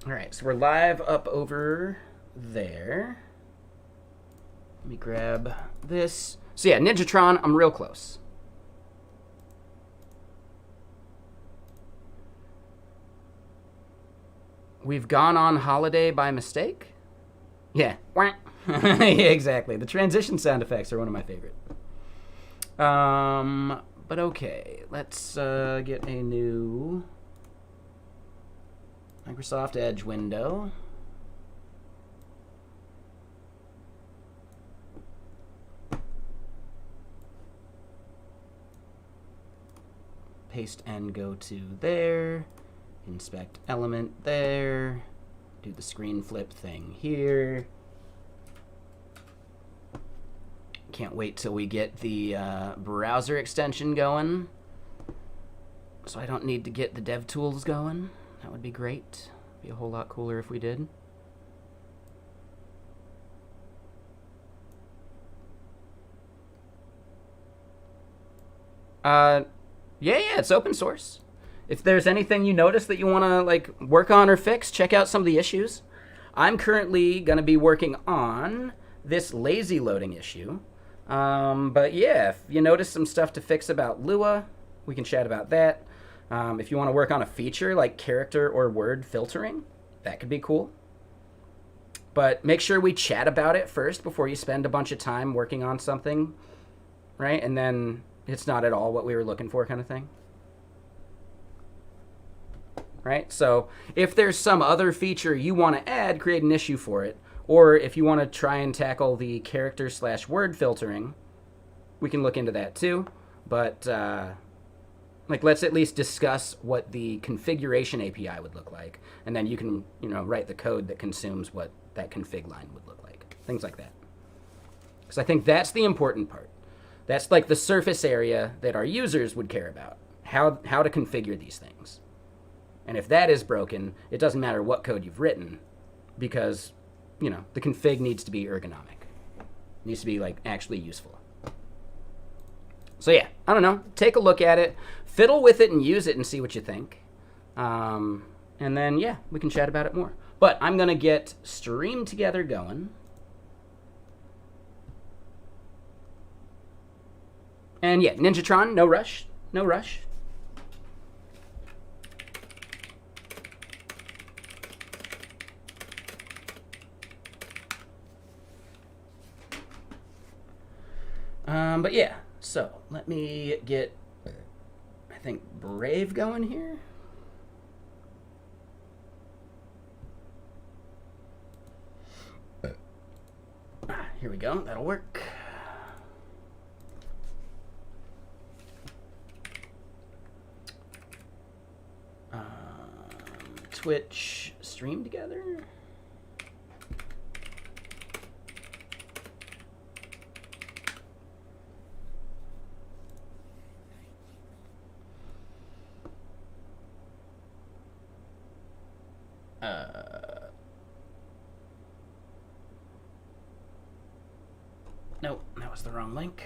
All right, so we're live up over there. Let me grab this. So yeah, Ninjatron, I'm real close. We've gone on holiday by mistake? Yeah. Yeah, exactly. The transition sound effects are one of my favorite. But okay, let's get a new Microsoft Edge window. Paste and go to there. Inspect element there. Do the screen flip thing here. Can't wait till we get the browser extension going, so I don't need to get the dev tools going. That would be great. Be a whole lot cooler if we did. Yeah, it's open source. If there's anything you notice that you want to like work on or fix, check out some of the issues. I'm currently going to be working on this lazy loading issue. But yeah, if you notice some stuff to fix about Lua, we can chat about that. If you want to work on a feature like character or word filtering, that could be cool. But make sure we chat about it first before you spend a bunch of time working on something, right? And then it's not at all what we were looking for kind of thing. Right? So if there's some other feature you want to add, create an issue for it. Or if you want to try and tackle the character/word filtering, we can look into that too. But like, let's at least discuss what the configuration API would look like, and then you can, write the code that consumes what that config line would look like. Things like that. Because I think that's the important part. That's like the surface area that our users would care about. How to configure these things. And if that is broken, it doesn't matter what code you've written, because the config needs to be ergonomic. It needs to be like actually useful. So yeah, I don't know. Take a look at it, fiddle with it, and use it, and see what you think. And then yeah, we can chat about it more. But I'm gonna get Stream Together going. And yeah, Ninjatron, no rush, no rush. But yeah, so let me get, I think, Brave going here. Here we go, that'll work. Twitch Stream Together. Nope, that was the wrong link.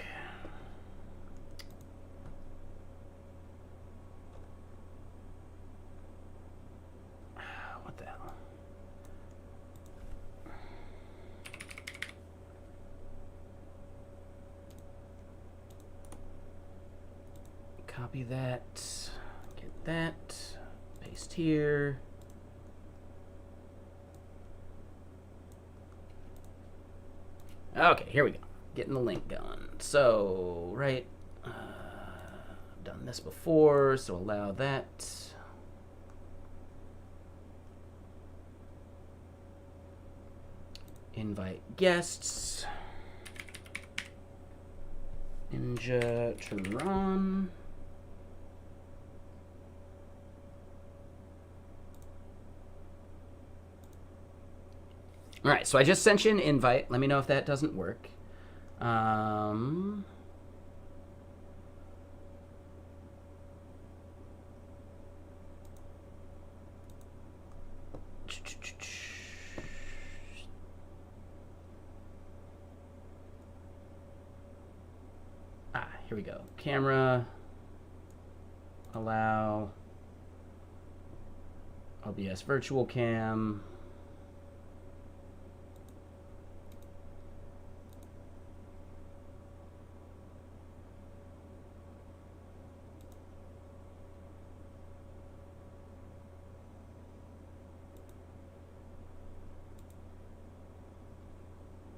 What the hell? Copy that, get that, paste here. Okay, here we go. Getting the link going. So, right, I've done this before, so allow that. Invite guests. Ninjatron. All right, so I just sent you an invite. Let me know if that doesn't work. Here we go. Camera. Allow OBS virtual cam.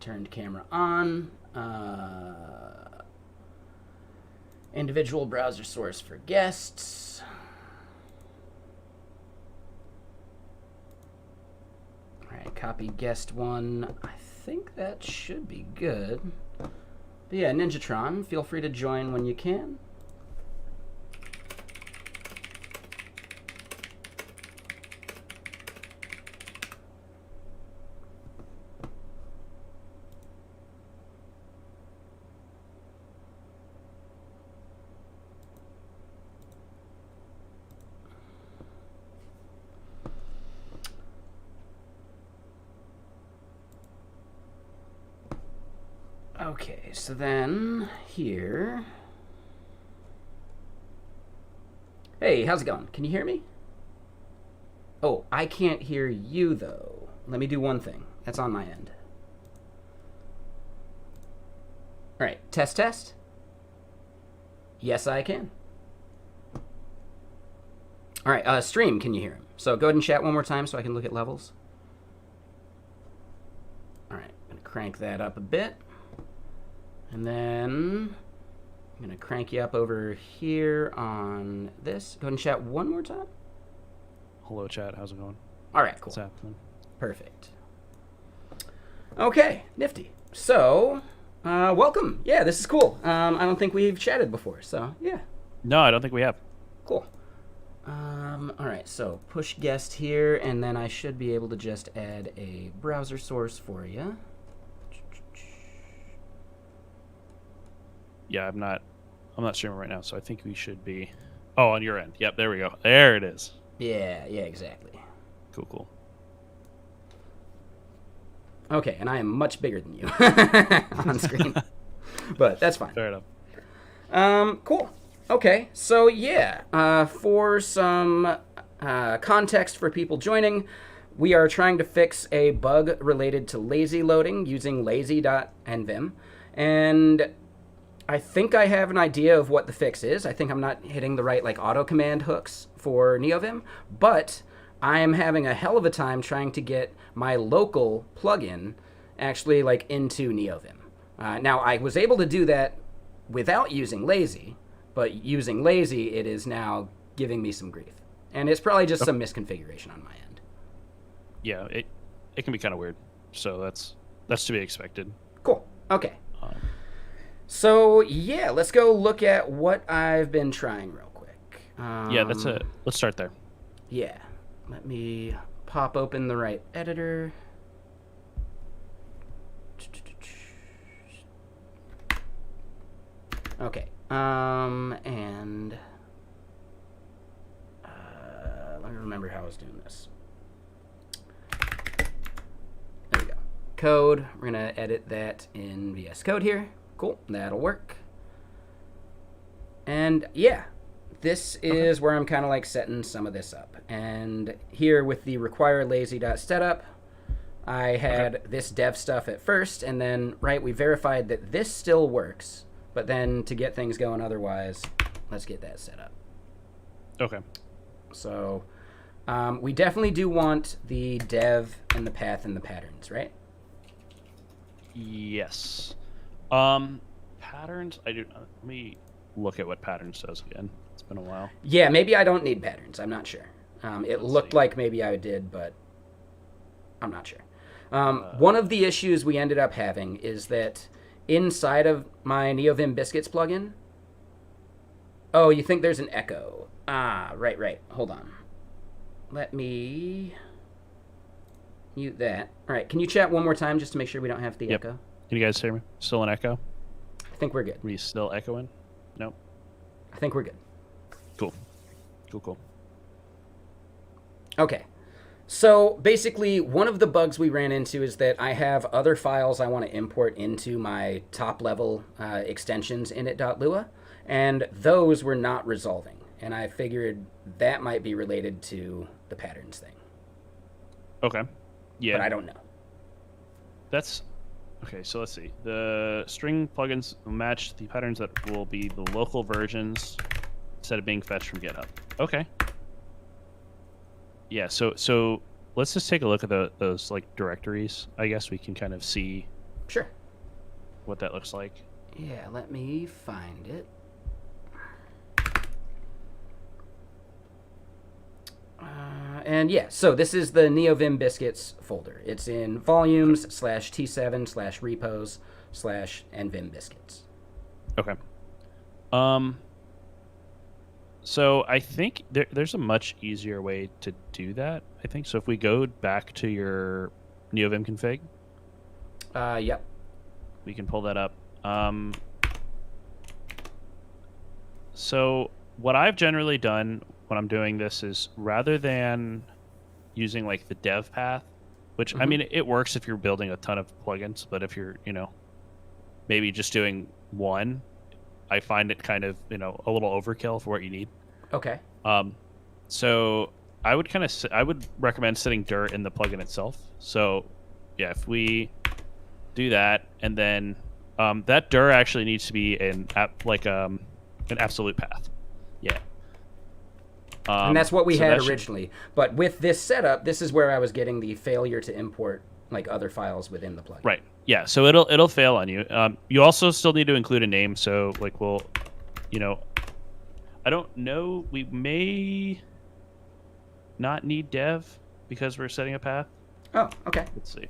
Turned camera on. Individual browser source for guests. All right, copy guest one. I think that should be good. But yeah, Ninjatron, feel free to join when you can. Okay, so then here. Hey, how's it going? Can you hear me? Oh, I can't hear you though. Let me do one thing. That's on my end. All right, test, test. Yes, I can. All right, stream, can you hear him? So go ahead and chat one more time so I can look at levels. All right, I'm gonna crank that up a bit. And then I'm going to crank you up over here on this. Go ahead and chat one more time. Hello, chat. How's it going? All right, cool. What's happening? Perfect. Okay, nifty. So, welcome. Yeah, this is cool. I don't think we've chatted before, so yeah. No, I don't think we have. Cool. All right, so push guest here, and then I should be able to just add a browser source for you. Yeah, I'm not streaming right now, so I think we should be. Oh, on your end. Yep, there we go. There it is. Yeah, exactly. Cool, cool. Okay, and I am much bigger than you on screen, but that's fine. Fair enough. Cool. Okay, so yeah, for some context for people joining, we are trying to fix a bug related to lazy loading using lazy.nvim, and I think I have an idea of what the fix is. I think I'm not hitting the right auto command hooks for Neovim, but I am having a hell of a time trying to get my local plugin actually into Neovim. Now I was able to do that without using lazy, but using lazy it is now giving me some grief, and it's probably just some misconfiguration on my end. Yeah, it can be kind of weird, so that's to be expected. Cool. Okay. So, yeah, let's go look at what I've been trying real quick. Yeah, let's start there. Yeah. Let me pop open the right editor. Okay. And let me remember how I was doing this. There we go. Code. We're going to edit that in VS Code here. Cool, that'll work. And yeah, this is where I'm kind of setting some of this up. And here with the require lazy.setup, I had this dev stuff at first, and then, we verified that this still works. But then to get things going otherwise, let's get that set up. Okay. So we definitely do want the dev and the path and the patterns, right? Yes. Patterns, I do. Let me look at what patterns does again. It's been a while. Yeah, maybe I don't need patterns. I'm not sure. It looked like maybe I did, but I'm not sure. One of the issues we ended up having is that inside of my Neovim Biscuits plugin. Oh, you think there's an echo? Ah, right. Hold on. Let me mute that. All right, can you chat one more time just to make sure we don't have the echo? Can you guys hear me? Still an echo? I think we're good. Are we still echoing? Nope. I think we're good. Cool. Okay. So basically, one of the bugs we ran into is that I have other files I want to import into my top level extensions init.lua, and those were not resolving. and I figured that might be related to the patterns thing. Okay. Yeah. But I don't know. That's okay. So let's see. The string plugins will match the patterns that will be the local versions instead of being fetched from GitHub. Okay. Yeah. So let's just take a look at those like directories. I guess we can kind of see Sure. what that looks like. Yeah, let me find it. And yeah, so this is the Neovim Biscuits folder. It's in volumes /T7/repos/nvim biscuits. Okay. So I think there's a much easier way to do that. I think so. If we go back to your Neovim config, Yep. we can pull that up. So what I've generally done when I'm doing this is rather than using like the dev path, which I mean, it works if you're building a ton of plugins, but if you're, maybe just doing one, I find it kind of, a little overkill for what you need. Okay. So I would I would recommend setting dir in the plugin itself. So yeah, if we do that, and then that dir actually needs to be an absolute path. Yeah. And that's what we so had that originally. But with this setup, this is where I was getting the failure to import like other files within the plugin. Right. Yeah. So it'll fail on you. You also still need to include a name. So like I don't know. We may not need dev because we're setting a path. Oh, okay. Let's see.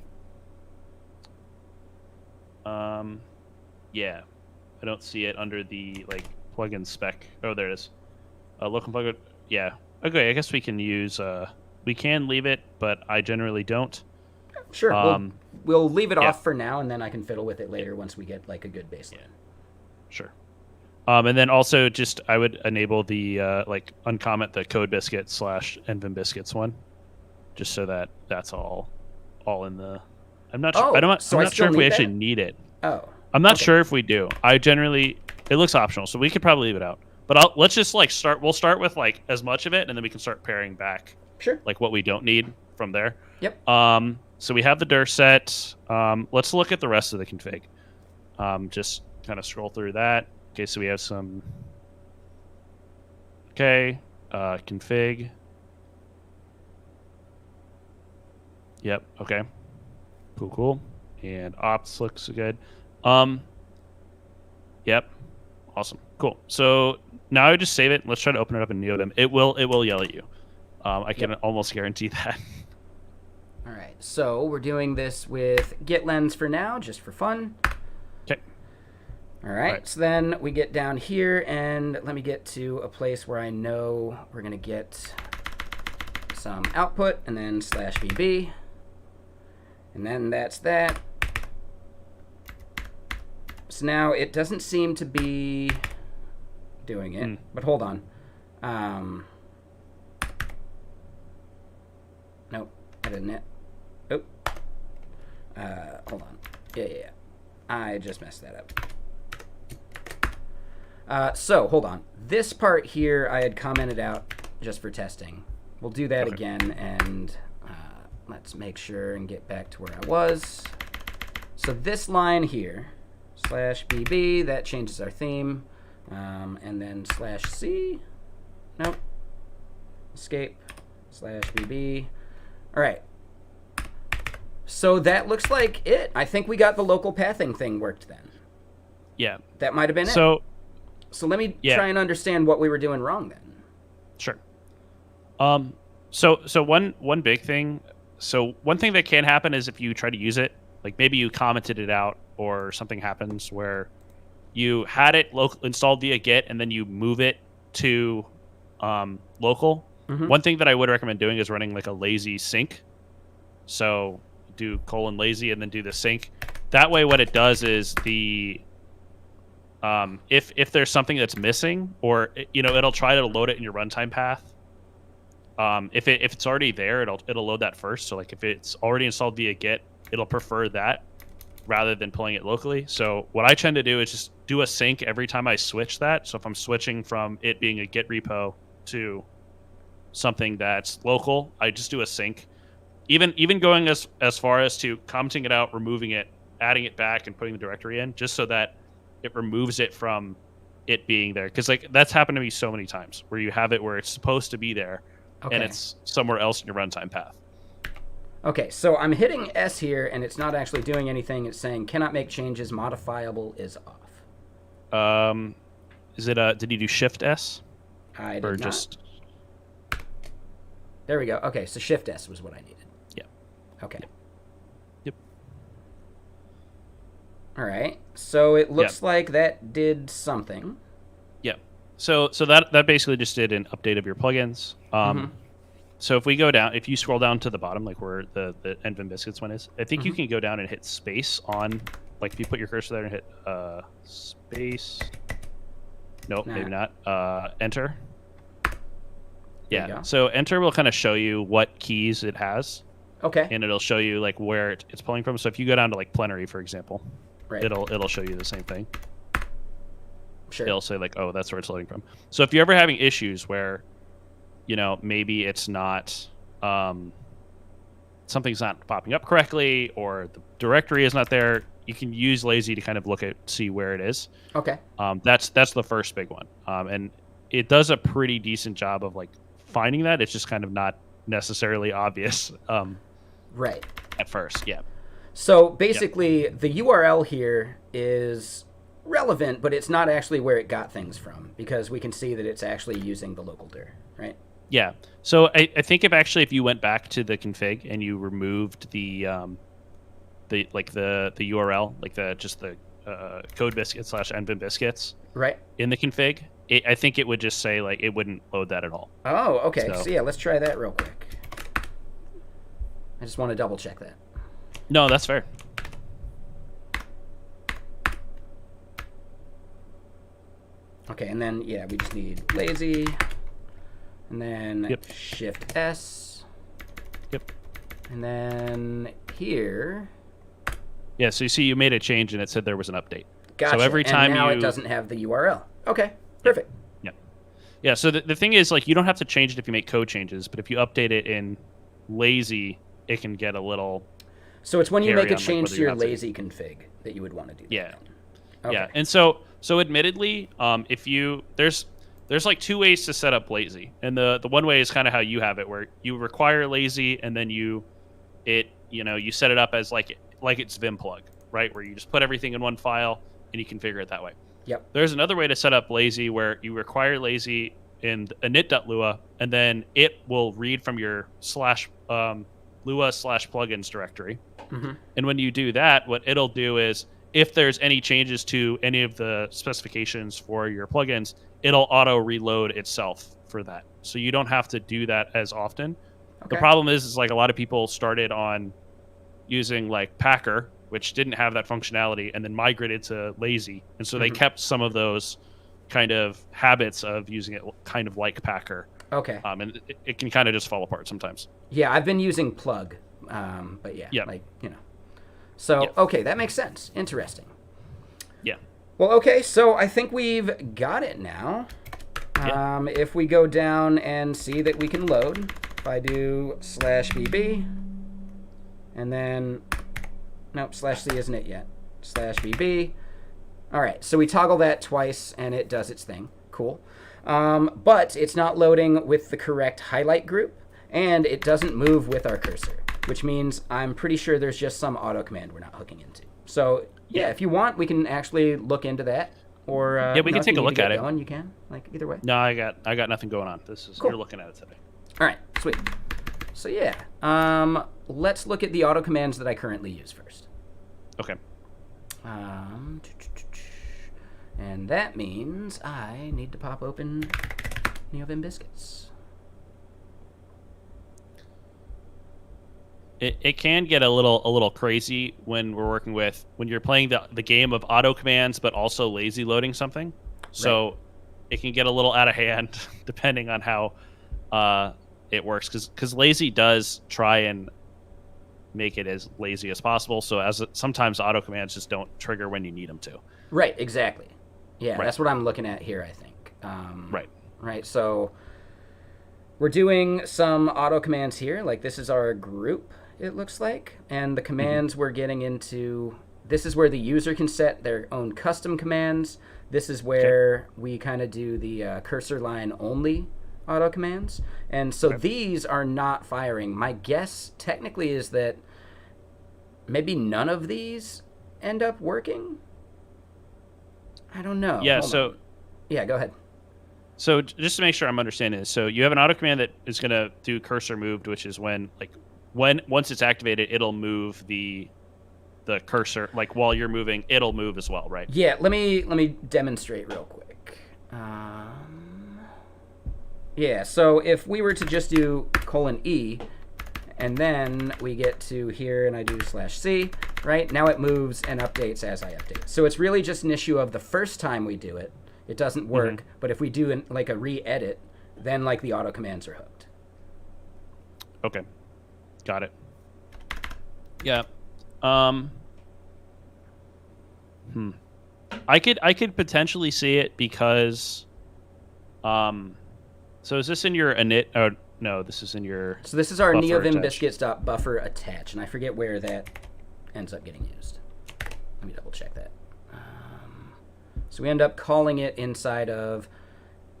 Yeah, I don't see it under the like plugin spec. Oh, there it is. Local plugin. Yeah. Okay. I guess we can use. We can leave it, but I generally don't. Sure. We'll leave it off for now, and then I can fiddle with it later once we get like a good baseline. Yeah. Sure. And then also just I would enable the uncomment the code biscuit /nvim biscuits one, just so that that's all in the. I'm not sure. I'm not sure if we actually need it. Oh. I'm not sure if we do. It looks optional, so we could probably leave it out. But let's just start. We'll start with like as much of it, and then we can start paring back. Sure. Like what we don't need from there. Yep. So we have the dir set. Let's look at the rest of the config. Just kind of scroll through that. Okay, so we have some. Okay, config. Yep. Okay. Cool. And ops looks good. Yep. Awesome. Cool. So now I would just save it. Let's try to open it up in Neovim. It will yell at you. I can almost guarantee that. All right. So we're doing this with GitLens for now, just for fun. Okay. All right. So then we get down here, and let me get to a place where I know we're going to get some output, and then /VB. And then that's that. So now it doesn't seem to be doing it, but hold on. Nope, I didn't. Oh. Hold on. Yeah. I just messed that up. So hold on. This part here I had commented out just for testing. We'll do that again, and let's make sure and get back to where I was. So this line here, /BB, that changes our theme. And then /C, nope, escape, /BB. All right. So that looks like it. I think we got the local pathing thing worked then. Yeah. That might have been it. So let me try and understand what we were doing wrong then. Sure. So one big thing. So one thing that can happen is if you try to use it, like maybe you commented it out or something happens where you had it installed via Git and then you move it to local. One thing that I would recommend doing is running like a lazy sync. So do :lazy and then do the sync. That way what it does is the if there's something that's missing, or it'll try to load it in your runtime path. If it's already there, it'll load that first. So like if it's already installed via Git, it'll prefer that. rather than pulling it locally. So what I tend to do is just do a sync every time I switch that. So if I'm switching from it being a Git repo to something that's local, I just do a sync. Even going as far as to commenting it out, removing it, adding it back, and putting the directory in, just so that it removes it from it being there. Because like that's happened to me so many times where you have it where it's supposed to be there, and it's somewhere else in your runtime path. Okay, so I'm hitting S here, and it's not actually doing anything. It's saying cannot make changes. Modifiable is off. Is it did you do Shift S? I did or not. just There we go. Okay, so Shift S was what I needed. Yeah. Okay. Yep. All right. So it looks like that did something. Yeah. So that basically just did an update of your plugins. So if we go down, if you scroll down to the bottom, like where the Neovim Biscuits one is, I think you can go down and hit space on, like if you put your cursor there and hit space. Nope, maybe not. Enter. Yeah. So enter will kind of show you what keys it has. Okay. And it'll show you like where it's pulling from. So if you go down to like plenary, for example, right, it'll show you the same thing. Sure. It'll say like, oh, that's where it's loading from. So if you're ever having issues where, you know, maybe it's not, something's not popping up correctly, or the directory is not there, you can use Lazy to kind of see where it is. Okay. That's the first big one. And it does a pretty decent job of like finding that. It's just kind of not necessarily obvious. Right. At first, yeah. So basically, the URL here is relevant, but it's not actually where it got things from, because we can see that it's actually using the local dir, right? Yeah. So I think if you went back to the config and you removed the URL, like the code biscuit / Neovim Biscuits, right, in the config, I think it would just say like it wouldn't load that at all. Oh, okay. So yeah, let's try that real quick. I just want to double check that. No, that's fair. Okay, and then yeah, we just need Lazy, and then Shift S. Yep. And then here. Yeah, so you see you made a change and it said there was an update. Gotcha. So every time and now it doesn't have the URL. Okay, perfect. Yeah. Yeah, so the thing is, like, you don't have to change it if you make code changes, but if you update it in Lazy, it can get a little... So it's when you make a on, change to your Lazy config that you would want to do that. Yeah. Okay. Yeah, and so admittedly, if you... There's like two ways to set up Lazy, and the one way is kind of how you have it, where you require Lazy, and then you set it up as like it's Vim plug, right? Where you just put everything in one file and you configure it that way. Yep. There's another way to set up Lazy where you require Lazy in init.lua, and then it will read from your /lua/plugins directory. Mm-hmm. And when you do that, what it'll do is, if there's any changes to any of the specifications for your plugins, it'll auto reload itself for that. So you don't have to do that as often. Okay. The problem is like a lot of people started on using like Packer, which didn't have that functionality, and then migrated to Lazy. And so they kept some of those kind of habits of using it kind of like Packer. Okay. And it can kind of just fall apart sometimes. Yeah, I've been using Plug, but yeah, like, you know. So, okay, that makes sense. Interesting. Yeah. Well, okay, so I think we've got it now. Yeah. If we go down and see that we can load, if I do /VB, and then, nope, /C isn't it yet, /VB. All right, so we toggle that twice, and it does its thing. Cool. But it's not loading with the correct highlight group, and it doesn't move with our cursor, which means I'm pretty sure there's just some auto command we're not hooking into. So, yeah, if you want, we can actually look into that. Or we can take a look at it. Going, you can, like, either way. No, I got nothing going on. This is You're looking at it today. All right, sweet. So yeah, let's look at the auto commands that I currently use first. Okay. And that means I need to pop open Neovim Biscuits. It can get a little crazy when we're working with, when you're playing the game of auto commands but also lazy loading something. So it can get a little out of hand depending on how it works, because lazy does try and make it as lazy as possible. So sometimes auto commands just don't trigger when you need them to. Right, exactly. Yeah, Right. that's what I'm looking at here, I think. Right. Right, so we're doing some auto commands here. Like this is our group, it looks like. And the commands we're getting into, this is where the user can set their own custom commands. This is where we kind of do the cursor line only auto commands. And so these are not firing. My guess technically is that maybe none of these end up working. I don't know. Yeah, Hold on. Yeah, go ahead. So just to make sure I'm understanding this, so you have an auto command that is going to do cursor moved, which is when once it's activated, it'll move the cursor, like while you're moving, it'll move as well, right? Yeah, let me demonstrate real quick. Yeah, so if we were to just do :E, and then we get to here and I do /C, right? Now it moves and updates as I update. So it's really just an issue of the first time we do it, it doesn't work. But if we do like a re-edit, then like the auto commands are hooked. Okay, got it. Yeah. I could potentially see it because, so is this in your init? Oh no, this is in your. So this is our buffer Neovim attach. Biscuits.buffer attach, and I forget where that ends up getting used. Let me double check that. So we end up calling it inside of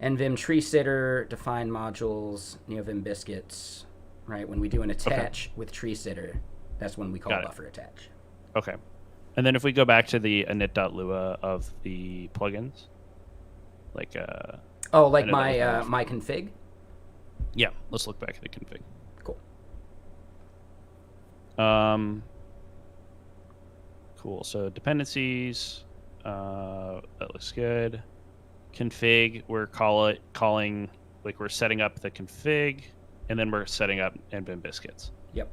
NVim tree sitter, define modules, Neovim Biscuits, right? When we do an attach with tree sitter, that's when we call buffer attach. Okay. And then if we go back to the init.lua of the plugins, like like my my config. Yeah, let's look back at the config. Cool. Cool. So dependencies, that looks good. Config, we're calling like we're setting up the config, and then we're setting up NVim Biscuits. Yep.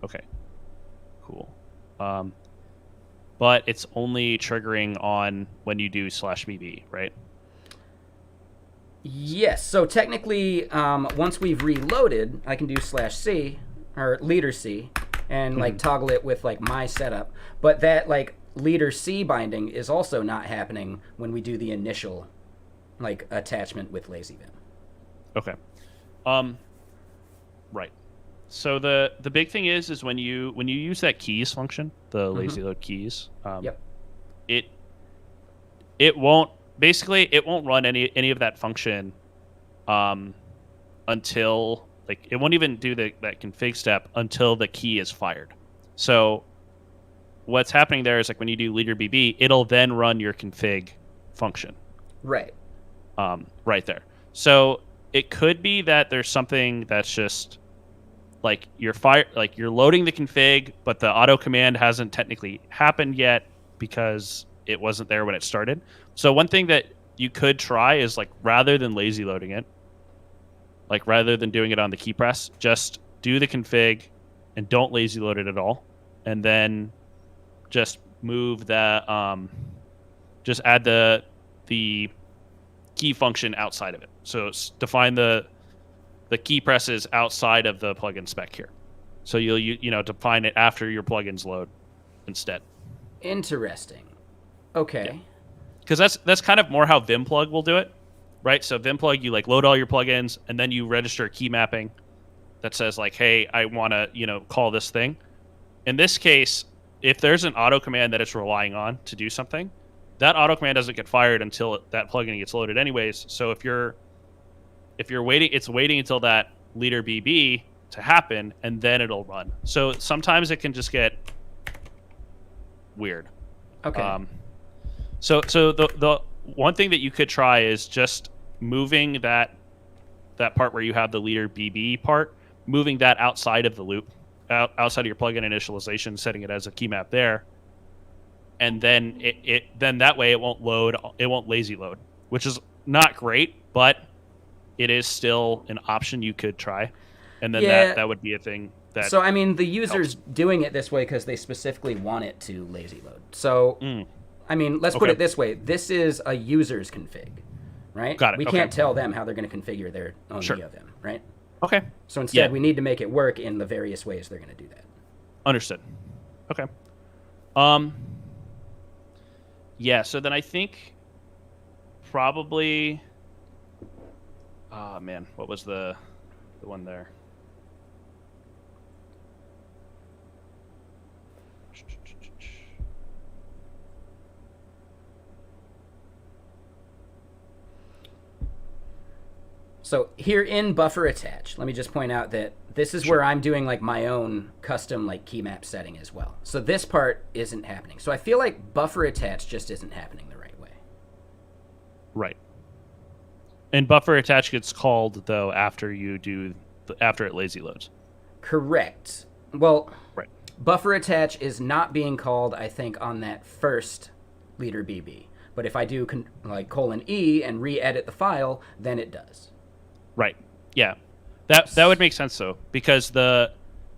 Okay. Cool. But it's only triggering on when you do /BB, right? Yes. So technically, once we've reloaded, I can do /C or leader C and like toggle it with like my setup. But that like leader C binding is also not happening when we do the initial like attachment with LazyVim. Okay. Right. So the big thing is when you use that keys function, the lazy load keys, it won't run any of that function until like it won't even do that config step until the key is fired. So what's happening there is like when you do leader BB, it'll then run your config function. Right. Right there. So it could be that there's something that's just like you're loading the config, but the auto command hasn't technically happened yet because it wasn't there when it started. So one thing that you could try is like rather than lazy loading it, like rather than doing it on the key press, just do the config and don't lazy load it at all, and then just move that. Just add the key function outside of it. So define the key presses outside of the plugin spec here. So you'll define it after your plugins load instead. Interesting. Okay. Because that's kind of more how Vimplug will do it, right? So Vimplug, you like load all your plugins and then you register key mapping that says like, hey, I want to call this thing. In this case, if there's an auto command that it's relying on to do something, that auto command doesn't get fired until that plugin gets loaded anyways. So if you're waiting, it's waiting until that leader BB to happen, and then it'll run. So sometimes it can just get weird. Okay. So the one thing that you could try is just moving that part where you have the leader BB part, moving that outside of the loop, outside of your plugin initialization, setting it as a key map there, and then then that way it won't lazy load, which is not great, but it is still an option you could try, and then that would be a thing. So I mean, the user's doing it this way because they specifically want it to lazy load. So I mean, let's put it this way: this is a user's config, right? Got it. We can't tell them how they're going to configure their own Neovim, right? Okay. So instead, we need to make it work in the various ways they're going to do that. Understood. Okay. Yeah. So then I think probably. Oh man, what was the one there? So here in buffer attach, let me just point out that this is where I'm doing like my own custom like key map setting as well. So this part isn't happening. So I feel like buffer attach just isn't happening the right way. Right. And buffer attach gets called though after after it lazy loads. Correct. Well, right. Buffer attach is not being called, I think, on that first leader BB. But if I do like :E and re-edit the file, then it does. Right. Yeah. That would make sense though, because the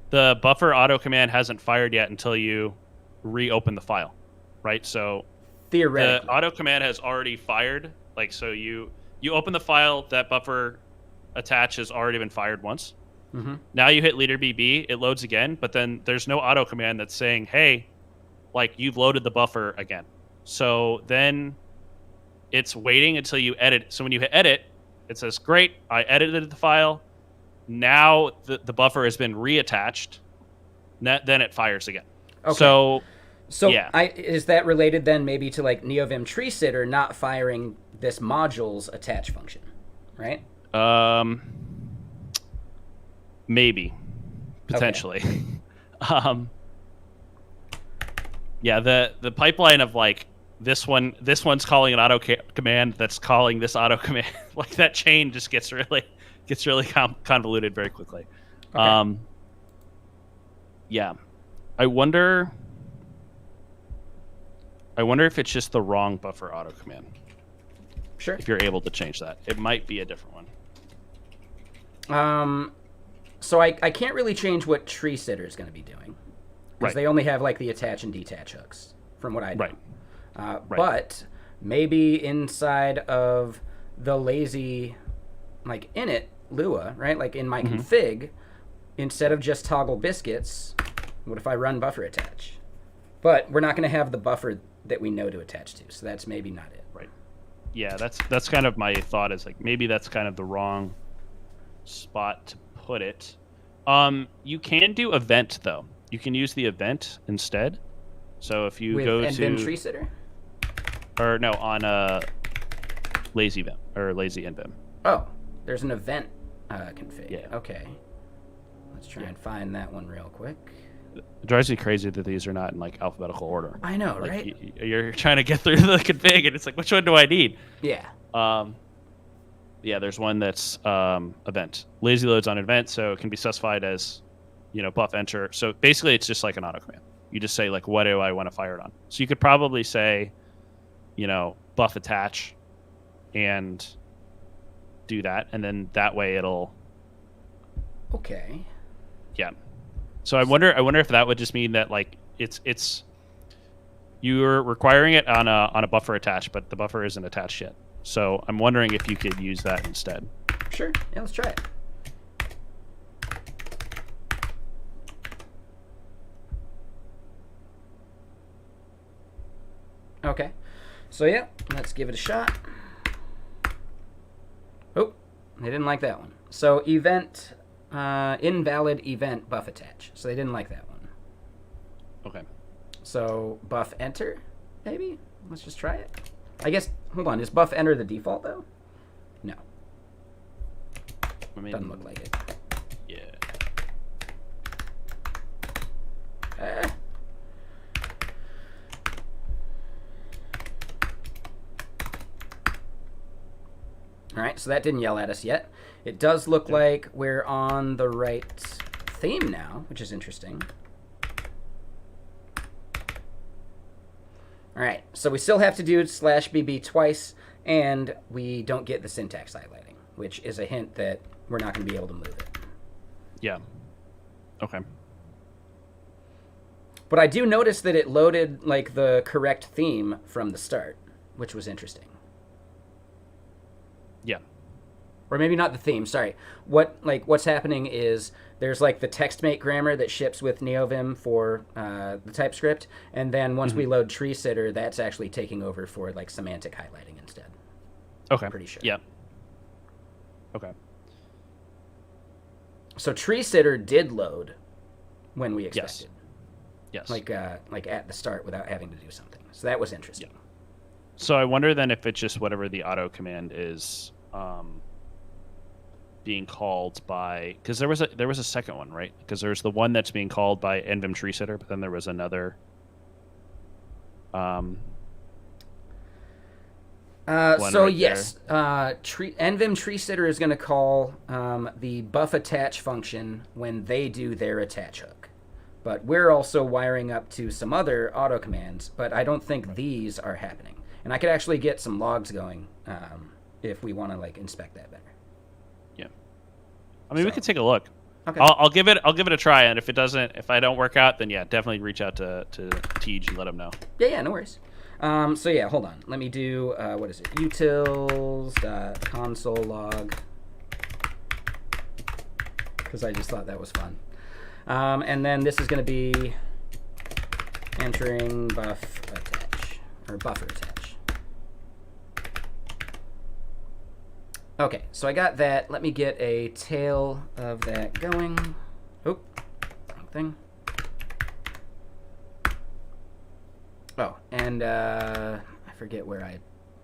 buffer auto command hasn't fired yet until you reopen the file, right? So theoretically, the auto command has already fired. Like so, you open the file, that buffer attach has already been fired once. Mm-hmm. Now you hit leader BB, it loads again, but then there's no auto command that's saying, "Hey, like you've loaded the buffer again." So then it's waiting until you edit. So when you hit edit, it says, "Great, I edited the file. Now the buffer has been reattached." Then it fires again. Okay. So yeah. Is that related then maybe to like Neovim tree sitter not firing this module's attach function, right? Maybe, potentially. Okay. Yeah, the pipeline of like this one's calling an auto command that's calling this auto command, like that chain just gets really convoluted very quickly. Okay. Yeah, I wonder if it's just the wrong buffer auto command. Sure. If you're able to change that, it might be a different one. So I can't really change what tree sitter is going to be doing because they only have like the attach and detach hooks from what I know. Right. But maybe inside of the lazy, like init Lua, right? Like in my config, instead of just toggle biscuits, what if I run buffer attach? But we're not going to have the buffer that we know to attach to, so that's maybe not it. Right. Yeah, that's kind of my thought is like maybe that's kind of the wrong spot to put it. You can do event though. You can use the event instead. So if you go to nvim tree sitter, or no, on lazy vim or lazy nvim. Oh, there's an event config. Yeah. Okay. Let's try and find that one real quick. It drives me crazy that these are not in like alphabetical order. I know, like, right? You're trying to get through the config, and it's like, which one do I need? Yeah. Yeah, there's one that's event. Lazy loads on event, so it can be specified as, buff enter. So basically, it's just like an auto command. You just say like, what do I want to fire it on? So you could probably say, buff attach, and do that, and then that way it'll. Okay. Yeah. So I wonder if that would just mean that like it's you're requiring it on a buffer attach, but the buffer isn't attached yet. So I'm wondering if you could use that instead. Sure. Yeah, let's try it. Okay. So yeah, let's give it a shot. Oh, they didn't like that one. So event, invalid event buff attach. So they didn't like that one. Okay. So buff enter, maybe? Let's just try it. I guess, hold on, is buff enter the default though? No. Doesn't look like it. Yeah. All right, so that didn't yell at us yet. It does look like we're on the right theme now, which is interesting. All right, so we still have to do /BB twice, and we don't get the syntax highlighting, which is a hint that we're not going to be able to move it. Yeah. Okay. But I do notice that it loaded like the correct theme from the start, which was interesting. Yeah. or maybe not the theme. Sorry. What's happening is there's like the TextMate grammar that ships with Neovim for the TypeScript, and then once we load Tree Sitter, that's actually taking over for like semantic highlighting instead. Okay. I'm pretty sure. Yeah. Okay. So Tree Sitter did load when we expected. Yes. Like at the start without having to do something. So that was interesting. Yeah. So I wonder then if it's just whatever the auto command is being called by, because there was a second one, right? Because there's the one that's being called by Neovim Tree Sitter, but then there was another. Yes, Neovim Tree Sitter is going to call the buff attach function when they do their attach hook. But we're also wiring up to some other auto commands, but I don't think these are happening. And I could actually get some logs going if we want to like inspect that better. Yeah, I mean we could take a look. Okay. I'll give it a try, and if I don't work out, then yeah, definitely reach out to Tej and let him know. Yeah, no worries. So yeah, hold on. Let me do what is it? Utils.console log, because I just thought that was fun. And then this is going to be entering buff attach or buffer attach. Okay, so I got that. Let me get a tail of that going. Oh, wrong thing. Oh, and I forget where I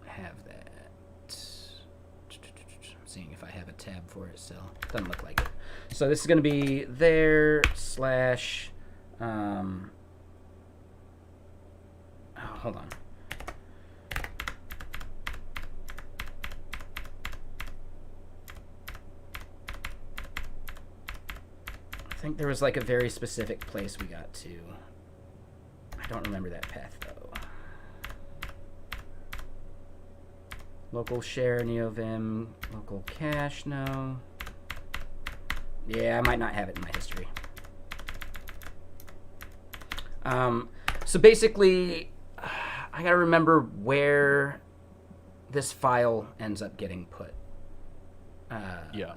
have that. I'm seeing if I have a tab for it still. Doesn't look like it. So this is going to be there slash. Oh, hold on. I think there was like a very specific place we got to. I don't remember that path though. Local share Neovim, local cache, no. Yeah, I might not have it in my history. So basically, I gotta remember where this file ends up getting put. Yeah.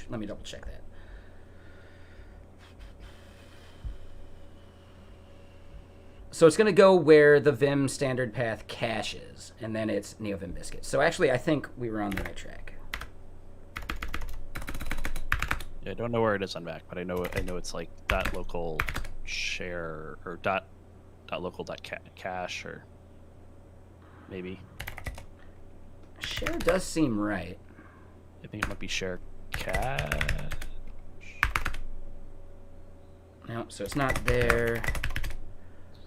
Let me double check that. So it's going to go where the Vim standard path cache is, and then it's Neovim Biscuits. So actually, I think we were on the right track. Yeah, I don't know where it is on Mac, but I know it's like dot local share or dot local dot cache or maybe. Share does seem right. I think it might be share cache. No, so it's not there.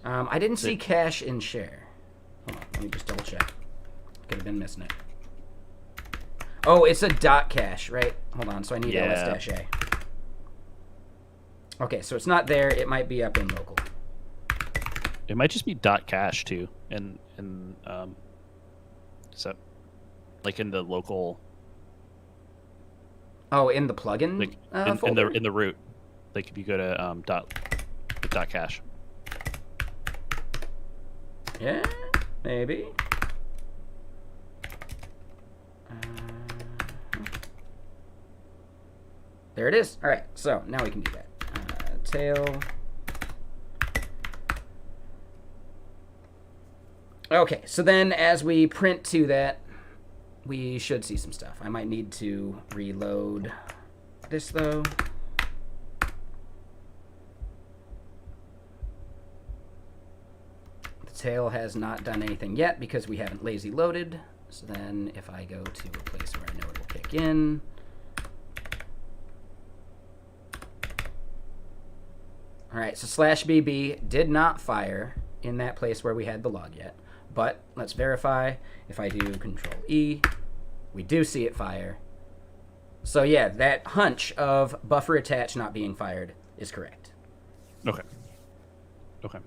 I didn't see cache in share. Hold on, let me just double check. Could have been missing it. Oh, it's a dot cache, right? Hold on, so I need ls-a. Okay, so it's not there. It might be up in local. It might just be dot cache too, and so like in the local. Oh, in the plugin, like folder? in the root, like if you go to dot cache. Yeah, maybe. There it is. All right, so now we can do that. Tail. Okay, so then as we print to that, we should see some stuff. I might need to reload this though. Tail has not done anything yet because we haven't lazy loaded. So then if I go to a place where I know it will kick in. All right, so /BB did not fire in that place where we had the log yet. But let's verify. If I do Control E, we do see it fire. So yeah, that hunch of buffer attach not being fired is correct. Okay. Okay.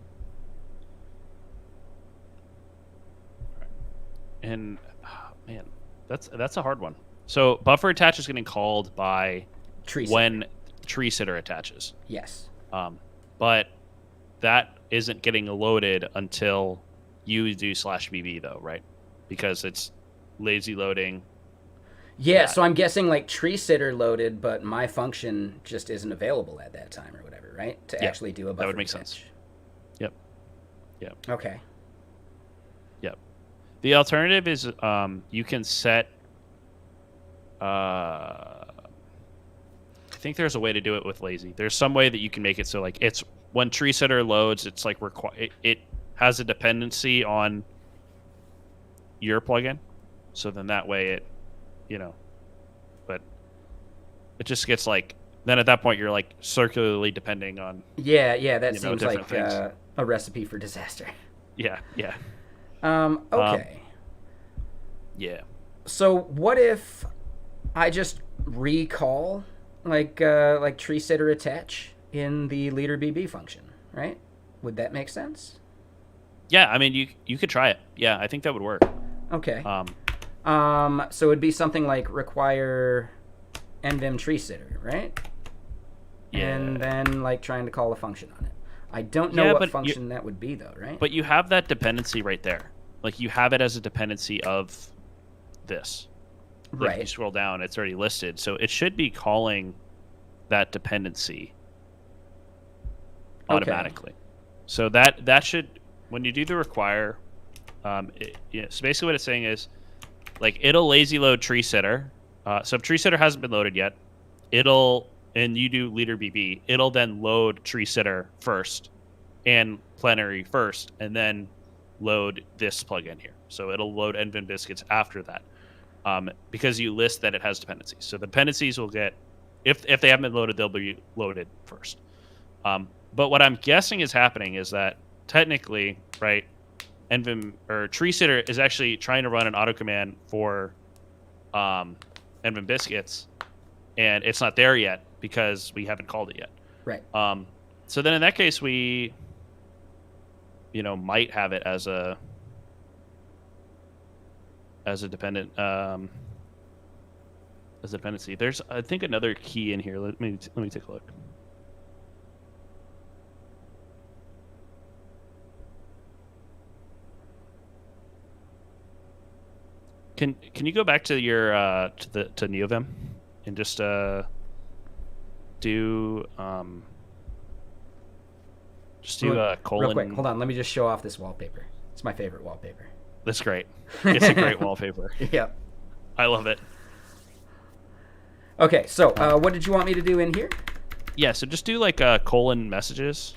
And man, that's a hard one. So buffer attach is getting called by when Tree Sitter attaches. Yes. But that isn't getting loaded until you do /BB though, right? Because it's lazy loading. Yeah, that. so I'm guessing like tree sitter loaded, but my function just isn't available at that time or whatever, right? To Yeah, actually do a buffer that would make attach. sense. Yep. Yep. Okay. Yep. The alternative is you can set. I think there's a way to do it with lazy. There's some way that you can make it so like it's when tree sitter loads, it's like it has a dependency on your plugin, so then that way it, but it just gets like then at that point you're like circularly depending on Yeah, that seems different like things. a recipe for disaster. Yeah. Okay. Yeah. So what if I just recall like tree sitter attach in the leader BB function, right? Would that make sense? Yeah, I mean you could try it. Yeah, I think that would work. Okay. So it'd be something like require nvim tree sitter, right? Yeah. And then like trying to call a function on it. I don't know what function that would be though, right? But you have that dependency right there. Like you have it as a dependency of this. Like right. If you scroll down, it's already listed. So it should be calling that dependency automatically. Okay. So that should, when you do the require, so basically what it's saying is, like, it'll lazy load tree sitter. So if tree sitter hasn't been loaded yet, and you do leader BB, it'll then load tree sitter first and plenary first, and then load this plugin here. So it'll load Neovim Biscuits after that. Because you list that it has dependencies. So the dependencies will get, if they haven't been loaded, they'll be loaded first. But what I'm guessing is happening is that technically, right, Neovim or tree sitter is actually trying to run an auto command for Neovim Biscuits, and it's not there yet because we haven't called it yet. Right. So then in that case, we, might have it as a dependent as a dependency. There's, I think, another key in here. Let me take a look. Can you go back to your to Neovim and just do colon. Real quick, hold on. Let me just show off this wallpaper. It's my favorite wallpaper. That's great. It's a great wallpaper. Yep. I love it. Okay, so what did you want me to do in here? Yeah, so just do like colon messages.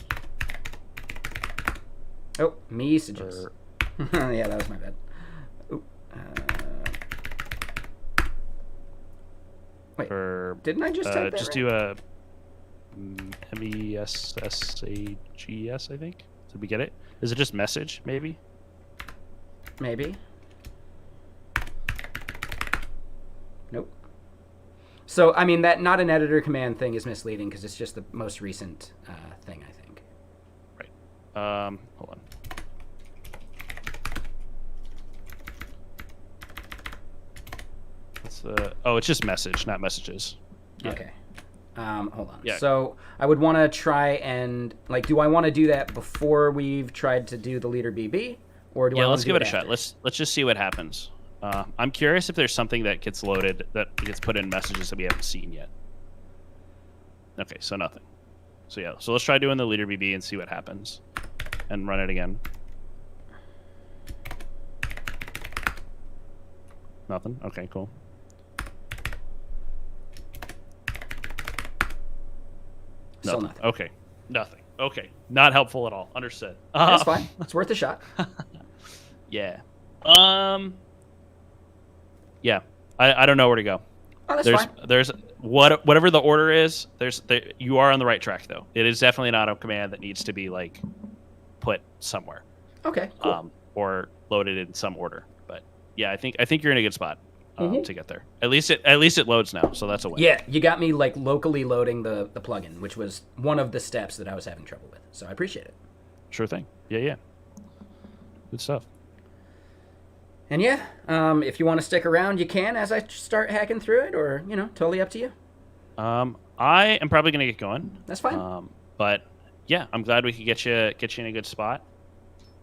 Oh, messages. Yeah, that was my bad. Ooh, wait, didn't I just type that just right? do a MESSAGS, I think. Did we get it? Is it just message, maybe? Maybe. Nope. So, I mean, that not an editor command thing is misleading because it's just the most recent thing, I think. Right. Hold on. It's just message, not messages. Yeah. Okay. Hold on. Yeah. So I would want to try and, like, do I want to do that before we've tried to do the leader BB? Or do I let's give it a after? shot. Let's just see what happens. I'm curious if there's something that gets loaded that gets put in messages that we haven't seen yet. Okay, so nothing. So yeah, so let's try doing the leader BB and see what happens, and run it again. Nothing. Okay, cool. Still nothing. Okay, nothing. Okay, not helpful at all. Understood. That's fine. It's worth a shot. Yeah. Yeah. I don't know where to go. Oh, that's fine. There's whatever the order is. You are on the right track though. It is definitely an auto command that needs to be like put somewhere. Okay. Cool. Or loaded in some order. But yeah, I think you're in a good spot to get there. At least it loads now, so that's a win. Yeah, you got me like locally loading the plugin, which was one of the steps that I was having trouble with. So I appreciate it. Sure thing. Yeah. Good stuff. And yeah, if you want to stick around, you can as I start hacking through it, or totally up to you. I am probably gonna get going. That's fine. But yeah, I'm glad we could get you in a good spot.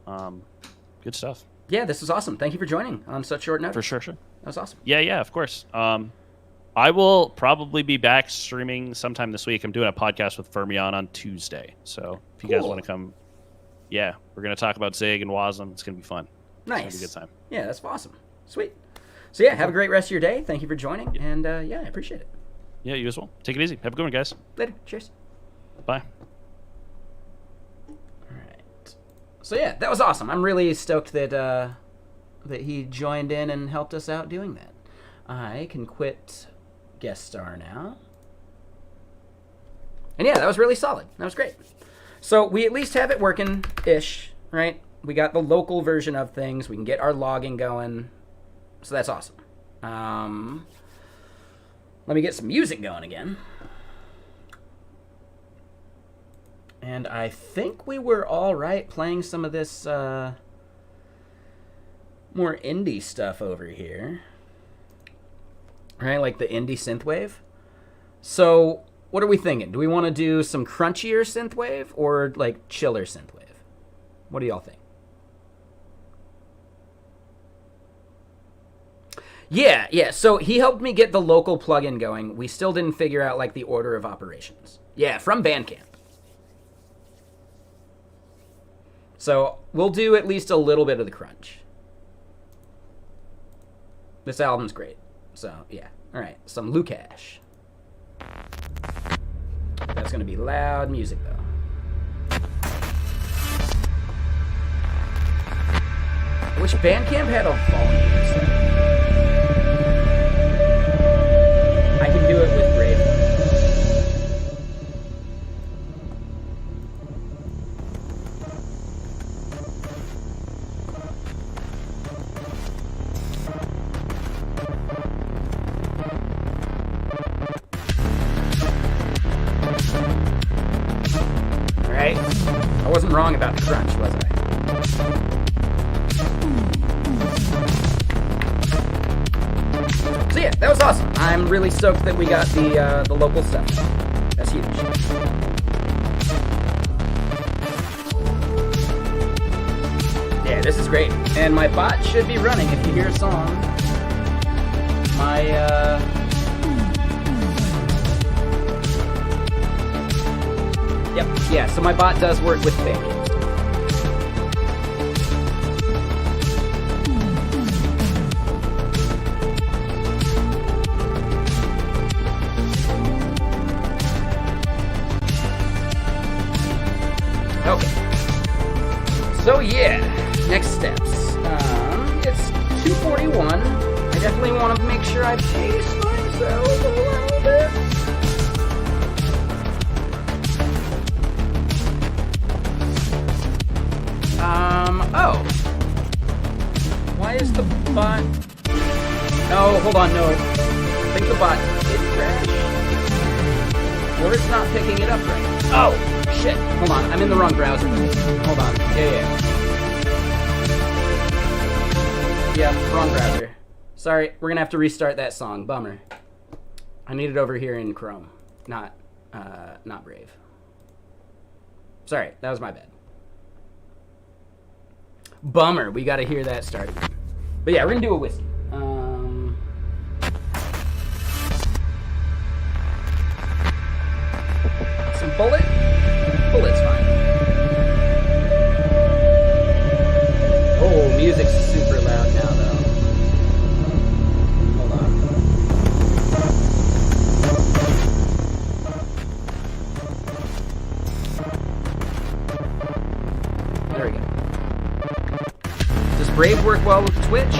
Good stuff. Yeah, this is awesome. Thank you for joining on such short notice. For sure. That was awesome. Yeah, of course. I will probably be back streaming sometime this week. I'm doing a podcast with Fermion on Tuesday. So if you guys want to come, we're going to talk about Zig and Wasm. It's going to be fun. Nice. It's going to be a good time. Yeah, that's awesome. Sweet. So yeah, have a great rest of your day. Thank you for joining. And I appreciate it. Yeah, you as well. Take it easy. Have a good one, guys. Later. Cheers. Bye. All right. So yeah, that was awesome. I'm really stoked that he joined in and helped us out doing that. I can quit guest star now. And yeah, that was really solid. That was great. So we at least have it working-ish, right? We got the local version of things. We can get our logging going. So that's awesome. Let me get some music going again. And I think we were all right playing some of this more indie stuff over here. Right, like the indie synthwave. So, what are we thinking? Do we want to do some crunchier synthwave or like chiller synthwave? What do y'all think? Yeah. So he helped me get the local plugin going. We still didn't figure out like the order of operations. Yeah, from Bandcamp. So we'll do at least a little bit of the crunch. This album's great. So, yeah. All right. Some Lukash. That's going to be loud music, though. I wish Bandcamp had a volume set. I can do it with Brave. Right? I wasn't wrong about the crunch, was I? So yeah, that was awesome. I'm really stoked that we got the local stuff. That's huge. Yeah, this is great. And my bot should be running if you hear a song. Yep, yeah, so my bot does work with Bandcamp. Okay. So yeah, next steps. It's 2:41. I definitely want to make sure I pace myself a little bit. Oh. Why is the bot... No, hold on, no. I think the bot did crash. Or it's not picking it up right. Oh, shit. Hold on, I'm in the wrong browser. Hold on. Yeah. Yeah, wrong browser. Sorry, we're gonna have to restart that song. Bummer. I need it over here in Chrome, not Brave. Sorry, that was my bad. Bummer, we gotta hear that start again. But yeah, we're gonna do a whiskey. Some bullet? Bullet's fine. Oh, music's super loud now, though. Hold on. There we go. Does Brave work well with Twitch?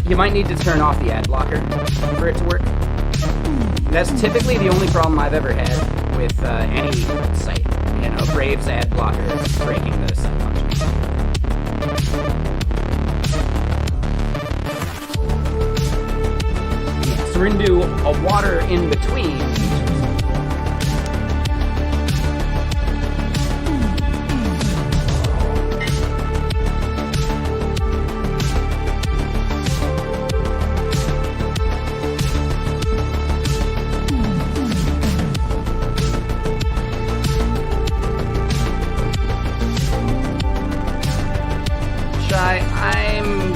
You might need to turn off the ad blocker for it to work. That's typically the only problem I've ever had with any site. You know, Brave's ad blocker breaking the site function. Yeah, so we're gonna do a water in between. I'm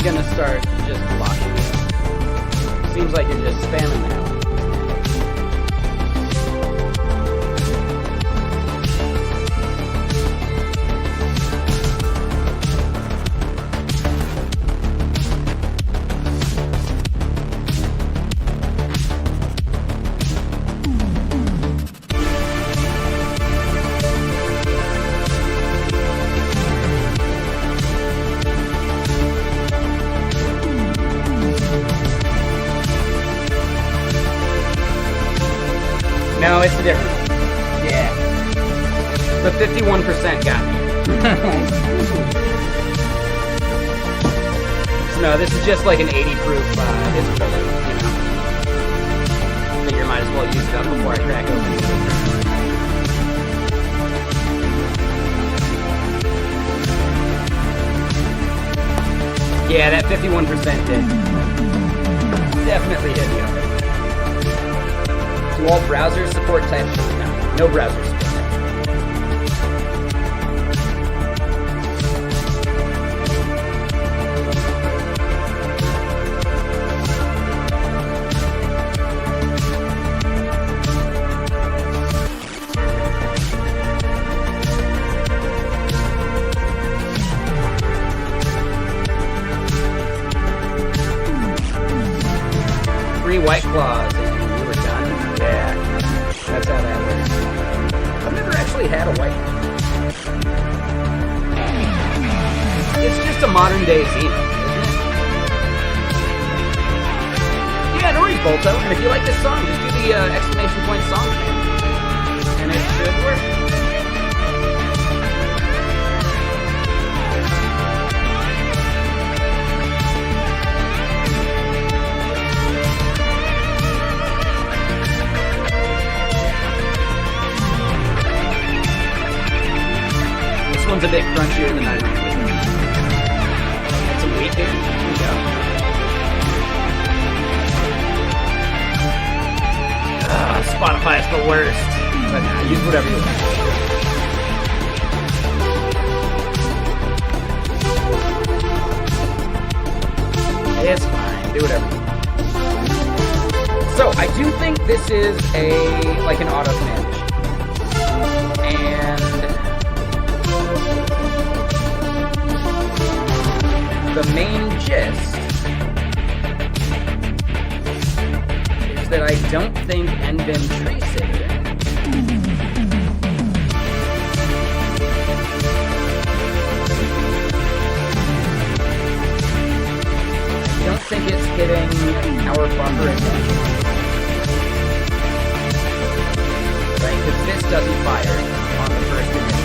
No, it's the different one. Yeah. The 51% got me. So no, this is just like an 80 proof, it's bullet, you know. Figure might as well use it up before I crack open the filter. Yeah, that 51% did. Definitely hit me over. Do all browsers support TypeScript? No browsers support TypeScript. White claws and you were done. Yeah, that's how that works. I've never actually had a white claw. It's just a modern day Xena, isn't it? Yeah, no worries, Bolto. And if you like this song, just do the exclamation point song and it should work. This one's a bit crunchier than I normally do. Add some wheat here. Here we go. Spotify is the worst. But nah, use whatever you want. It's fine. Do whatever you want. So, I do think this is like an auto command issue. And the main gist is that I don't think Nvim Tracer it's hitting our buffer attention. Right? Because this doesn't fire on the first emission.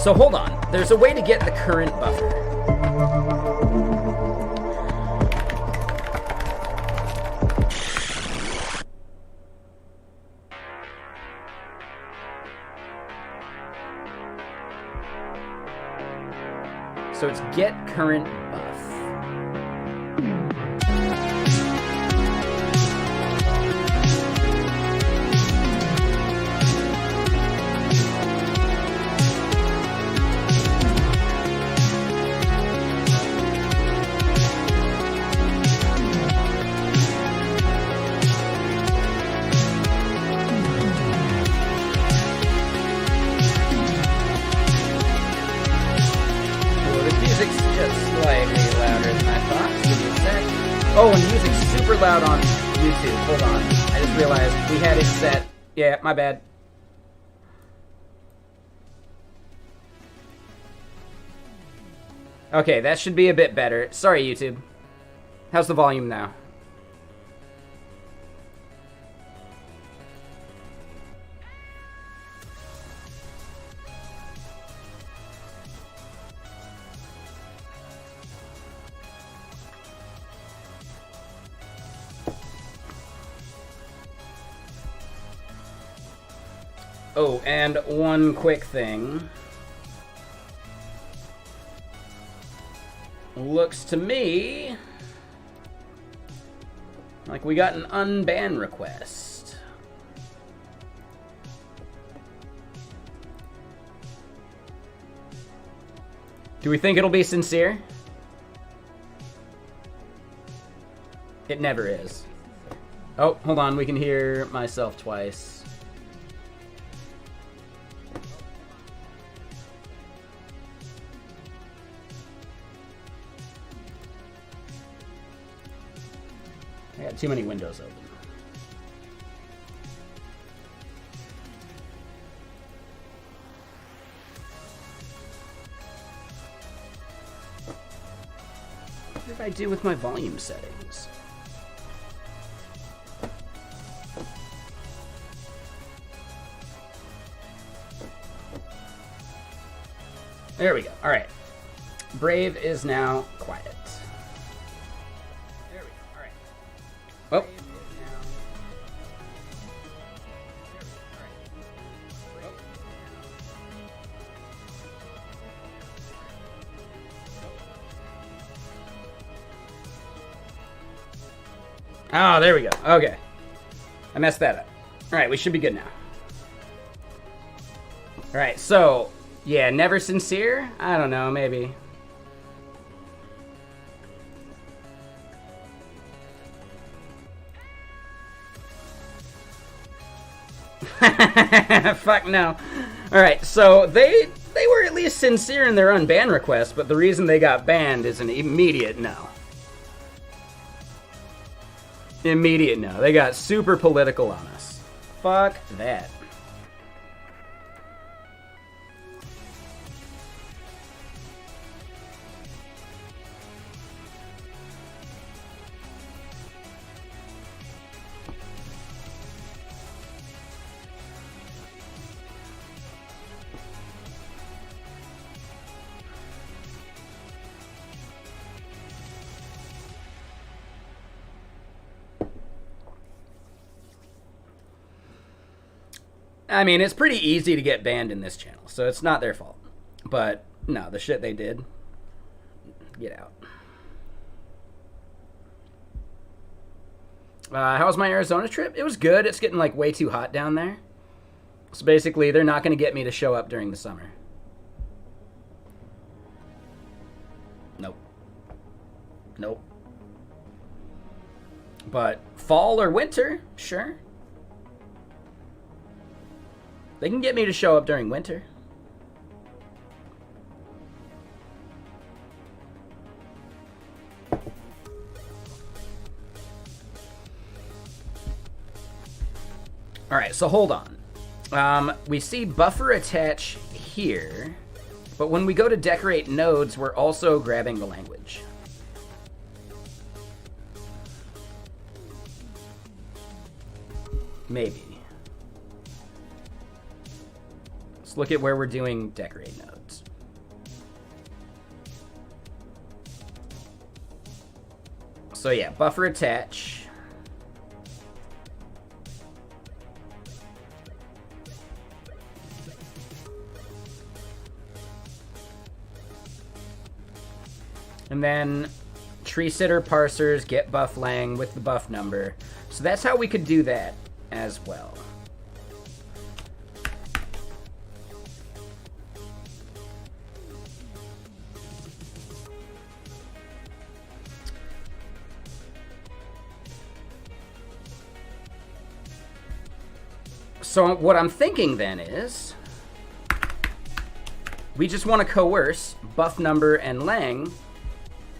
So hold on, there's a way to get the current buffer. So it's get current buff. Oh, and the music's super loud on YouTube. Hold on. I just realized we had it set. Yeah, my bad. Okay, that should be a bit better. Sorry, YouTube. How's the volume now? Oh, and one quick thing. Looks to me like we got an unban request. Do we think it'll be sincere? It never is. Oh, hold on, we can hear myself twice. I got too many windows open. did I do with my volume settings? There we go. All right. Brave is now quiet. There we go. All right. Oh. Oh, there we go. Okay. I messed that up. All right, we should be good now. All right, so, yeah, never sincere? I don't know, maybe. Fuck no. All right, so they were at least sincere in their unban request, but the reason they got banned is an immediate no. Immediate no. They got super political on us. Fuck that. I mean, it's pretty easy to get banned in this channel, so it's not their fault. But, no, the shit they did, get out. How was my Arizona trip? It was good. It's getting, like, way too hot down there. So basically, they're not going to get me to show up during the summer. Nope. Nope. But fall or winter, sure. They can get me to show up during winter. All right, so hold on. We see buffer attach here, but when we go to decorate nodes, we're also grabbing the language. Maybe. Let's look at where we're doing decorate nodes. So yeah, buffer attach. And then tree sitter parsers get buff lang with the buff number. So that's how we could do that as well. So what I'm thinking then is we just want to coerce buff number and lang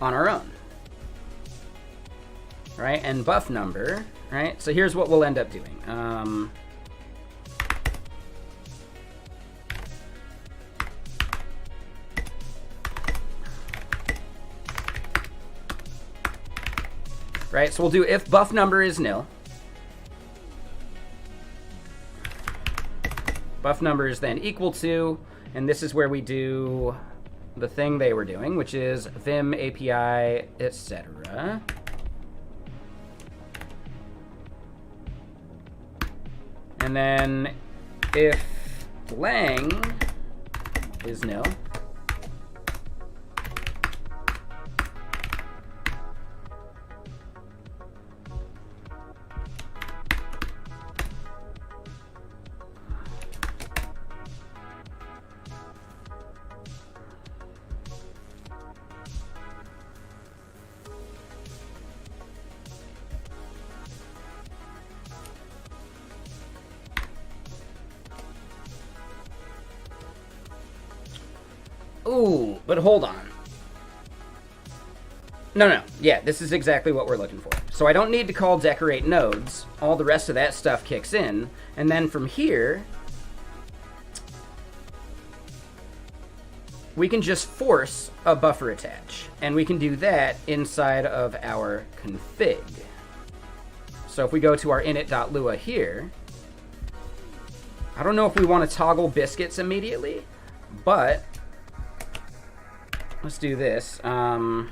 on our own. Right? And buff number, right? So here's what we'll end up doing. Right? So we'll do if buff number is nil. Buff number is then equal to, and this is where we do the thing they were doing, which is Vim API, etc. And then if lang is nil, ooh, but hold on. No. Yeah, this is exactly what we're looking for. So I don't need to call decorate nodes. All the rest of that stuff kicks in. And then from here, we can just force a buffer attach. And we can do that inside of our config. So if we go to our init.lua here, I don't know if we want to toggle biscuits immediately, but let's do this. All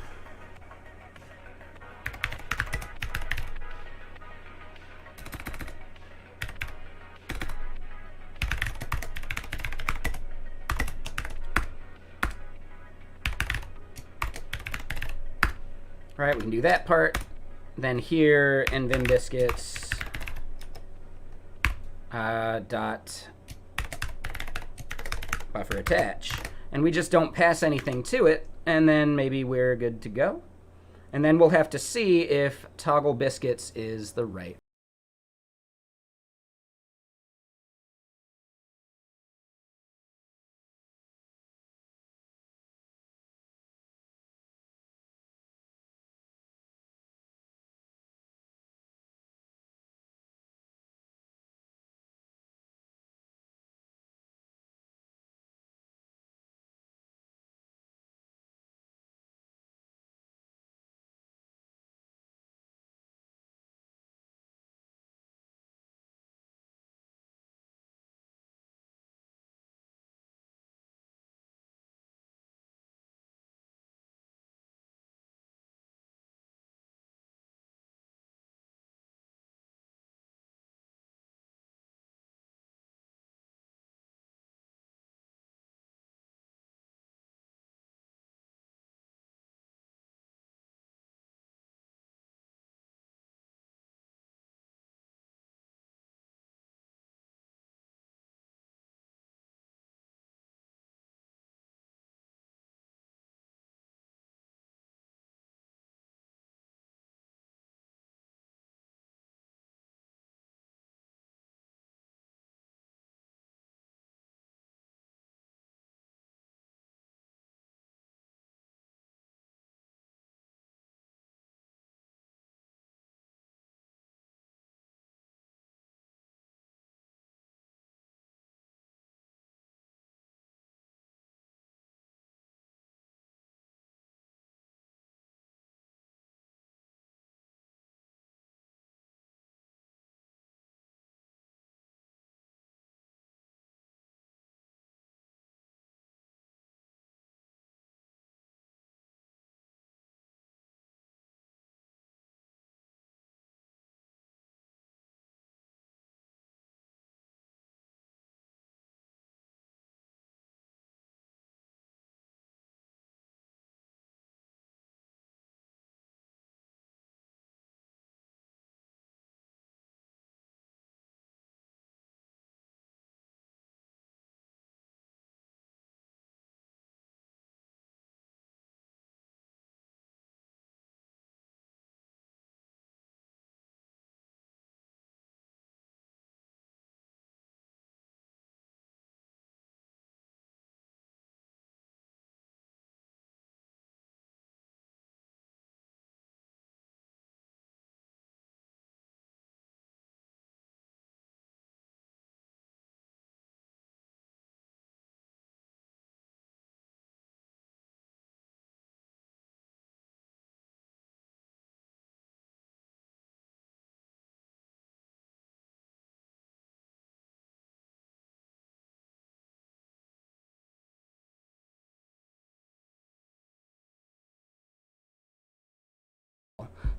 right, we can do that part. Then here, Neovim Biscuits dot buffer attach. And we just don't pass anything to it, and then maybe we're good to go. And then we'll have to see if toggle biscuits is the right.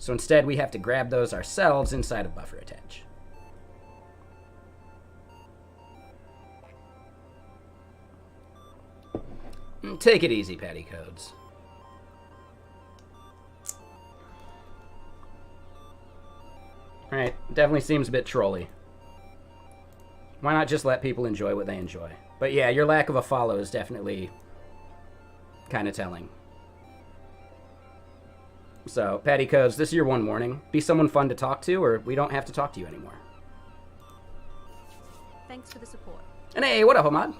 So instead, we have to grab those ourselves inside of buffer attach. Take it easy, Patty Codes. Alright, definitely seems a bit trolly. Why not just let people enjoy what they enjoy? But yeah, your lack of a follow is definitely kind of telling. So, Patty Codes, this is your one warning. Be someone fun to talk to, or we don't have to talk to you anymore. Thanks for the support. And hey, what up, Ahmad?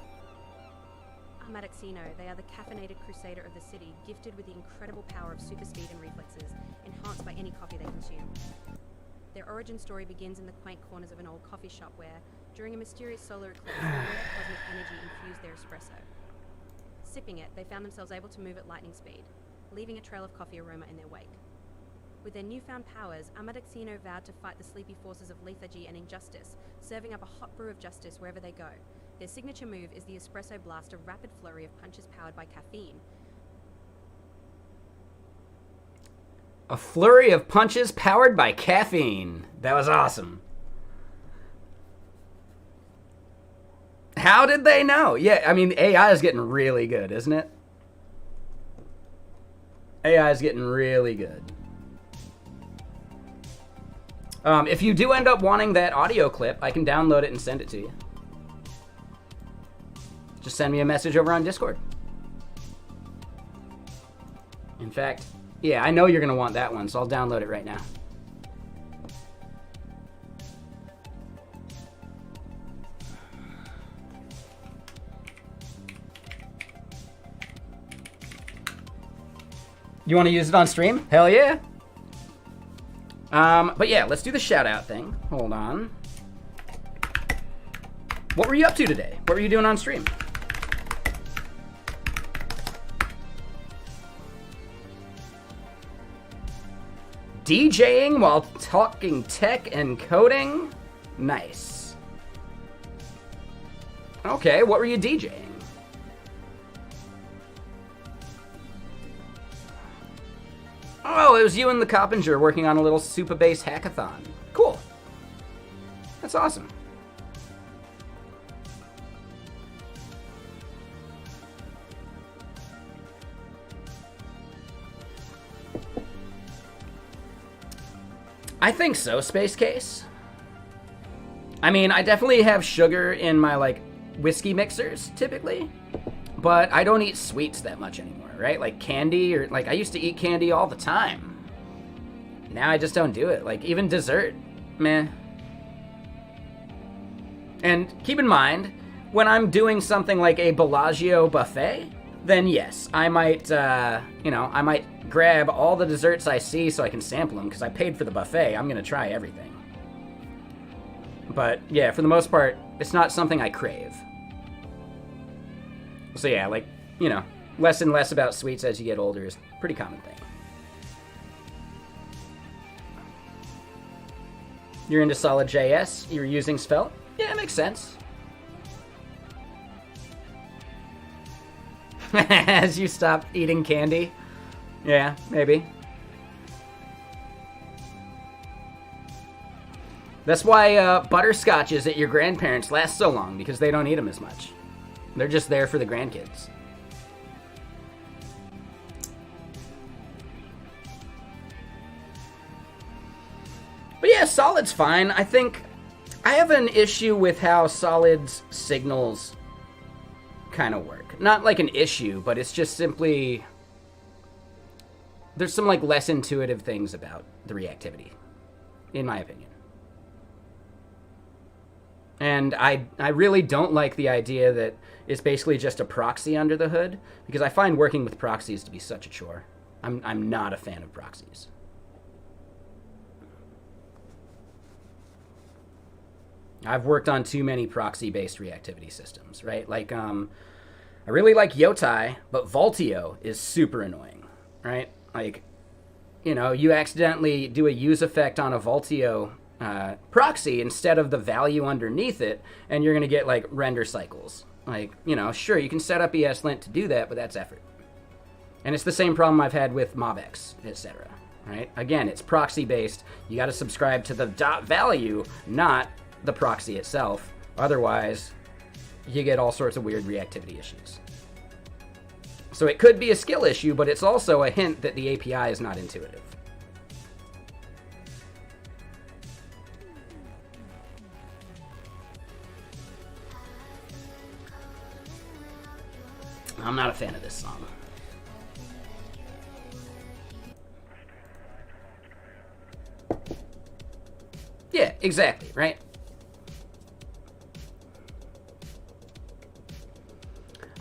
I'm Adaxino. They are the caffeinated crusader of the city, gifted with the incredible power of super speed and reflexes, enhanced by any coffee they consume. Their origin story begins in the quaint corners of an old coffee shop where, during a mysterious solar eclipse, the rare cosmic energy infused their espresso. Sipping it, they found themselves able to move at lightning speed, leaving a trail of coffee aroma in their wake. With their newfound powers, Amadexino vowed to fight the sleepy forces of lethargy and injustice, serving up a hot brew of justice wherever they go. Their signature move is the espresso blast, a rapid flurry of punches powered by caffeine. A flurry of punches powered by caffeine. That was awesome. How did they know? Yeah, I mean, AI is getting really good, isn't it? AI is getting really good. If you do end up wanting that audio clip, I can download it and send it to you. Just send me a message over on Discord. In fact, yeah, I know you're going to want that one, so I'll download it right now. You want to use it on stream? Hell yeah. But yeah, let's do the shout out thing. Hold on. What were you up to today? What were you doing on stream? DJing while talking tech and coding? Nice. Okay, what were you DJing? Oh, it was you and the Coppinger working on a little Supabase hackathon. Cool. That's awesome. I think so, Space Case. I mean, I definitely have sugar in my, like, whiskey mixers, typically. But I don't eat sweets that much anymore, right? Like candy, or, like, I used to eat candy all the time. Now I just don't do it. Like, even dessert, meh. And keep in mind, when I'm doing something like a Bellagio buffet, then yes, I might, I might grab all the desserts I see so I can sample them, because I paid for the buffet. I'm going to try everything. But, yeah, for the most part, it's not something I crave. So, yeah, like, less and less about sweets as you get older is a pretty common thing. You're into solid JS? You're using Svelte? Yeah, it makes sense. As you stop eating candy? Yeah, maybe. That's why butterscotches at your grandparents last so long, because they don't eat them as much. They're just there for the grandkids. But yeah, Solid's fine. I think I have an issue with how Solid's signals kind of work. Not like an issue, but it's just simply... There's some like less intuitive things about the reactivity, in my opinion. And I really don't like the idea that it's basically just a proxy under the hood, because I find working with proxies to be such a chore. I'm not a fan of proxies. I've worked on too many proxy-based reactivity systems, right? Like, I really like Yotai, but Voltio is super annoying, right? Like, you accidentally do a use effect on a Voltio proxy instead of the value underneath it, and you're going to get, like, render cycles. Like, sure, you can set up ESLint to do that, but that's effort. And it's the same problem I've had with MobX, etc. Right? Again, it's proxy-based. You got to subscribe to the dot value, not the proxy itself. Otherwise, you get all sorts of weird reactivity issues. So it could be a skill issue, but it's also a hint that the API is not intuitive. I'm not a fan of this song. Yeah, exactly, right?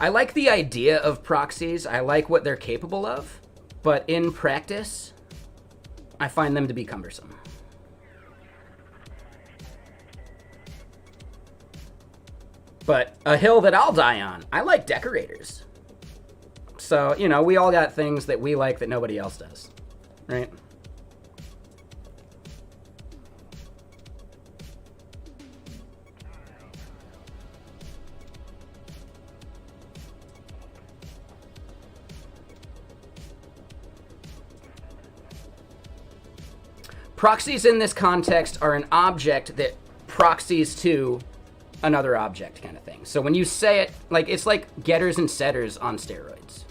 I like the idea of proxies. I like what they're capable of. But in practice, I find them to be cumbersome. But a hill that I'll die on. I like decorators. So, you know, we all got things that we like that nobody else does, right? Proxies in this context are an object that proxies to another object kind of thing. So when you say it, like, it's like getters and setters on steroids.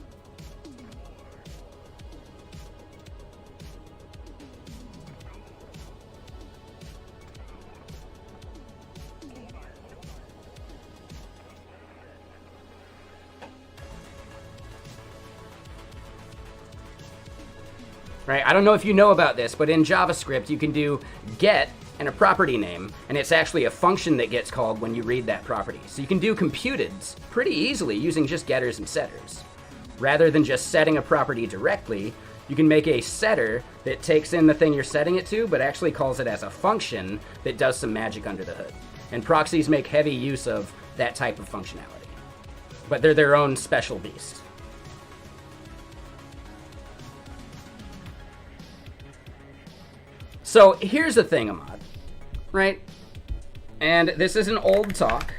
Right? I don't know if you know about this, but in JavaScript, you can do get and a property name, and it's actually a function that gets called when you read that property. So you can do computeds pretty easily using just getters and setters. Rather than just setting a property directly, you can make a setter that takes in the thing you're setting it to, but actually calls it as a function that does some magic under the hood. And proxies make heavy use of that type of functionality. But they're their own special beast. So here's the thing, Ahmad, right? And this is an old talk.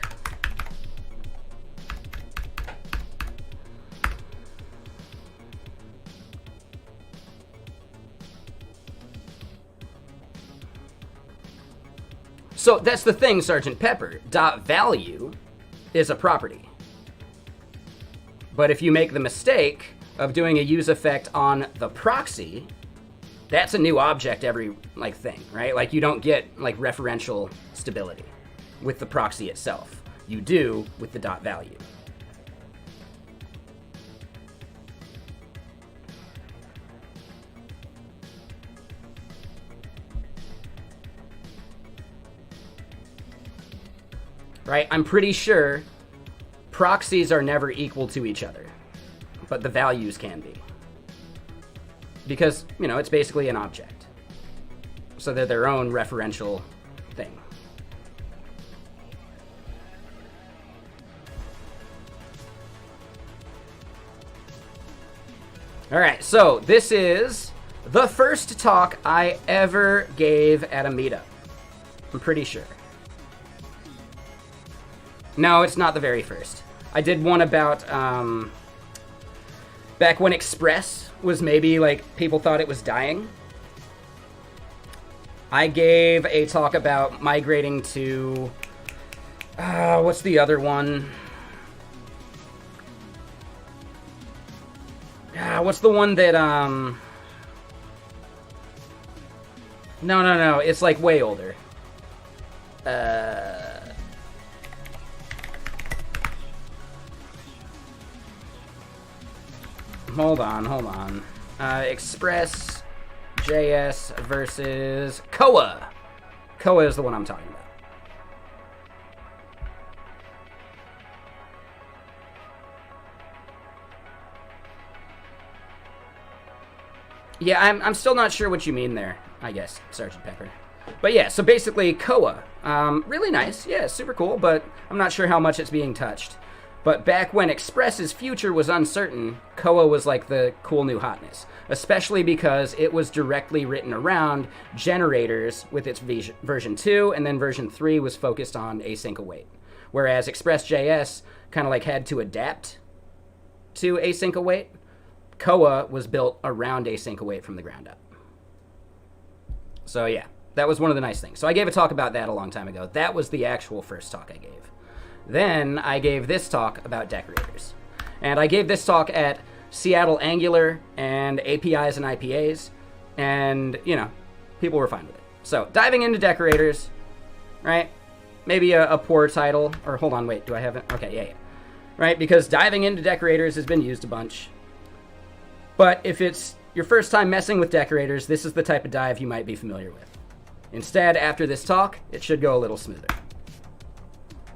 So that's the thing, Sergeant Pepper. .value is a property. But if you make the mistake of doing a use effect on the proxy, that's a new object every thing, right? Like, you don't get like referential stability with the proxy itself. You do with the .value. Right? I'm pretty sure proxies are never equal to each other, but the values can be. Because, you know, it's basically an object. So they're their own referential thing. All right, so this is the first talk I ever gave at a meetup. I'm pretty sure. No, it's not the very first. I did one about, back when Express was maybe, like, people thought it was dying. I gave a talk about migrating to, what's the other one? What's the one that, No, it's, like, way older. Hold on. Express JS versus Koa. Koa is the one I'm talking about. Yeah, I'm still not sure what you mean there, I guess, Sergeant Pepper. But yeah, so basically Koa, really nice, yeah, super cool, but I'm not sure how much it's being touched. But back when Express's future was uncertain, Koa was like the cool new hotness, especially because it was directly written around generators with its version 2, and then version 3 was focused on async await. Whereas Express.js kind of like had to adapt to async await, Koa was built around async await from the ground up. So yeah, that was one of the nice things. So I gave a talk about that a long time ago. That was the actual first talk I gave. Then I gave this talk about decorators. And I gave this talk at Seattle Angular and APIs and IPAs. And, you know, people were fine with it. So diving into decorators, right? Maybe a poor title. Or hold on, wait, do I have it? Okay, yeah. Right, because diving into decorators has been used a bunch. But if it's your first time messing with decorators, this is the type of dive you might be familiar with. Instead, after this talk, it should go a little smoother.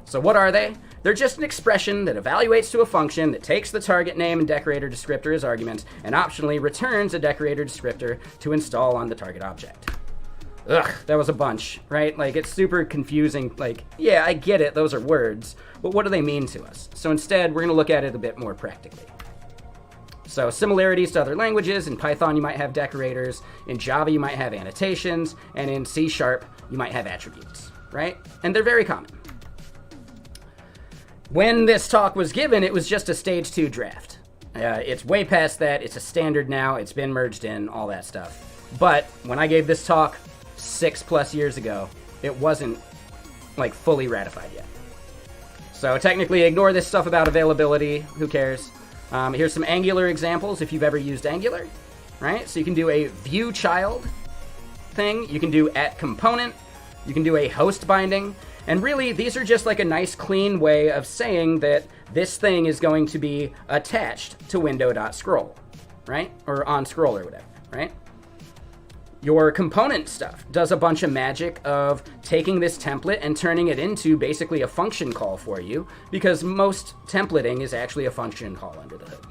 So what are they? They're just an expression that evaluates to a function that takes the target name and decorator descriptor as arguments and optionally returns a decorator descriptor to install on the target object. Ugh, that was a bunch, right? Like, it's super confusing. Like, yeah, I get it, those are words, but what do they mean to us? So instead, we're going to look at it a bit more practically. So similarities to other languages, in Python you might have decorators, in Java you might have annotations, and in C# you might have attributes, right? And they're very common. When this talk was given, it was just a stage 2 draft. It's way past that, it's a standard now, it's been merged in, all that stuff. But when I gave this talk 6+ years ago, it wasn't like fully ratified yet. So technically ignore this stuff about availability, who cares? Here's some Angular examples if you've ever used Angular, right? So you can do a view child thing, you can do @component, you can do a host binding, and really these are just like a nice clean way of saying that this thing is going to be attached to window.scroll, right? Or on scroll or whatever, right? Your component stuff does a bunch of magic of taking this template and turning it into basically a function call for you, because most templating is actually a function call under the hood.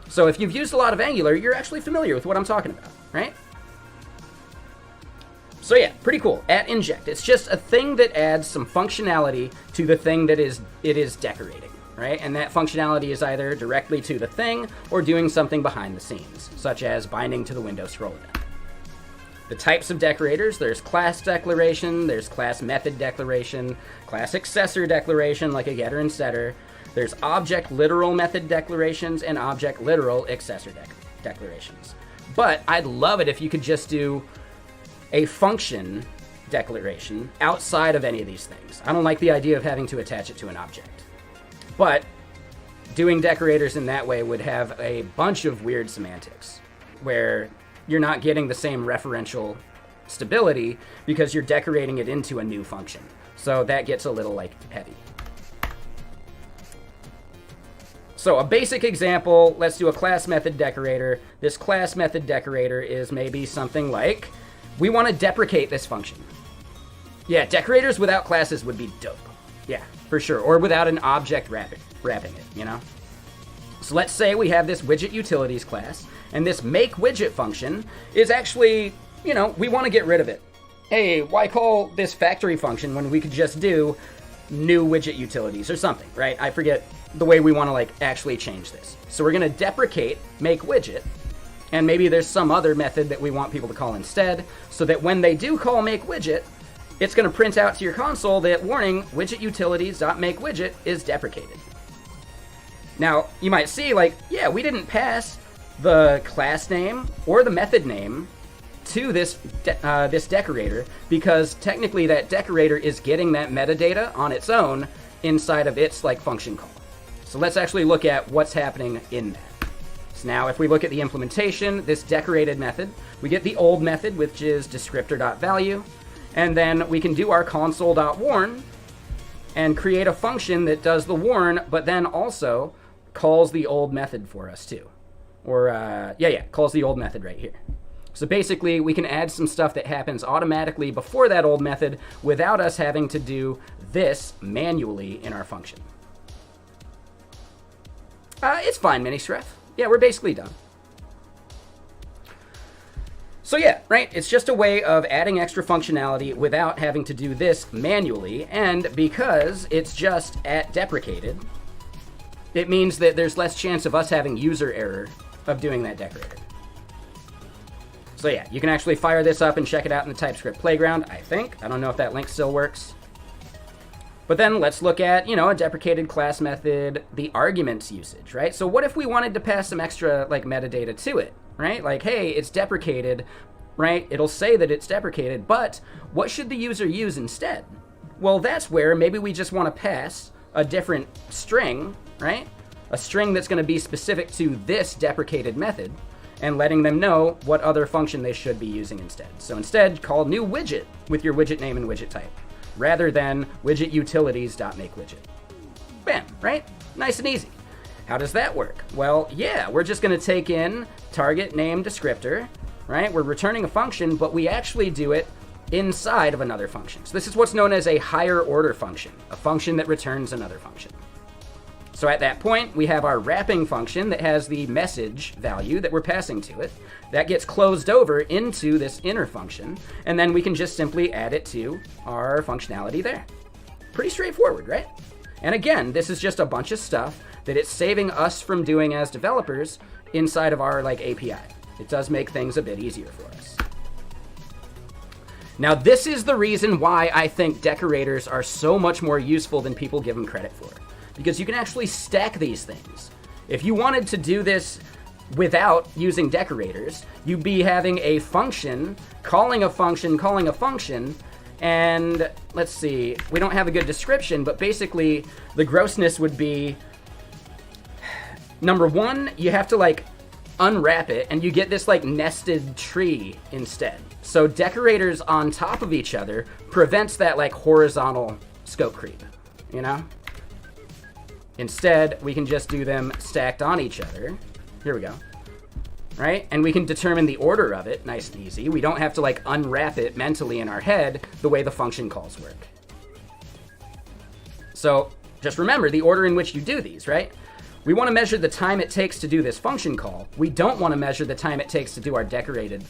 So if you've used a lot of Angular, you're actually familiar with what I'm talking about, right? So yeah, pretty cool. @inject. It's just a thing that adds some functionality to the thing that it is decorating, right? And that functionality is either directly to the thing or doing something behind the scenes, such as binding to the window scroll event. The types of decorators, there's class declaration, there's class method declaration, class accessor declaration like a getter and setter, there's object literal method declarations, and object literal accessor declarations. But I'd love it if you could just do a function declaration outside of any of these things. I don't like the idea of having to attach it to an object. But doing decorators in that way would have a bunch of weird semantics, where you're not getting the same referential stability because you're decorating it into a new function. So that gets a little like heavy. So a basic example, let's do a class method decorator. This class method decorator is maybe something like, we want to deprecate this function. Yeah, decorators without classes would be dope. Yeah, for sure. Or without an object wrapping it, you know? So let's say we have this widget utilities class, and this make widget function is actually, you know, we want to get rid of it. Hey, why call this factory function when we could just do new widget utilities or something, right? I forget the way we want to like actually change this. So we're going to deprecate make widget, and maybe there's some other method that we want people to call instead, so that when they do call make widget, it's going to print out to your console that, warning, widget utilities.makeWidget is deprecated. Now, you might see, like, yeah, we didn't pass the class name or the method name to this decorator, because technically that decorator is getting that metadata on its own inside of its like function call. So let's actually look at what's happening in that. So now if we look at the implementation, this decorated method, we get the old method, which is descriptor.value, and then we can do our console.warn and create a function that does the warn, but then also calls the old method for us too. Or, calls the old method right here. So basically, we can add some stuff that happens automatically before that old method without us having to do this manually in our function. It's fine, Ministref. Yeah, we're basically done. So yeah, right, it's just a way of adding extra functionality without having to do this manually, and because it's just @deprecated, it means that there's less chance of us having user error of doing that decorator. So yeah, you can actually fire this up and check it out in the TypeScript playground, I think. I don't know if that link still works. But then let's look at, you know, a deprecated class method, the arguments usage, right? So what if we wanted to pass some extra like metadata to it, right? Like, hey, it's deprecated, right? It'll say that it's deprecated, but what should the user use instead? Well, that's where maybe we just want to pass a different string, right? A string that's going to be specific to this deprecated method, and letting them know what other function they should be using instead. So instead, call new widget with your widget name and widget type, rather than widget utilities.makeWidget. Bam, right? Nice and easy. How does that work? Well, yeah, we're just going to take in target name descriptor, right? We're returning a function, but we actually do it inside of another function. So this is what's known as a higher order function, a function that returns another function. So at that point, we have our wrapping function that has the message value that we're passing to it. That gets closed over into this inner function, and then we can just simply add it to our functionality there. Pretty straightforward, right? And again, this is just a bunch of stuff that it's saving us from doing as developers inside of our like API. It does make things a bit easier for us. Now, this is the reason why I think decorators are so much more useful than people give them credit for, because you can actually stack these things. If you wanted to do this without using decorators, you'd be having a function, calling a function, and let's see, we don't have a good description, but basically the grossness would be, number one, you have to like unwrap it and you get this like nested tree instead. So decorators on top of each other prevents that like horizontal scope creep, you know? Instead, we can just do them stacked on each other. Here we go. Right? And we can determine the order of it, nice and easy. We don't have to like unwrap it mentally in our head the way the function calls work. So just remember the order in which you do these, right? We want to measure the time it takes to do this function call. We don't want to measure the time it takes to do our deprecated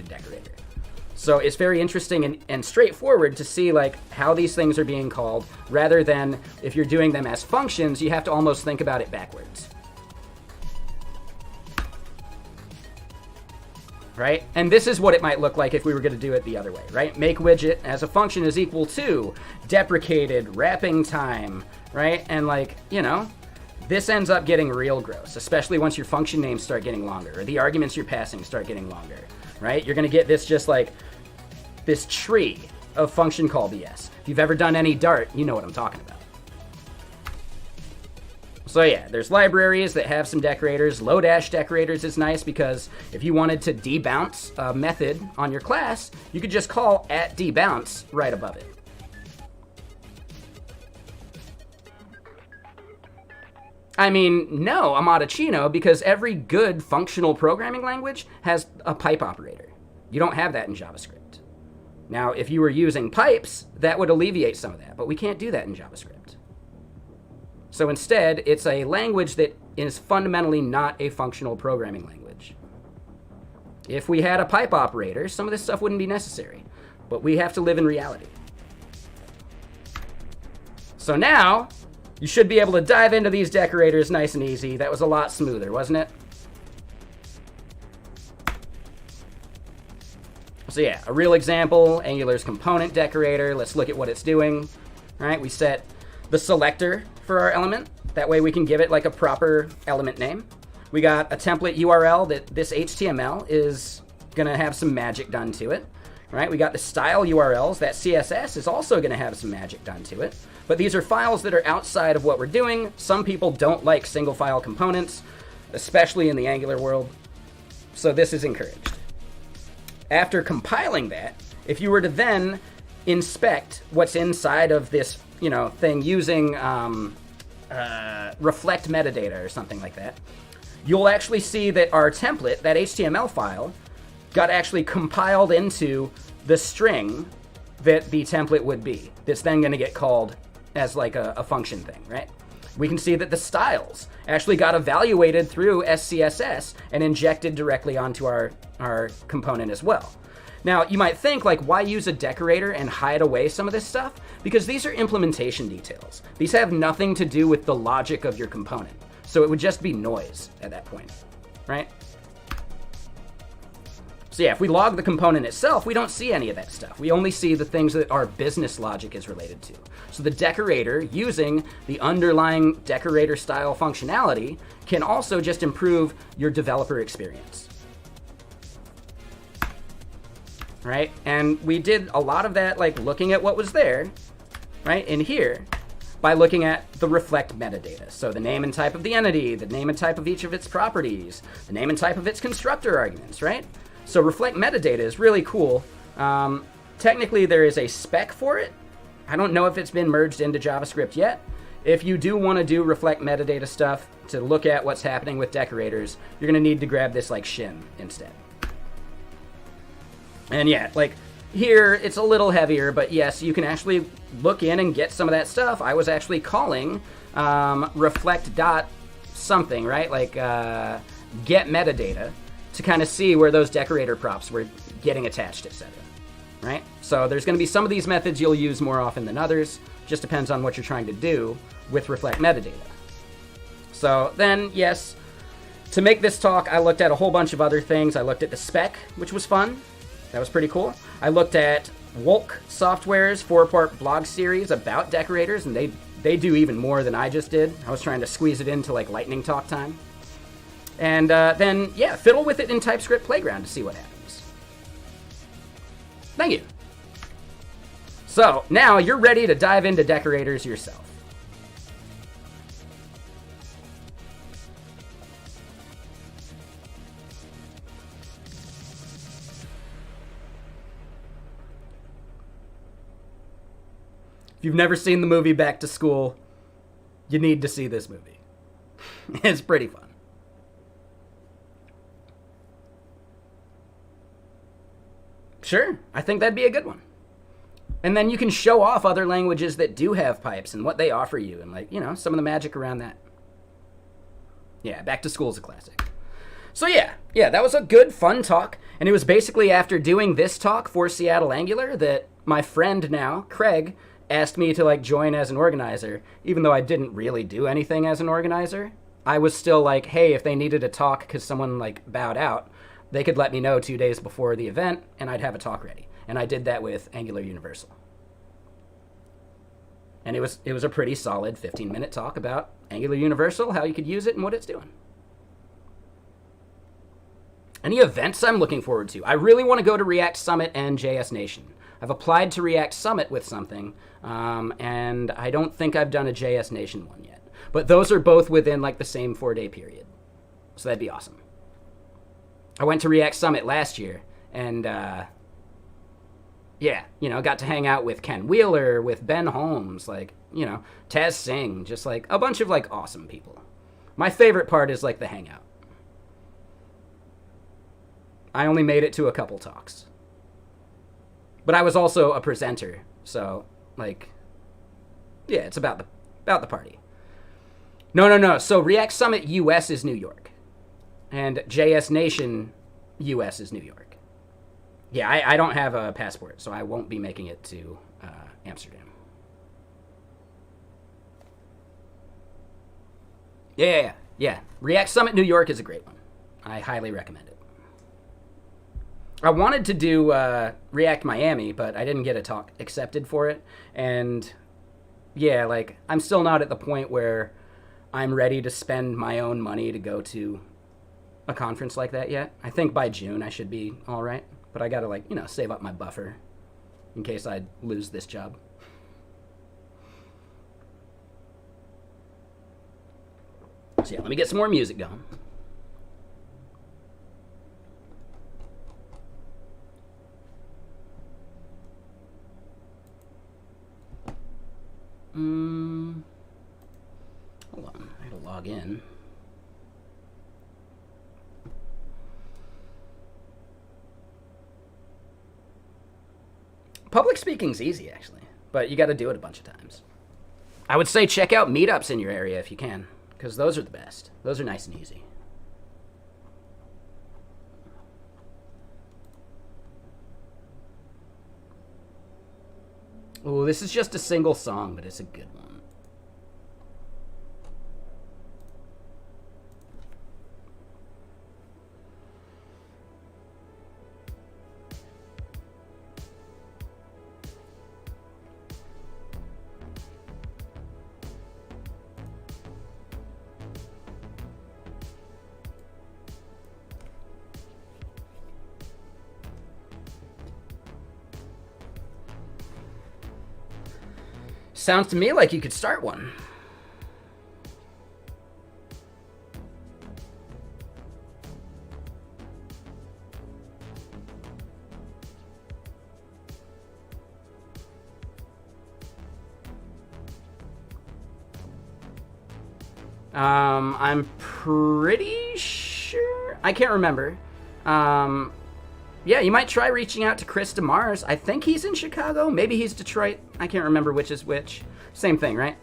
decorator. So it's very interesting and straightforward to see like how these things are being called, rather than if you're doing them as functions, you have to almost think about it backwards. Right? And this is what it might look like if we were going to do it the other way, right? Make widget as a function is equal to deprecated wrapping time, right? And like, you know, this ends up getting real gross, especially once your function names start getting longer or the arguments you're passing start getting longer, right? You're going to get this just like this tree of function call BS. If you've ever done any Dart, you know what I'm talking about. So yeah, there's libraries that have some decorators. Lodash decorators is nice because if you wanted to debounce a method on your class, you could just call @debounce right above it. I mean, no, Amatachino, because every good functional programming language has a pipe operator. You don't have that in JavaScript. Now, if you were using pipes, that would alleviate some of that, but we can't do that in JavaScript. So instead, it's a language that is fundamentally not a functional programming language. If we had a pipe operator, some of this stuff wouldn't be necessary, but we have to live in reality. So now, you should be able to dive into these decorators nice and easy. That was a lot smoother, wasn't it? So yeah, a real example, Angular's component decorator. Let's look at what it's doing. All right, we set the selector for our element. That way we can give it like a proper element name. We got a template URL that this HTML is gonna have some magic done to it. Right? We got the style URLs. That CSS is also gonna have some magic done to it. But these are files that are outside of what we're doing. Some people don't like single file components, especially in the Angular world. So this is encouraged. After compiling that, if you were to then inspect what's inside of this, you know, thing using reflect metadata or something like that, you'll actually see that our template, that HTML file, got actually compiled into the string that the template would be. That's then going to get called as like a function thing, right? We can see that the styles actually got evaluated through SCSS and injected directly onto our component as well. Now, you might think, like, why use a decorator and hide away some of this stuff? Because these are implementation details. These have nothing to do with the logic of your component. So it would just be noise at that point, right? So yeah, if we log the component itself, we don't see any of that stuff. We only see the things that our business logic is related to. So the decorator, using the underlying decorator style functionality, can also just improve your developer experience. Right? And we did a lot of that, like looking at what was there, right, in here, by looking at the reflect metadata. So the name and type of the entity, the name and type of each of its properties, the name and type of its constructor arguments, right? So reflect metadata is really cool. Technically, there is a spec for it. I don't know if it's been merged into JavaScript yet. If you do want to do reflect metadata stuff to look at what's happening with decorators, you're going to need to grab this like shim instead. And yeah, like here, it's a little heavier, but yes, you can actually look in and get some of that stuff. I was actually calling reflect dot something, right? Like get metadata, to kind of see where those decorator props were getting attached, etc. Right? So there's going to be some of these methods you'll use more often than others. Just depends on what you're trying to do with reflect metadata. So then, yes, to make this talk, I looked at a whole bunch of other things. I looked at the spec, which was fun. That was pretty cool. I looked at Wolk Software's 4-part blog series about decorators, and they do even more than I just did. I was trying to squeeze it into like lightning talk time. And then, yeah, fiddle with it in TypeScript Playground to see what happens. Thank you. So, now you're ready to dive into decorators yourself. If you've never seen the movie Back to School, you need to see this movie. It's pretty fun. Sure, I think that'd be a good one. And then you can show off other languages that do have pipes and what they offer you and, like, you know, some of the magic around that. Yeah, Back to School is a classic. So yeah, that was a good, fun talk. And it was basically after doing this talk for Seattle Angular that my friend now, Craig, asked me to, like, join as an organizer. Even though I didn't really do anything as an organizer, I was still like, hey, if they needed a talk because someone, like, bowed out, they could let me know 2 days before the event, and I'd have a talk ready. And I did that with Angular Universal. And it was a pretty solid 15-minute talk about Angular Universal, how you could use it, and what it's doing. Any events I'm looking forward to? I really want to go to React Summit and JS Nation. I've applied to React Summit with something, and I don't think I've done a JS Nation one yet. But those are both within, like, the same 4-day period. So that'd be awesome. I went to React Summit last year, and yeah, you know, got to hang out with Ken Wheeler, with Ben Holmes, like, you know, Taz Singh, just like a bunch of, like, awesome people. My favorite part is, like, the hangout. I only made it to a couple talks. But I was also a presenter, so, like, yeah, it's about the party. No. So React Summit US is New York. And JS Nation US is New York. Yeah, I don't have a passport, so I won't be making it to Amsterdam. Yeah. React Summit New York is a great one. I highly recommend it. I wanted to do React Miami, but I didn't get a talk accepted for it. And yeah, like, I'm still not at the point where I'm ready to spend my own money to go to a conference like that yet. I think by June I should be all right. But I gotta, like, you know, save up my buffer in case I lose this job. So yeah, let me get some more music going. Hold on, I gotta log in. Public speaking's easy, actually, but you got to do it a bunch of times. I would say check out meetups in your area if you can, because those are the best. Those are nice and easy. Oh, this is just a single song, but it's a good one. Sounds to me like you could start one. I'm pretty sure. I can't remember. Yeah, you might try reaching out to Chris DeMars. I think he's in Chicago. Maybe he's Detroit. I can't remember which is which. Same thing, right?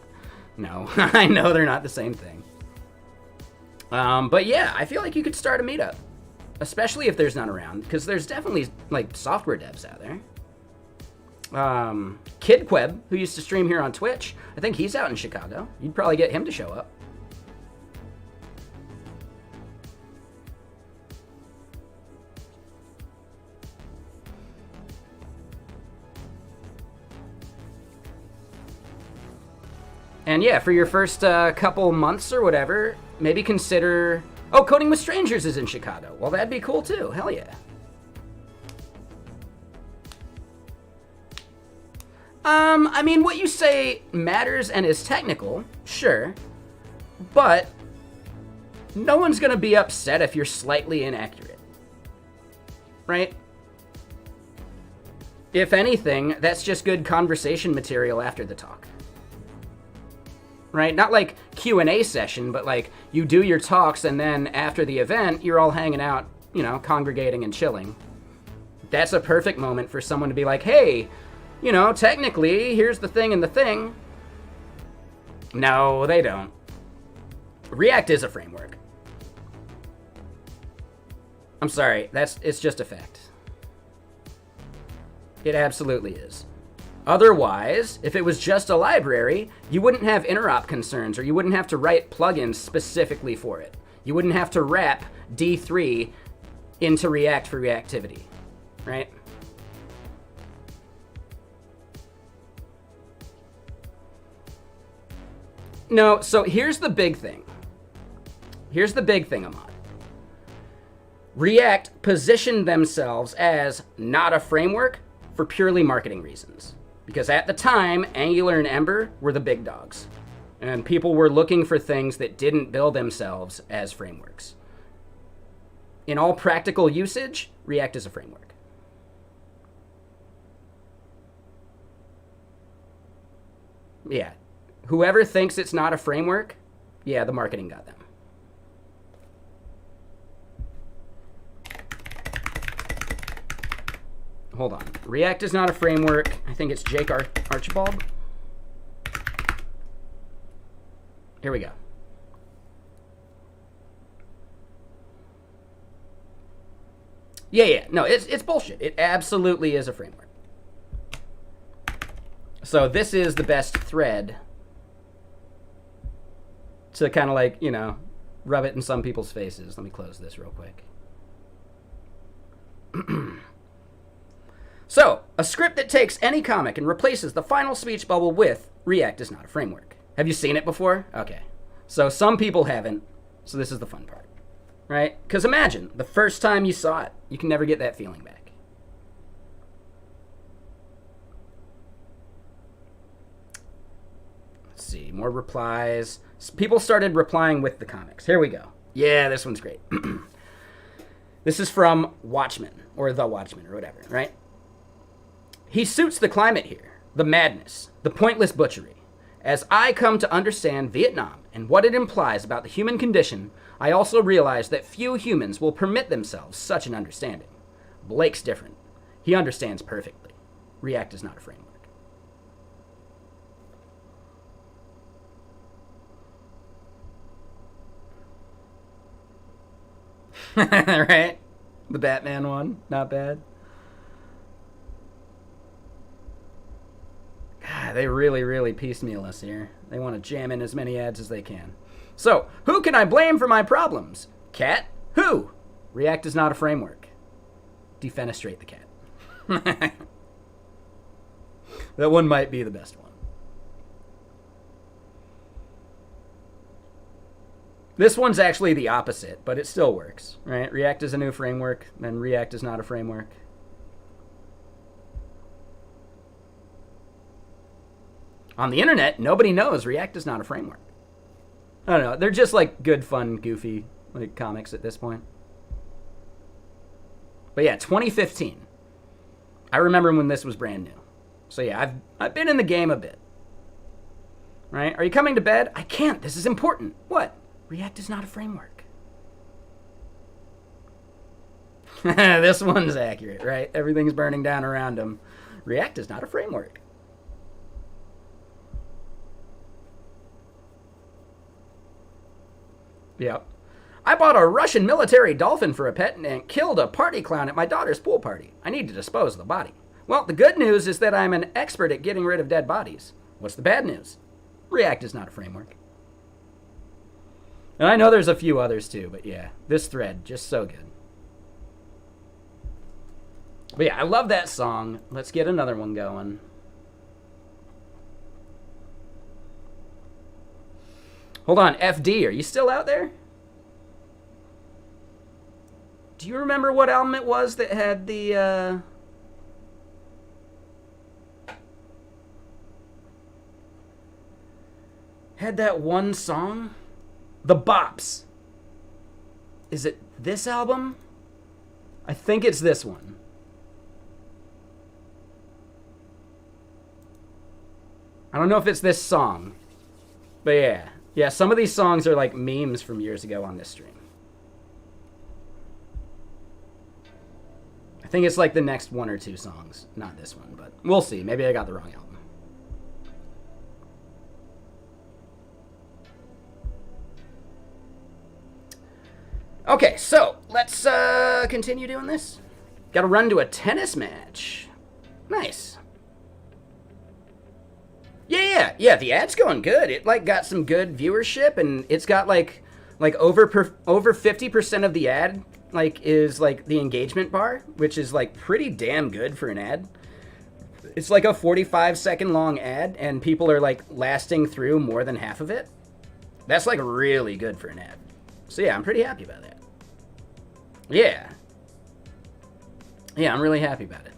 No, I know they're not the same thing. But yeah, I feel like you could start a meetup. Especially if there's none around. Because there's definitely, like, software devs out there. KidQueb, who used to stream here on Twitch, I think he's out in Chicago. You'd probably get him to show up. And yeah, for your first couple months or whatever, maybe consider... Oh, Coding with Strangers is in Chicago. Well, that'd be cool too. Hell yeah. I mean, what you say matters and is technical, sure. But no one's going to be upset if you're slightly inaccurate. Right? If anything, that's just good conversation material after the talk. Right? Not like Q&A session, but like you do your talks and then after the event, you're all hanging out, you know, congregating and chilling. That's a perfect moment for someone to be like, hey, you know, technically, here's the thing and the thing. No, they don't. React is a framework. I'm sorry, it's just a fact. It absolutely is. Otherwise, if it was just a library, you wouldn't have interop concerns, or you wouldn't have to write plugins specifically for it. You wouldn't have to wrap D3 into React for reactivity, right? No, so here's the big thing. Here's the big thing, Ahmad. React positioned themselves as not a framework for purely marketing reasons. Because at the time, Angular and Ember were the big dogs. And people were looking for things that didn't bill themselves as frameworks. In all practical usage, React is a framework. Yeah. Whoever thinks it's not a framework, yeah, the marketing got them. Hold on. React is not a framework. I think it's Jake Archibald. Here we go. Yeah. No, it's bullshit. It absolutely is a framework. So this is the best thread to kind of like, you know, rub it in some people's faces. Let me close this real quick. So, a script that takes any comic and replaces the final speech bubble with React is not a framework. Have you seen it before? Okay. So some people haven't, so this is the fun part, right? Because imagine, the first time you saw it, you can never get that feeling back. Let's see, more replies. People started replying with the comics. Here we go. Yeah, this one's great. This is from Watchmen, or The Watchmen, or whatever, right? He suits the climate here, the madness, the pointless butchery. As I come to understand Vietnam and what it implies about the human condition, I also realize that few humans will permit themselves such an understanding. Blake's different. He understands perfectly. React is not a framework. Right? The Batman one, not bad. God, they really piecemeal us here. They want to jam in as many ads as they can. So, who can I blame for my problems? Cat? Who? React is not a framework. Defenestrate the cat. That one might be the best one. This one's actually the opposite, but it still works, right? React is a new framework, and React is not a framework. On the internet, nobody knows React is not a framework. I don't know. They're just like good, fun, goofy like comics at this point. But yeah, 2015. I remember when this was brand new. So yeah, I've been in the game a bit. Right? Are you coming to bed? I can't. This is important. What? React is not a framework. This one's accurate, right? Everything's burning down around them. React is not a framework. Yep. I bought a Russian military dolphin for a pet and killed a party clown at my daughter's pool party. I need to dispose of the body. Well, the good news is that I'm an expert at getting rid of dead bodies. What's the bad news? React is not a framework. And I know there's a few others too, but yeah, this thread, just so good. But yeah, I love that song. Let's get another one going. Hold on, FD, are you still out there? Do you remember what album it was that had the, had that one song? The Bops. Is it this album? I think it's this one. I don't know if it's this song. But yeah. Yeah, some of these songs are like memes from years ago on this stream. I think it's like the next one or two songs. Not this one, but we'll see. Maybe I got the wrong album. Okay, so let's continue doing this. Got to run to a tennis match. Nice. Yeah. The ad's going good. It like got some good viewership, and it's got like over 50% of the ad like is like the engagement bar, which is like pretty damn good for an ad. It's like a 45-second long ad, and people are like lasting through more than half of it. That's like really good for an ad. So yeah, I'm pretty happy about that. Yeah, I'm really happy about it.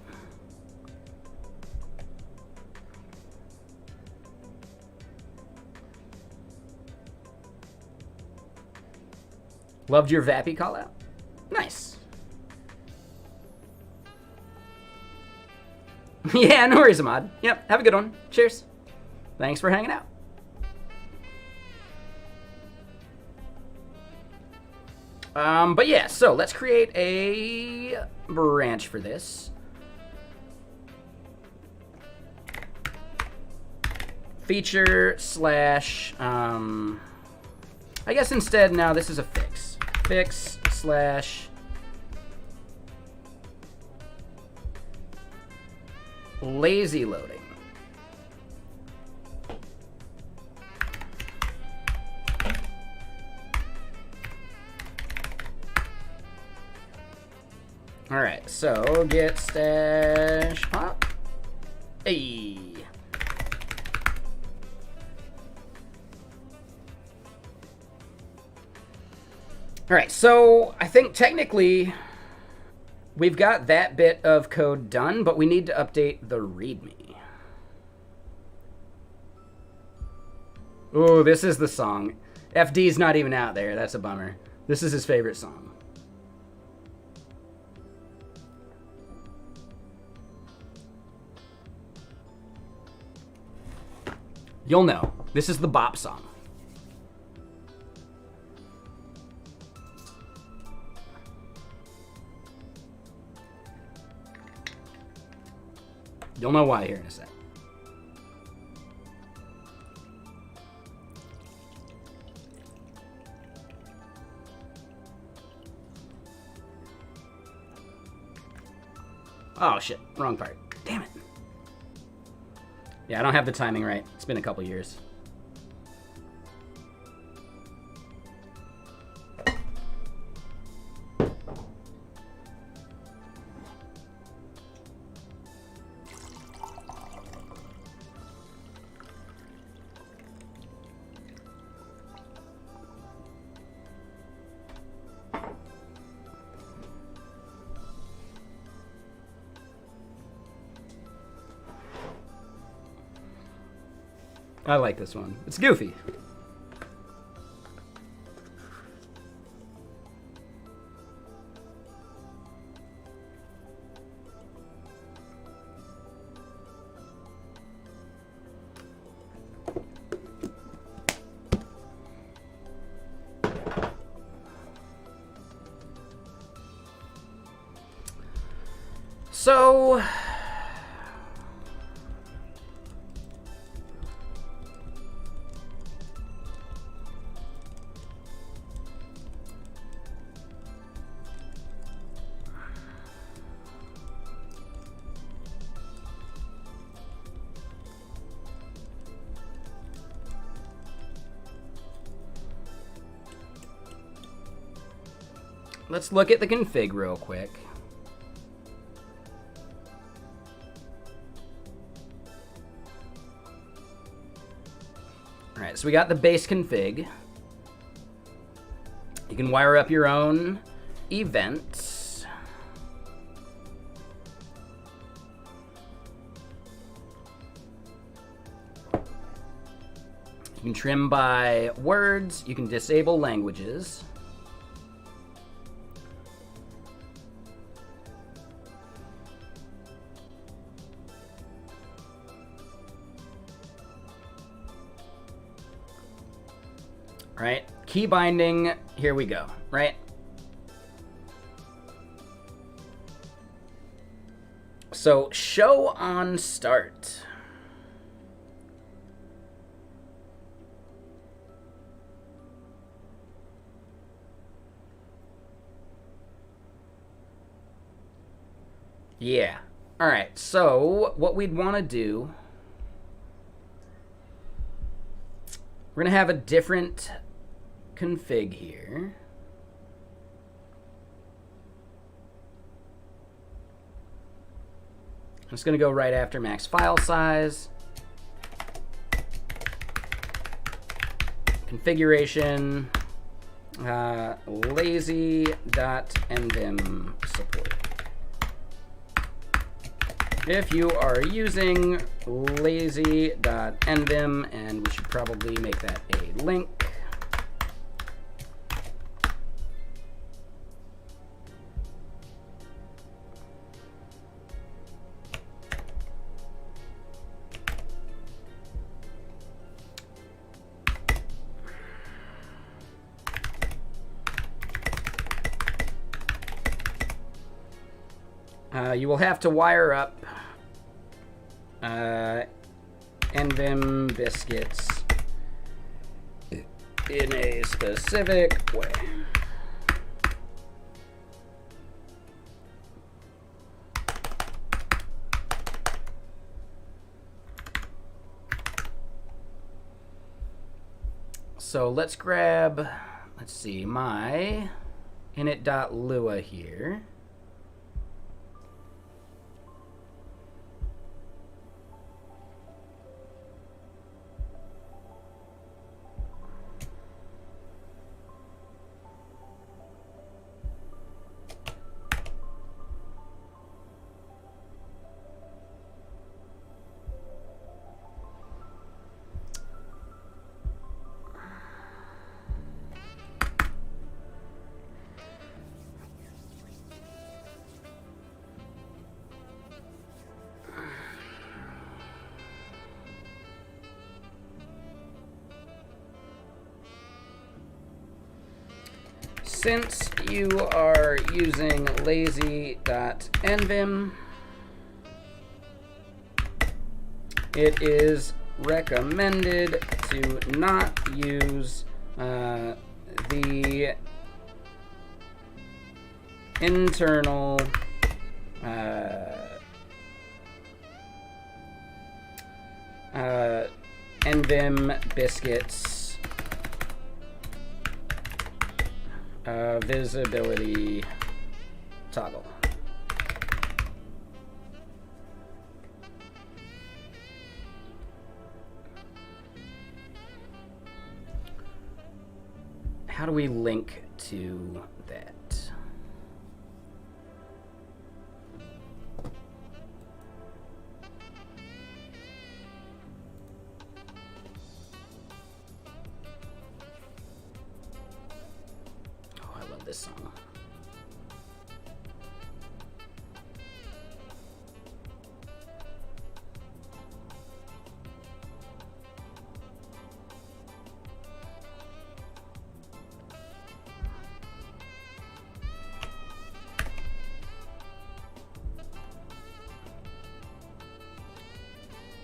Loved your Vappy call out. Nice. Yeah, no worries, Ahmad. Yep, have a good one. Cheers. Thanks for hanging out. But yeah, so let's create a branch for this. Feature slash, I guess instead now this is a fix. Fix slash lazy loading. All right, so get stash pop. Hey. All right, so I think technically we've got that bit of code done, but we need to update the README. Oh, this is the song. FD's not even out there. That's a bummer. This is his favorite song. You'll know. This is the bop song. You'll know why here in a sec. Oh shit, wrong part. Damn it. Yeah, I don't have the timing right. It's been a couple years. I like this one. It's goofy. So let's look at the config real quick. All right, so we got the base config. You can wire up your own events. You can trim by words. You can disable languages. Right? Key binding, here we go, right? So, show on start. Yeah. All right, so what we'd want to do, we're going to have a different config here. I'm just going to go right after max file size. Configuration, lazy.nvim support. If you are using lazy.nvim, and we should probably make that a link. You will have to wire up Neovim Biscuits in a specific way. So let's grab, let's see, my init.lua here. Since you are using lazy.nvim, it is recommended to not use the internal Neovim Biscuits visibility toggle. How do we link to that? This song.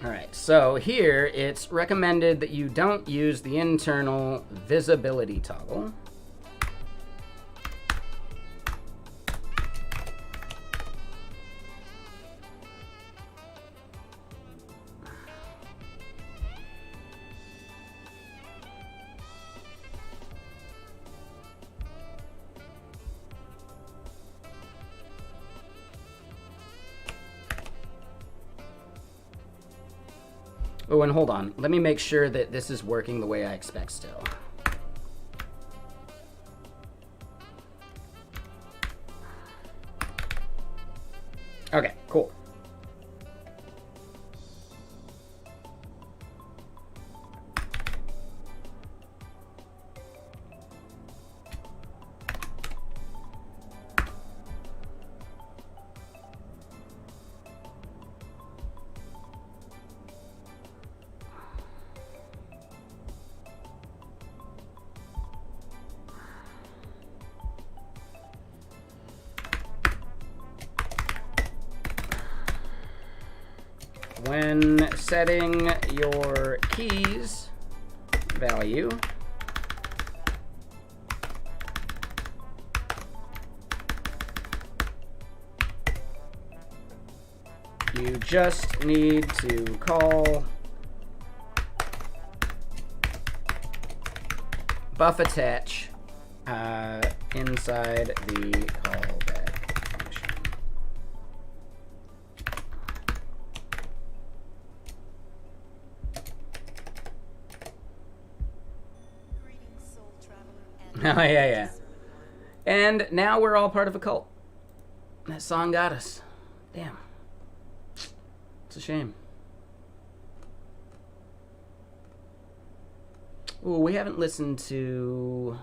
All right, so here it's recommended that you don't use the internal visibility toggle. Oh, and hold on. Let me make sure that this is working the way I expect still. Okay, cool. When setting your keys value, you just need to call buff attach inside the callback function. Oh, yeah. And now we're all part of a cult. That song got us. Damn. It's a shame. Ooh, we haven't listened to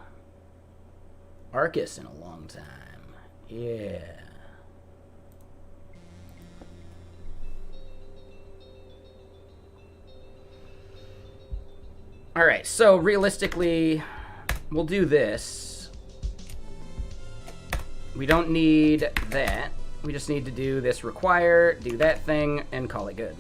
Arcus in a long time. Yeah. All right, so realistically, we'll do this. We don't need that. We just need to do this require, do that thing, and call it good.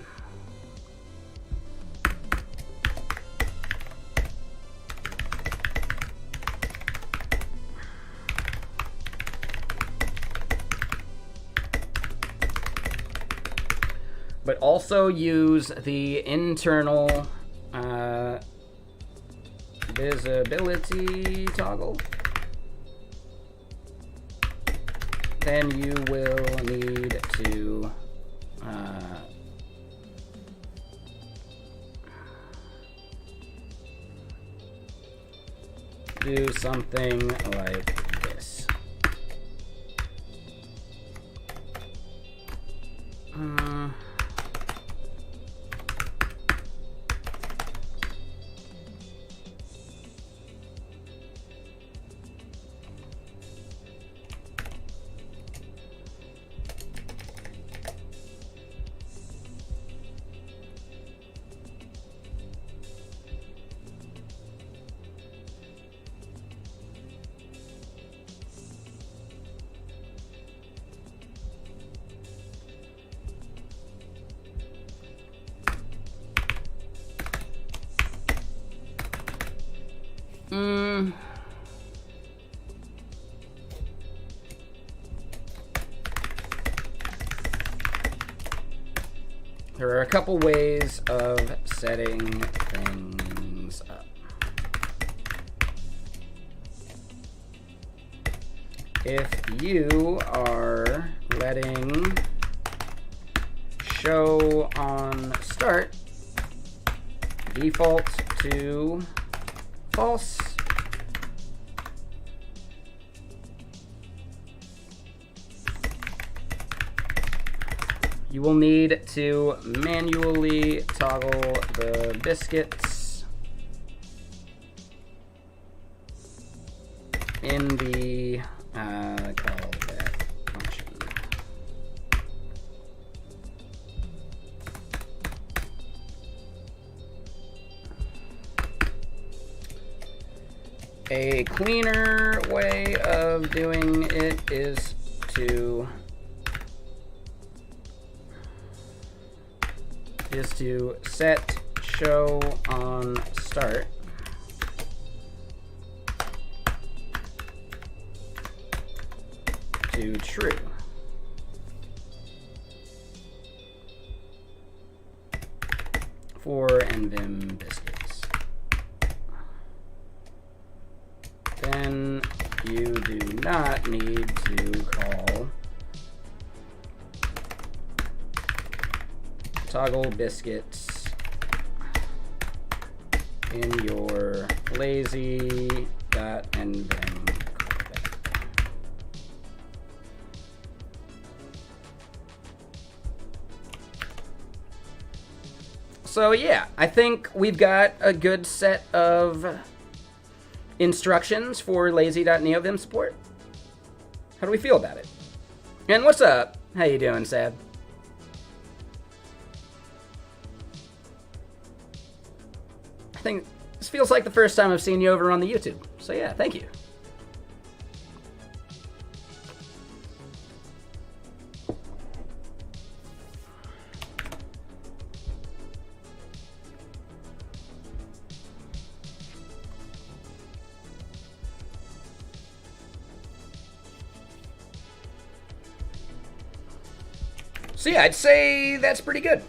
But also use the internal visibility toggle. Then you will need to do something like this. There are a couple ways of setting things up. If you are letting show on start default to false, you will need to manually toggle the biscuits in the callback function. A cleaner way of doing it is to set show on start to true. For Neovim Biscuits. Then you do not need to call toggle biscuits in your lazy.nvim. So yeah, I think we've got a good set of instructions for lazy.neovim support. How do we feel about it? And what's up? How you doing, Sad? I think this feels like the first time I've seen you over on the YouTube. So yeah, thank you. So yeah, I'd say that's pretty good.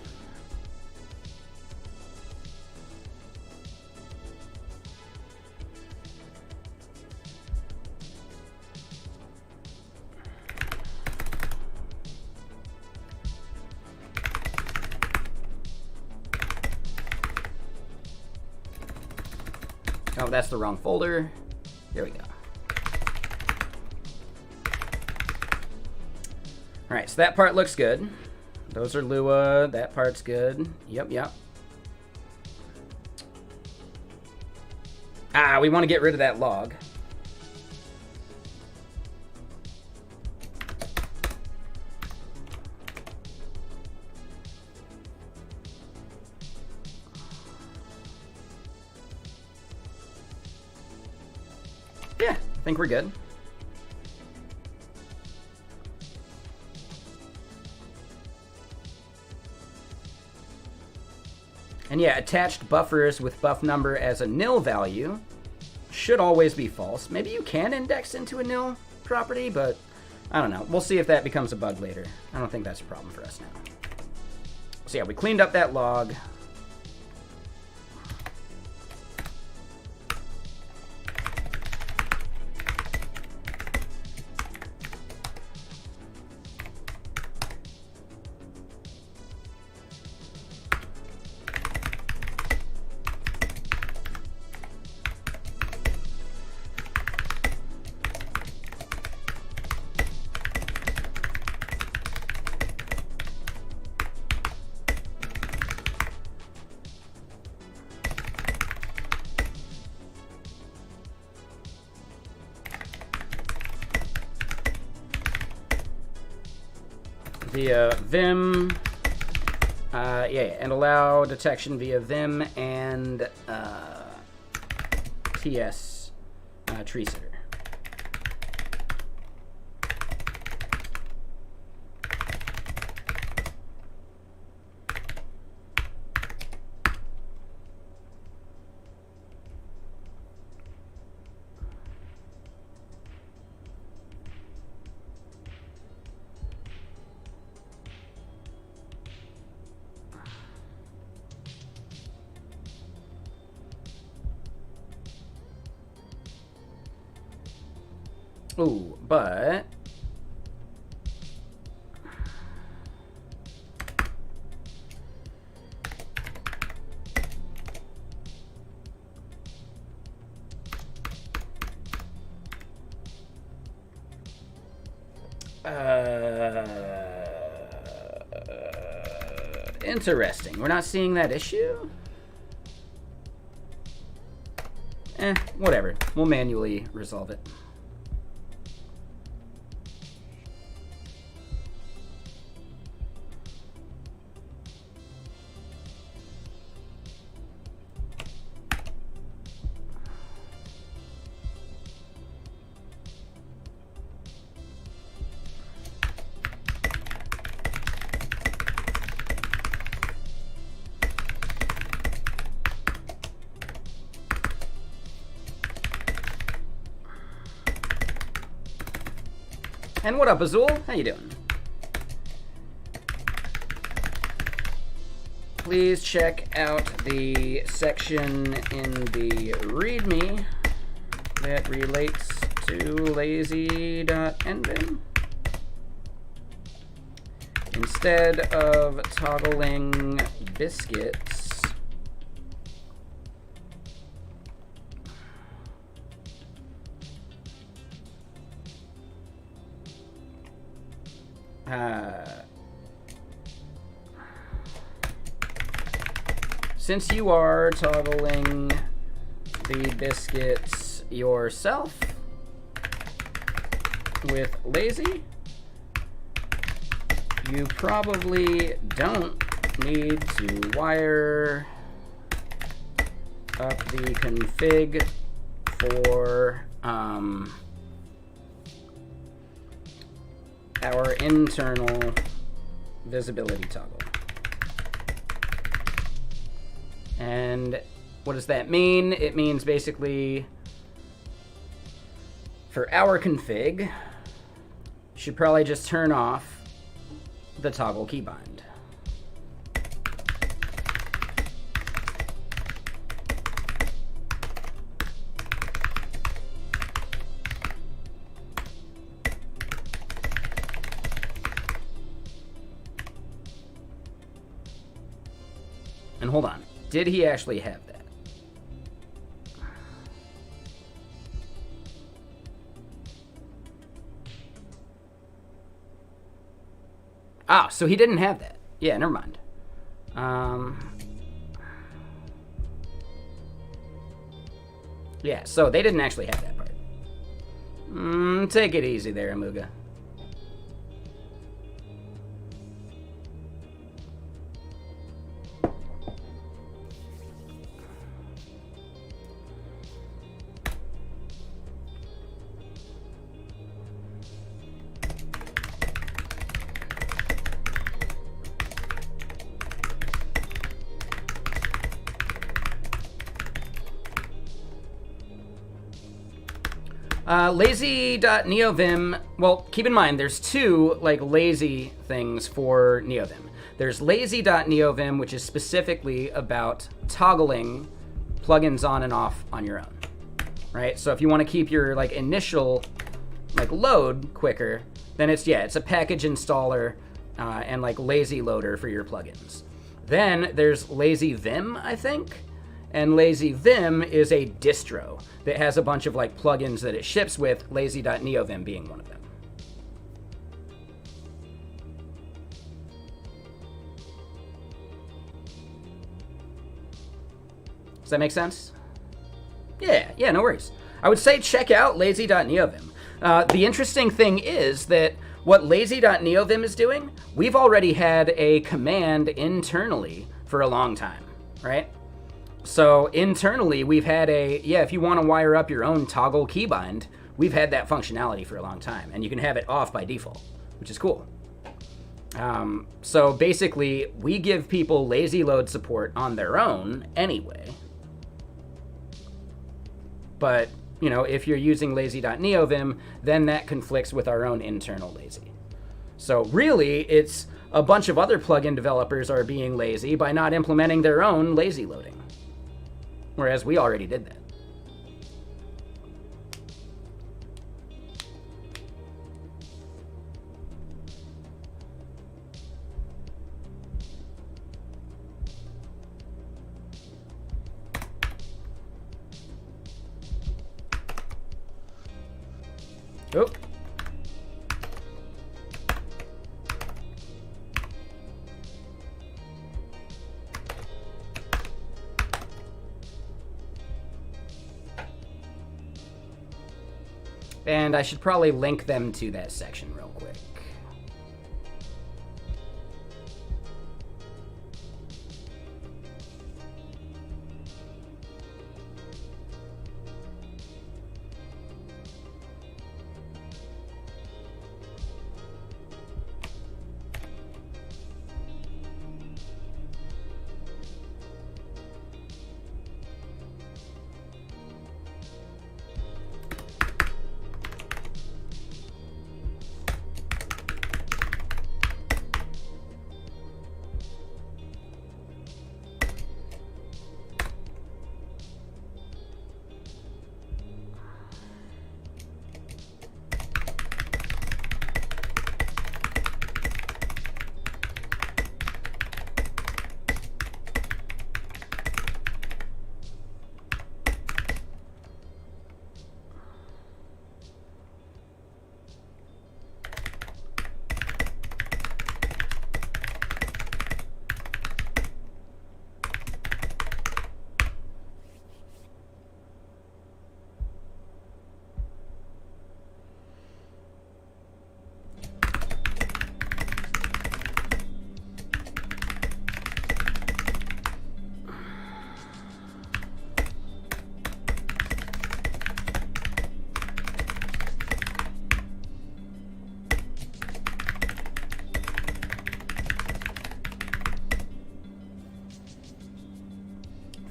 Oh, that's the wrong folder. There we go. All right, so that part looks good. Those are Lua. That part's good. Yep, yep. Ah, we want to get rid of that log. Yeah, I think we're good. And yeah, attached buffers with buff number as a nil value should always be false. Maybe you can index into a nil property, but I don't know. We'll see if that becomes a bug later. I don't think that's a problem for us now. So yeah, we cleaned up that log. Via Vim, and allow detection via Vim and TS tree sitter. Ooh, but interesting. We're not seeing that issue? Whatever. We'll manually resolve it. And what up, Azul? How you doing? Please check out the section in the README that relates to lazy.nvim. Instead of toggling biscuits, since you are toggling the biscuits yourself with lazy, you probably don't need to wire up the config for our internal visibility toggle. And what does that mean? It means basically for our config, you should probably just turn off the toggle keybind. And hold on, did he actually have that? Ah, so he didn't have that. Yeah, never mind. Yeah, so they didn't actually have that part. Take it easy there, Amuga. Lazy.neovim, well, keep in mind, there's two, like, lazy things for Neovim. There's lazy.neovim, which is specifically about toggling plugins on and off on your own, right? So if you want to keep your, like, initial, like, load quicker, then it's a package installer and, like, lazy loader for your plugins. Then there's Lazy Vim, I think. And Lazy Vim is a distro that has a bunch of like plugins that it ships with, lazy.neovim being one of them. Does that make sense? Yeah, no worries. I would say check out lazy.neovim. The interesting thing is that what lazy.neovim is doing, we've already had a command internally for a long time, right? So internally, we've had if you want to wire up your own toggle keybind, we've had that functionality for a long time, and you can have it off by default, which is cool. So basically, we give people lazy load support on their own anyway. But, you know, if you're using lazy.neovim, then that conflicts with our own internal lazy. So really, it's a bunch of other plugin developers are being lazy by not implementing their own lazy loading. Whereas we already did that. Oh. And I should probably link them to that section real quick.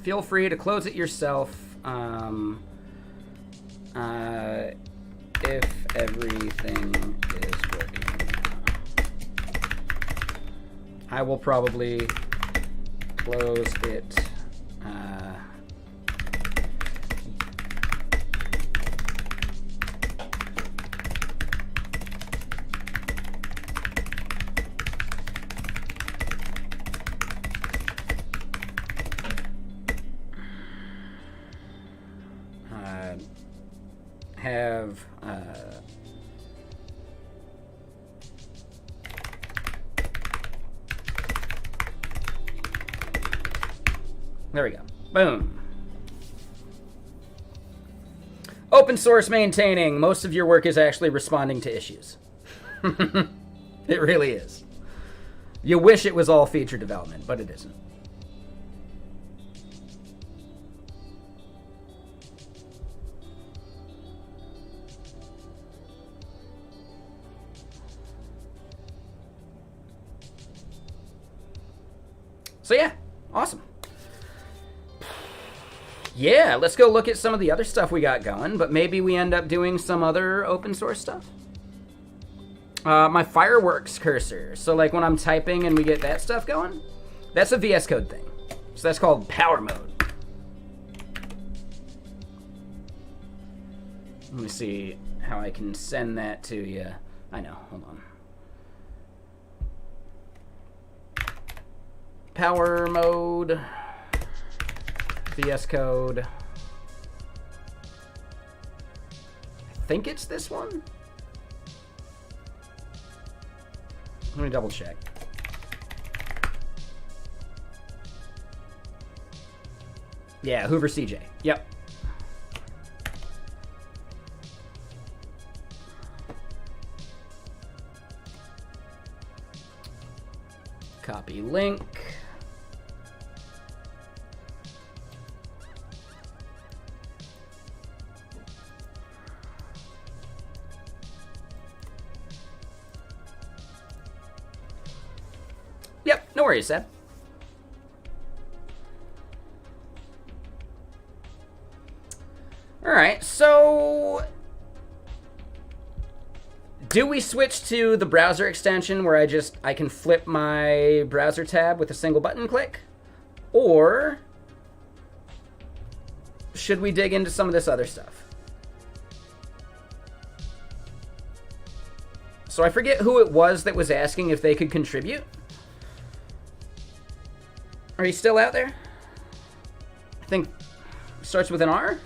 feel free to close it yourself. If everything is working, I will probably close it. There we go. Boom. Open source maintaining. Most of your work is actually responding to issues. It really is. You wish it was all feature development, but it isn't. So yeah, awesome. Yeah, let's go look at some of the other stuff we got going, but maybe we end up doing some other open source stuff. My fireworks cursor. So like when I'm typing and we get that stuff going, that's a VS Code thing. So that's called power mode. Let me see how I can send that to you. I know, hold on. Power mode. VS Code. I think it's this one. Let me double check. Yeah, Hoover CJ. Yep. Copy link. Yep, no worries, Seb. All right, so do we switch to the browser extension where I can flip my browser tab with a single button click? Or should we dig into some of this other stuff? So I forget who it was that was asking if they could contribute. Are you still out there? I think it starts with an R.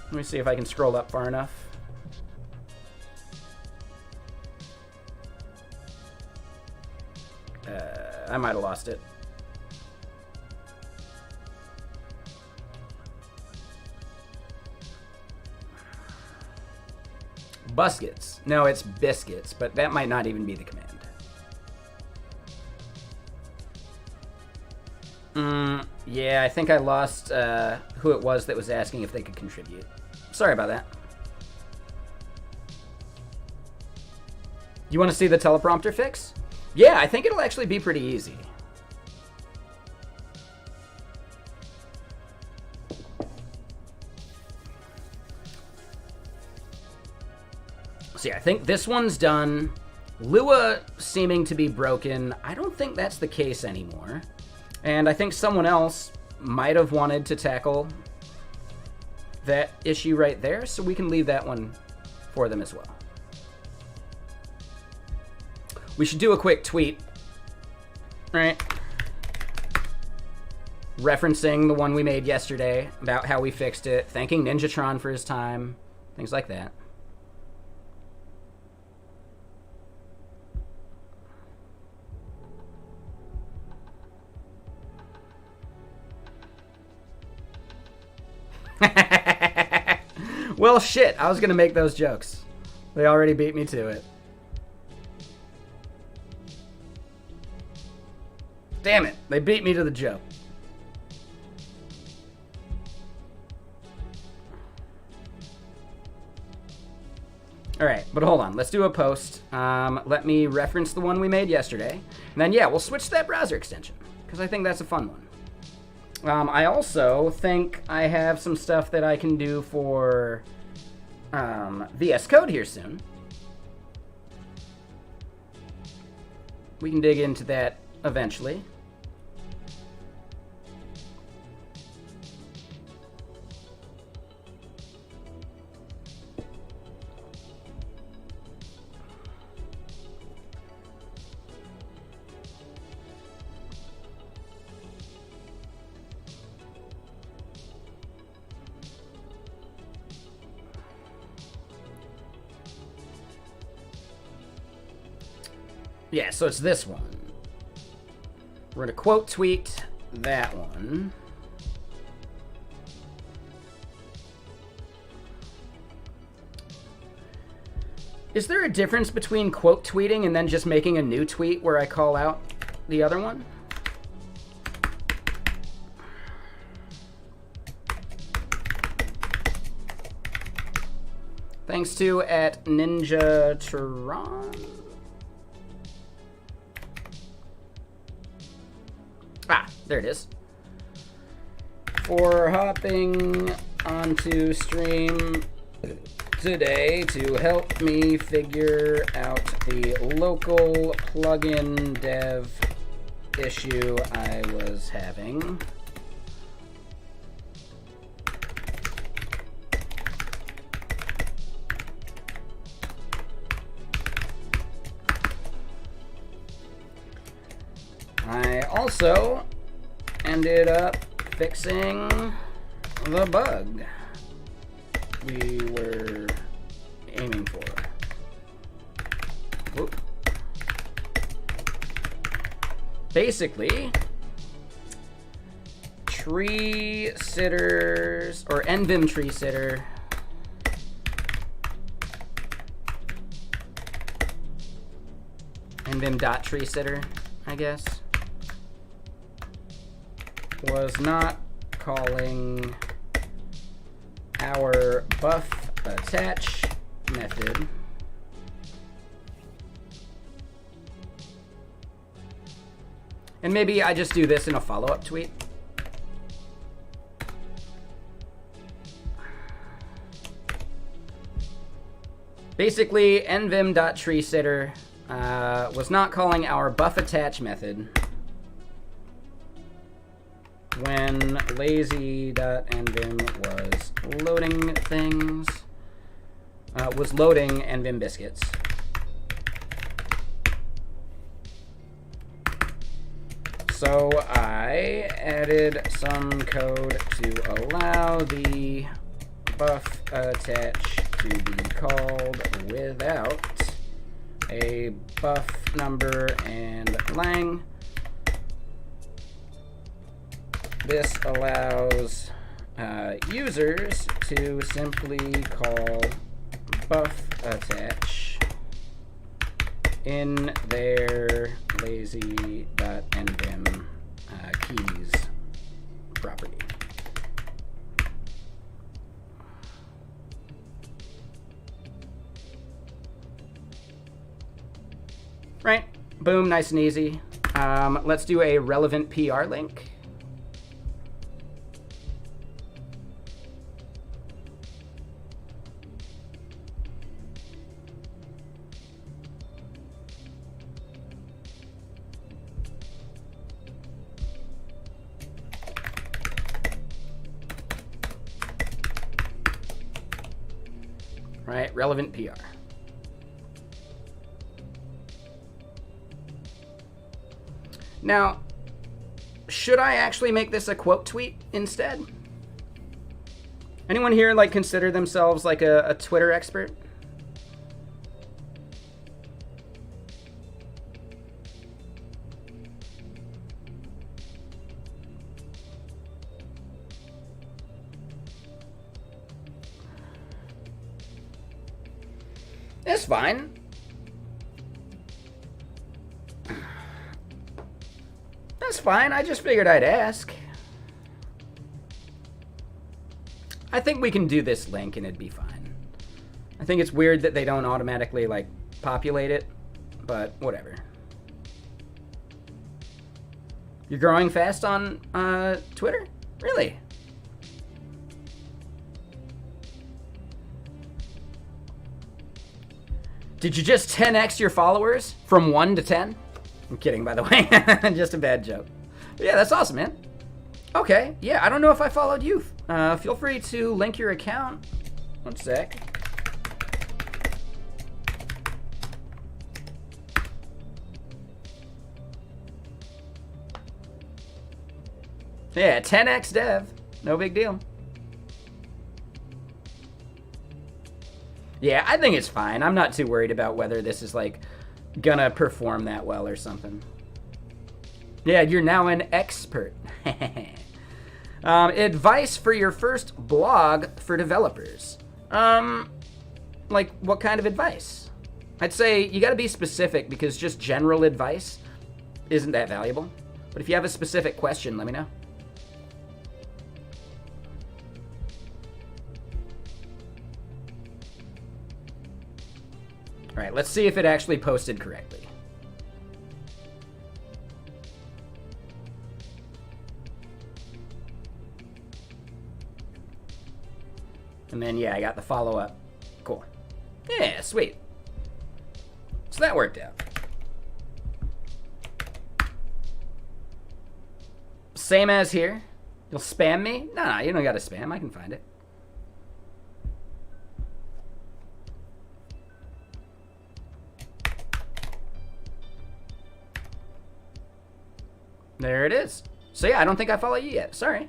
Let me see if I can scroll up far enough. I might have lost it. Buskets. No, it's biscuits, but that might not even be the command. Yeah, I think I lost who it was that was asking if they could contribute. Sorry about that. You want to see the teleprompter fix? Yeah, I think it'll actually be pretty easy. So yeah, I think this one's done. Lua seeming to be broken. I don't think that's the case anymore. And I think someone else might have wanted to tackle that issue right there, so we can leave that one for them as well. We should do a quick tweet, right? Referencing the one we made yesterday about how we fixed it, thanking Ninjatron for his time, things like that. Well, shit, I was gonna make those jokes. They already beat me to it. Damn it, they beat me to the joke. All right, but hold on, let's do a post. Let me reference the one we made yesterday. And then, yeah, we'll switch to that browser extension, because I think that's a fun one. I also think I have some stuff that I can do for VS Code here soon. We can dig into that eventually. Yeah, so it's this one. We're going to quote tweet that one. Is there a difference between quote tweeting and then just making a new tweet where I call out the other one? Thanks to @NinjaTron. There it is. For hopping onto stream today to help me figure out the local plugin dev issue I was having. I also ended up fixing the bug we were aiming for. Whoop. Basically, tree sitters, or Neovim tree sitter, Neovim.tree sitter, I guess, was not calling our buff attach method and maybe I just do this in a follow-up tweet. Basically, Neovim.treesitter was not calling our buff attach method when lazy.nvim was loading things, was loading Neovim Biscuits. So I added some code to allow the buff attach to be called without a buff number and lang. This allows users to simply call buff attach in their lazy.nvim keys property. Right, boom, nice and easy. Let's do a relevant PR link. Right, relevant PR. Now, should I actually make this a quote tweet instead? Anyone here like consider themselves like a Twitter expert? It's fine. That's fine. I just figured I'd ask. I think we can do this link and it'd be fine. I think it's weird that they don't automatically like populate it, but whatever. You're growing fast on Twitter? Really? Did you just 10x your followers from 1 to 10? I'm kidding, by the way. Just a bad joke. But yeah, that's awesome, man. Okay, yeah, I don't know if I followed you. Feel free to link your account. One sec. Yeah, 10x dev. No big deal. Yeah, I think it's fine. I'm not too worried about whether this is, like, gonna perform that well or something. Yeah, you're now an expert. Advice for your first blog for developers. Like, what kind of advice? I'd say you gotta be specific because just general advice isn't that valuable. But if you have a specific question, let me know. All right, let's see if it actually posted correctly. And then, yeah, I got the follow-up. Cool. Yeah, sweet. So that worked out. Same as here. You'll spam me? No, you don't gotta spam. I can find it. There it is. So yeah, I don't think I follow you yet. Sorry.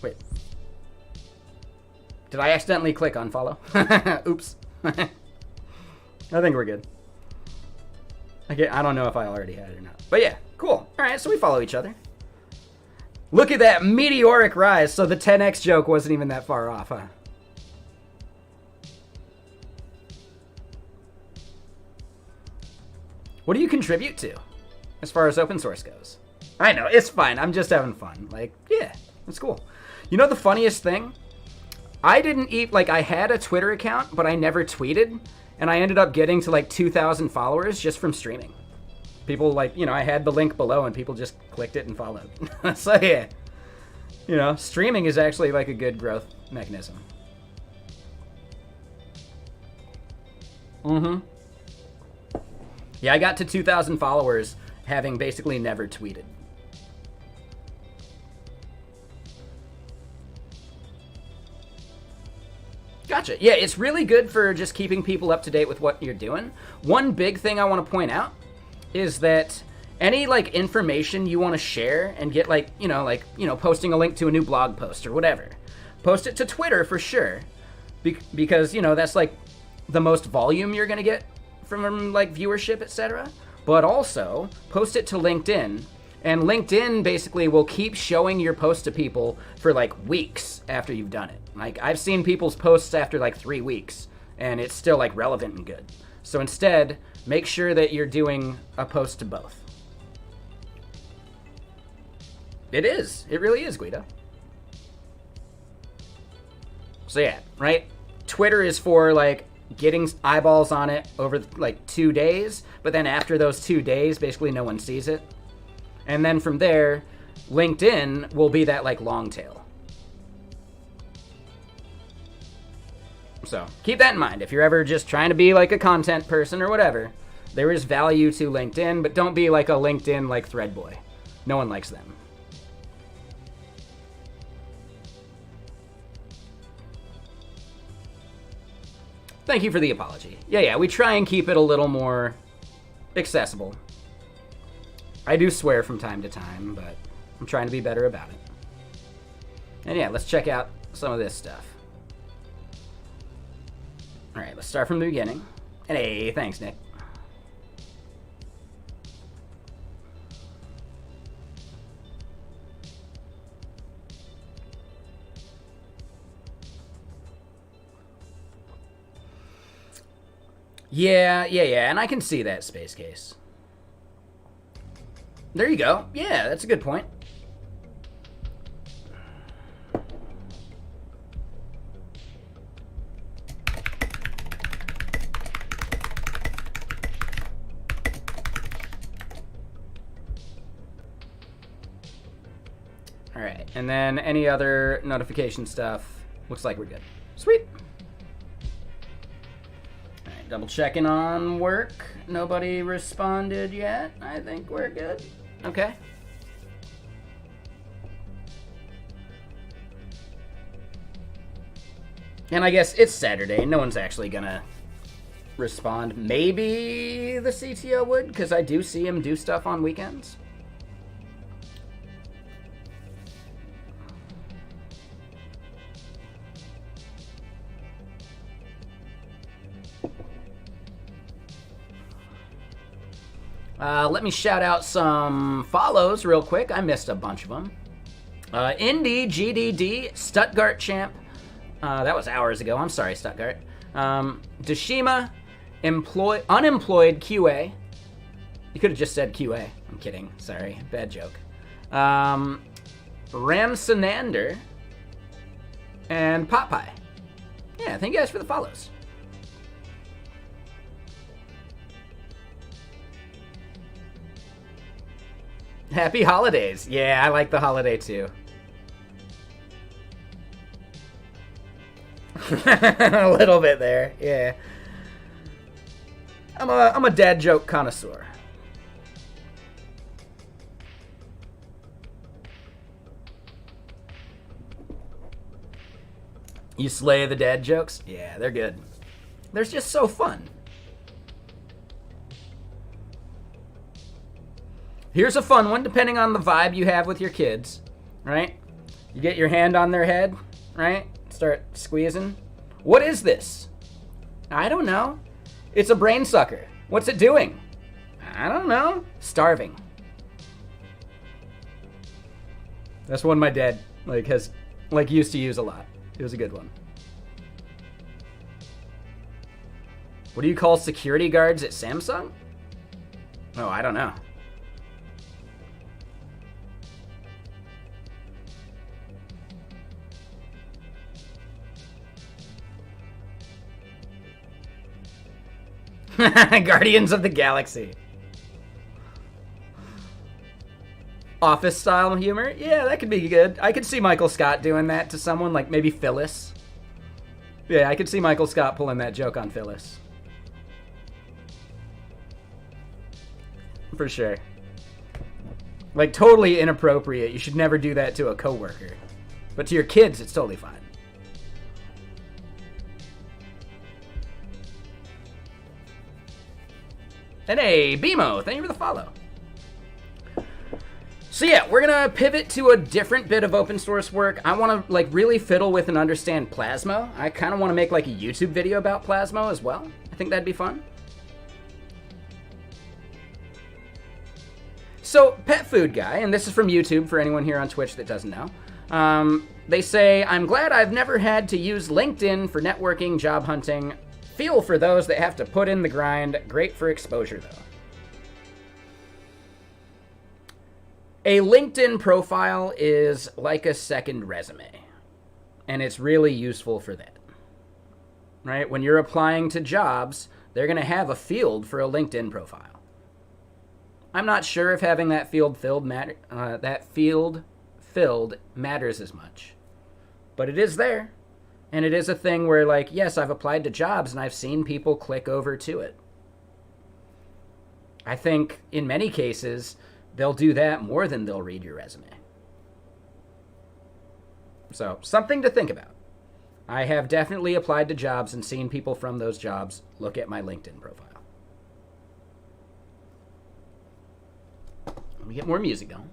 Wait. Did I accidentally click on follow? Oops. I think we're good. I don't know if I already had it or not. But yeah, cool. All right, so we follow each other. Look at that meteoric rise. So the 10x joke wasn't even that far off, huh? What do you contribute to as far as open source goes? I know, it's fine. I'm just having fun. Like, yeah, that's cool. You know the funniest thing? I didn't I had a Twitter account, but I never tweeted. And I ended up getting to like 2,000 followers just from streaming. People I had the link below and people just clicked it and followed. So yeah, streaming is actually like a good growth mechanism. Mm-hmm. Yeah, I got to 2,000 followers having basically never tweeted. Gotcha. Yeah, it's really good for just keeping people up to date with what you're doing. One big thing I want to point out is that any information you want to share and get posting a link to a new blog post or whatever, post it to Twitter for sure, because that's the most volume you're gonna get from viewership, etc. But also post it to LinkedIn, and LinkedIn basically will keep showing your post to people for weeks after you've done it. I've seen people's posts after 3 weeks and it's still relevant and good. So instead, make sure that you're doing a post to both. It really is, Guido. So yeah, right? Twitter is for getting eyeballs on it over 2 days, but then after those 2 days, basically no one sees it. And then from there, LinkedIn will be that long tail. So keep that in mind. If you're ever just trying to be a content person or whatever, there is value to LinkedIn, but don't be a LinkedIn thread boy. No one likes them. Thank you for the apology. Yeah, we try and keep it a little more accessible. I do swear from time to time, but I'm trying to be better about it. And yeah, let's check out some of this stuff. All right, let's start from the beginning. And hey, thanks, Nick. Yeah, and I can see that, Space Case. There you go. Yeah, that's a good point. All right, and then any other notification stuff, looks like we're good. Sweet. All right, double checking on work. Nobody responded yet. I think we're good. Okay. And I guess it's Saturday. No one's actually gonna respond. Maybe the CTO would, because I do see him do stuff on weekends. Let me shout out some follows real quick. I missed a bunch of them. Indy GDD, Stuttgart champ. That was hours ago. I'm sorry, Stuttgart. Dashima, unemployed QA. You could have just said QA. I'm kidding. Sorry. Bad joke. Ramsanander and Popeye. Yeah, thank you guys for the follows. Happy holidays. Yeah, I like the holiday too. A little bit there, yeah. I'm a dad joke connoisseur. You slay the dad jokes? Yeah, they're good. They're just so fun. Here's a fun one, depending on the vibe you have with your kids, right? You get your hand on their head, right? Start squeezing. What is this? I don't know. It's a brain sucker. What's it doing? I don't know. Starving. That's one my dad used to use a lot. It was a good one. What do you call security guards at Samsung? Oh, I don't know. Guardians of the Galaxy. Office style humor? Yeah, that could be good. I could see Michael Scott doing that to someone, like maybe Phyllis. Yeah, I could see Michael Scott pulling that joke on Phyllis. For sure. Like, totally inappropriate. You should never do that to a coworker. But to your kids, it's totally fine. And hey, BMO, thank you for the follow. So yeah, we're gonna pivot to a different bit of open source work. I wanna really fiddle with and understand Plasmo. I kinda wanna make a YouTube video about Plasmo as well. I think that'd be fun. So, Pet Food Guy, and this is from YouTube for anyone here on Twitch that doesn't know. They say, I'm glad I've never had to use LinkedIn for networking, job hunting. Feel for those that have to put in the grind. Great for exposure, though. A LinkedIn profile is like a second resume, and it's really useful for that. Right? When you're applying to jobs, they're going to have a field for a LinkedIn profile. I'm not sure if having that field filled matters as much, but it is there. And it is a thing where, yes, I've applied to jobs and I've seen people click over to it. I think in many cases, they'll do that more than they'll read your resume. So, something to think about. I have definitely applied to jobs and seen people from those jobs look at my LinkedIn profile. Let me get more music going.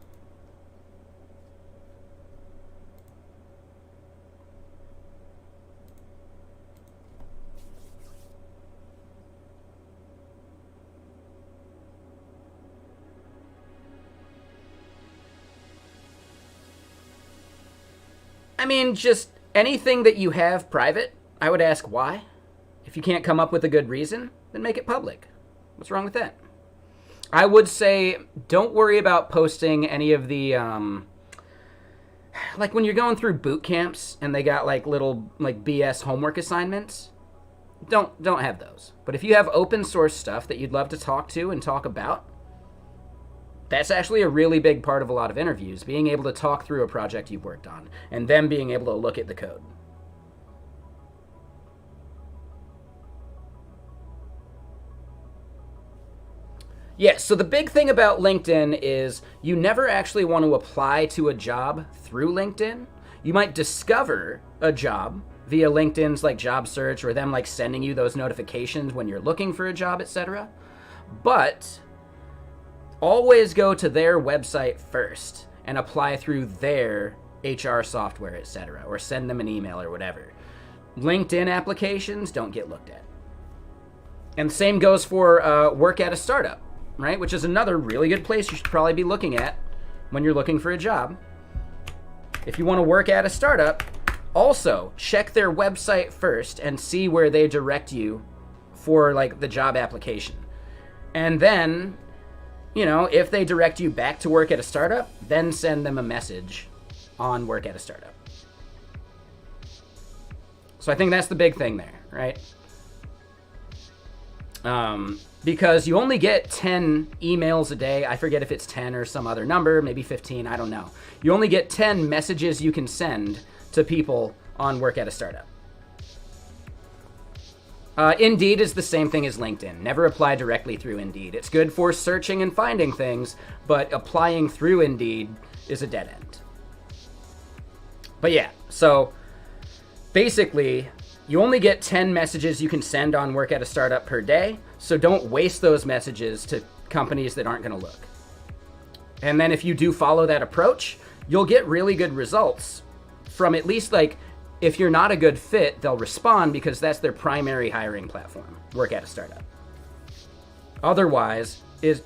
I mean, just anything that you have private, I would ask why. If you can't come up with a good reason, then make it public. What's wrong with that? I would say don't worry about posting any of the, when you're going through boot camps and they got little BS homework assignments, don't have those. But if you have open source stuff that you'd love to talk to and talk about, That's actually a really big part of a lot of interviews, being able to talk through a project you've worked on and then being able to look at the code. Yeah, so the big thing about LinkedIn is you never actually want to apply to a job through LinkedIn. You might discover a job via LinkedIn's like job search or them like sending you those notifications when you're looking for a job, etc. But always go to their website first and apply through their HR software, etc., or send them an email or whatever. LinkedIn applications don't get looked at. And the same goes for work at a startup, right? Which is another really good place you should probably be looking at when you're looking for a job. If you want to work at a startup, also check their website first and see where they direct you for like the job application. And then, you know, if they direct you back to work at a startup, then send them a message on work at a startup. So I think that's the big thing there, right? Because you only get 10 emails a day. I forget if it's 10 or some other number, maybe 15, I don't know. You only get 10 messages you can send to people on work at a startup. Indeed is the same thing as LinkedIn. Never apply directly through Indeed. It's good for searching and finding things, but applying through Indeed is a dead end. But yeah, so basically, you only get 10 messages you can send on work at a startup per day, so don't waste those messages to companies that aren't going to look. And then if you do follow that approach, you'll get really good results from at least like, if you're not a good fit, they'll respond because that's their primary hiring platform, work at a startup. Otherwise, it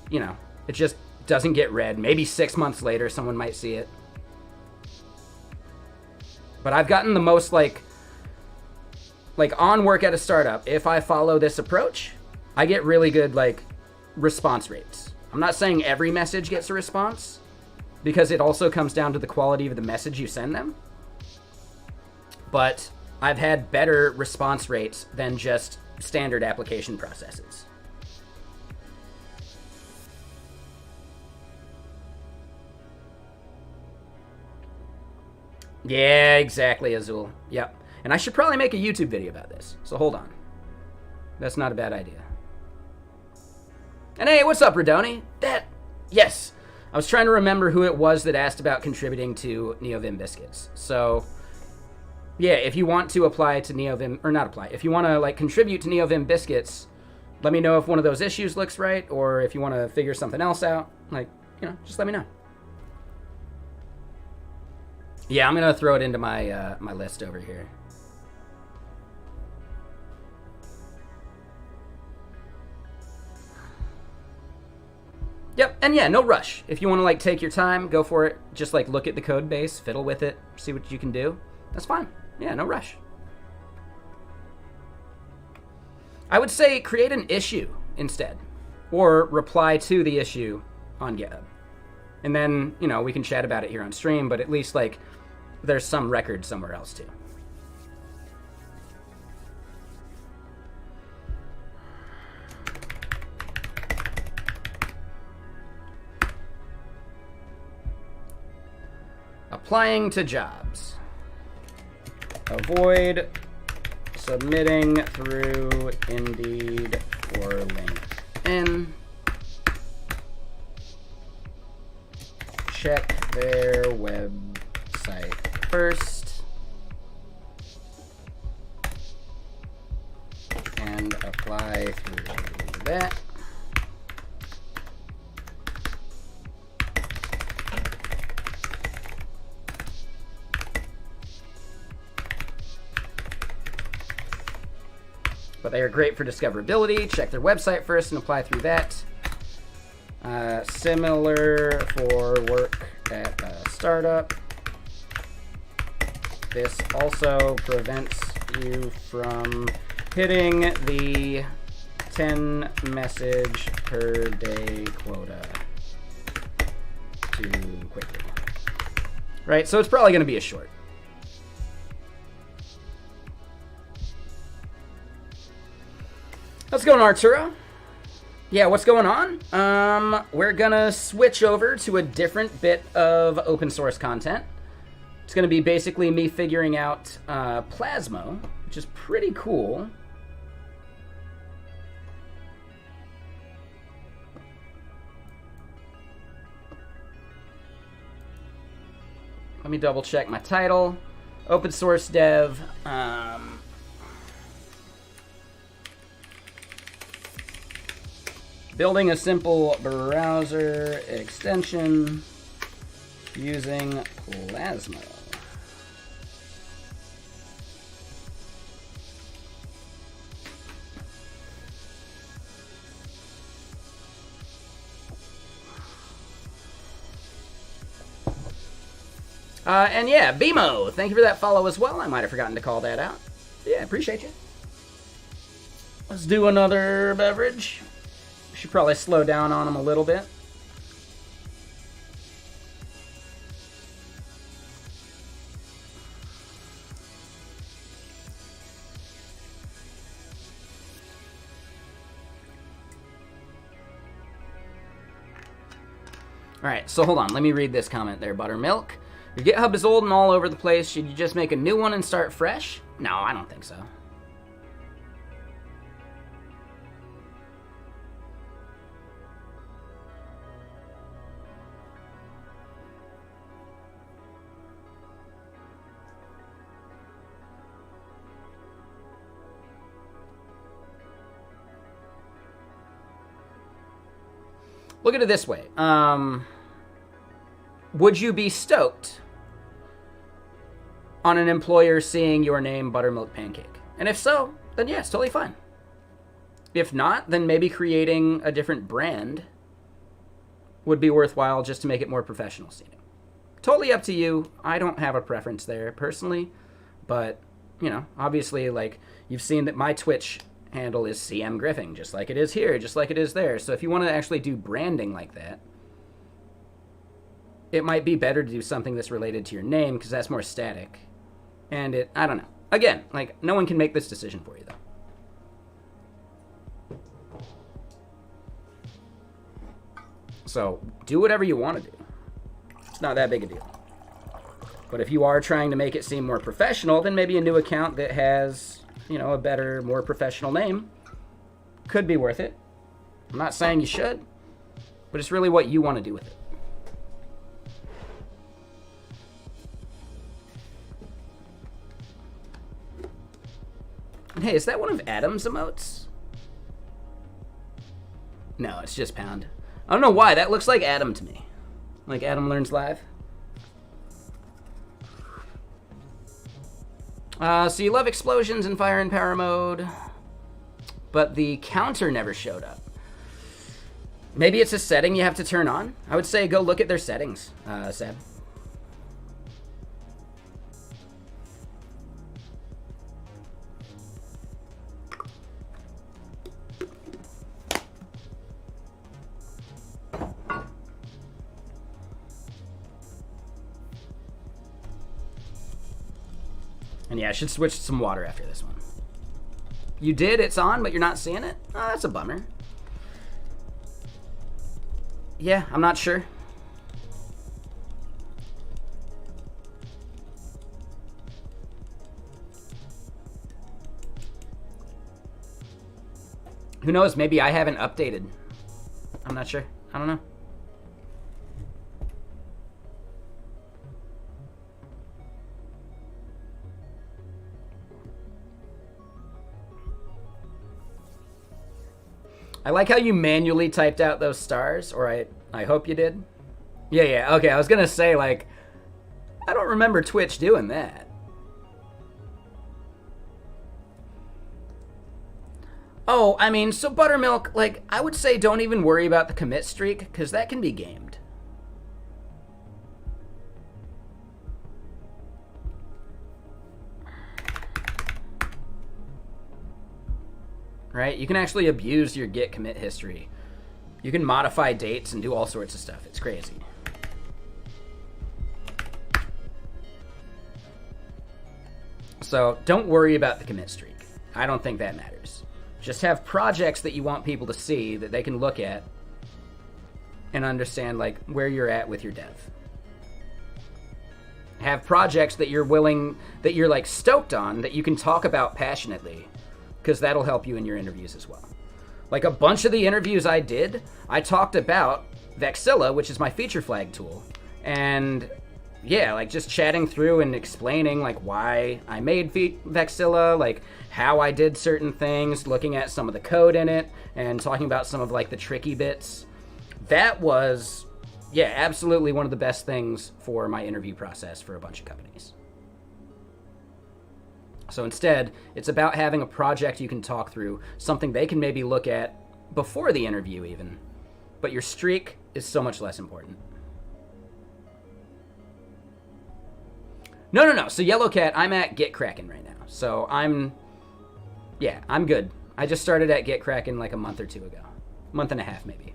just doesn't get read. Maybe 6 months later, someone might see it. But I've gotten the most like on work at a startup, if I follow this approach, I get really good like response rates. I'm not saying every message gets a response because it also comes down to the quality of the message you send them. But I've had better response rates than just standard application processes. Yeah, exactly, Azul. Yep. And I should probably make a YouTube video about this. So hold on. That's not a bad idea. And hey, what's up, Radoni? Yes. I was trying to remember who it was that asked about contributing to Neovim Biscuits. So yeah, if you want to apply to Neovim, or not apply, if you want to like contribute to Neovim Biscuits, let me know if one of those issues looks right, or if you want to figure something else out, like, just let me know. Yeah, I'm going to throw it into my my list over here. Yep, and yeah, no rush. If you want to like take your time, go for it. Just like look at the code base, fiddle with it, see what you can do. That's fine. Yeah, no rush. I would say create an issue instead, or reply to the issue on GitHub. And then, we can chat about it here on stream, but at least like there's some record somewhere else too. Applying to jobs. Avoid submitting through Indeed or LinkedIn. Check their website first. And apply through that. But they are great for discoverability. Check their website first and apply through that. Similar for work at a startup. This also prevents you from hitting the 10 message per day quota too quickly. Right, so it's probably going to be a short. Let's go to Arturo. yeah, what's going on? We're gonna switch over to a different bit of open source content. It's gonna be basically me figuring out Plasmo, which is pretty cool. Let me double check my title. Open source dev. Building a simple browser extension using Plasmo. And yeah, BMO, thank you for that follow as well. I might have forgotten to call that out. Yeah, appreciate you. Let's do another beverage. Should probably slow down on them a little bit. Alright, so hold on. Let me read this comment there, Buttermilk. Your GitHub is old and all over the place. Should you just make a new one and start fresh? No, I don't think so. Look at it this way. Would you be stoked on an employer seeing your name Buttermilk Pancake? And if so, then yeah, it's totally fine. If not, then maybe creating a different brand would be worthwhile just to make it more professional seeming. Totally up to you. I don't have a preference there personally, but you know, obviously, like, you've seen that my Twitch handle is CM Griffing, just like it is here, just like it is there. So if you want to actually do branding like that, it might be better to do something that's related to your name because that's more static. And I don't know. Again, like, no one can make this decision for you, though. So do whatever you want to do. It's not that big a deal. But if you are trying to make it seem more professional, then maybe a new account that has, you know, a better, more professional name could be worth it. I'm not saying you should, but it's really what you want to do with it. And hey, is that one of Adam's emotes? No, it's just Pound. I don't know why, that looks like Adam to me. Like Adam Learns Live. So you love explosions in fire and power mode, but the counter never showed up. Maybe it's a setting you have to turn on. I would say go look at their settings, Seb. And yeah, I should switch to some water after this one. You did? It's on, but you're not seeing it? Oh, that's a bummer. Yeah, I'm not sure. Who knows? Maybe I haven't updated. I'm not sure. I don't know. I like how you manually typed out those stars, or I hope you did. Yeah, okay, I was gonna say, like, I don't remember Twitch doing that. Oh, I mean, so Buttermilk, like, I would say don't even worry about the commit streak, because that can be gamed. Right? You can actually abuse your Git commit history. You can modify dates and do all sorts of stuff. It's crazy. So don't worry about the commit streak. I don't think that matters. Just have projects that you want people to see that they can look at and understand like where you're at with your dev. Have projects that you're like stoked on, that you can talk about passionately, because that'll help you in your interviews as well. Like a bunch of the interviews I did, I talked about Vexilla, which is my feature flag tool, and yeah, like just chatting through and explaining like why I made Vexilla, like how I did certain things, looking at some of the code in it, and talking about some of like the tricky bits. That was, yeah, absolutely one of the best things for my interview process for a bunch of companies. So instead, it's about having a project you can talk through, something they can maybe look at before the interview even. But your streak is so much less important. No. So Yellow Cat, I'm at Get Kraken right now. So I'm good. I just started at Get Kraken like a month or two ago. Month and a half, maybe.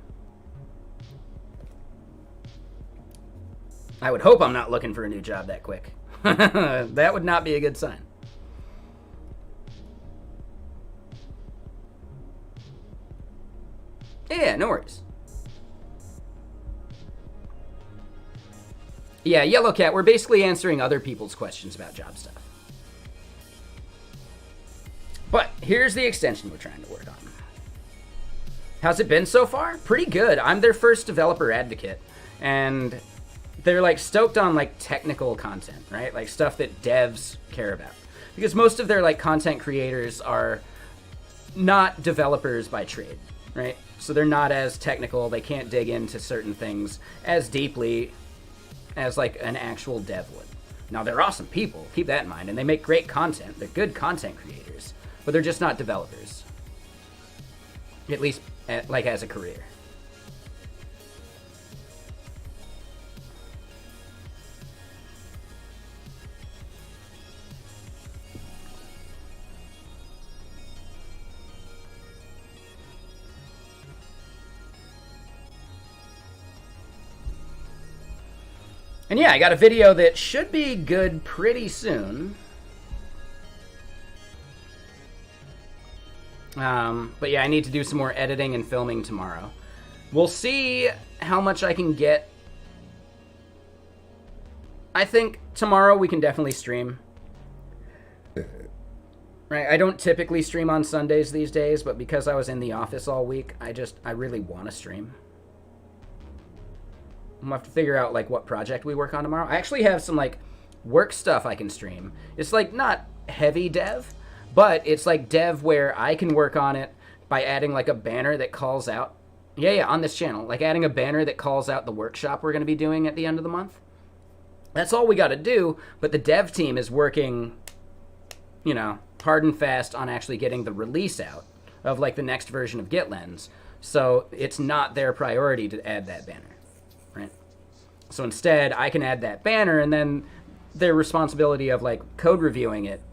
I would hope I'm not looking for a new job that quick. That would not be a good sign. Yeah, no worries. Yeah, Yellow Cat, we're basically answering other people's questions about job stuff. But here's the extension we're trying to work on. How's it been so far? Pretty good. I'm their first developer advocate, and they're like stoked on like technical content, right? Like stuff that devs care about. Because most of their like content creators are not developers by trade, right? So they're not as technical. They can't dig into certain things as deeply as like an actual dev would. Now they're awesome people, keep that in mind, and they make great content. They're good content creators, but they're just not developers. At least like as a career. And yeah, I got a video that should be good pretty soon. But yeah, I need to do some more editing and filming tomorrow. We'll see how much I can get. I think tomorrow we can definitely stream. Right, I don't typically stream on Sundays these days, but because I was in the office all week, I really want to stream. I'm gonna have to figure out like what project we work on tomorrow. I actually have some like work stuff I can stream. It's like not heavy dev, but it's like dev where I can work on it by adding like a banner that calls out. Yeah, on this channel. Like adding a banner that calls out the workshop we're gonna be doing at the end of the month. That's all we gotta do, but the dev team is working, you know, hard and fast on actually getting the release out of like the next version of GitLens. So it's not their priority to add that banner. Right? So instead, I can add that banner, and then their responsibility of like code reviewing it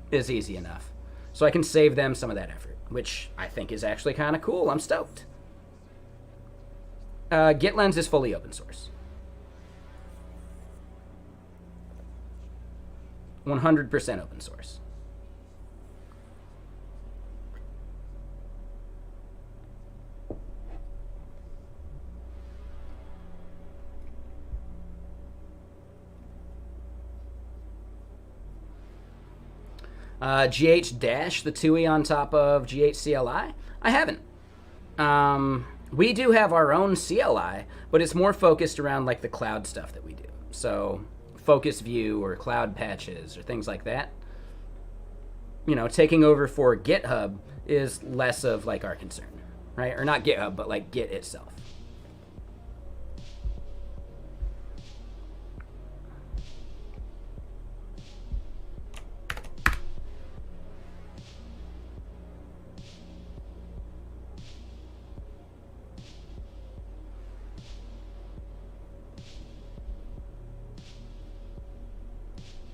is easy enough. So I can save them some of that effort, which I think is actually kind of cool. I'm stoked. GitLens is fully open source. 100% open source. GH dash, the TUI on top of GH CLI? I haven't. We do have our own CLI, but it's more focused around like the cloud stuff that we do. So focus view or cloud patches or things like that. You know, taking over for GitHub is less of like our concern, right? Or not GitHub, but like Git itself.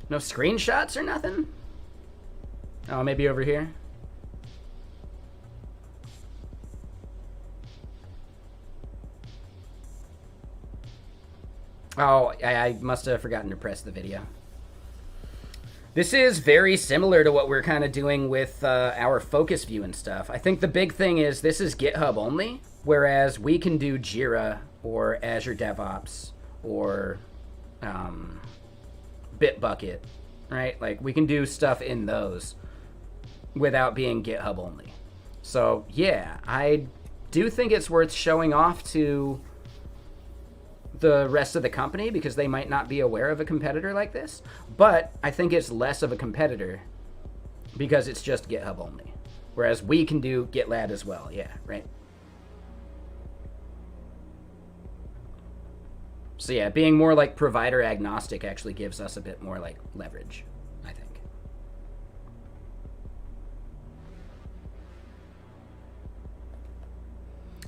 No screenshots or nothing? Oh, maybe over here? Oh, I must have forgotten to press the video. This is very similar to what we're kind of doing with our focus view and stuff. I think the big thing is this is GitHub only, whereas we can do Jira or Azure DevOps or Bitbucket, right? Like we can do stuff in those without being GitHub only. So yeah, I do think it's worth showing off to the rest of the company because they might not be aware of a competitor like this, but I think it's less of a competitor because it's just GitHub only, whereas we can do GitLab as well. Yeah, right. So yeah, being more like provider agnostic actually gives us a bit more like leverage, I think.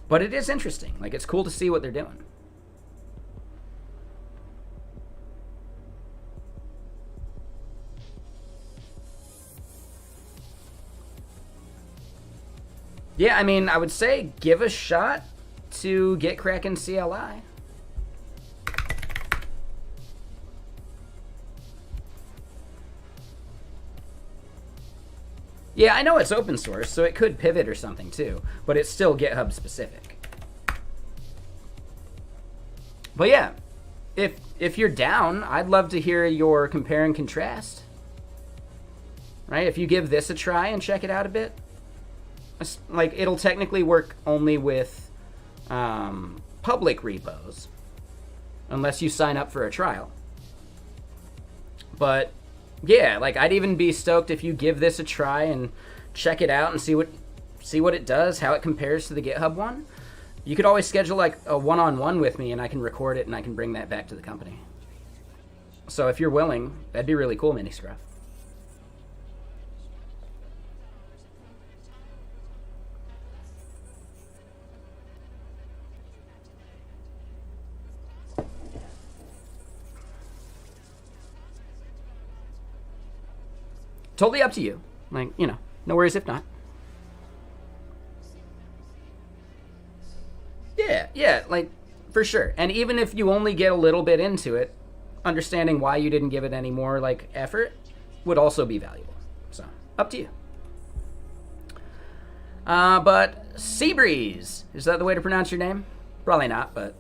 But it is interesting. Like, it's cool to see what they're doing. Yeah, I mean, I would say give a shot to get Kraken CLI. Yeah, I know it's open source, so it could pivot or something too, but it's still GitHub specific. But yeah, if you're down, I'd love to hear your compare and contrast. Right? If you give this a try and check it out a bit, like it'll technically work only with public repos, unless you sign up for a trial. But yeah, like I'd even be stoked if you give this a try and check it out and see what it does, how it compares to the GitHub one. You could always schedule like a one-on-one with me and I can record it and I can bring that back to the company. So if you're willing, that'd be really cool, Mini Scruff. Totally up to you. Like, you know, no worries if not. Yeah, like, for sure. And even if you only get a little bit into it, understanding why you didn't give it any more, like, effort would also be valuable. So, up to you. But Seabreeze, is that the way to pronounce your name? Probably not, but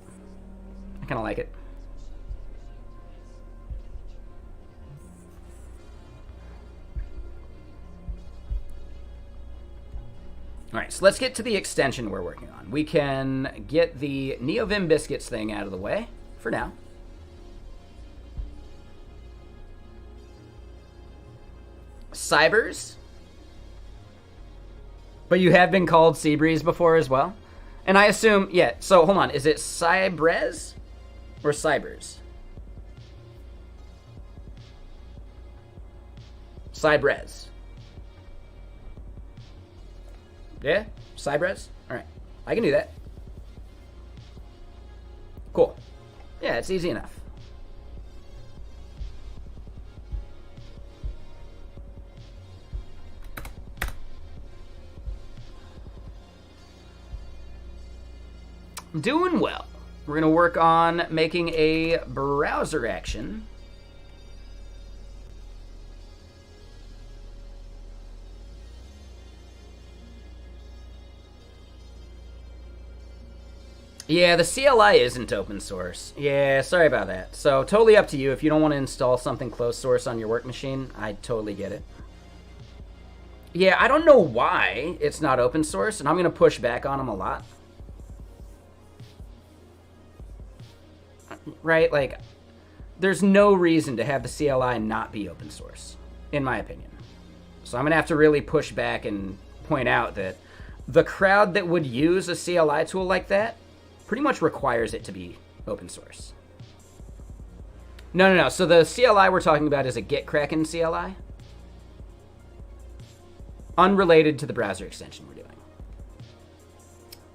I kind of like it. All right, so let's get to the extension we're working on. We can get the Neovim Biscuits thing out of the way for now. Cybers. But you have been called Seabreeze before as well? And I assume, yeah, so hold on. Is it Cybrez or Cybers? Cybrez. Yeah? Cybrez? Alright. I can do that. Cool. Yeah, it's easy enough. I'm doing well. We're going to work on making a browser action. Yeah, the CLI isn't open source. Yeah, sorry about that. So, totally up to you. If you don't want to install something closed source on your work machine, I totally get it. Yeah, I don't know why it's not open source, and I'm going to push back on them a lot. Right? Like, there's no reason to have the CLI not be open source, in my opinion. So I'm going to have to really push back and point out that the crowd that would use a CLI tool like that pretty much requires it to be open source. No. So the CLI we're talking about is a GitKraken CLI. Unrelated to the browser extension we're doing.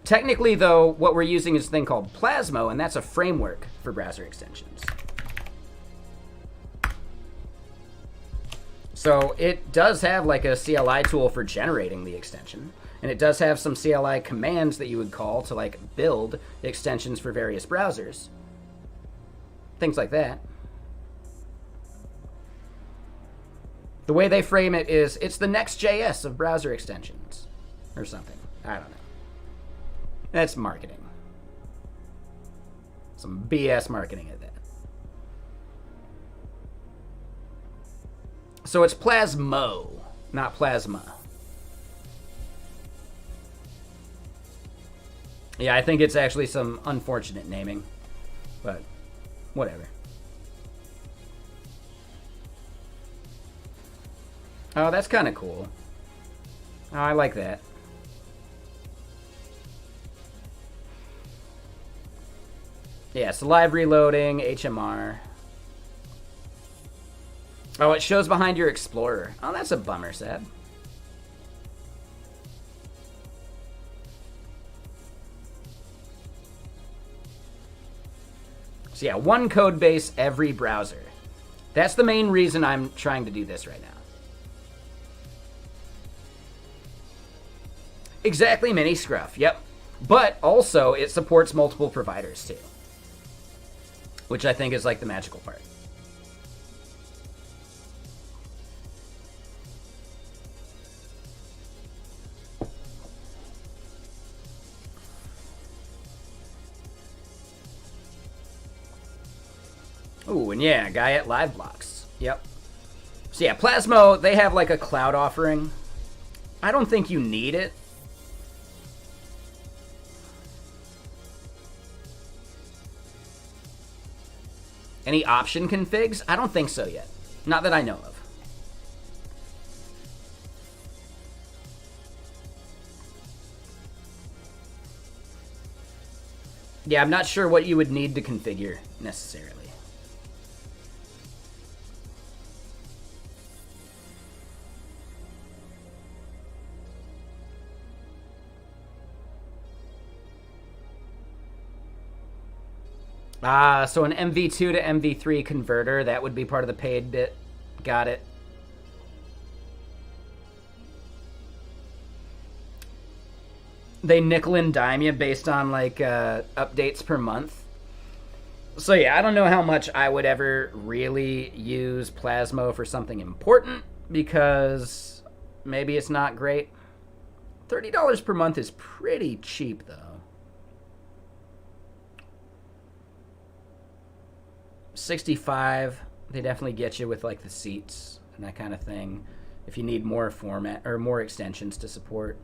Technically, though, what we're using is a thing called Plasmo, and that's a framework for browser extensions. So it does have like a CLI tool for generating the extension. And it does have some CLI commands that you would call to like build extensions for various browsers. Things like that. The way they frame it is, it's the next JS of browser extensions. Or something. I don't know. That's marketing. Some BS marketing at that. So it's Plasmo, not Plasma. Yeah, I think it's actually some unfortunate naming. But, whatever. Oh, that's kind of cool. Oh, I like that. Yeah, so live reloading, HMR. Oh, it shows behind your Explorer. Oh, that's a bummer, sad. So yeah, one code base every browser. That's the main reason I'm trying to do this right now. Exactly, mini scruff, yep. But also, it supports multiple providers too. Which I think is like the magical part. Ooh, and yeah, guy at Live Blocks. Yep. So yeah, Plasmo, they have like a cloud offering. I don't think you need it. Any option configs? I don't think so yet. Not that I know of. Yeah, I'm not sure what you would need to configure necessarily. Ah, so an MV2 to MV3 converter, that would be part of the paid bit. Got it. They nickel and dime you based on like updates per month. So yeah, I don't know how much I would ever really use Plasmo for something important because maybe it's not great. $30 per month is pretty cheap though. 65, they definitely get you with like the seats and that kind of thing if you need more format or more extensions to support.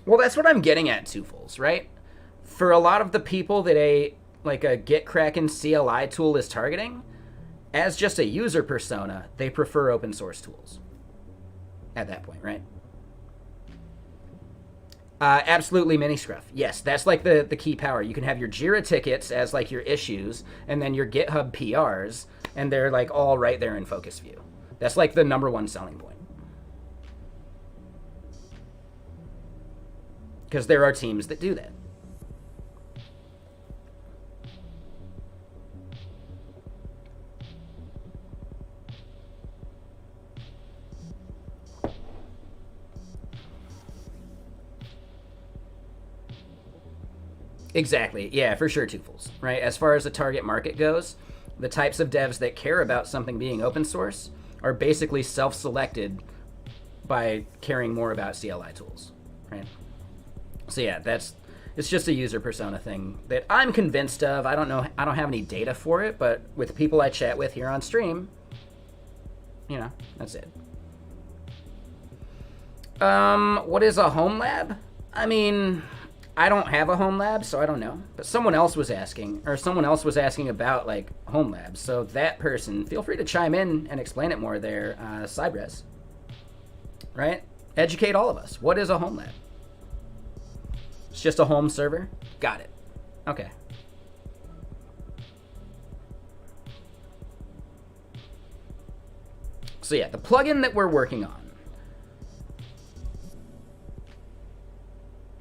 Well, that's what I'm getting at, Twofuls, right? For a lot of the people that a GitKraken CLI tool is targeting, as just a user persona, they prefer open source tools at that point, right? Absolutely, Miniscruff. Yes, that's like the key power. You can have your Jira tickets as like your issues, and then your GitHub PRs, and they're like all right there in focus view. That's like the #1 selling point. Because there are teams that do that. Exactly. Yeah, for sure, Twofuls. Right? As far as the target market goes, the types of devs that care about something being open source are basically self-selected by caring more about CLI tools. Right? So yeah, it's just a user persona thing that I'm convinced of. I don't know. I don't have any data for it, but with people I chat with here on stream, you know, that's it. What is a home lab? I mean, I don't have a home lab, so I don't know. But someone else was asking about like home labs. So that person, feel free to chime in and explain it more there, Cybres. Right? Educate all of us. What is a home lab? It's just a home server? Got it. Okay. So yeah, the plugin that we're working on.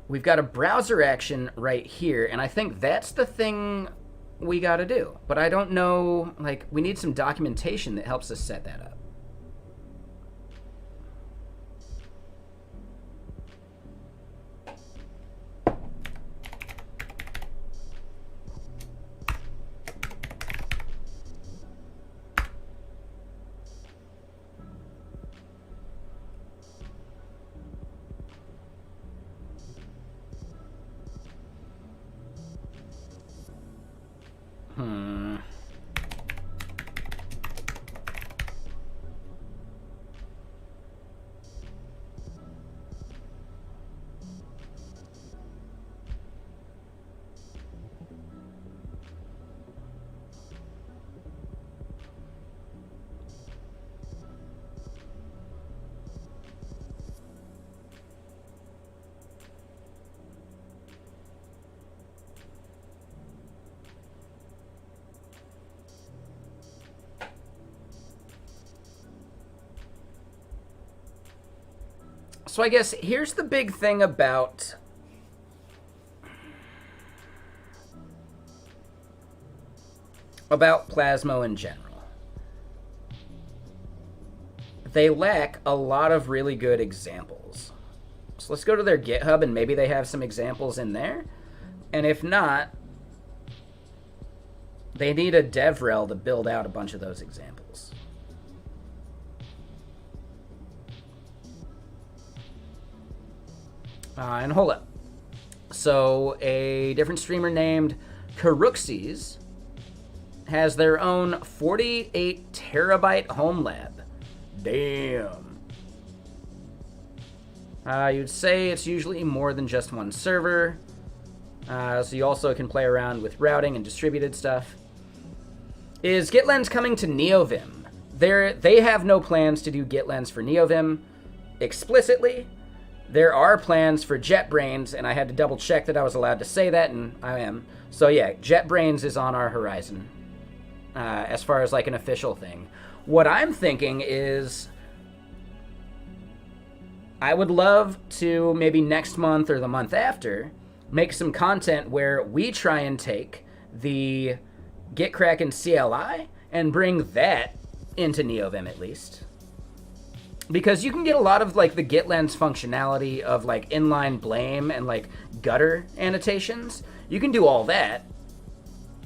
We've got a browser action right here, and I think that's the thing we got to do. But I don't know, like, we need some documentation that helps us set that up. So I guess here's the big thing about Plasmo in general. They lack a lot of really good examples. So let's go to their GitHub and maybe they have some examples in there. And if not, they need a DevRel to build out a bunch of those examples. And hold up. So a different streamer named Karuxes has their own 48 terabyte home lab. Damn. You'd say it's usually more than just one server. So you also can play around with routing and distributed stuff. Is GitLens coming to Neovim? They have no plans to do GitLens for Neovim explicitly. There are plans for JetBrains, and I had to double check that I was allowed to say that, and I am. So yeah, JetBrains is on our horizon as far as like an official thing. What I'm thinking is I would love to maybe next month or the month after make some content where we try and take the GitKraken CLI and bring that into Neovim at least. Because you can get a lot of like the GitLens functionality of like inline blame and like gutter annotations. You can do all that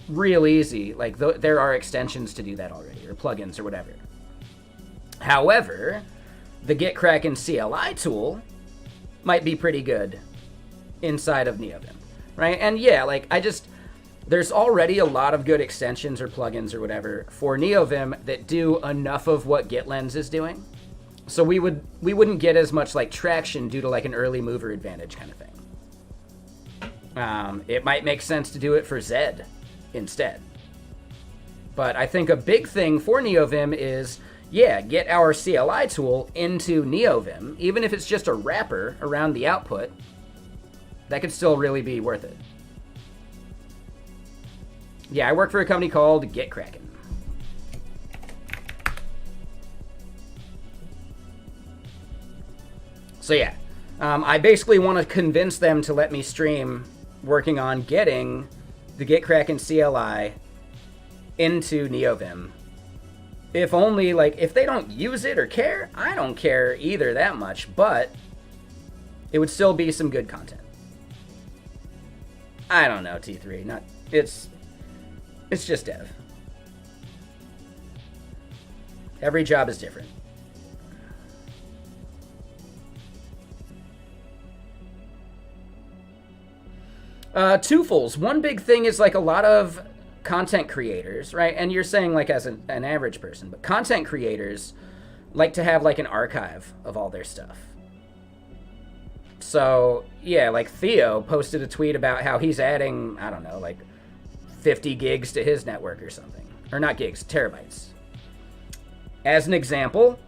real easy. Like there are extensions to do that already, or plugins or whatever. However, the GitKraken CLI tool might be pretty good inside of Neovim, right? And yeah, like there's already a lot of good extensions or plugins or whatever for Neovim that do enough of what GitLens is doing. So we wouldn't get as much like traction due to like an early mover advantage kind of thing. It might make sense to do it for Zed instead. But I think a big thing for Neovim is, yeah, get our CLI tool into Neovim, even if it's just a wrapper around the output. That could still really be worth it. Yeah, I work for a company called GitKraken. So yeah, I basically want to convince them to let me stream working on getting the GitKraken CLI into Neovim. If only, like, if they don't use it or care, I don't care either that much, but it would still be some good content. I don't know, T3. It's just dev. Every job is different. Twofolds. One big thing is like a lot of content creators, right? And you're saying like as an average person, but content creators like to have like an archive of all their stuff. So yeah, like Theo posted a tweet about how he's adding, I don't know, like 50 gigs to his network or something. Or not gigs, terabytes. As an example,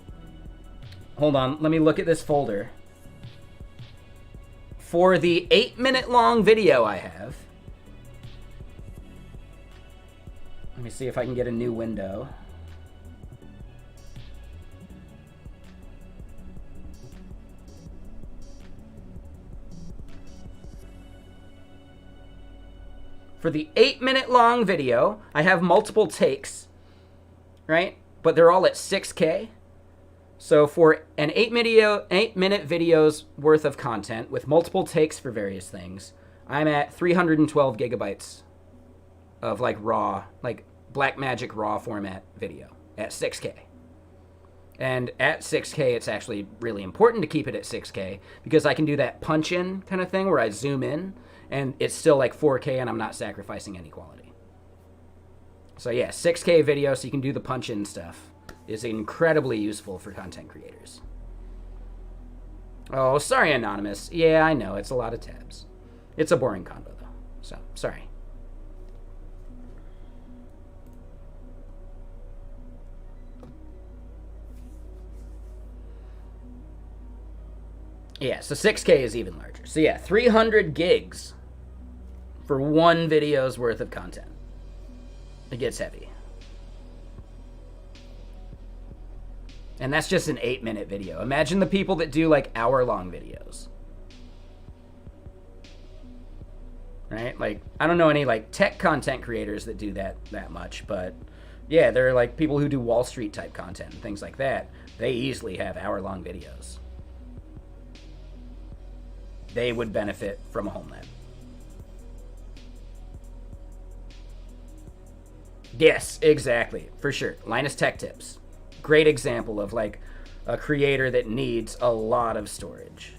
hold on, let me look at this folder. For the 8-minute long video I have, let me see if I can get a new window. For the 8-minute long video, I have multiple takes, right? But they're all at 6K. So for an 8-minute video's worth of content with multiple takes for various things, I'm at 312 gigabytes of like raw, like Blackmagic raw format video at 6K. And at 6K, it's actually really important to keep it at 6K because I can do that punch-in kind of thing where I zoom in and it's still like 4K and I'm not sacrificing any quality. So yeah, 6K video so you can do the punch-in stuff is incredibly useful for content creators. Oh, sorry, Anonymous. Yeah, I know, it's a lot of tabs. It's a boring combo, though, so sorry. Yeah, so 6K is even larger. So yeah, 300 gigs for one video's worth of content. It gets heavy. And that's just an 8-minute video. Imagine the people that do like hour-long videos. Right? Like, I don't know any like tech content creators that do that much, but yeah, there are like people who do Wall Street type content and things like that. They easily have hour-long videos. They would benefit from a home lab. Yes, exactly. For sure. Linus Tech Tips. Great example of like a creator that needs a lot of storage.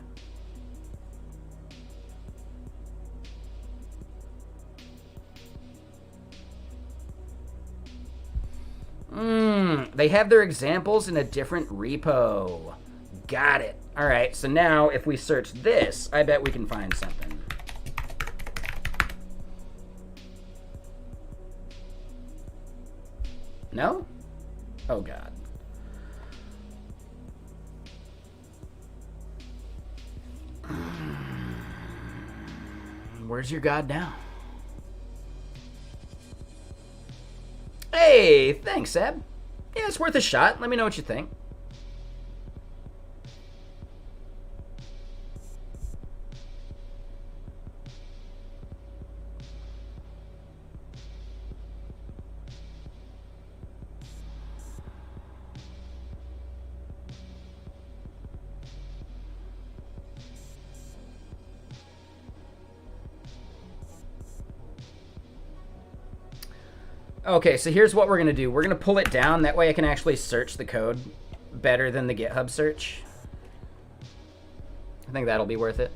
They have their examples in a different repo. Got it. All right, so now if we search this, I bet we can find something. No? Oh, God. Where's your God now? Hey, thanks, Seb. Yeah, it's worth a shot. Let me know what you think. Okay, so here's what we're going to do. We're going to pull it down. That way I can actually search the code better than the GitHub search. I think that'll be worth it.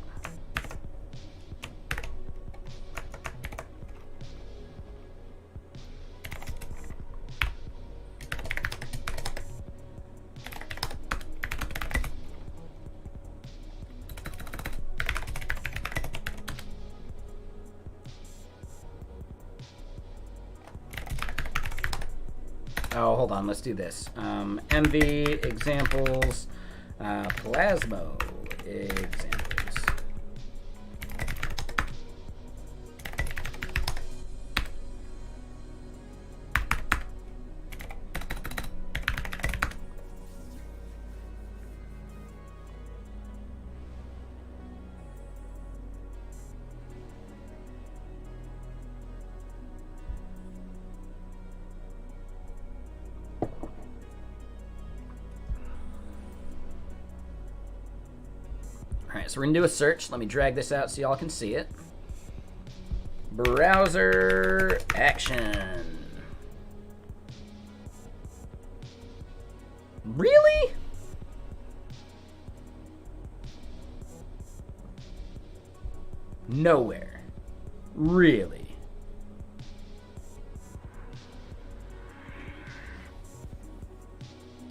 Oh, hold on. Let's do this. MV examples, Plasmo examples. Alright, so we're going to do a search. Let me drag this out so y'all can see it. Browser action. Really? Nowhere. Really?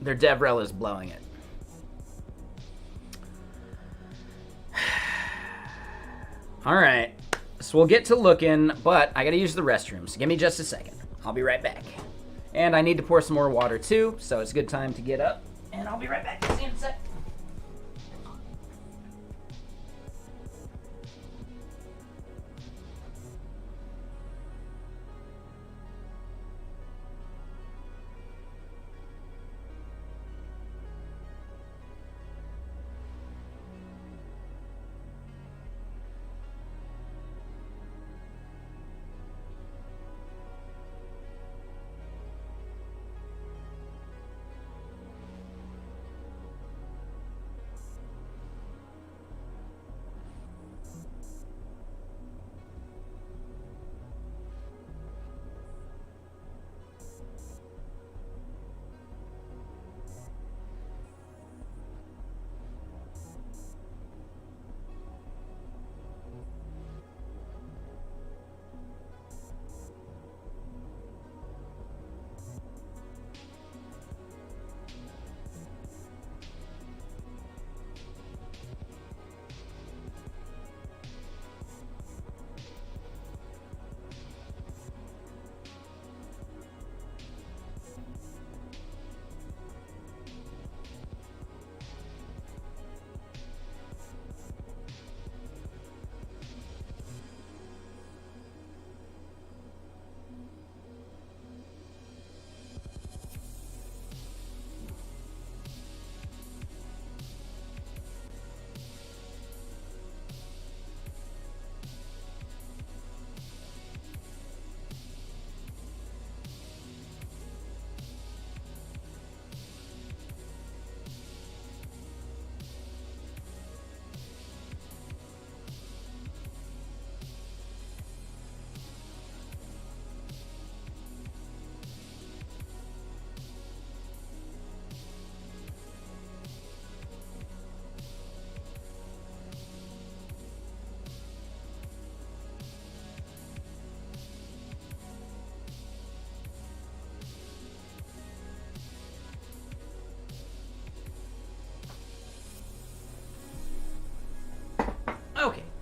Their DevRel is blowing it. All right, so we'll get to looking, but I gotta use the restroom, so give me just a second. I'll be right back. And I need to pour some more water too, so it's a good time to get up, and I'll be right back. See you in a sec.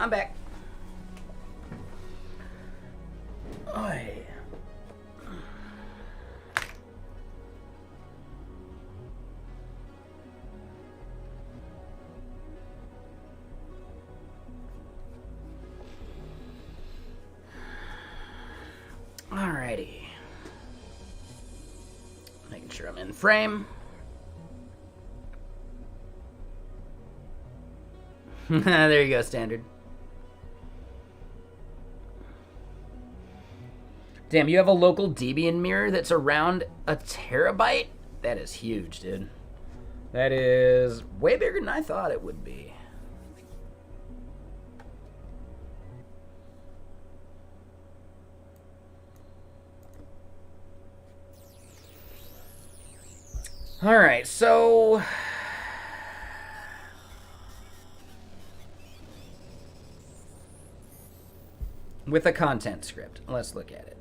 I'm back. Oi. Alrighty. Making sure I'm in frame. There you go, standard. Damn, you have a local Debian mirror that's around a terabyte? That is huge, dude. That is way bigger than I thought it would be. Alright, so... with a content script, let's look at it.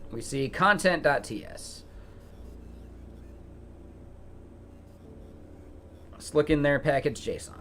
We see content.ts. Let's look in their package JSON.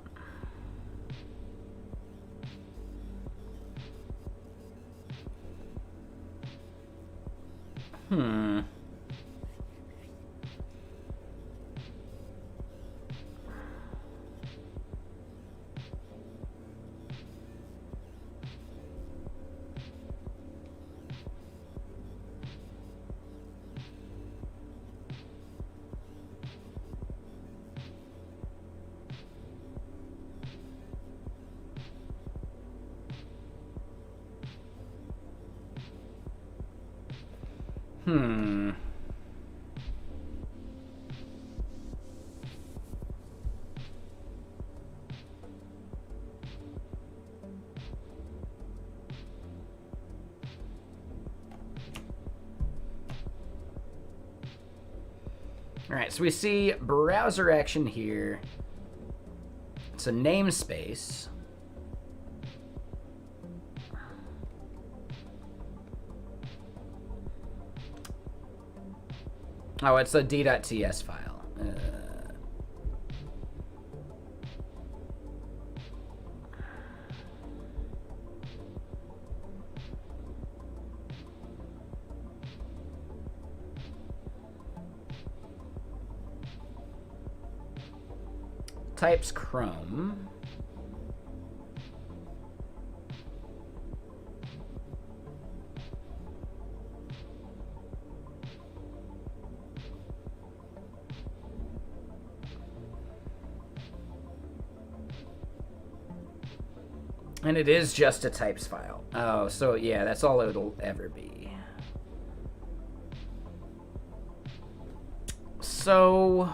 Alright, so we see browser action here. It's a namespace. Oh, it's a d.ts file. Types Chrome. And it is just a types file. Oh, so yeah, that's all it'll ever be. So...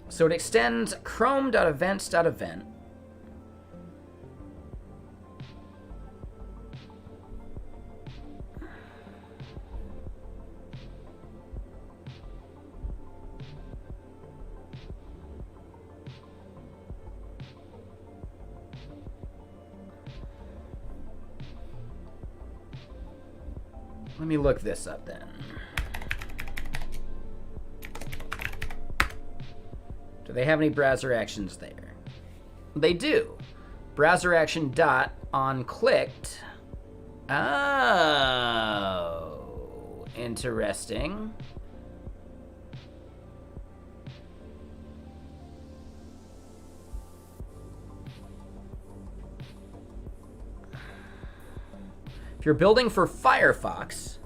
So it extends chrome.events.event. Let me look this up then. Do they have any browser actions there? They do. Browser action dot on clicked. Oh, interesting. If you're building for Firefox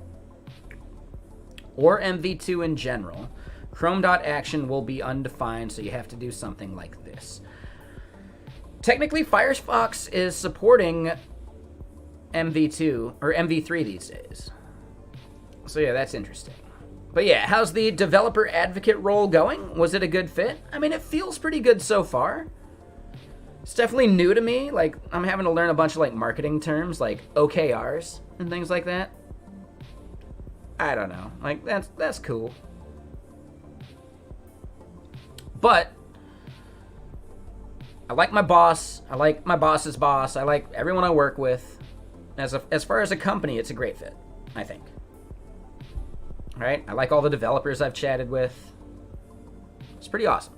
or MV2 in general, Chrome.action will be undefined, so you have to do something like this. Technically, Firefox is supporting MV2 or MV3 these days. So yeah, that's interesting. But yeah, how's the developer advocate role going? Was it a good fit? I mean, it feels pretty good so far. It's definitely new to me. Like, I'm having to learn a bunch of like marketing terms like OKRs and things like that. I don't know. Like, that's cool. But I like my boss. I like my boss's boss. I like everyone I work with. As far as a company, it's a great fit, I think. All right? I like all the developers I've chatted with. It's pretty awesome.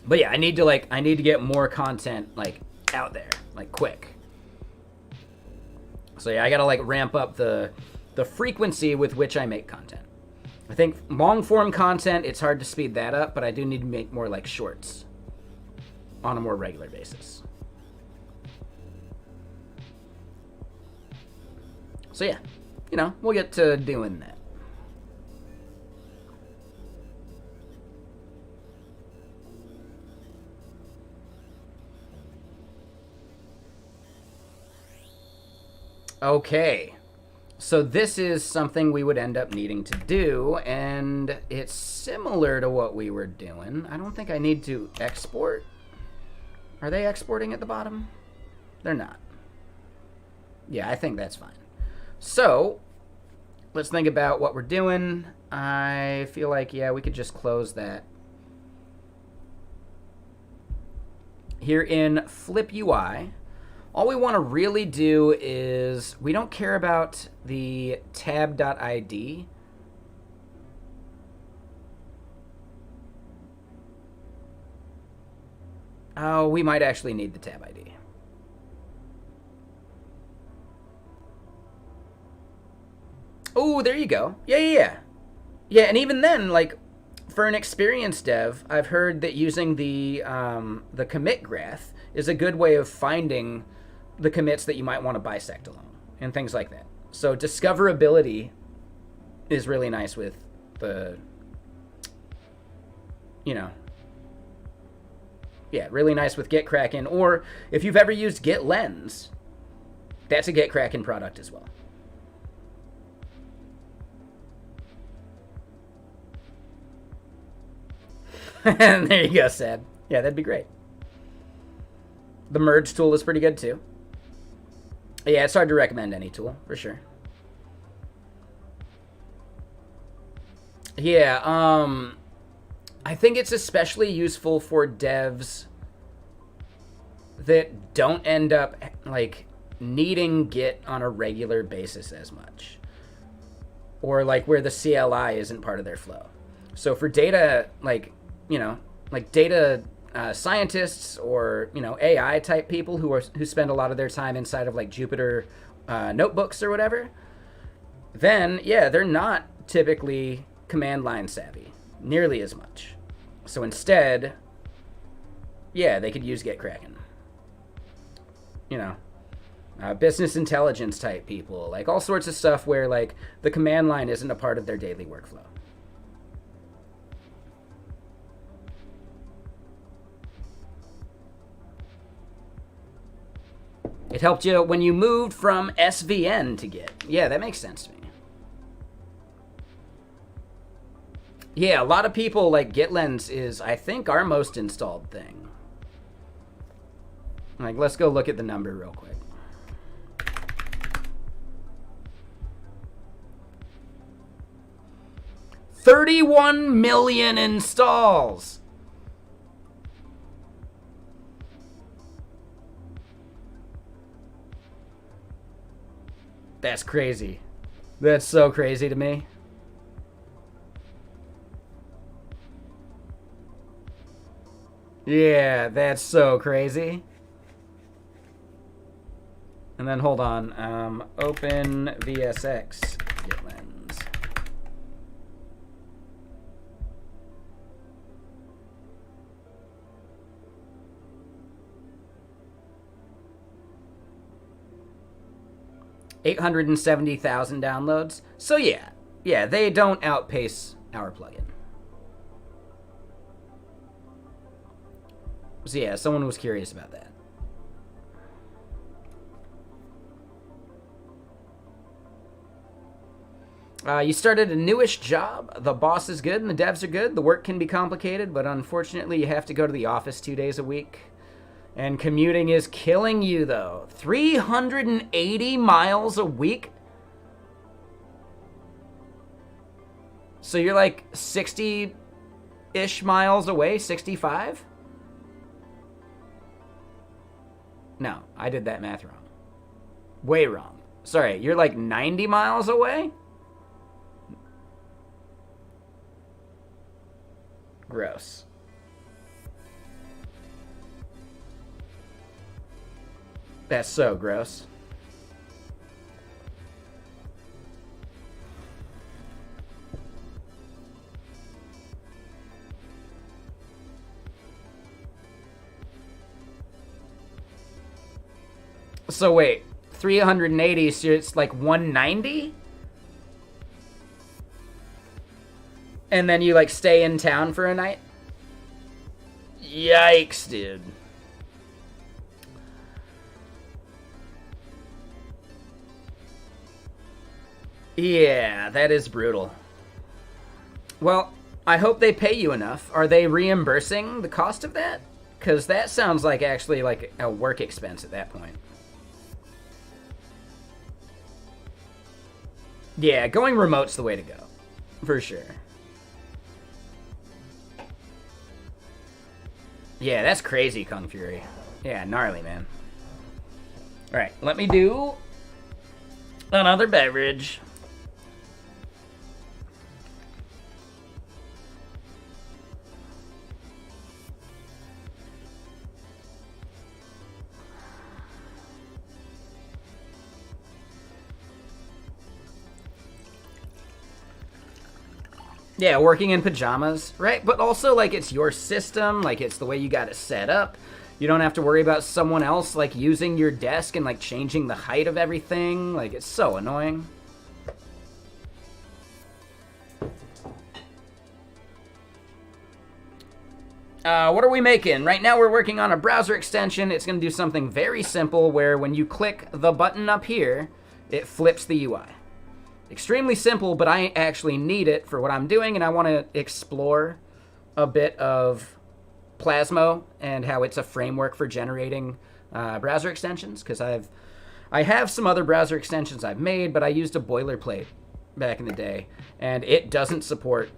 But yeah, I need to get more content like out there, like quick. So yeah, I gotta like ramp up the frequency with which I make content. I think long form content, it's hard to speed that up, but I do need to make more like shorts on a more regular basis. So yeah, you know, we'll get to doing that. Okay, so this is something we would end up needing to do, and it's similar to what we were doing. I don't think I need to export. Are they exporting at the bottom? They're not. Yeah, I think that's fine. So, let's think about what we're doing. I feel like, yeah, we could just close that. Here in Flip UI, all we want to really do is, we don't care about the tab.id. Oh, we might actually need the tab ID. Oh, there you go. Yeah. Yeah, and even then, like, for an experienced dev, I've heard that using the commit graph is a good way of finding the commits that you might want to bisect along and things like that. So discoverability is really nice with the, you know, yeah, really nice with GitKraken. Or if you've ever used GitLens, that's a GitKraken product as well. And there you go, Sad. Yeah, that'd be great. The merge tool is pretty good too. Yeah, it's hard to recommend any tool, for sure. Yeah, I think it's especially useful for devs that don't end up, like, needing Git on a regular basis as much. Or, like, where the CLI isn't part of their flow. So for data, like, you know, like data scientists or, you know, AI type people who spend a lot of their time inside of like Jupyter notebooks or whatever, then yeah, they're not typically command line savvy nearly as much. So instead, yeah, they could use GitKraken. You know, business intelligence type people, like all sorts of stuff where like the command line isn't a part of their daily workflow. It helped you when you moved from SVN to Git. Yeah, that makes sense to me. Yeah, a lot of people, like, GitLens is, I think, our most installed thing. Like, let's go look at the number real quick. $31 million installs. That's crazy. That's so crazy to me. Yeah, that's so crazy. And then hold on. Open VSX GitLens. 870,000 downloads. So yeah, they don't outpace our plugin. So yeah, someone was curious about that. You started a newish job. The boss is good and the devs are good. The work can be complicated, but unfortunately you have to go to the office 2 days a week. And commuting is killing you, though. 380 miles a week? So you're like 60-ish miles away? 65? No, I did that math wrong. Way wrong. Sorry, you're like 90 miles away? Gross. That's so gross. So wait, 380, so it's like 190? And then you like stay in town for a night? Yikes, dude. Yeah, that is brutal. Well, I hope they pay you enough. Are they reimbursing the cost of that? Because that sounds like actually like a work expense at that point. Yeah, going remote's the way to go. For sure. Yeah, that's crazy, Kung Fury. Yeah, gnarly, man. Alright, let me do another beverage. Yeah, working in pajamas, right? But also, like, it's your system, like, it's the way you got it set up. You don't have to worry about someone else, like, using your desk and, like, changing the height of everything. Like, it's so annoying. What are we making? Right now we're working on a browser extension. It's going to do something very simple where when you click the button up here, it flips the UI. Extremely simple, but I actually need it for what I'm doing, and I want to explore a bit of Plasmo and how it's a framework for generating browser extensions, because I have some other browser extensions I've made, but I used a boilerplate back in the day, and it doesn't support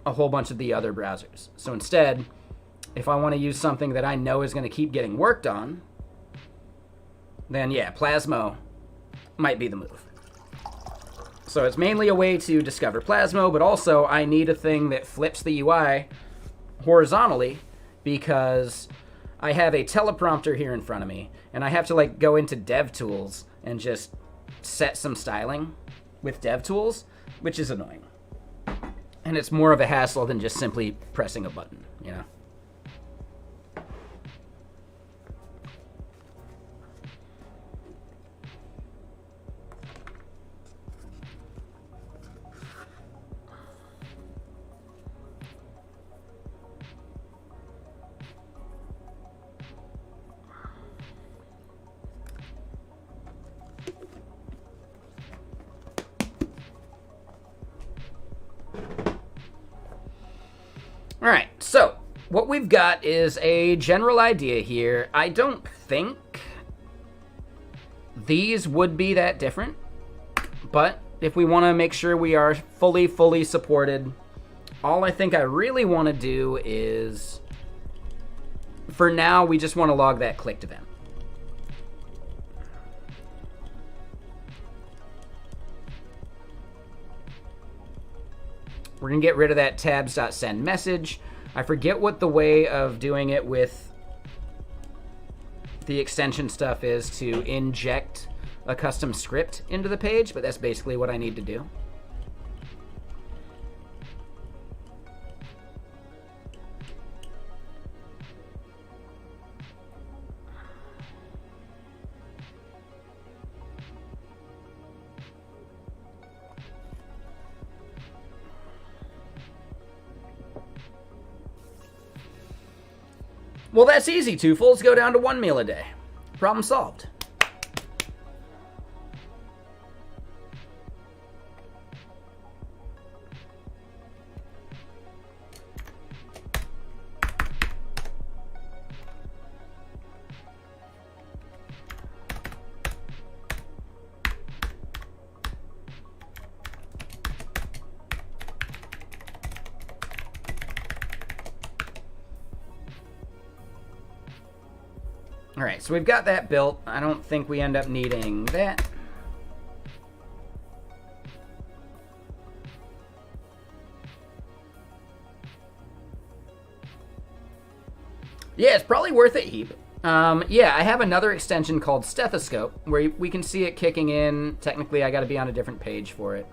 a whole bunch of the other browsers. So instead, if I want to use something that I know is going to keep getting worked on, then yeah, Plasmo might be the move. So it's mainly a way to discover Plasmo, but also I need a thing that flips the UI horizontally because I have a teleprompter here in front of me, and I have to like go into DevTools and just set some styling with DevTools, which is annoying. And it's more of a hassle than just simply pressing a button, you know? Alright, so what we've got is a general idea here. I don't think these would be that different, but if we want to make sure we are fully supported, all I think I really want to do is, for now, we just want to log that clicked event. We're going to get rid of that tabs.send message. I forget what the way of doing it with the extension stuff is to inject a custom script into the page, but that's basically what I need to do. Well, that's easy, Twofuls. Go down to 1 meal a day. Problem solved. All right, so we've got that built. I don't think we end up needing that. Yeah, it's probably worth it, Heap. Yeah, I have another extension called Stethoscope where we can see it kicking in. Technically, I got to be on a different page for it.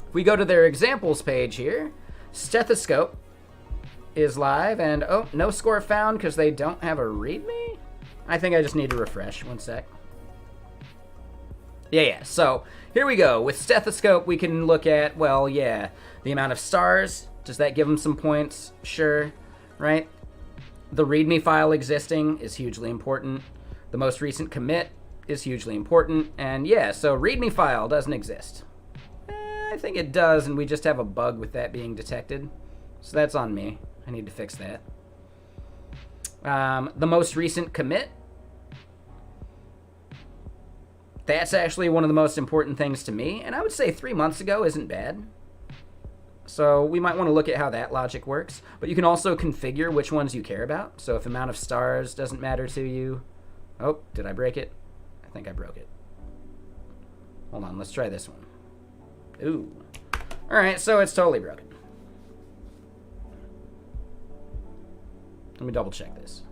If we go to their examples page here, Stethoscope is live, and oh, no score found because they don't have a README? I think I just need to refresh. One sec. Yeah. So here we go. With Stethoscope, we can look at, well, yeah, the amount of stars. Does that give them some points? Sure. Right? The README file existing is hugely important. The most recent commit is hugely important. And yeah, so README file doesn't exist. I think it does, and we just have a bug with that being detected. So that's on me. I need to fix that. The most recent commit. That's actually one of the most important things to me, and I would say 3 months ago isn't bad. So we might want to look at how that logic works, but you can also configure which ones you care about. So if amount of stars doesn't matter to you... Oh, did I break it? I think I broke it. Hold on, let's try this one. Ooh. Alright, so it's totally broken. Let me double check this.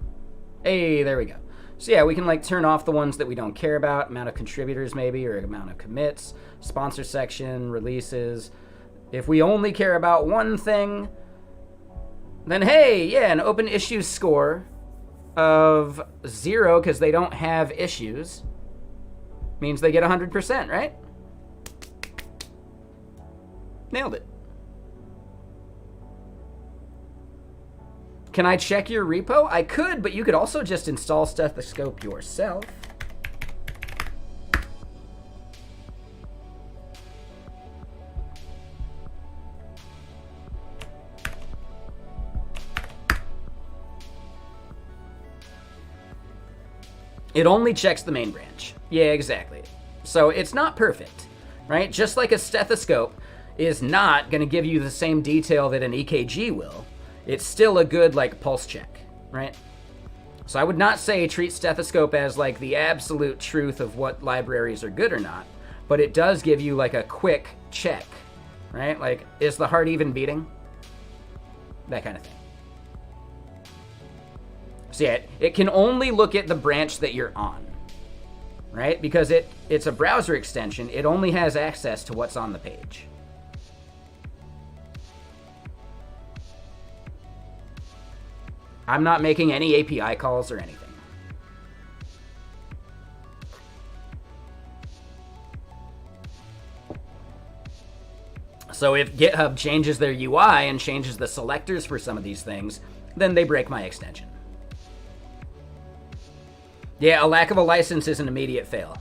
Hey, there we go. So yeah, we can like turn off the ones that we don't care about, amount of contributors maybe, or amount of commits, sponsor section, releases. If we only care about one thing, then hey, yeah, an open issues score of 0 because they don't have issues means they get 100%, right? Nailed it. Can I check your repo? I could, but you could also just install Stethoscope yourself. It only checks the main branch. Yeah, exactly. So it's not perfect, right? Just like a stethoscope is not going to give you the same detail that an EKG will. It's still a good, like, pulse check, right? So I would not say treat stethoscope as, like, the absolute truth of what libraries are good or not, but it does give you, like, a quick check, right? Like, is the heart even beating? That kind of thing. So yeah, it can only look at the branch that you're on, right? Because it's a browser extension, it only has access to what's on the page. I'm not making any API calls or anything. So if GitHub changes their UI and changes the selectors for some of these things, then they break my extension. Yeah, a lack of a license is an immediate fail.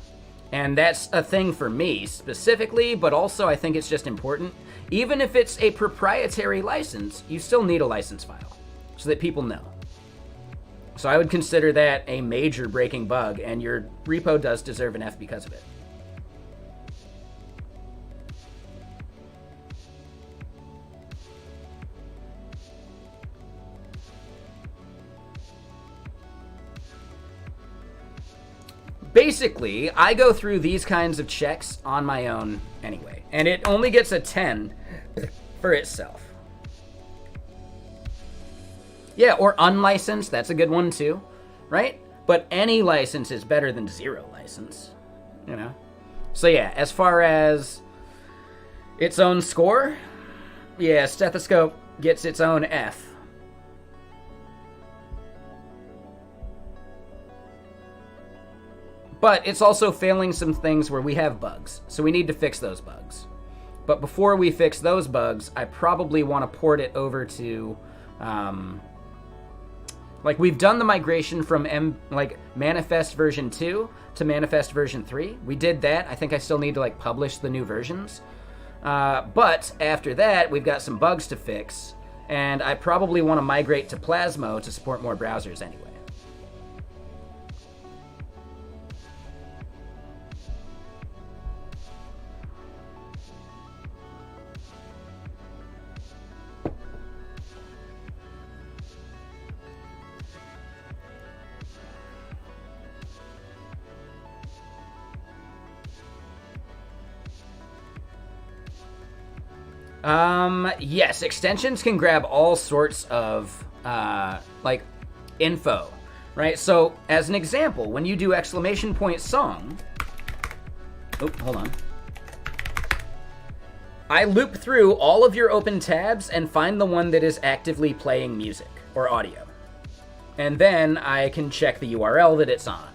And that's a thing for me specifically, but also I think it's just important. Even if it's a proprietary license, you still need a license file so that people know. So I would consider that a major breaking bug, and your repo does deserve an F because of it. Basically, I go through these kinds of checks on my own anyway, and it only gets a 10 for itself. Yeah, or unlicensed, that's a good one too, right? But any license is better than 0 license, you know? So yeah, as far as its own score, yeah, Stethoscope gets its own F. But it's also failing some things where we have bugs, so we need to fix those bugs. But before we fix those bugs, I probably want to port it over to Like, we've done the migration from Manifest version 2 to Manifest version 3. We did that. I think I still need to, like, publish the new versions. But after that, we've got some bugs to fix, and I probably want to migrate to Plasmo to support more browsers anyway. Yes, extensions can grab all sorts of, like, info, right? So, as an example, when you do !song, oh, hold on. I loop through all of your open tabs and find the one that is actively playing music or audio. And then I can check the URL that it's on,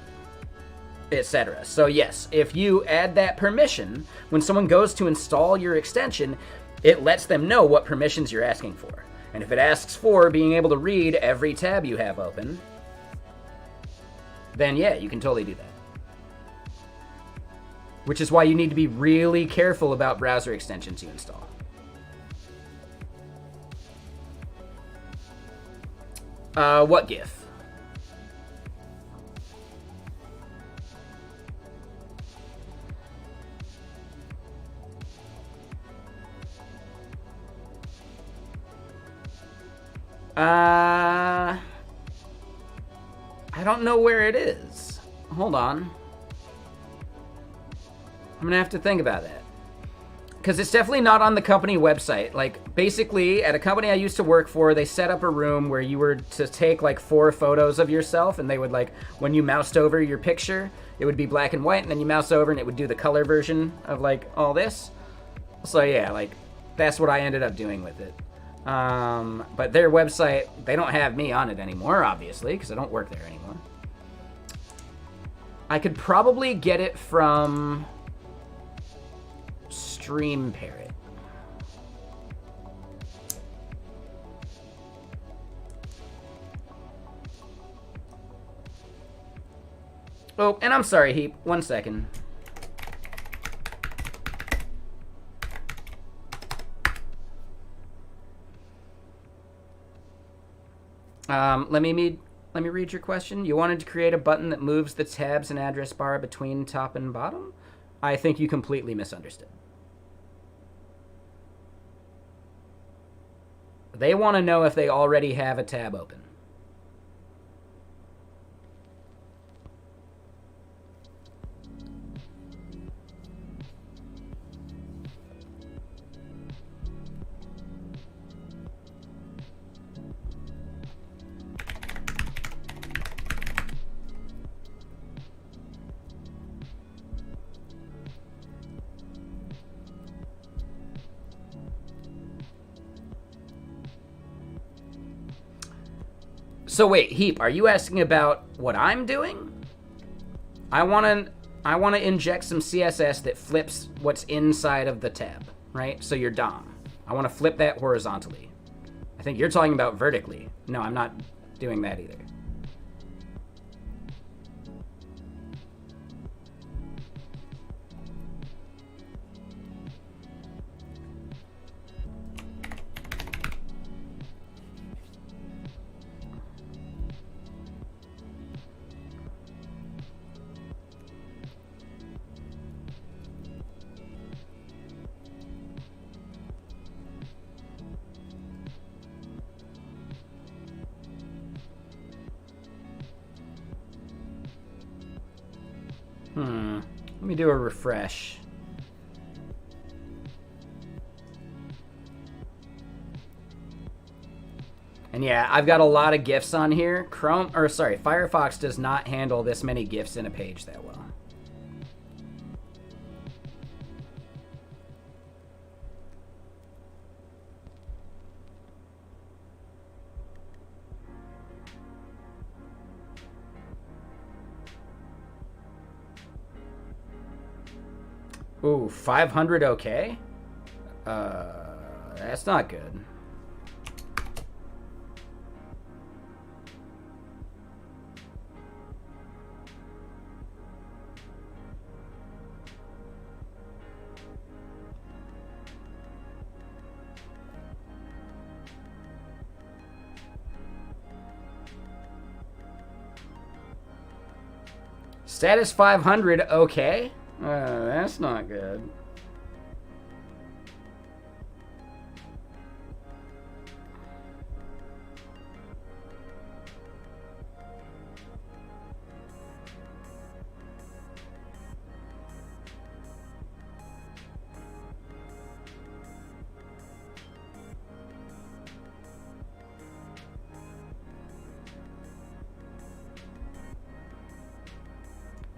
etc. So yes, if you add that permission, when someone goes to install your extension, it lets them know what permissions you're asking for. And if it asks for being able to read every tab you have open, then yeah, you can totally do that. Which is why you need to be really careful about browser extensions you install. What GIF? I don't know where it is. Hold on. I'm gonna have to think about that. Because it's definitely not on the company website. Like, basically, at a company I used to work for, they set up a room where you were to take, like, 4 photos of yourself, and they would, like, when you moused over your picture, it would be black and white, and then you mouse over, and it would do the color version of, like, all this. So, yeah, like, that's what I ended up doing with it. But their website, they don't have me on it anymore, obviously, because I don't work there anymore. I could probably get it from Stream Parrot. Oh, and I'm sorry, Heap. 1 second. Let me read your question. You wanted to create a button that moves the tabs and address bar between top and bottom? I think you completely misunderstood. They want to know if they already have a tab open. So wait, Heap, are you asking about what I'm doing? I want to inject some CSS that flips what's inside of the tab, right? So your DOM. I want to flip that horizontally. I think you're talking about vertically. No, I'm not doing that either. Let me do a refresh. And yeah, I've got a lot of GIFs on here. Firefox does not handle this many GIFs in a page that well. Ooh, 500 okay? That's not good. Status 500, okay. That's not good.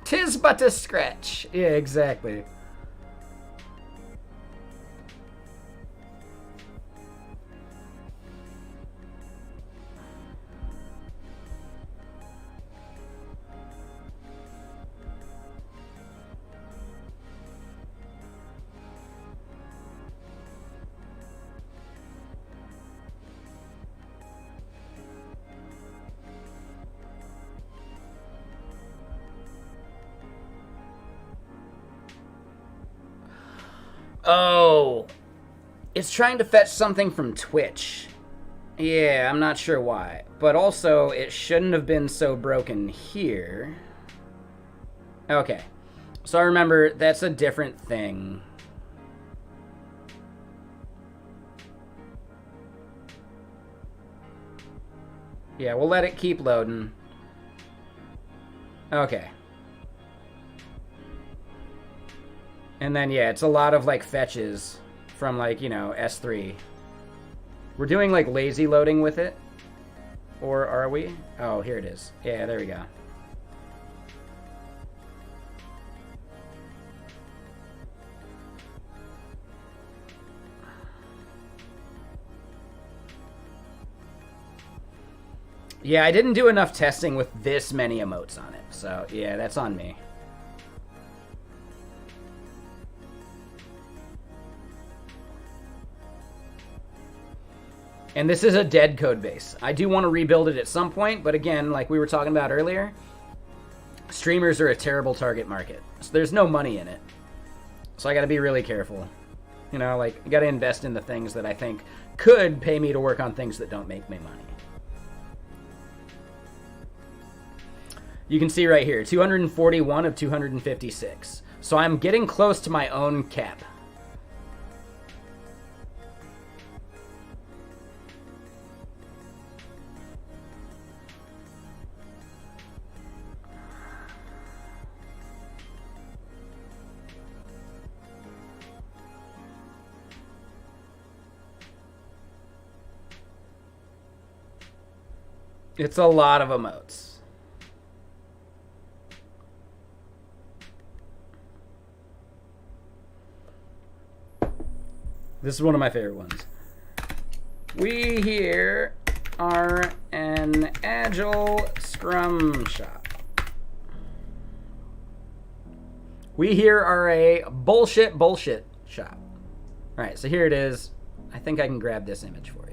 Tis but a scratch. Yeah, exactly. Oh, it's trying to fetch something from Twitch. Yeah, I'm not sure why. But also, it shouldn't have been so broken here. Okay. So I remember, that's a different thing. Yeah, we'll let it keep loading. Okay. And then, yeah, it's a lot of, like, fetches from, like, you know, S3. We're doing, like, lazy loading with it. Or are we? Oh, here it is. Yeah, there we go. Yeah, I didn't do enough testing with this many emotes on it. So, yeah, that's on me. And this is a dead code base. I do want to rebuild it at some point, but again, like we were talking about earlier, streamers are a terrible target market. So there's no money in it. So I got to be really careful. You know, like, I got to invest in the things that I think could pay me to work on things that don't make me money. You can see right here, 241 of 256. So I'm getting close to my own cap. It's a lot of emotes. This is one of my favorite ones. We here are an agile scrum shop. We here are a bullshit shop. All right, so here it is. I think I can grab this image for you.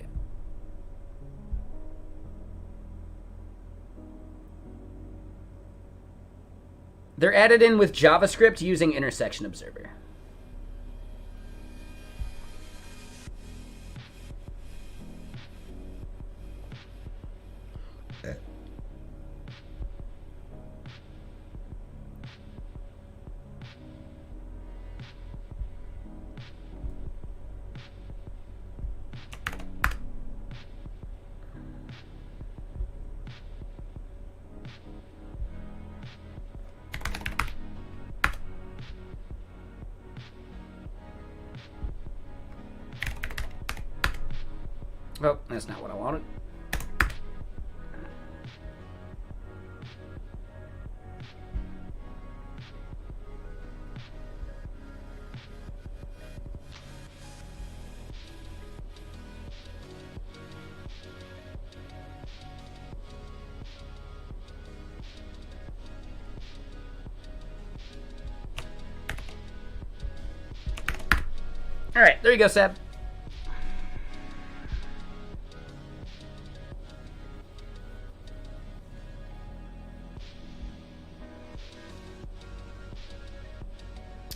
They're added in with JavaScript using intersection observer. Oh, that's not what I wanted. All right, there you go, Seb.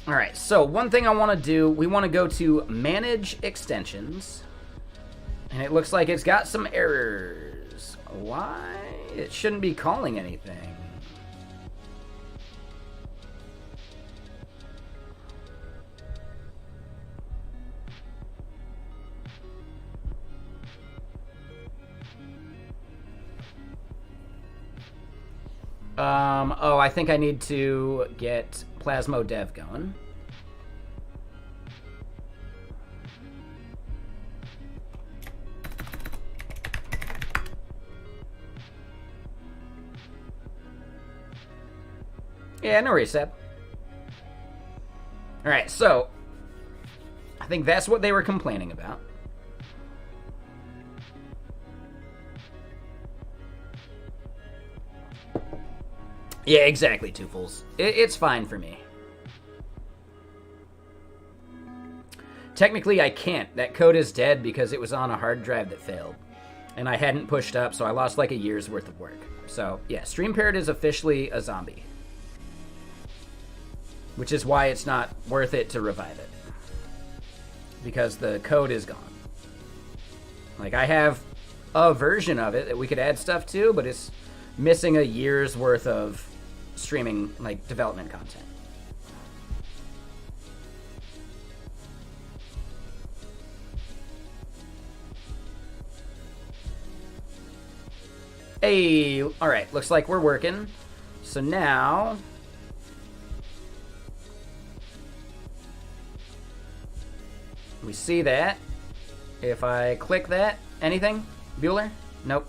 All right, so one thing I want to do, we want to go to Manage Extensions, and it looks like it's got some errors. Why? It shouldn't be calling anything. Oh, I think I need to get Plasmo Dev going. Yeah, no worries, Seb. Alright, so I think that's what they were complaining about. Yeah, exactly, Two Fools. It's fine for me. Technically, I can't. That code is dead because it was on a hard drive that failed. And I hadn't pushed up, so I lost like a year's worth of work. So, yeah, Stream Parrot is officially a zombie. Which is why it's not worth it to revive it. Because the code is gone. Like, I have a version of it that we could add stuff to, but it's missing a year's worth of streaming, like, development content. Hey, alright, looks like we're working. So now... we see that. If I click that, anything? Bueller? Nope.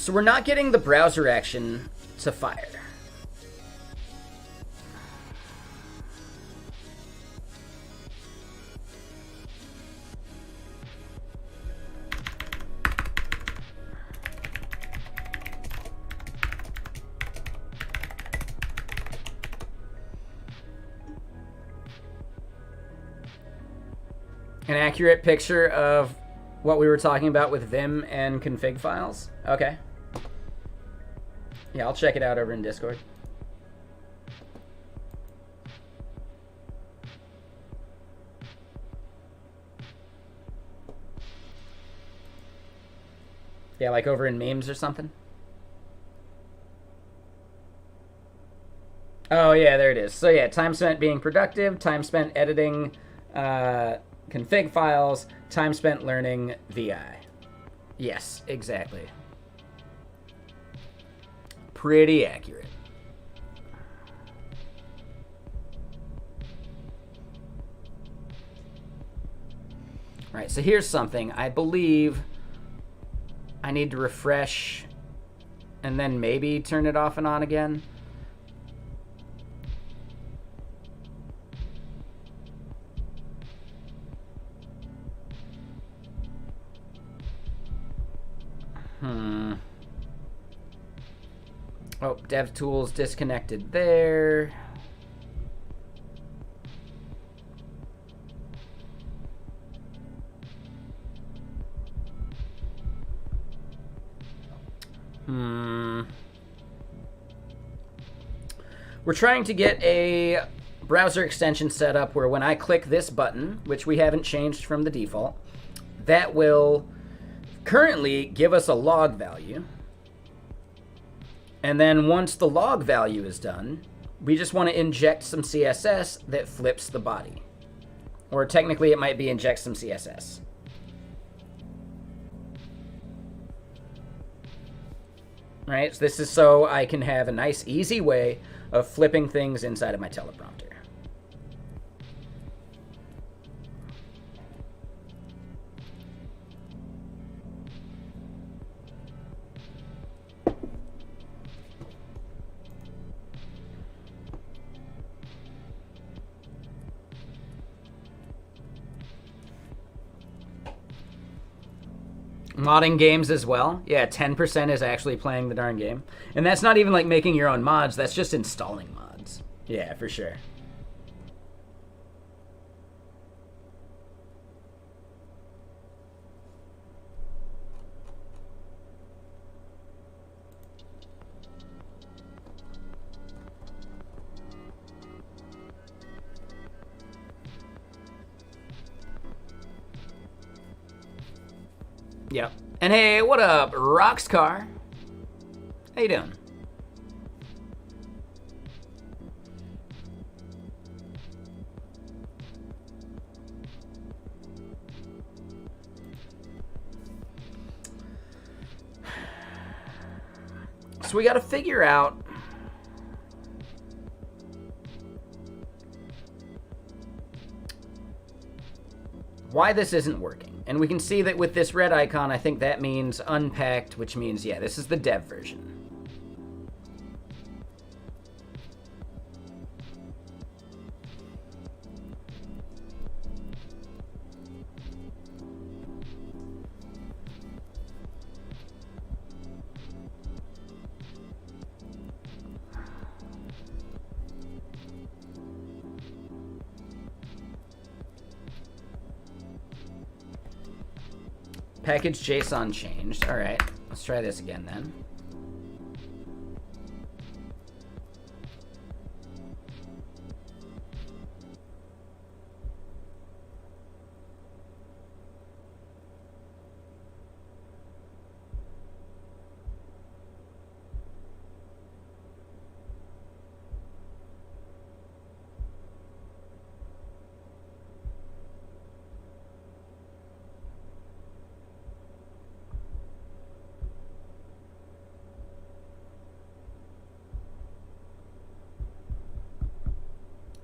So we're not getting the browser action to fire. An accurate picture of what we were talking about with Vim and config files? Okay. Yeah, I'll check it out over in Discord. Yeah, like over in memes or something? Oh, yeah, there it is. So, yeah, time spent being productive, time spent editing config files, time spent learning VI. Yes, exactly. Pretty accurate. All right, so here's something. I believe I need to refresh and then maybe turn it off and on again. Oh, DevTools disconnected there. We're trying to get a browser extension set up where when I click this button, which we haven't changed from the default, that will currently give us a log value. And then once the log value is done, we just want to inject some CSS that flips the body. Or technically it might be inject some CSS. Right? So this is so I can have a nice, easy way of flipping things inside of my teleprompter. Modding games as well. Yeah, 10% is actually playing the darn game. And that's not even like making your own mods, that's just installing mods. Yeah, for sure. Yep. And hey, what up, Roxcar? How you doing? So we got to figure out why this isn't working. And we can see that with this red icon, I think that means unpacked, which means, yeah, this is the dev version. Package JSON changed. All right, let's try this again then.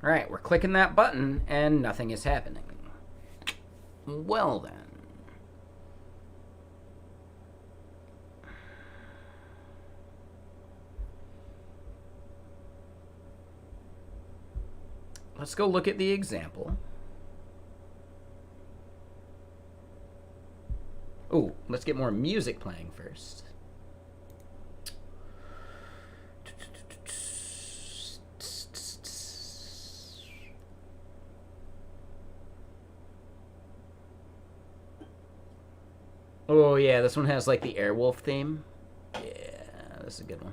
All right, we're clicking that button and nothing is happening. Well then. Let's go look at the example. Ooh, let's get more music playing first. Oh yeah, this one has like the Airwolf theme. Yeah, this is a good one.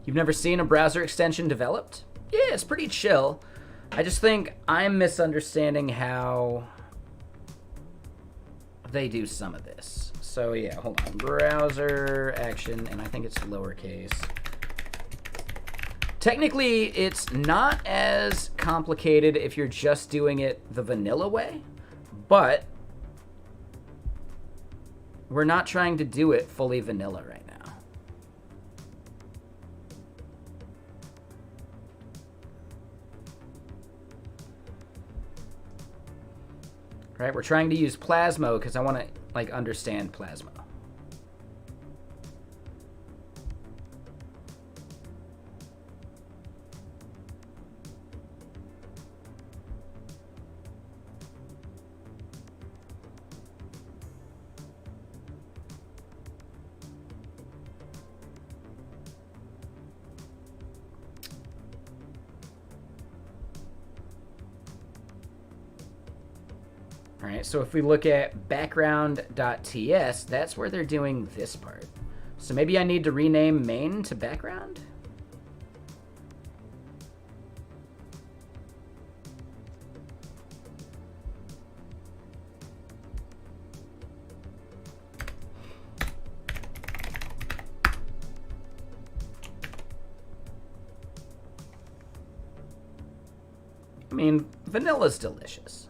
You've never seen a browser extension developed? Yeah, it's pretty chill. I just think I'm misunderstanding how they do some of this. So yeah, hold on. Browser action, and I think it's lowercase. Technically, it's not as complicated if you're just doing it the vanilla way, but we're not trying to do it fully vanilla right now. Right, we're trying to use Plasmo because I want to like understand Plasmo. All right, so if we look at background.ts, that's where they're doing this part. So maybe I need to rename main to background? I mean, vanilla's delicious.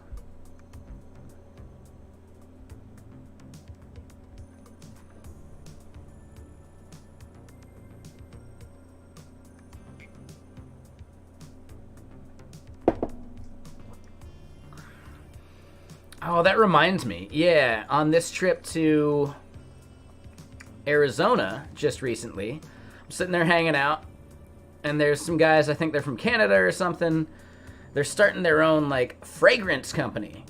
Oh, that reminds me. Yeah, on this trip to Arizona just recently, I'm sitting there hanging out, and there's some guys, I think they're from Canada or something. They're starting their own, like, fragrance company.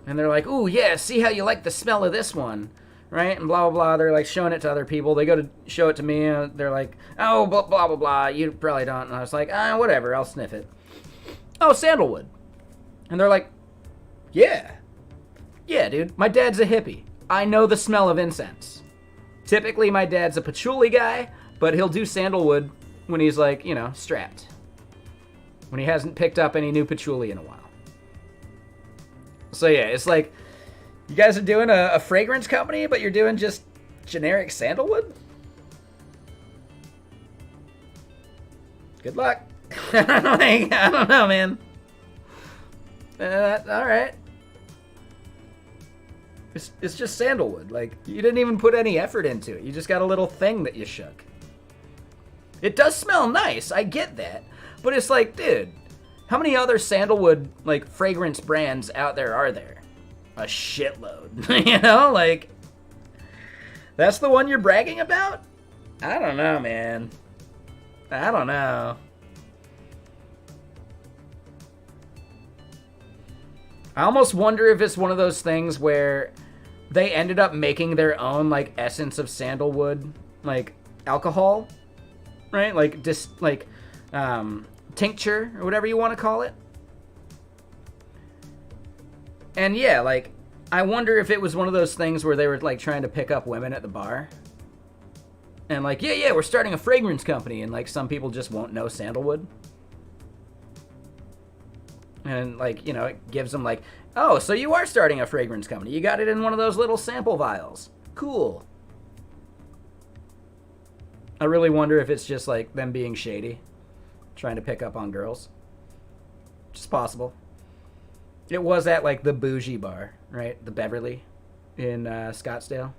And they're like, ooh, yeah, see how you like the smell of this one, right? And blah, blah, blah. They're, like, showing it to other people. They go to show it to me, and they're like, oh, blah, blah, blah, blah. You probably don't. And I was like, whatever, I'll sniff it. Oh, sandalwood. And they're like, yeah. Yeah, dude. My dad's a hippie. I know the smell of incense. Typically, my dad's a patchouli guy, but he'll do sandalwood when he's, like, you know, strapped. When he hasn't picked up any new patchouli in a while. So yeah, it's like you guys are doing a fragrance company, but you're doing just generic sandalwood? Good luck. I don't know, man. All right. It's just sandalwood. Like, you didn't even put any effort into it. You just got a little thing that you shook. It does smell nice. I get that. But it's like, dude, how many other sandalwood, like, fragrance brands out there are there? A shitload. You know? Like, that's the one you're bragging about? I don't know, man. I don't know. I almost wonder if it's one of those things where they ended up making their own, like, essence of sandalwood, like, alcohol, right? Like, tincture, or whatever you want to call it. And yeah, like, I wonder if it was one of those things where they were, like, trying to pick up women at the bar. And, like, yeah, we're starting a fragrance company, and, like, some people just won't know sandalwood. And, like, you know, it gives them, like, oh, so you are starting a fragrance company. You got it in one of those little sample vials. Cool. I really wonder if it's just, like, them being shady. Trying to pick up on girls. Just possible. It was at, like, the bougie bar, right? The Beverly in Scottsdale.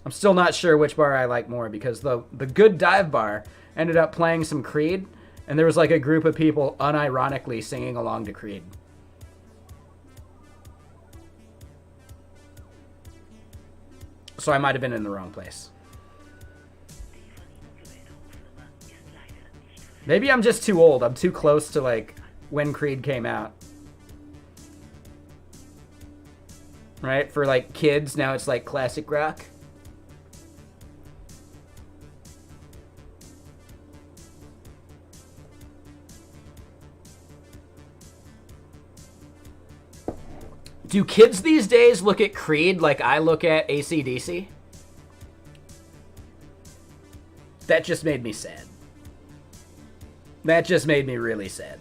I'm still not sure which bar I like more because the good dive bar ended up playing some Creed, and there was like a group of people unironically singing along to Creed. So I might have been in the wrong place. Maybe I'm just too old. I'm too close to like when Creed came out. Right? For like kids, now it's like classic rock. Do kids these days look at Creed like I look at AC/DC? That just made me sad. That just made me really sad.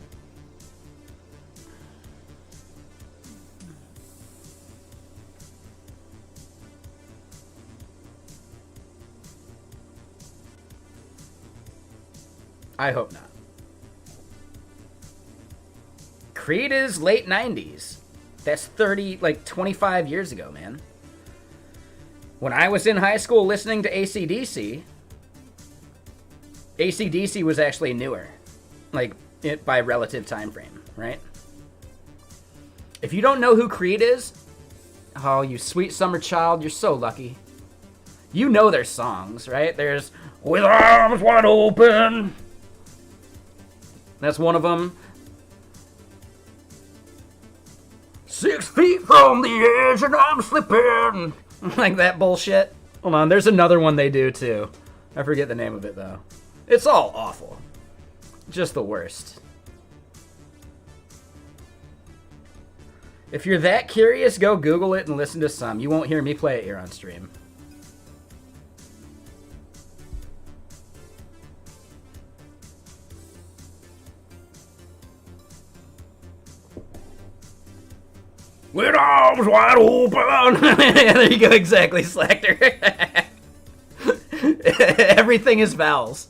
I hope not. Creed is late 90s. That's 25 years ago, man. When I was in high school listening to AC/DC, AC/DC was actually newer. Like, by relative time frame, right? If you don't know who Creed is, oh, you sweet summer child, you're so lucky. You know their songs, right? There's With Arms Wide Open. That's one of them. 6 feet from the edge and I'm slipping. Like that bullshit. Hold on, there's another one they do too. I forget the name of it though. It's all awful. Just the worst. If you're that curious, go Google it and listen to some. You won't hear me play it here on stream. With arms wide open. There you go, exactly, Slactor. Everything is vowels.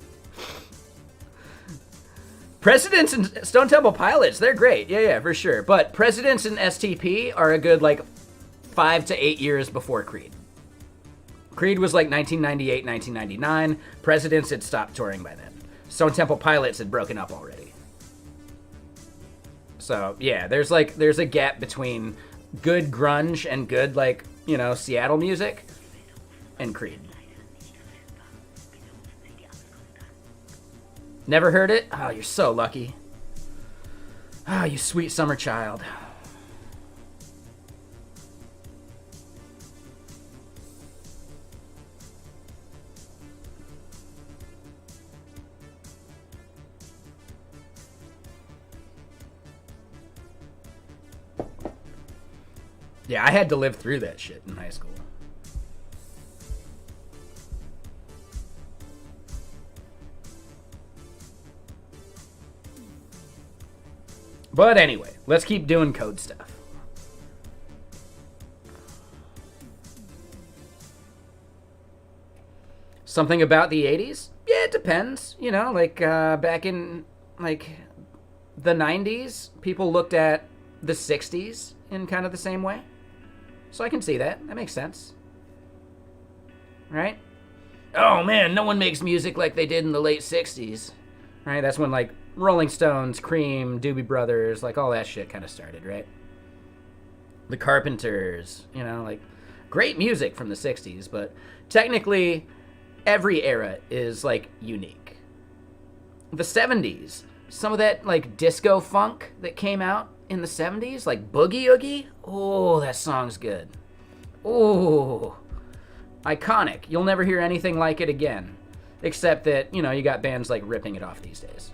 Presidents and Stone Temple Pilots, they're great. Yeah, for sure. But Presidents and STP are a good, 5 to 8 years before Creed. Creed was 1998, 1999. Presidents had stopped touring by then. Stone Temple Pilots had broken up already. So, yeah, there's a gap between good grunge and good, Seattle music and Creed. Never heard it? Oh, you're so lucky. Oh, you sweet summer child. Yeah, I had to live through that shit in high school. But anyway, let's keep doing code stuff. Something about the 80s? Yeah, it depends. You know, like back in like the 90s, people looked at the 60s in kind of the same way. So I can see that. That makes sense. Right? Oh man, no one makes music like they did in the late 60s. Right? That's when like Rolling Stones, Cream, Doobie Brothers, like all that shit kind of started, right? The Carpenters, you know, like great music from the 60s, but technically every era is like unique. The 70s, some of that like disco funk that came out in the 70s, like Boogie Oogie, oh, that song's good. Oh, iconic. You'll never hear anything like it again, except that, you know, you got bands like ripping it off these days.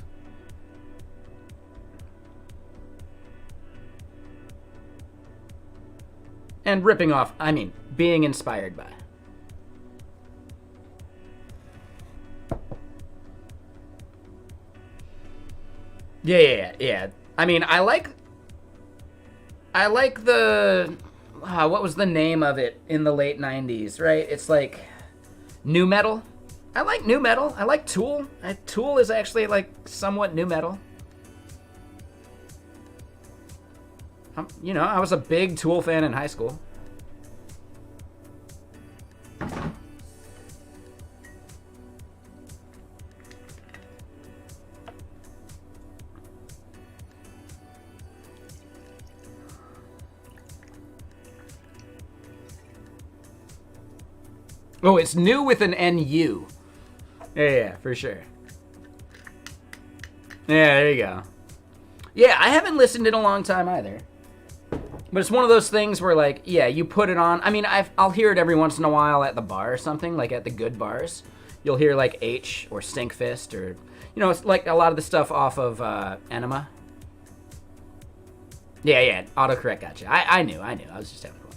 And ripping off, I mean, being inspired by. Yeah. I mean, I like the, what was the name of it in the late 90s, right? It's like nu metal. I like nu metal. I like Tool. Tool is actually like somewhat nu metal. You know, I was a big Tool fan in high school. Oh, it's new with an NU. Yeah, for sure. Yeah, there you go. Yeah, I haven't listened in a long time either. But it's one of those things where, like, yeah, you put it on. I mean, I'll hear it every once in a while at the bar or something, like at the good bars. You'll hear, like, H or Stinkfist or, you know, it's like a lot of the stuff off of Enema. Yeah, autocorrect gotcha. I knew. I was just having fun.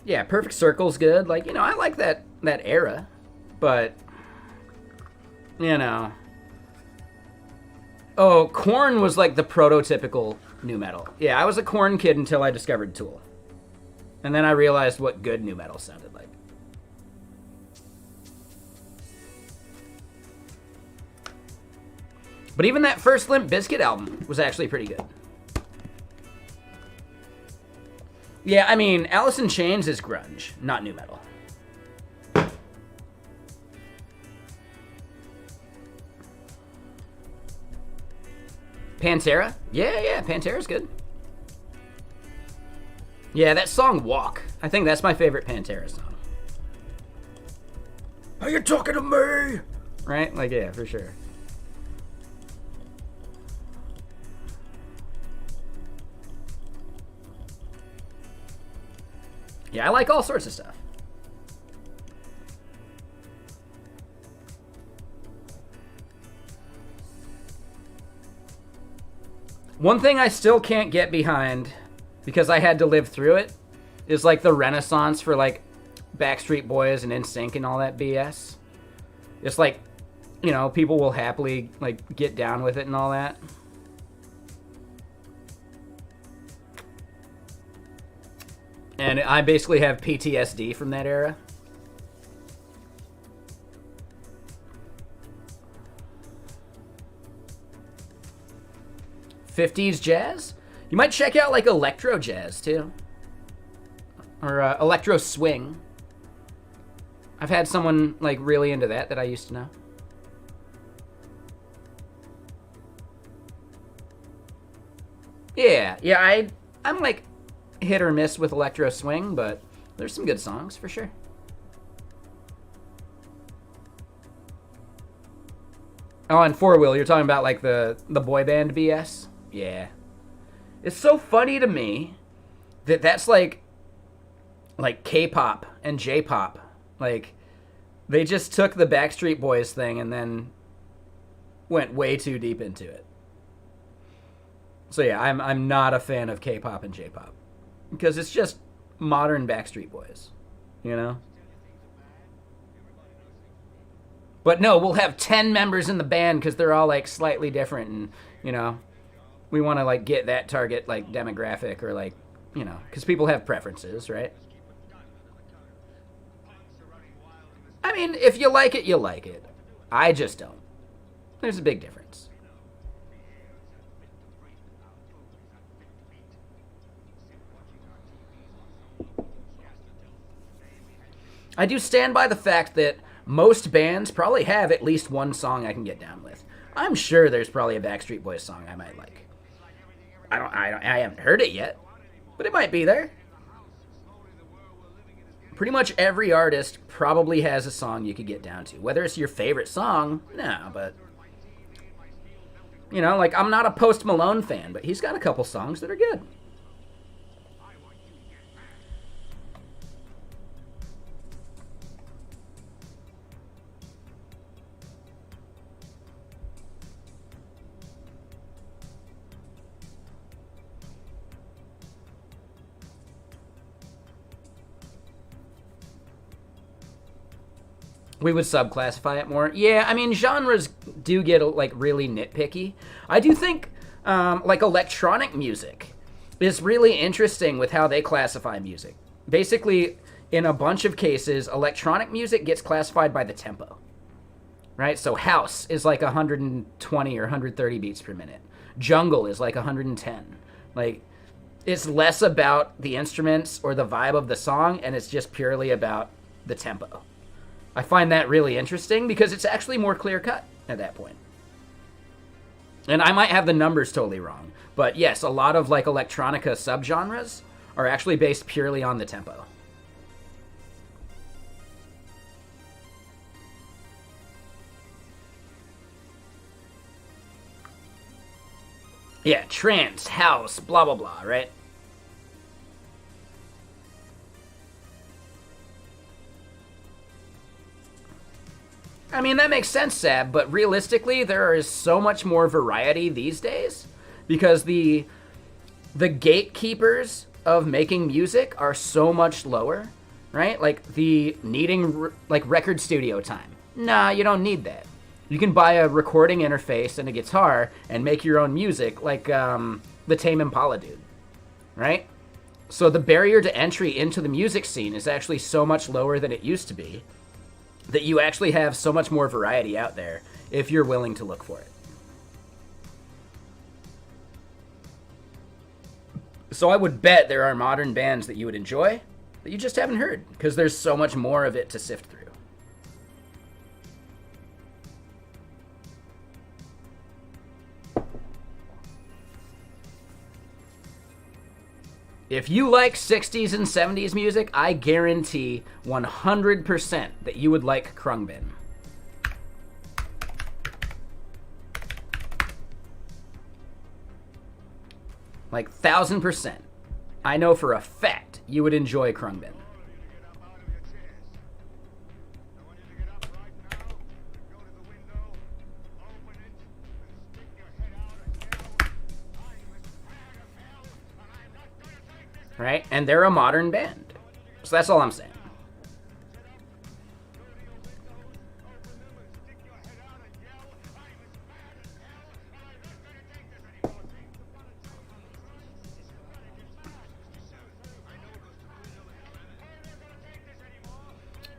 Yeah, Perfect Circle's good. Like, you know, I like that era. But, you know. Oh, Korn was like the prototypical nu metal. Yeah, I was a Korn kid until I discovered Tool. And then I realized what good nu metal sounded like. But even that first Limp Bizkit album was actually pretty good. Yeah, I mean, Alice in Chains is grunge, not nu metal. Pantera? Yeah, Pantera's good. Yeah, that song Walk. I think that's my favorite Pantera song. Are you talking to me? Right? Like, yeah, for sure. Yeah, I like all sorts of stuff. One thing I still can't get behind, because I had to live through it, is like the renaissance for like Backstreet Boys and NSYNC and all that BS. It's like, you know, people will happily like get down with it and all that. And I basically have PTSD from that era. '50s jazz? You might check out like electro jazz too. Or electro swing. I've had someone like really into that I used to know. Yeah, I'm like hit or miss with electro swing, but there's some good songs for sure. Oh, and Four Wheel, you're talking about like the boy band BS? Yeah. It's so funny to me that that's like K-pop and J-pop. Like, they just took the Backstreet Boys thing and then went way too deep into it. So yeah, I'm not a fan of K-pop and J-pop because it's just modern Backstreet Boys, you know? But no, we'll have 10 members in the band because they're all like slightly different, and you know, we want to like get that target like demographic, or like, you know, because people have preferences, right? I mean, if you like it, you like it. I just don't. There's a big difference. I do stand by the fact that most bands probably have at least one song I can get down with. I'm sure there's probably a Backstreet Boys song I might like. I haven't heard it yet, but it might be there. Pretty much every artist probably has a song you could get down to. Whether it's your favorite song, no, but you know, like I'm not a Post Malone fan, but he's got a couple songs that are good. We would subclassify it more. Yeah, I mean, genres do get like really nitpicky. I do think like electronic music is really interesting with how they classify music. Basically, in a bunch of cases, electronic music gets classified by the tempo, right? So house is like 120 or 130 beats per minute. Jungle is like 110. Like, it's less about the instruments or the vibe of the song, and it's just purely about the tempo. I find that really interesting because it's actually more clear-cut at that point. And I might have the numbers totally wrong, but yes, a lot of like electronica subgenres are actually based purely on the tempo. Yeah, trance, house, blah, blah, blah, right? I mean, that makes sense, Sab, but realistically, there is so much more variety these days because the gatekeepers of making music are so much lower, right? Like the needing like record studio time. Nah, you don't need that. You can buy a recording interface and a guitar and make your own music like the Tame Impala dude, right? So the barrier to entry into the music scene is actually so much lower than it used to be, that you actually have so much more variety out there if you're willing to look for it. So I would bet there are modern bands that you would enjoy that you just haven't heard because there's so much more of it to sift through. If you like 60s and 70s music, I guarantee 100% that you would like Krungbin. Like 1,000%. I know for a fact you would enjoy Krungbin. Right? And they're a modern band. So that's all I'm saying.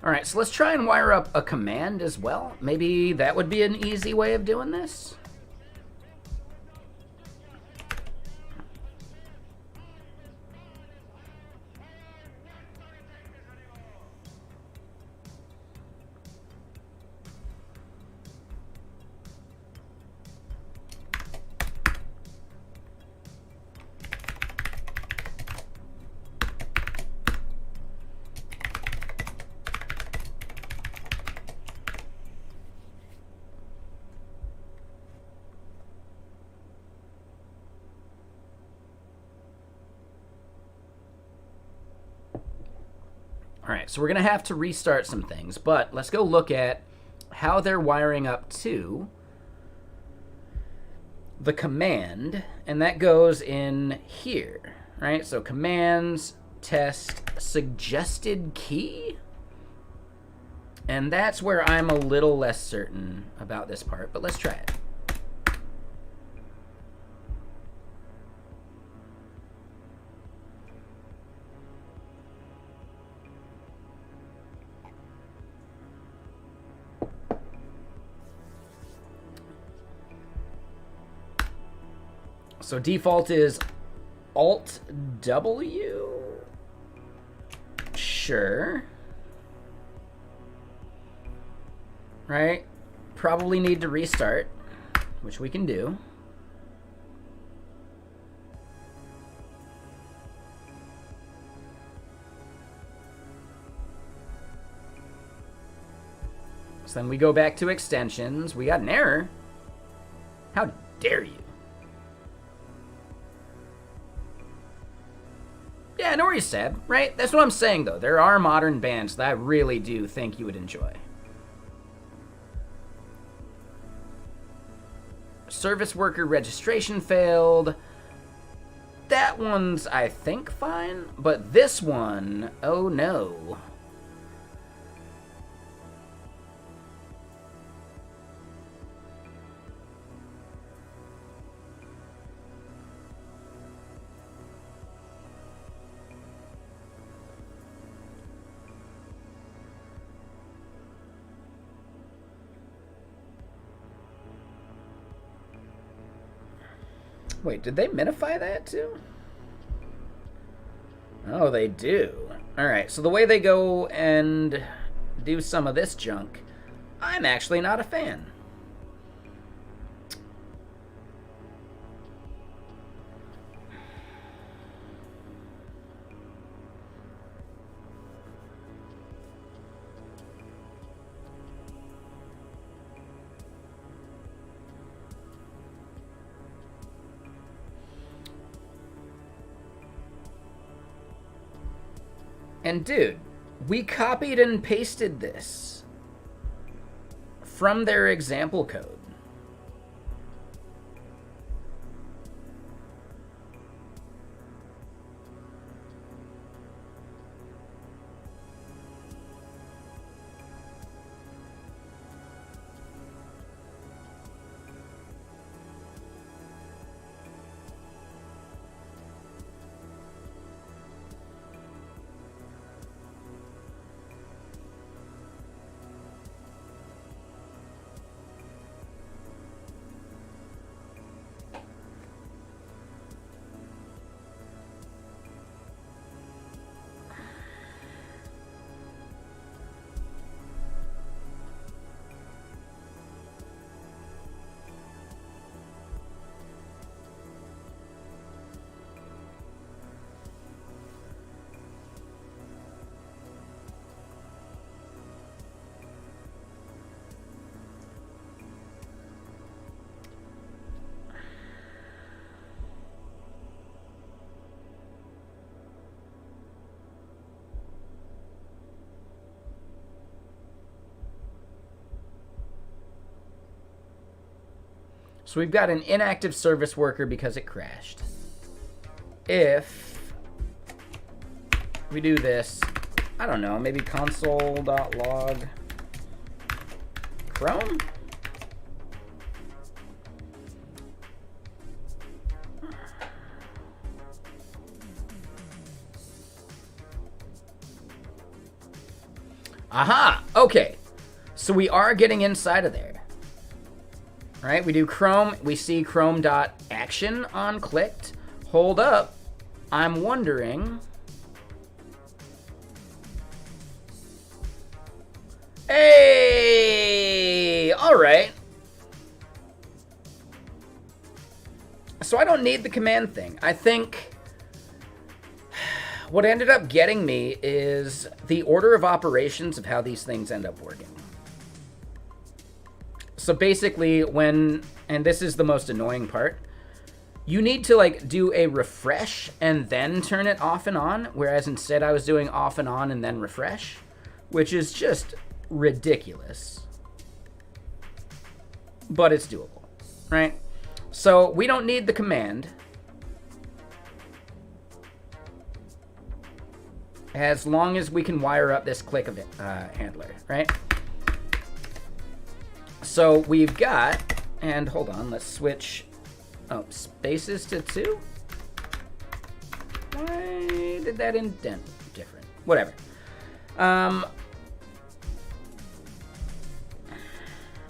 All right, so let's try and wire up a command as well. Maybe that would be an easy way of doing this. All right, so we're going to have to restart some things, but let's go look at how they're wiring up to the command, and that goes in here, right? So commands, test, suggested key. And that's where I'm a little less certain about this part, but let's try it. So default is Alt W. Sure. Right? Probably need to restart, which we can do. So then we go back to extensions. We got an error. How dare you? Yeah, no worries, Seb, right? That's what I'm saying, though. There are modern bands that I really do think you would enjoy. Service worker registration failed. That one's, I think, fine. But this one, oh no. Wait, did they minify that too? Oh, they do. Alright, so the way they go and do some of this junk, I'm actually not a fan. And dude, we copied and pasted this from their example code. So we've got an inactive service worker because it crashed. If we do this, I don't know, maybe console.log Chrome? Aha! Okay. So we are getting inside of there. Right? We do Chrome. We see Chrome.action on clicked. Hold up. I'm wondering. Hey! All right. So I don't need the command thing. I think what ended up getting me is the order of operations of how these things end up working. So basically when, and this is the most annoying part, you need to like do a refresh and then turn it off and on, whereas instead I was doing off and on and then refresh, which is just ridiculous. But it's doable, right? So we don't need the command. As long as we can wire up this click event, handler, right? So we've got, and hold on, let's switch spaces to 2. Why did that indent different? Whatever.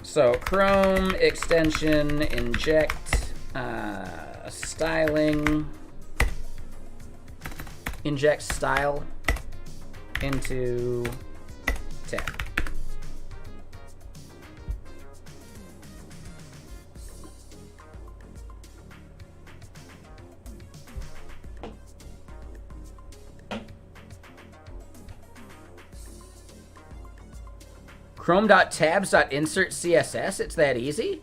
So Chrome extension inject styling, inject style into tab. Chrome.tabs.insert CSS, it's that easy?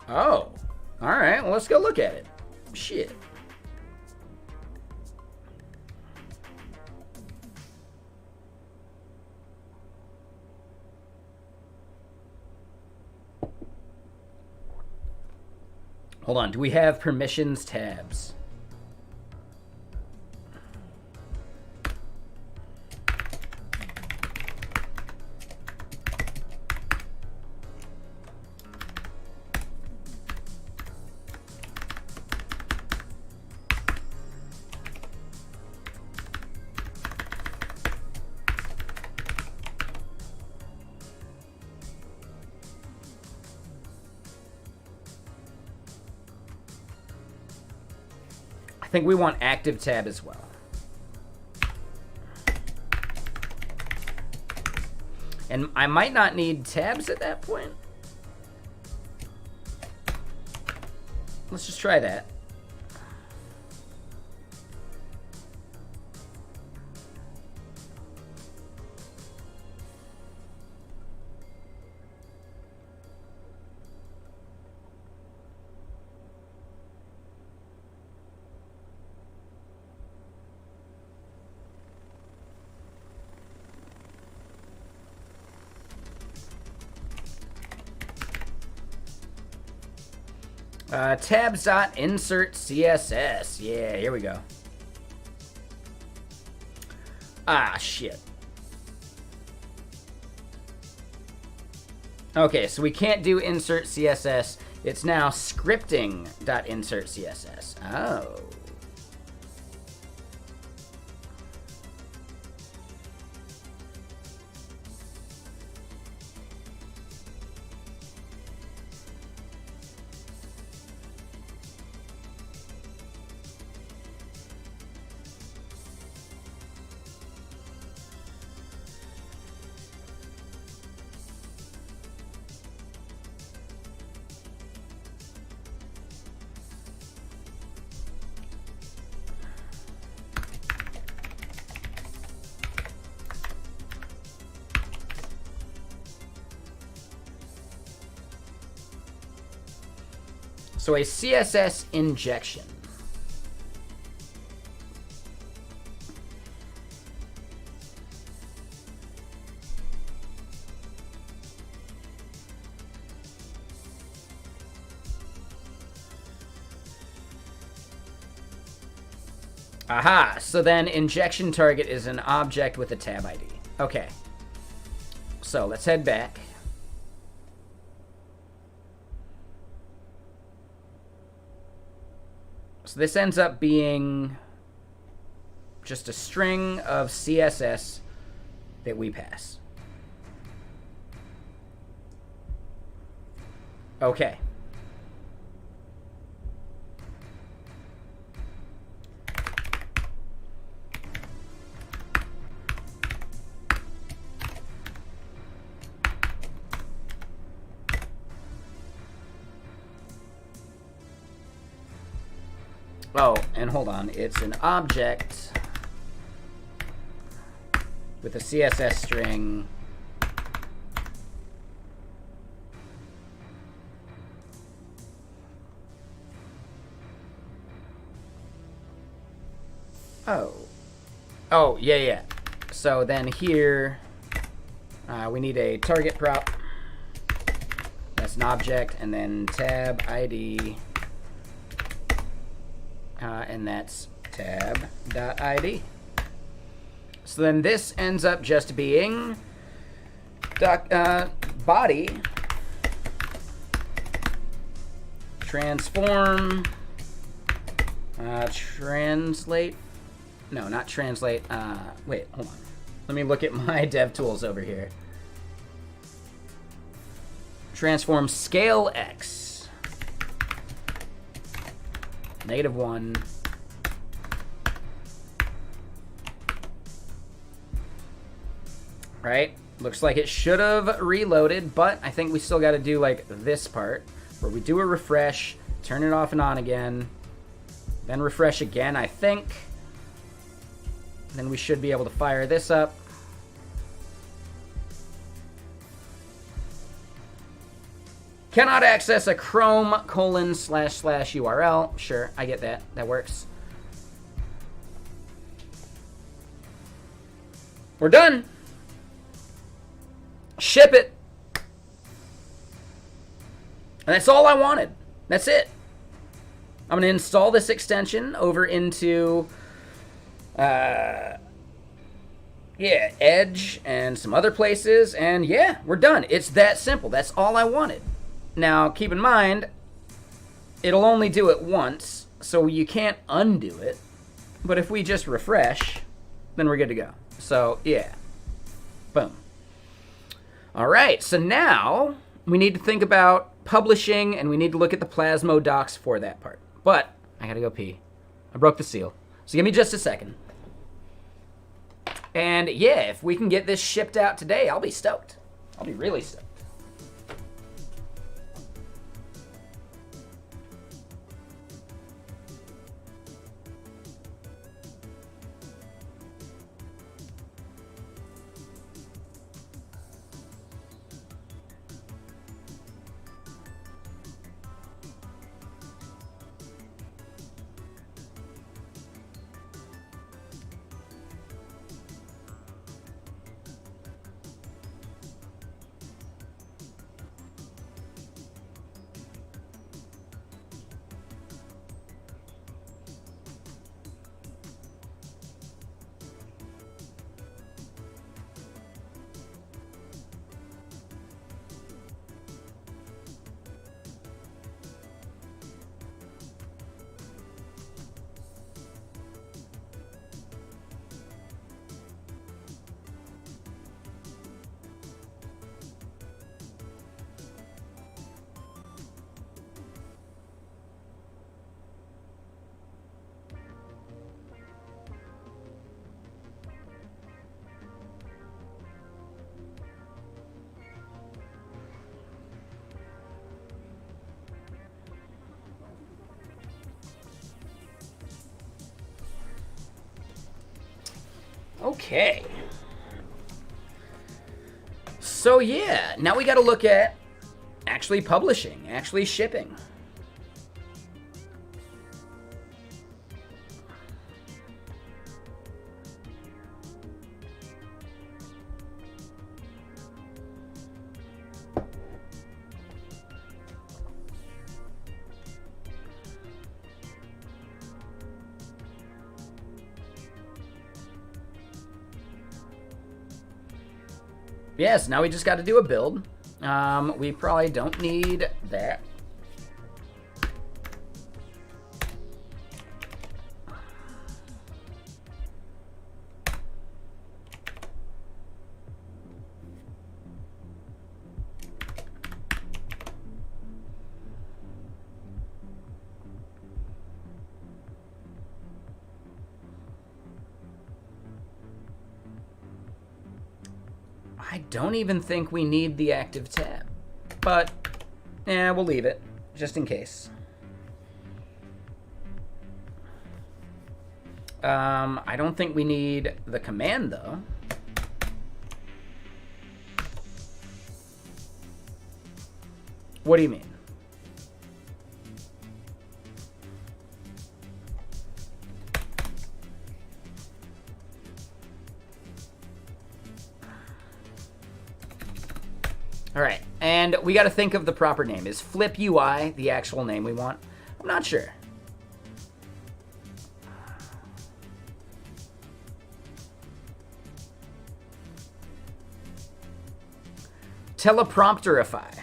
Oh, all right, well, let's go look at it. Shit. Hold on, do we have permissions tabs? I think we want active tab as well. And I might not need tabs at that point. Let's just try that. Tabs.insert CSS. Yeah, here we go. Ah, shit. Okay, so we can't do insert CSS. It's now scripting.insert CSS. Oh. So a CSS injection. Aha, so then injection target is an object with a tab ID. Okay. So let's head back. So this ends up being just a string of CSS that we pass. Okay. Oh, and hold on, it's an object with a CSS string. Oh, yeah. So then here, we need a target prop. That's an object, and then tab ID, and that's tab.id. So then this ends up just being body transform translate. No, not translate. Wait, hold on. Let me look at my dev tools over here. Transform scale x. -1. Right? Looks like it should have reloaded, but I think we still got to do like this part where we do a refresh, turn it off and on again, then refresh again, I think. Then we should be able to fire this up. Cannot access a Chrome ://URL. Sure, I get that. That works. We're done. Ship it. And that's all I wanted. That's it. I'm going to install this extension over into Edge and some other places, and yeah, we're done. It's that simple. That's all I wanted. Now, keep in mind, it'll only do it once, so you can't undo it. But if we just refresh, then we're good to go. So, yeah. Boom. All right, so now we need to think about publishing, and we need to look at the Plasmo docs for that part. But I gotta go pee. I broke the seal. So give me just a second. And yeah, if we can get this shipped out today, I'll be stoked. I'll be really stoked. Okay. So yeah, now we got to look at actually publishing, actually shipping. Yes, now we just got to do a build. We probably don't need that. I don't even think we need the active tab, but yeah, we'll leave it just in case. I don't think we need the command though. What do you mean? All right, and we got to think of the proper name. Is Flip UI the actual name we want? I'm not sure. Teleprompterify.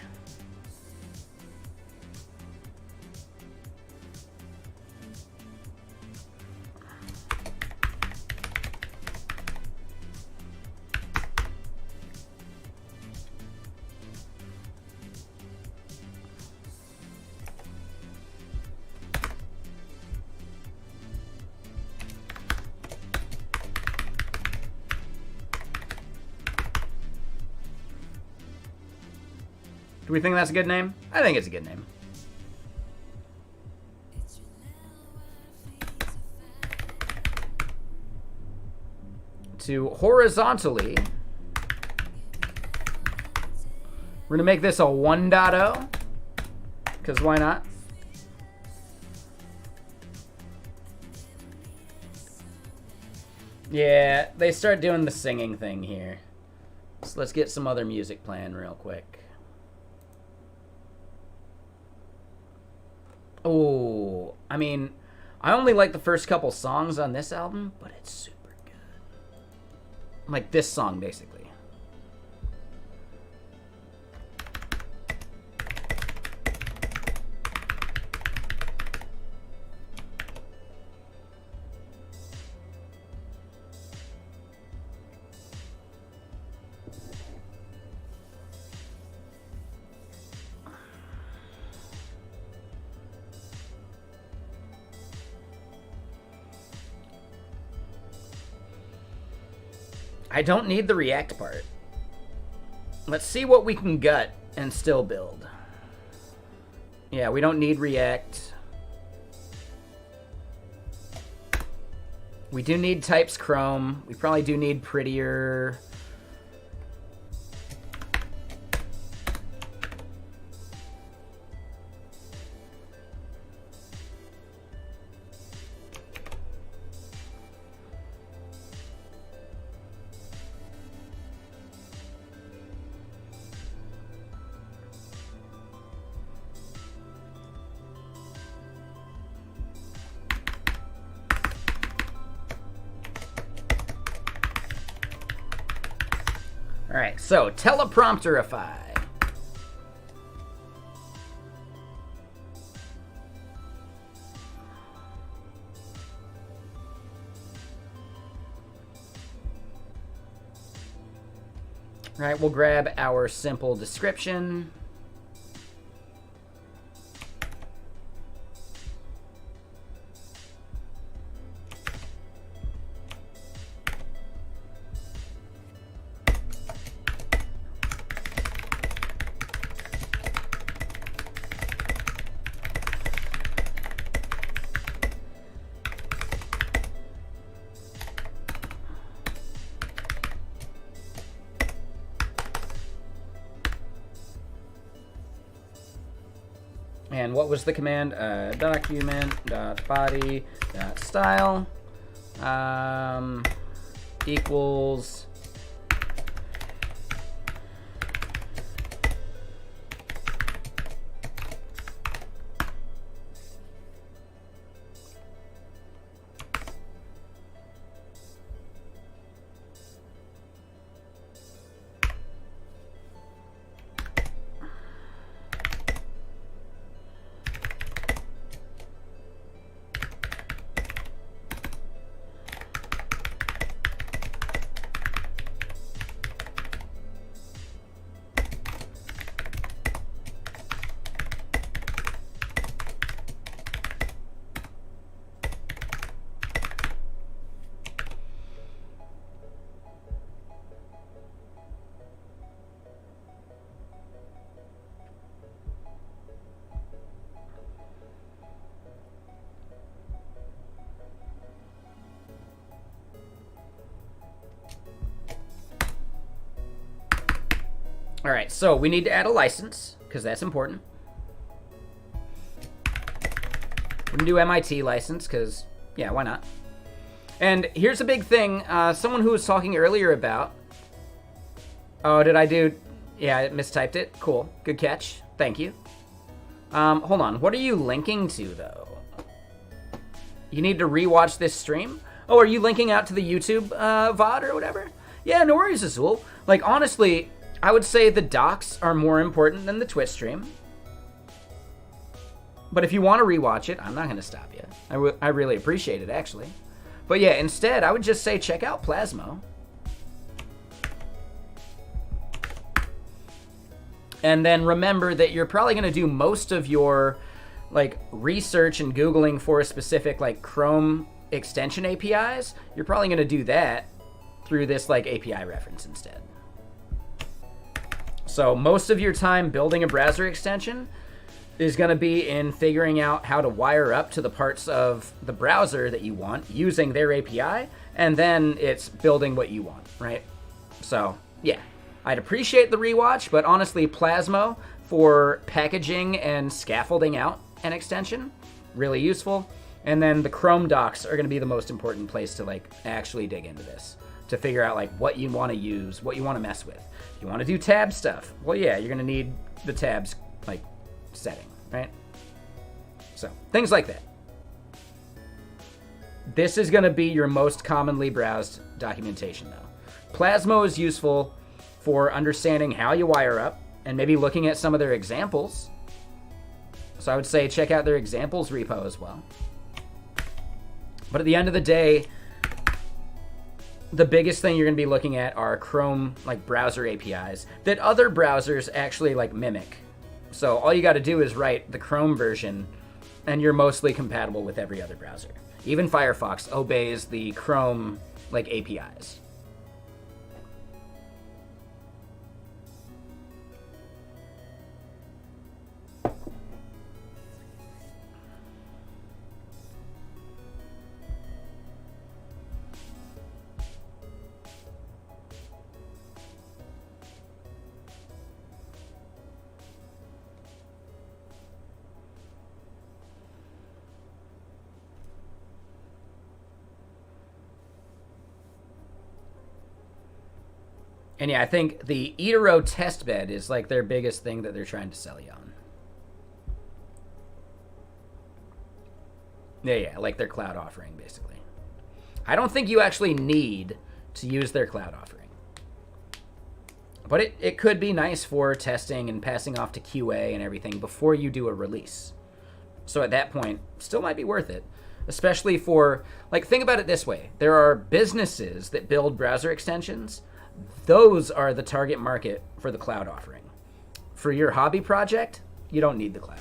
Do we think that's a good name? I think it's a good name. To horizontally, we're gonna make this a 1.0, because why not? Yeah, they start doing the singing thing here. So let's get some other music playing real quick. Oh, I mean, I only like the first couple songs on this album, but it's super good. Like this song, basically. I don't need the react part. Let's see what we can gut and still build. Yeah, we don't need react. We do need types chrome. We probably do need prettier. All right, so teleprompterify. All right, we'll grab our simple description. And what was the command? Document.body.style equals all right, so we need to add a license, because that's important. We're going to do MIT license, because, yeah, why not? And here's a big thing. Someone who was talking earlier about... Oh, did I do... Yeah, I mistyped it. Cool. Good catch. Thank you. Hold on. What are you linking to, though? You need to rewatch this stream? Oh, are you linking out to the YouTube VOD or whatever? Yeah, no worries, Azul. Like, honestly, I would say the docs are more important than the Twitch stream. But if you want to rewatch it, I'm not going to stop you. I really appreciate it, actually. But yeah, instead, I would just say check out Plasmo. And then remember that you're probably going to do most of your like research and Googling for specific like Chrome extension APIs. You're probably going to do that through this like API reference instead. So most of your time building a browser extension is going to be in figuring out how to wire up to the parts of the browser that you want using their API, and then it's building what you want, right? So yeah, I'd appreciate the rewatch, but honestly, Plasmo for packaging and scaffolding out an extension, really useful. And then the Chrome docs are going to be the most important place to like actually dig into this, to figure out like what you want to use, what you want to mess with. If you want to do tab stuff, well, yeah, you're going to need the tabs like setting, right? So things like that. This is going to be your most commonly browsed documentation, though. Plasmo is useful for understanding how you wire up and maybe looking at some of their examples. So I would say check out their examples repo as well. But at the end of the day, the biggest thing you're going to be looking at are Chrome like browser APIs that other browsers actually like mimic. So all you got to do is write the Chrome version and you're mostly compatible with every other browser. Even Firefox obeys the Chrome like APIs. And yeah, I think the Itero testbed is like their biggest thing that they're trying to sell you on. Yeah, like their cloud offering, basically. I don't think you actually need to use their cloud offering. But it could be nice for testing and passing off to QA and everything before you do a release. So at that point, still might be worth it. Especially for, like, think about it this way. There are businesses that build browser extensions. Those are the target market for the cloud offering. For your hobby project, you don't need the cloud.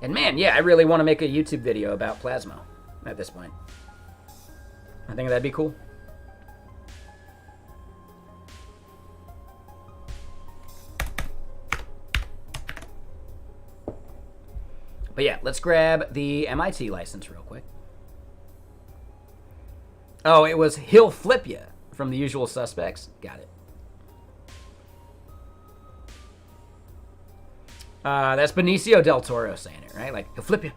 And man, yeah, I really want to make a YouTube video about Plasmo at this point. I think that'd be cool. But yeah, let's grab the MIT license real quick. Oh, it was He'll Flip Ya from The Usual Suspects. Got it. That's Benicio del Toro saying it, right? Like, he'll flip you,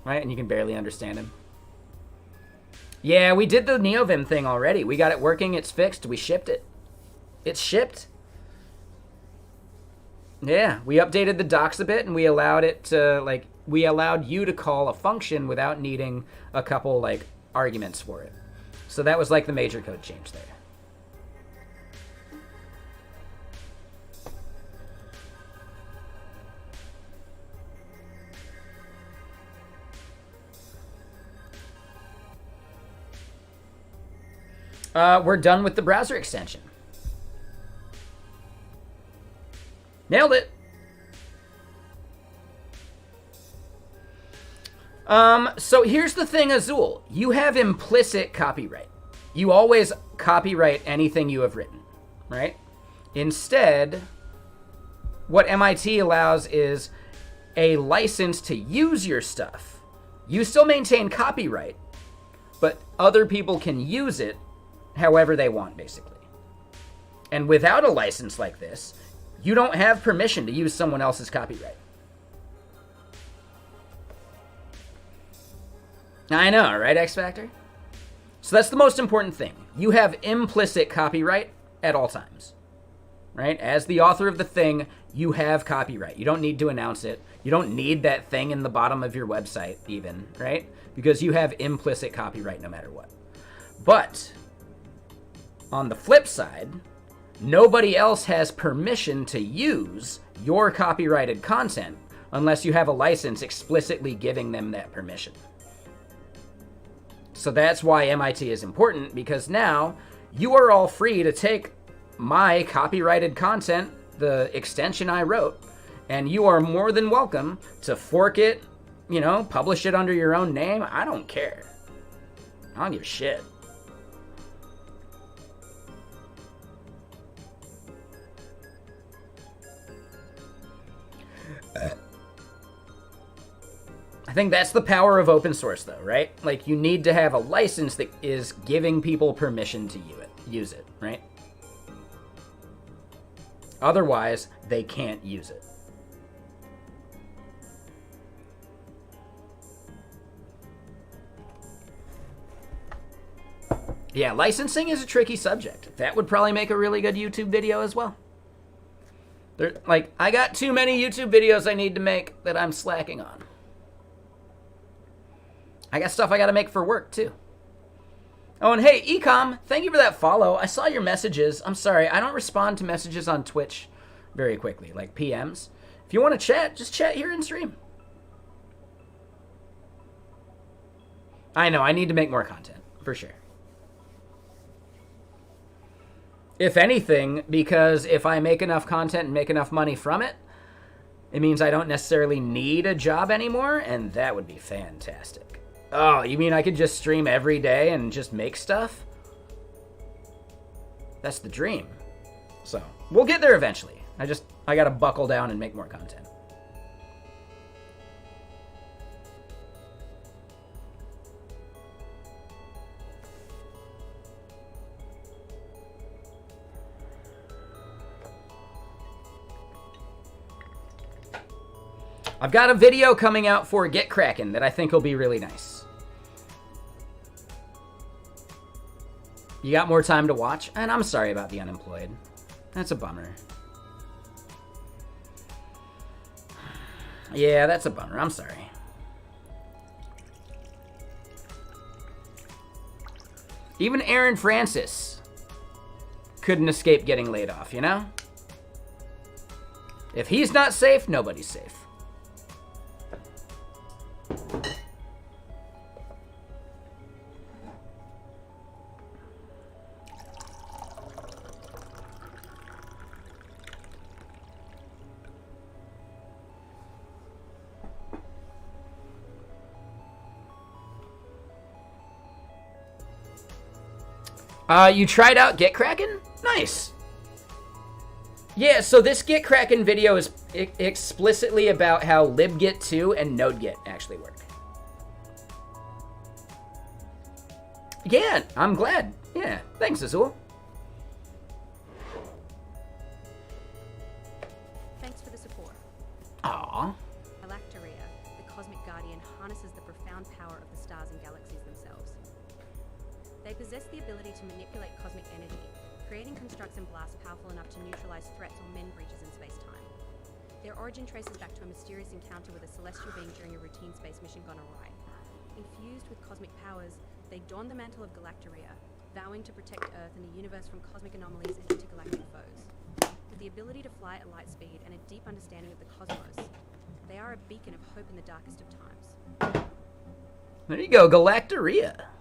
right? And you can barely understand him. Yeah, we did the Neovim thing already. We got it working. It's fixed. We shipped it. It's shipped. Yeah, we updated the docs a bit, and we allowed it to, like, we allowed you to call a function without needing a couple, like, arguments for it. So that was, like, the major code change there. We're done with the browser extension. Nailed it. So here's the thing, Azul. You have implicit copyright. You always copyright anything you have written, right? Instead, what MIT allows is a license to use your stuff. You still maintain copyright, but other people can use it however they want, basically. And without a license like this, You don't have permission to use someone else's copyright. I know, right, X Factor? So that's the most important thing. You have implicit copyright at all times, right? As the author of the thing, you have copyright. You don't need to announce it. You don't need that thing in the bottom of your website even, right? Because you have implicit copyright no matter what. But on the flip side, nobody else has permission to use your copyrighted content unless you have a license explicitly giving them that permission. So that's why MIT is important, because now you are all free to take my copyrighted content, the extension I wrote, and you are more than welcome to fork it, you know, publish it under your own name. I don't care. I don't give a shit. I think that's the power of open source, though, right? Like, you need to have a license that is giving people permission to use it, right? Otherwise, they can't use it. Yeah, licensing is a tricky subject. That would probably make a really good YouTube video as well. I got too many YouTube videos I need to make that I'm slacking on. I got stuff I gotta make for work, too. Oh, and hey, Ecom, thank you for that follow. I saw your messages. I'm sorry, I don't respond to messages on Twitch very quickly, like PMs. If you want to chat, just chat here in stream. I know, I need to make more content, for sure. If anything, because if I make enough content and make enough money from it, it means I don't necessarily need a job anymore, and that would be fantastic. Oh, you mean I could just stream every day and just make stuff? That's the dream. So, we'll get there eventually. I gotta buckle down and make more content. I've got a video coming out for Get Kraken that I think will be really nice. You got more time to watch? And I'm sorry about the unemployed. That's a bummer. Yeah, that's a bummer. I'm sorry. Even Aaron Francis couldn't escape getting laid off, you know? If he's not safe, nobody's safe. You tried out Get Kraken? Nice. Yeah, so this Get Kraken video is explicitly about how libgit2 and nodegit actually work. Yeah, I'm glad. Yeah, thanks, Azul. Thanks for the support. Aww. Galactaria, the cosmic guardian, harnesses the profound power of the stars and galaxies themselves. They possess the ability to manipulate cosmic energy, creating constructs and blasts powerful enough to neutralize threats or mend breaches in space-time. Their origin traces back to a mysterious encounter with a celestial being during a routine space mission gone awry. Infused with cosmic powers, they don the mantle of Galactaria, vowing to protect Earth and the universe from cosmic anomalies and intergalactic foes. With the ability to fly at light speed and a deep understanding of the cosmos, they are a beacon of hope in the darkest of times. There you go, Galactaria.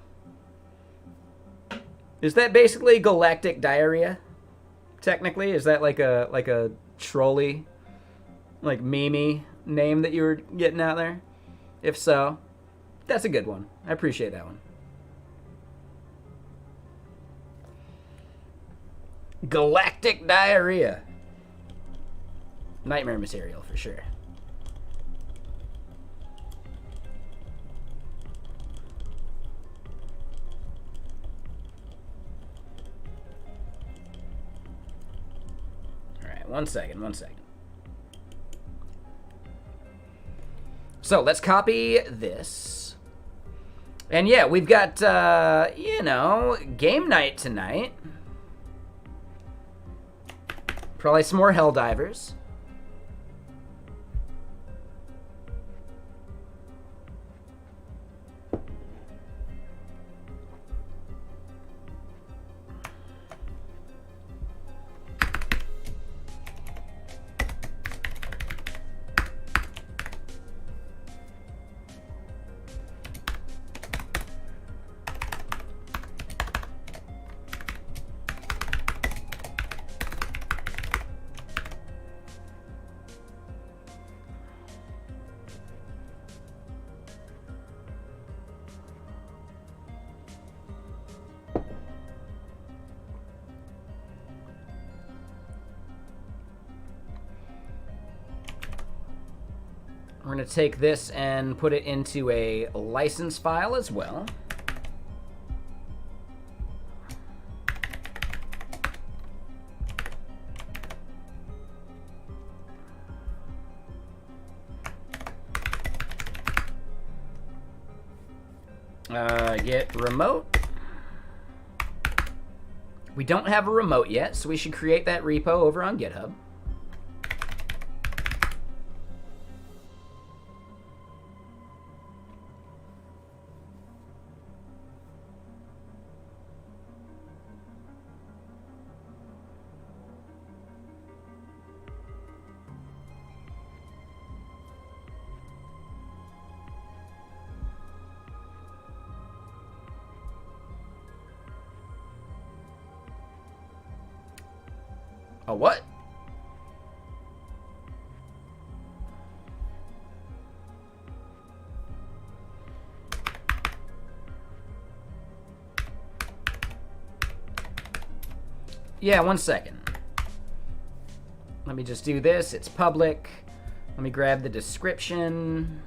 Is that basically galactic diarrhea? Technically, is that like a trolley, like meme name that you were getting out there? If so, that's a good one. I appreciate that one. Galactic diarrhea. Nightmare material for sure. right, one second. So let's copy this. And yeah, we've got, you know, game night tonight. Probably some more Helldivers. We're going to take this and put it into a license file as well. Get remote. We don't have a remote yet, so we should create that repo over on GitHub. A what? Yeah, one second. Let me just do this. It's public. Let me grab the description.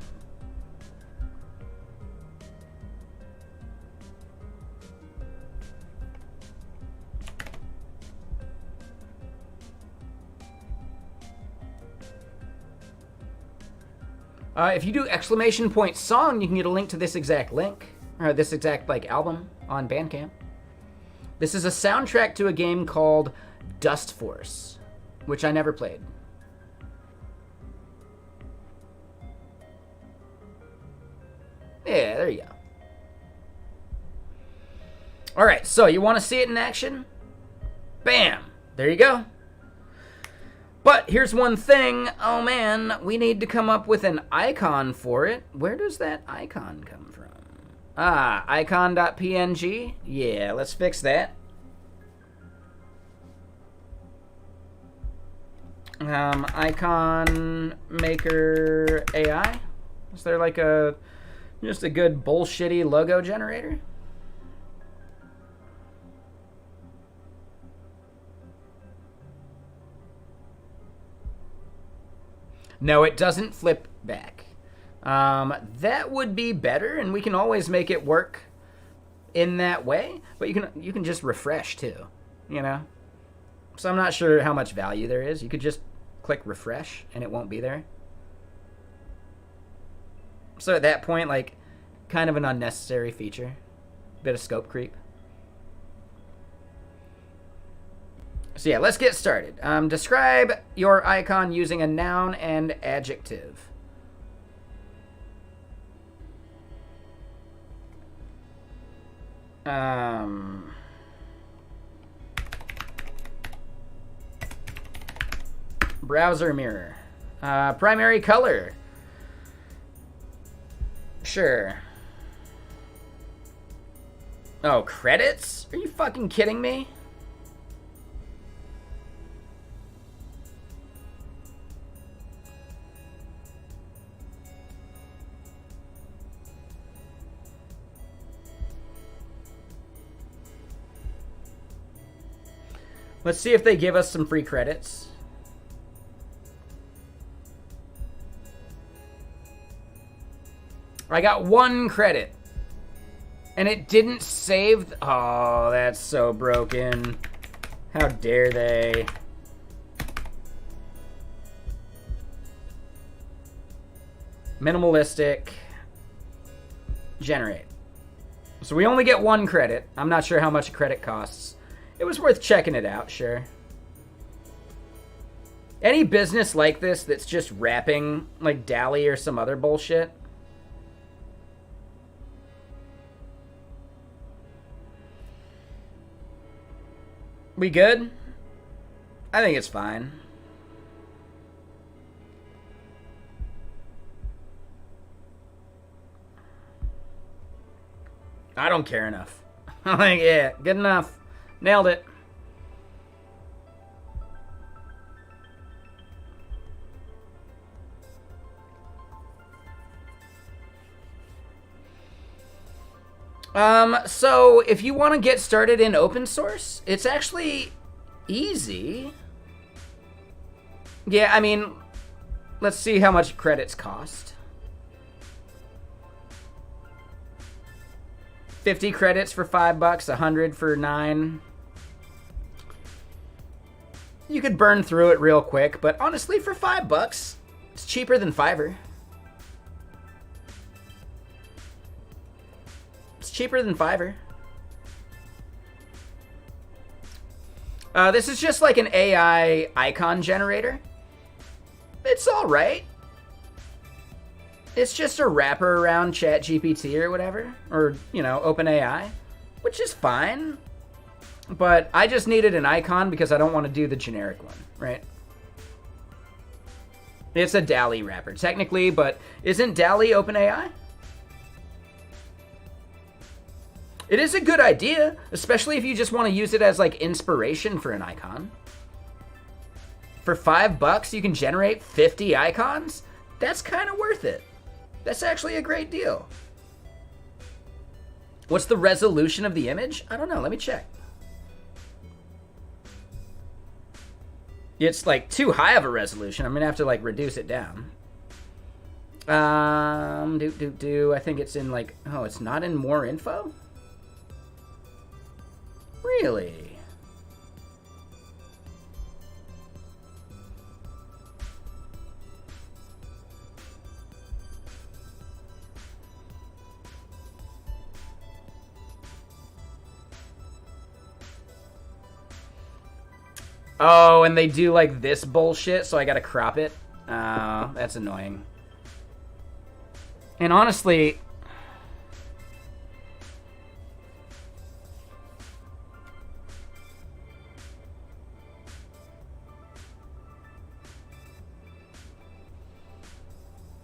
If you do !song, you can get a link to this exact link, or this exact like album on Bandcamp. This is a soundtrack to a game called Dust Force, which I never played. Yeah, there you go. All right, so you want to see it in action? Bam! There you go. But here's one thing. Oh man, we need to come up with an icon for it. Where does that icon come from? Ah, icon.png. Yeah, let's fix that. Icon maker AI. Is there like just a good bullshitty logo generator? No, it doesn't flip back. That would be better, and we can always make it work in that way. But you can just refresh too, you know. So I'm not sure how much value there is. You could just click refresh, and it won't be there. So at that point, like, kind of an unnecessary feature, bit of scope creep. So yeah, let's get started. Describe your icon using a noun and adjective. Browser mirror. Primary color. Sure. Oh, credits? Are you fucking kidding me? Let's see if they give us some free credits. I got 1 credit. And it didn't save. Oh, that's so broken. How dare they? Minimalistic. Generate. So we only get 1 credit. I'm not sure how much a credit costs. It was worth checking it out, sure. Any business like this that's just wrapping like Dali or some other bullshit. We good? I think it's fine. I don't care enough. I'm like, yeah, good enough. Nailed it. So if you want to get started in open source, it's actually easy. Yeah, I mean, let's see how much credits cost. 50 credits for $5, 100 for 9. You could burn through it real quick, but honestly, for $5, it's cheaper than Fiverr. It's cheaper than Fiverr. This is just like an AI icon generator. It's all right. It's just a wrapper around ChatGPT or whatever, or, you know, OpenAI, which is fine. But I just needed an icon because I don't want to do the generic one, right? It's a DALL-E wrapper, technically, but isn't DALL-E OpenAI? It is a good idea, especially if you just want to use it as, like, inspiration for an icon. For $5, you can generate 50 icons? That's kind of worth it. That's actually a great deal. What's the resolution of the image? I don't know. Let me check. It's like too high of a resolution. I'm gonna have to like reduce it down. I think it's in like, oh, it's not in more info? Really? Oh, and they do like this bullshit, so I gotta crop it. That's annoying. And honestly,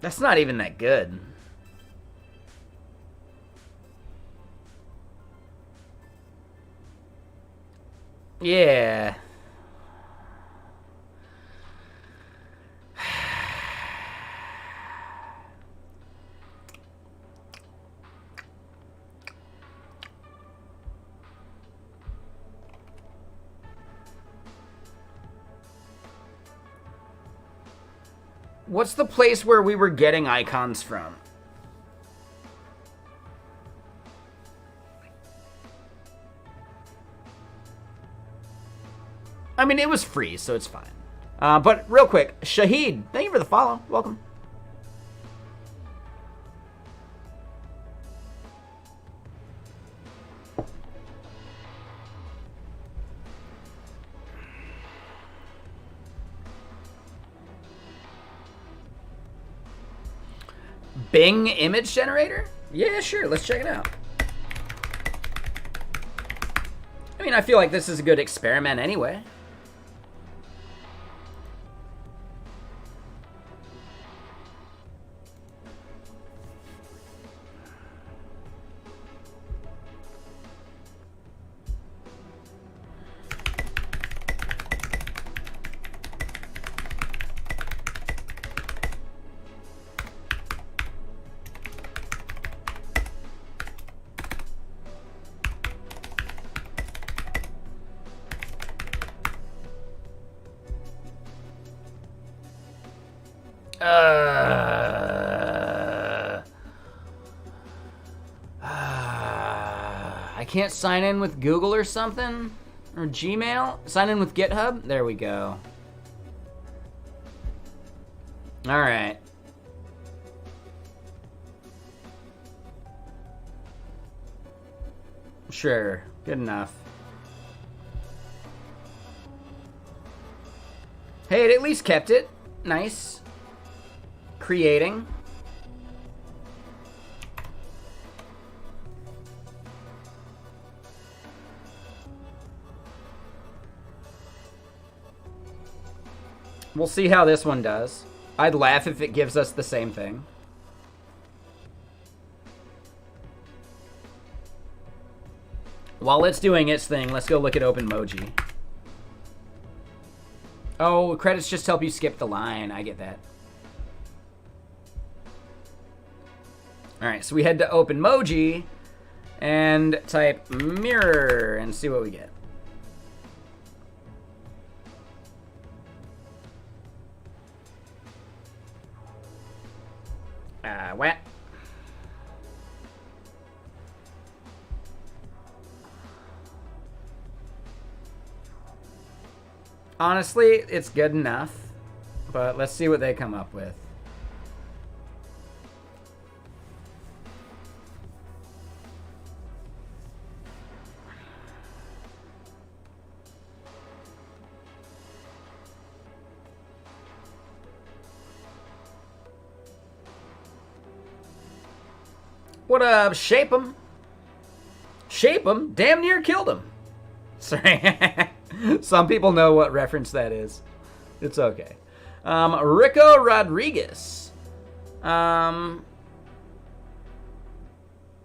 that's not even that good. Yeah. What's the place where we were getting icons from? I mean, it was free, so it's fine. But real quick, Shahid, thank you for the follow. Welcome. Bing image generator? Yeah, sure. Let's check it out. I mean, I feel like this is a good experiment anyway. I can't sign in with Google or something? Or Gmail? Sign in with GitHub? There we go. Alright. Sure. Good enough. Hey, it at least kept it. Nice. Creating. We'll see how this one does. I'd laugh if it gives us the same thing. While it's doing its thing, let's go look at OpenMoji. Oh, credits just help you skip the line. I get that. Alright, so we head to OpenMoji and type mirror and see what we get. What? Honestly, it's good enough, but let's see what they come up with. What up, Shape 'em? Shape 'em? Damn near killed him. Sorry. Some people know what reference that is. It's okay. Rico Rodriguez.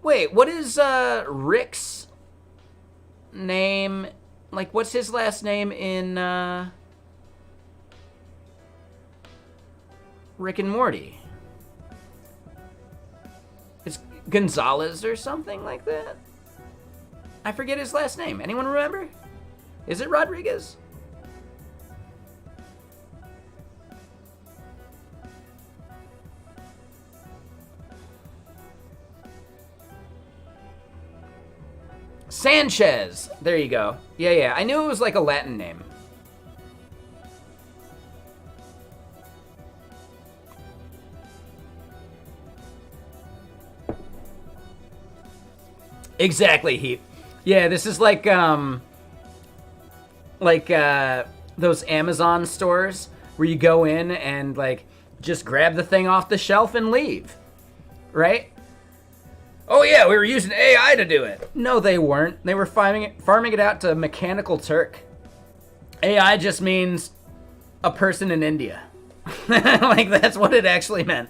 Wait, what is Rick's name? Like, what's his last name in Rick and Morty? It's Gonzalez or something like that? I forget his last name. Anyone remember? Is it Rodriguez? Sanchez. There you go. Yeah. I knew it was like a Latin name. Exactly, Heap. Yeah, this is like those Amazon stores where you go in and like just grab the thing off the shelf and leave, right? Oh yeah, we were using AI to do it. No, they weren't. They were farming it out to Mechanical Turk. AI just means a person in India. Like, that's what it actually meant.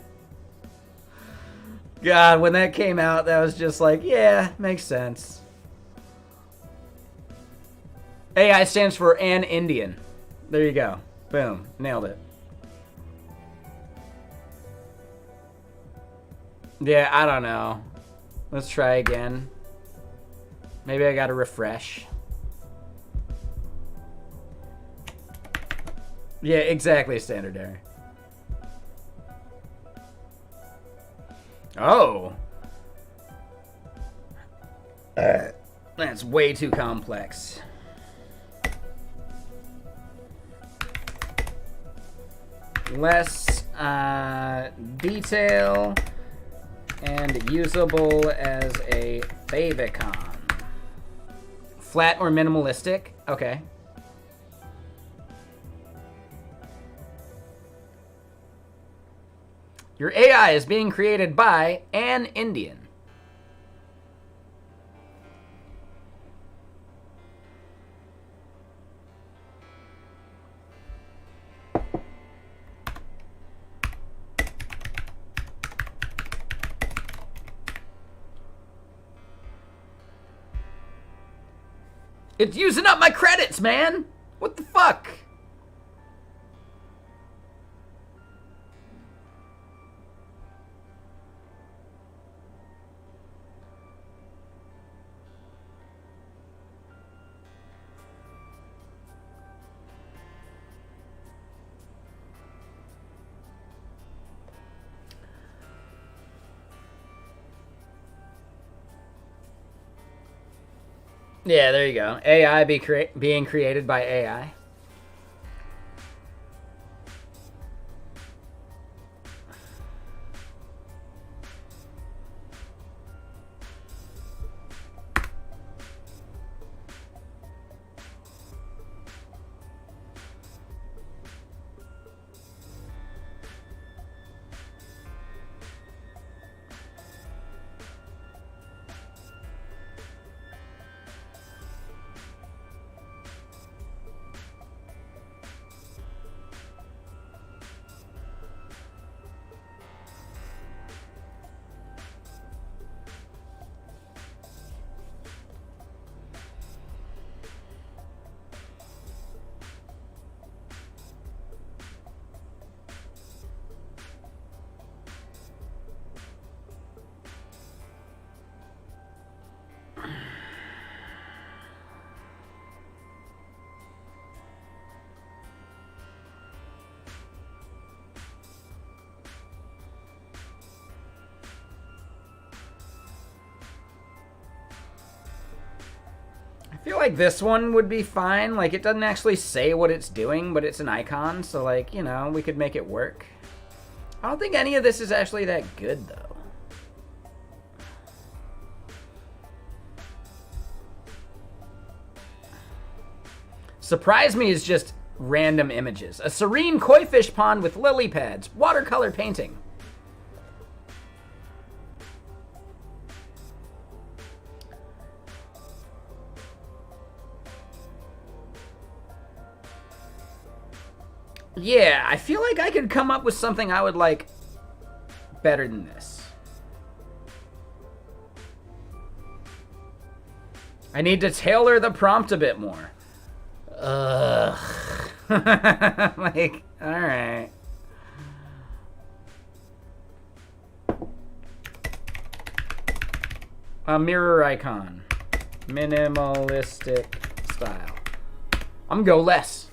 God, when that came out, that was just like, yeah, makes sense. AI stands for an Indian. There you go. Boom. Nailed it. Yeah, I don't know. Let's try again. Maybe I gotta refresh. Yeah, exactly, standard error. Oh. That's way too complex. Less detail and usable as a favicon. Flat or minimalistic? Okay. Your AI is being created by an Indian. It's using up my credits, man! What the fuck? Yeah, there you go. AI being created by AI. like this one would be fine. Like, it doesn't actually say what it's doing, but it's an icon, so, like, you know, we could make it work. I don't think any of this is actually that good, though. Surprise Me is just random images. A serene koi fish pond with lily pads. Watercolor painting. Yeah, I feel like I could come up with something I would like better than this. I need to tailor the prompt a bit more. Ugh. Like, alright. A mirror icon. Minimalistic style. I'm gonna go less.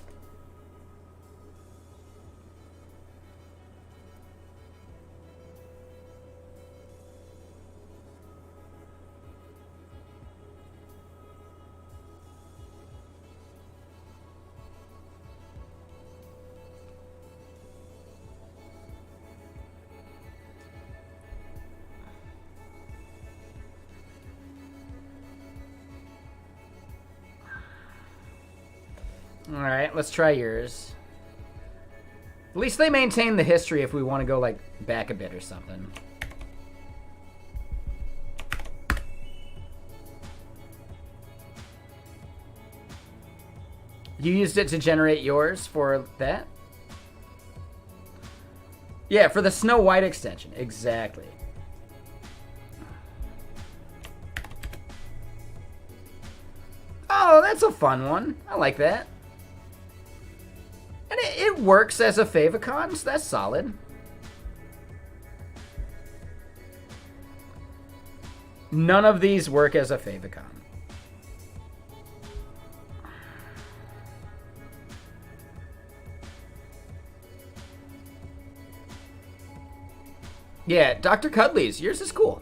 Alright, let's try yours. At least they maintain the history if we want to go, like, back a bit or something. You used it to generate yours for that? Yeah, for the Snow White extension. Exactly. Oh, that's a fun one. I like that. And it works as a favicon, so that's solid. None of these work as a favicon. Yeah, Dr. Cuddly's. Yours is cool.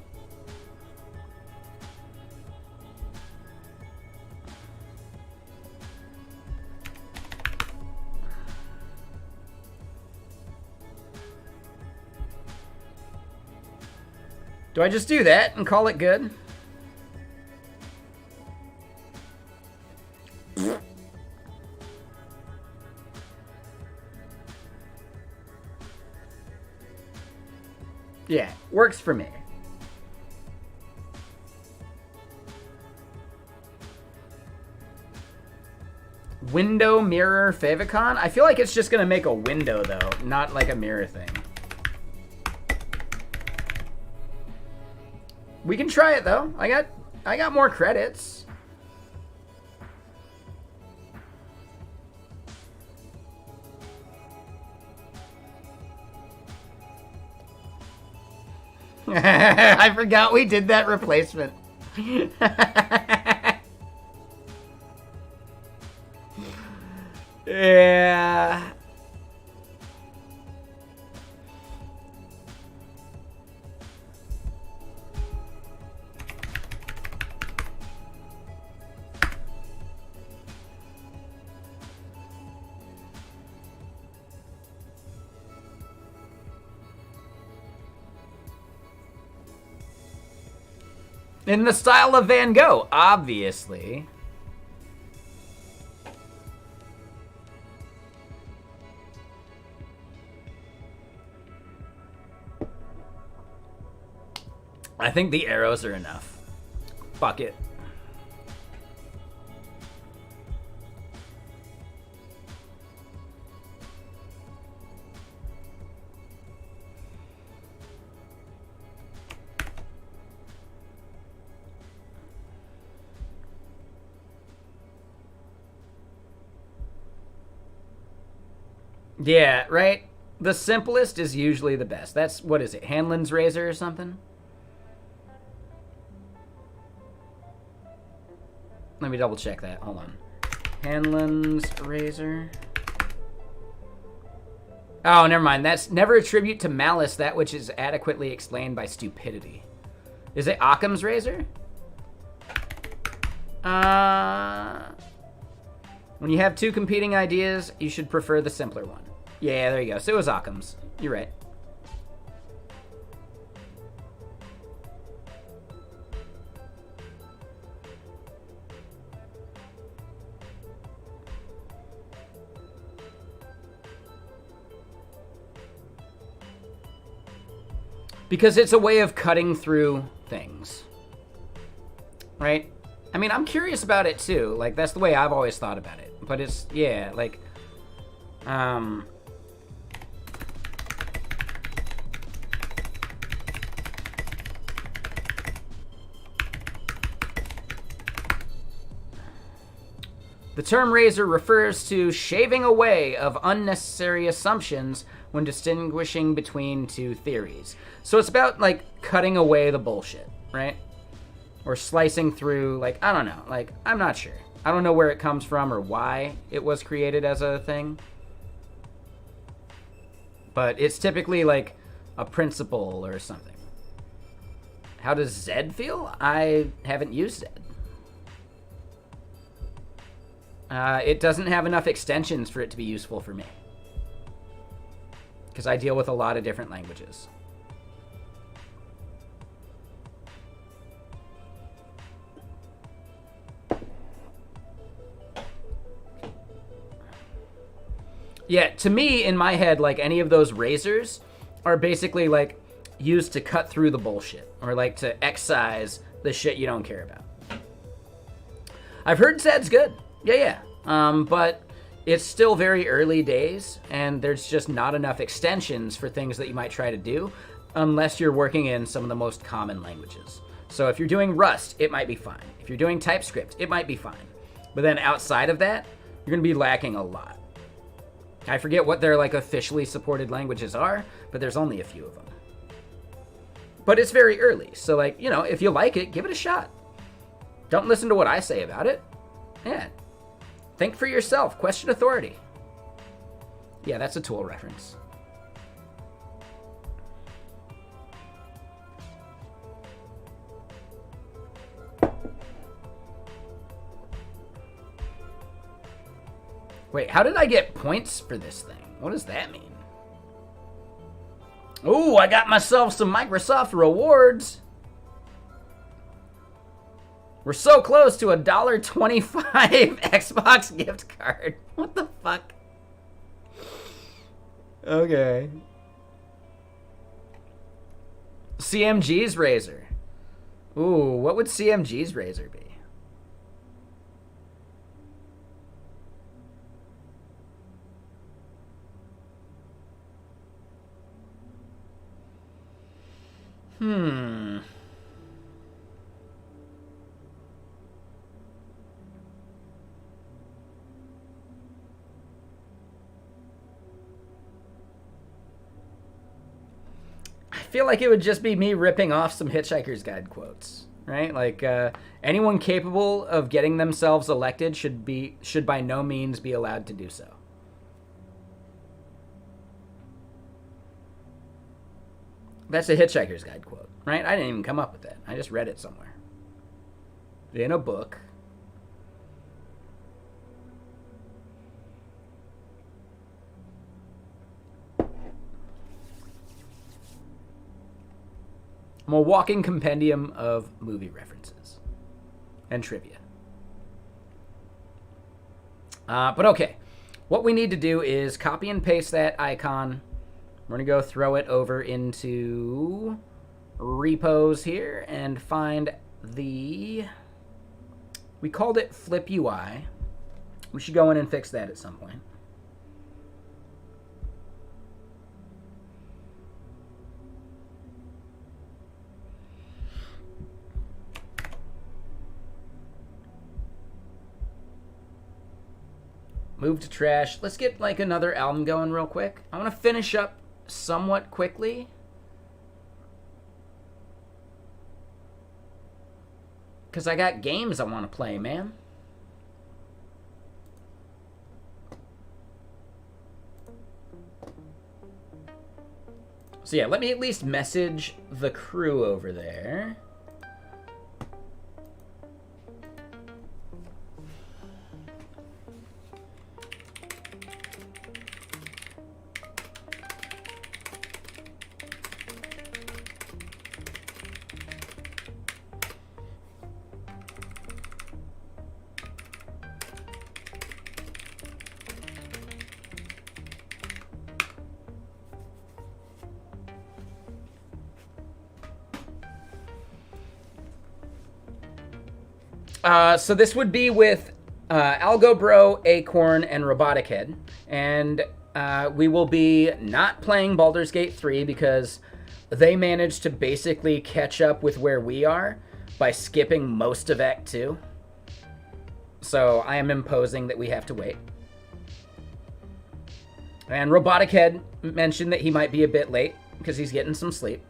Do I just do that and call it good? Yeah, works for me. Window mirror favicon? I feel like it's just gonna make a window though, not like a mirror thing. We can try it though. I got more credits. I forgot we did that replacement. Yeah. In the style of Van Gogh, obviously. I think the arrows are enough. Fuck it. Yeah, right? The simplest is usually the best. That's, what is it, Hanlon's razor or something? Let me double check that. Hold on. Hanlon's razor. Oh, never mind. That's never attribute to malice that which is adequately explained by stupidity. Is it Occam's razor? When you have two competing ideas, you should prefer the simpler one. Yeah, there you go. So it was Occam's. You're right. Because it's a way of cutting through things. Right? I mean, I'm curious about it too. Like, that's the way I've always thought about it. But it's, yeah, like, the term razor refers to shaving away of unnecessary assumptions when distinguishing between two theories. So it's about, like, cutting away the bullshit, right? Or slicing through, like, I don't know. Like, I'm not sure. I don't know where it comes from or why it was created as a thing. But it's typically, like, a principle or something. How does Zed feel? I haven't used Zed. It doesn't have enough extensions for it to be useful for me. Because I deal with a lot of different languages. Yeah, to me, in my head, like, any of those razors are basically, like, used to cut through the bullshit. Or, like, to excise the shit you don't care about. I've heard Zed's good. Yeah. But it's still very early days, and there's just not enough extensions for things that you might try to do, unless you're working in some of the most common languages. So if you're doing Rust, it might be fine. If you're doing TypeScript, it might be fine. But then outside of that, you're going to be lacking a lot. I forget what their, like, officially supported languages are, but there's only a few of them. But it's very early, so, like, you know, if you like it, give it a shot. Don't listen to what I say about it. Yeah. Think for yourself. Question authority. Yeah, that's a Tool reference. Wait, how did I get points for this thing? What does that mean? Ooh, I got myself some Microsoft rewards. We're so close to a $1.25 Xbox gift card. What the fuck? Okay. CMG's razor. Ooh, what would CMG's razor be? I feel like it would just be me ripping off some Hitchhiker's Guide quotes, right? Like, anyone capable of getting themselves elected should by no means be allowed to do so. That's a Hitchhiker's Guide quote, right? I didn't even come up with that. I just read it somewhere. In a book. I'm a walking compendium of movie references and trivia. But okay, what we need to do is copy and paste that icon. We're going to go throw it over into repos here and find the... We called it Flip UI. We should go in and fix that at some point. Move to trash. Let's get, like, another album going real quick. I want to finish up somewhat quickly. Because I got games I want to play, man. So yeah, let me at least message the crew over there. So this would be with Algobro, Acorn, and Robotic Head. And we will be not playing Baldur's Gate 3 because they managed to basically catch up with where we are by skipping most of Act 2. So I am imposing that we have to wait. And Robotic Head mentioned that he might be a bit late because he's getting some sleep.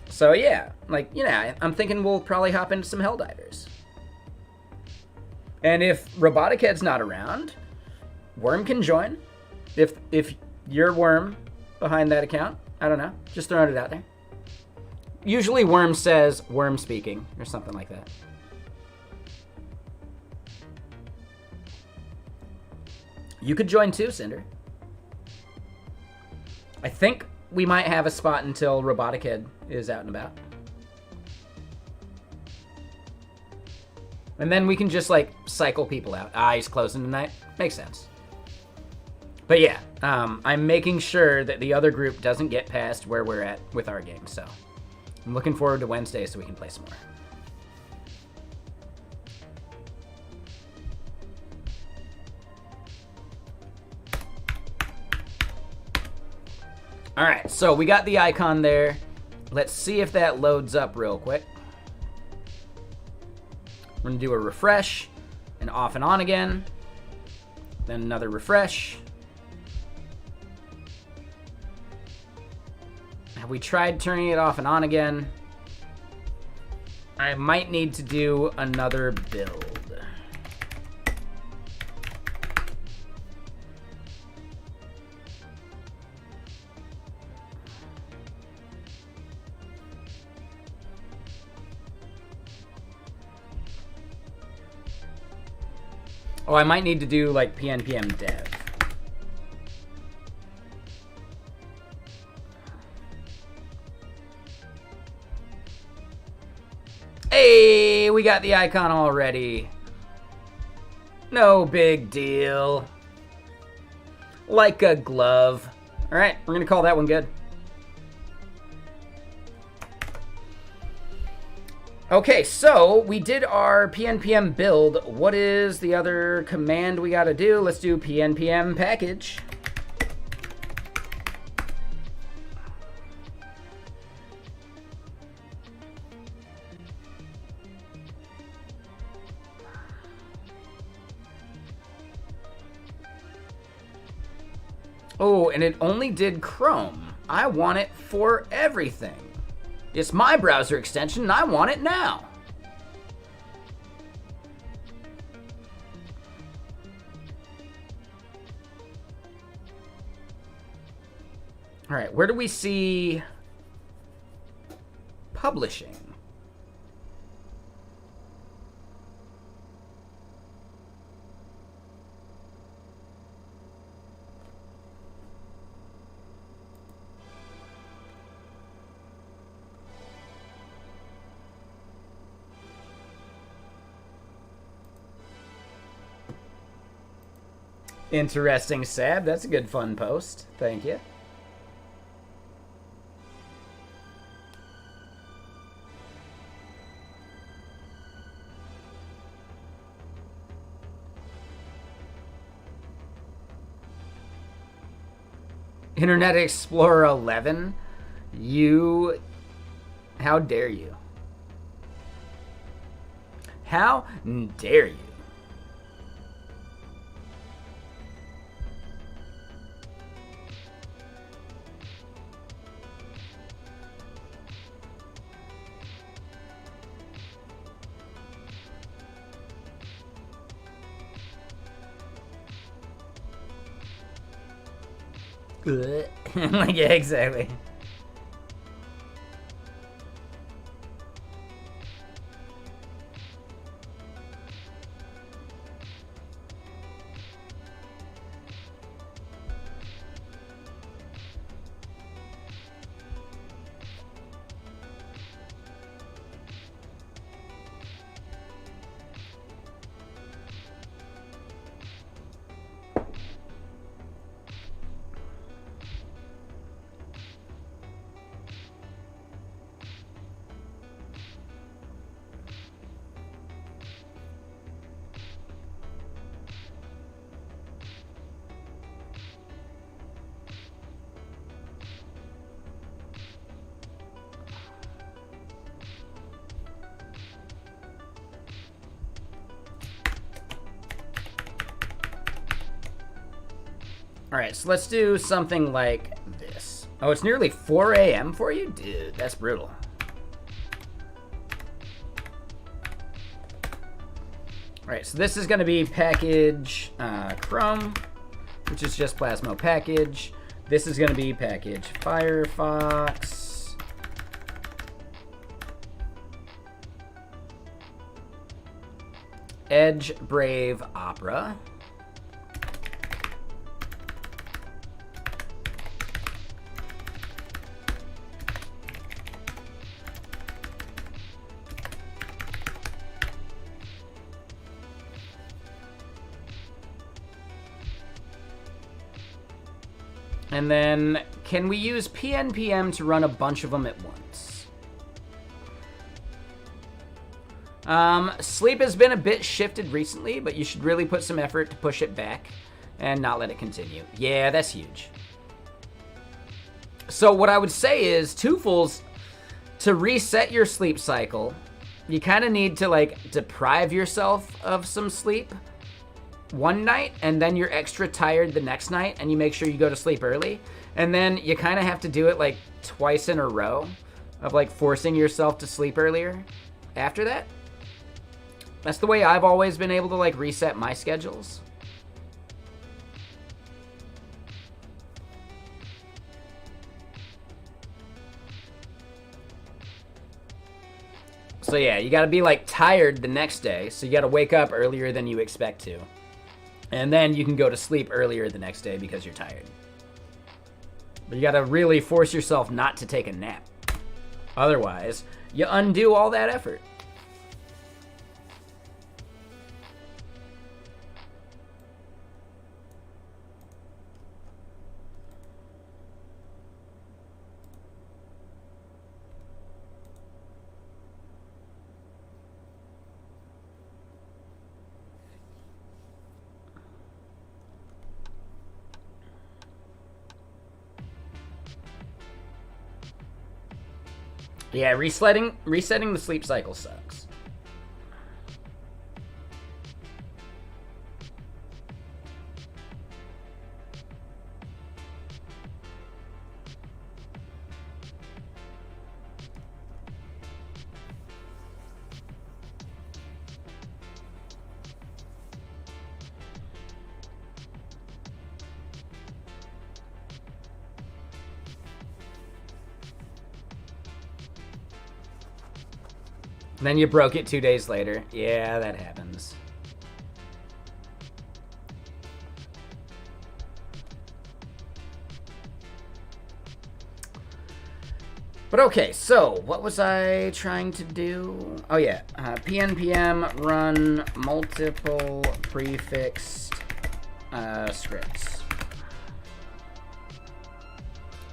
So yeah, like, you know, I'm thinking we'll probably hop into some Helldivers. And if Robotic Head's not around, Worm can join. If you're Worm behind that account, I don't know, just throwing it out there. Usually Worm says Worm speaking or something like that. You could join too, Cinder. I think we might have a spot until Robotic Head is out and about. And then we can just, like, cycle people out. He's closing tonight. Makes sense. But yeah, I'm making sure that the other group doesn't get past where we're at with our game. So I'm looking forward to Wednesday so we can play some more. All right, so we got the icon there. Let's see if that loads up real quick. We're gonna do a refresh, and off and on again. Then another refresh. Have we tried turning it off and on again? I might need to do another build. Oh, I might need to do, like, PNPM dev. Hey, we got the icon already. No big deal. Like a glove. All right, we're going to call that one good. Okay, so we did our PNPM build. What is the other command we got to do? Let's do PNPM package. Oh, and it only did Chrome. I want it for everything. It's my browser extension, and I want it now. All right, where do we see publishing? Interesting, Sab. That's a good fun post. Thank you. Internet Explorer 11? You... How dare you? How dare you? Yeah, exactly. All right, so let's do something like this. Oh, it's nearly 4 a.m. for you? Dude, that's brutal. All right, so this is going to be package Chrome, which is just Plasmo package. This is going to be package Firefox. Edge Brave Opera. And then, can we use PNPM to run a bunch of them at once? Sleep has been a bit shifted recently, but you should really put some effort to push it back and not let it continue. Yeah, that's huge. So what I would say is, Twofuls, to reset your sleep cycle, you kind of need to, like, deprive yourself of some sleep one night, and then you're extra tired the next night, and you make sure you go to sleep early. And then you kind of have to do it, like, twice in a row of, like, forcing yourself to sleep earlier after that. That's the way I've always been able to, like, reset my schedules. So yeah, you gotta be, like, tired the next day, so you gotta wake up earlier than you expect to. And then you can go to sleep earlier the next day because you're tired. But you gotta really force yourself not to take a nap. Otherwise, you undo all that effort. Yeah, resetting the sleep cycle sucks. And then you broke it 2 days later. Yeah, that happens. But okay, so what was I trying to do? Oh yeah, PNPM run multiple prefixed scripts.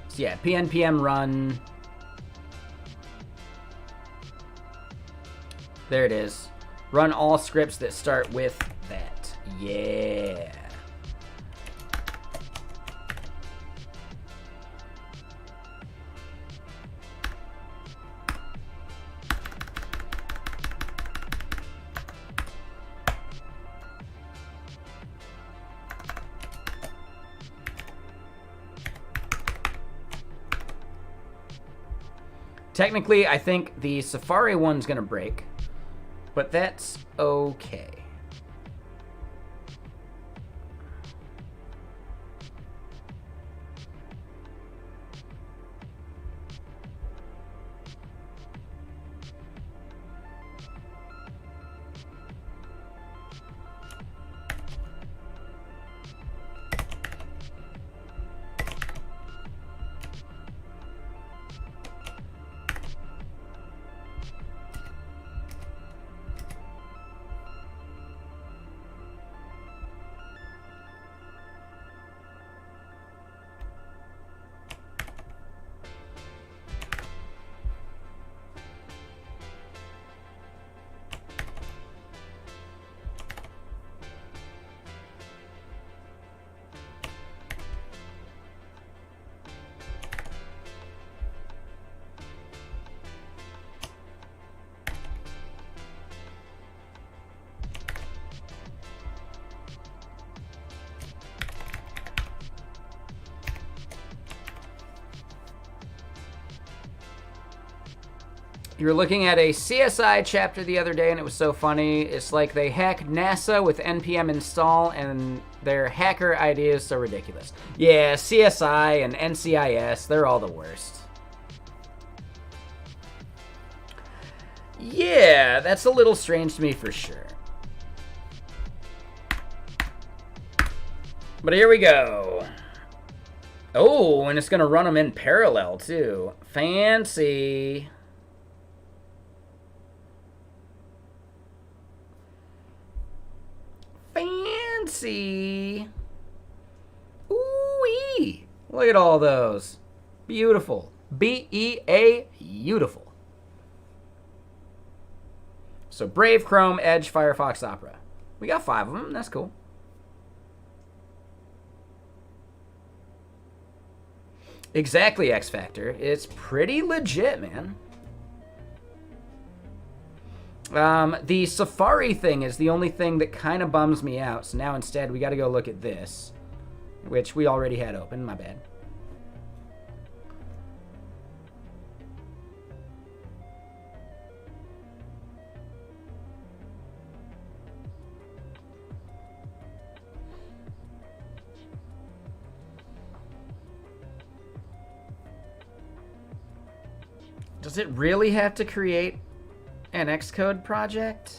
So yeah, PNPM run. There it is. Run all scripts that start with that. Yeah. Technically, I think the Safari one's gonna break, but that's okay. You were looking at a CSI chapter the other day, and it was so funny. It's like they hack NASA with npm install, and their hacker idea is so ridiculous. Yeah, CSI and NCIS, they're all the worst. Yeah, that's a little strange to me for sure. But here we go. Oh, and it's going to run them in parallel, too. Fancy. Fancy. Ooh-wee. Look at all those. Beautiful. B-E-A, beautiful. So Brave, Chrome, Edge, Firefox, Opera. We got 5 of them. That's cool. Exactly, X Factor. It's pretty legit, man. The Safari thing is the only thing that kind of bums me out. So now instead we got to go look at this, which we already had open. My bad. Does it really have to create an Xcode project?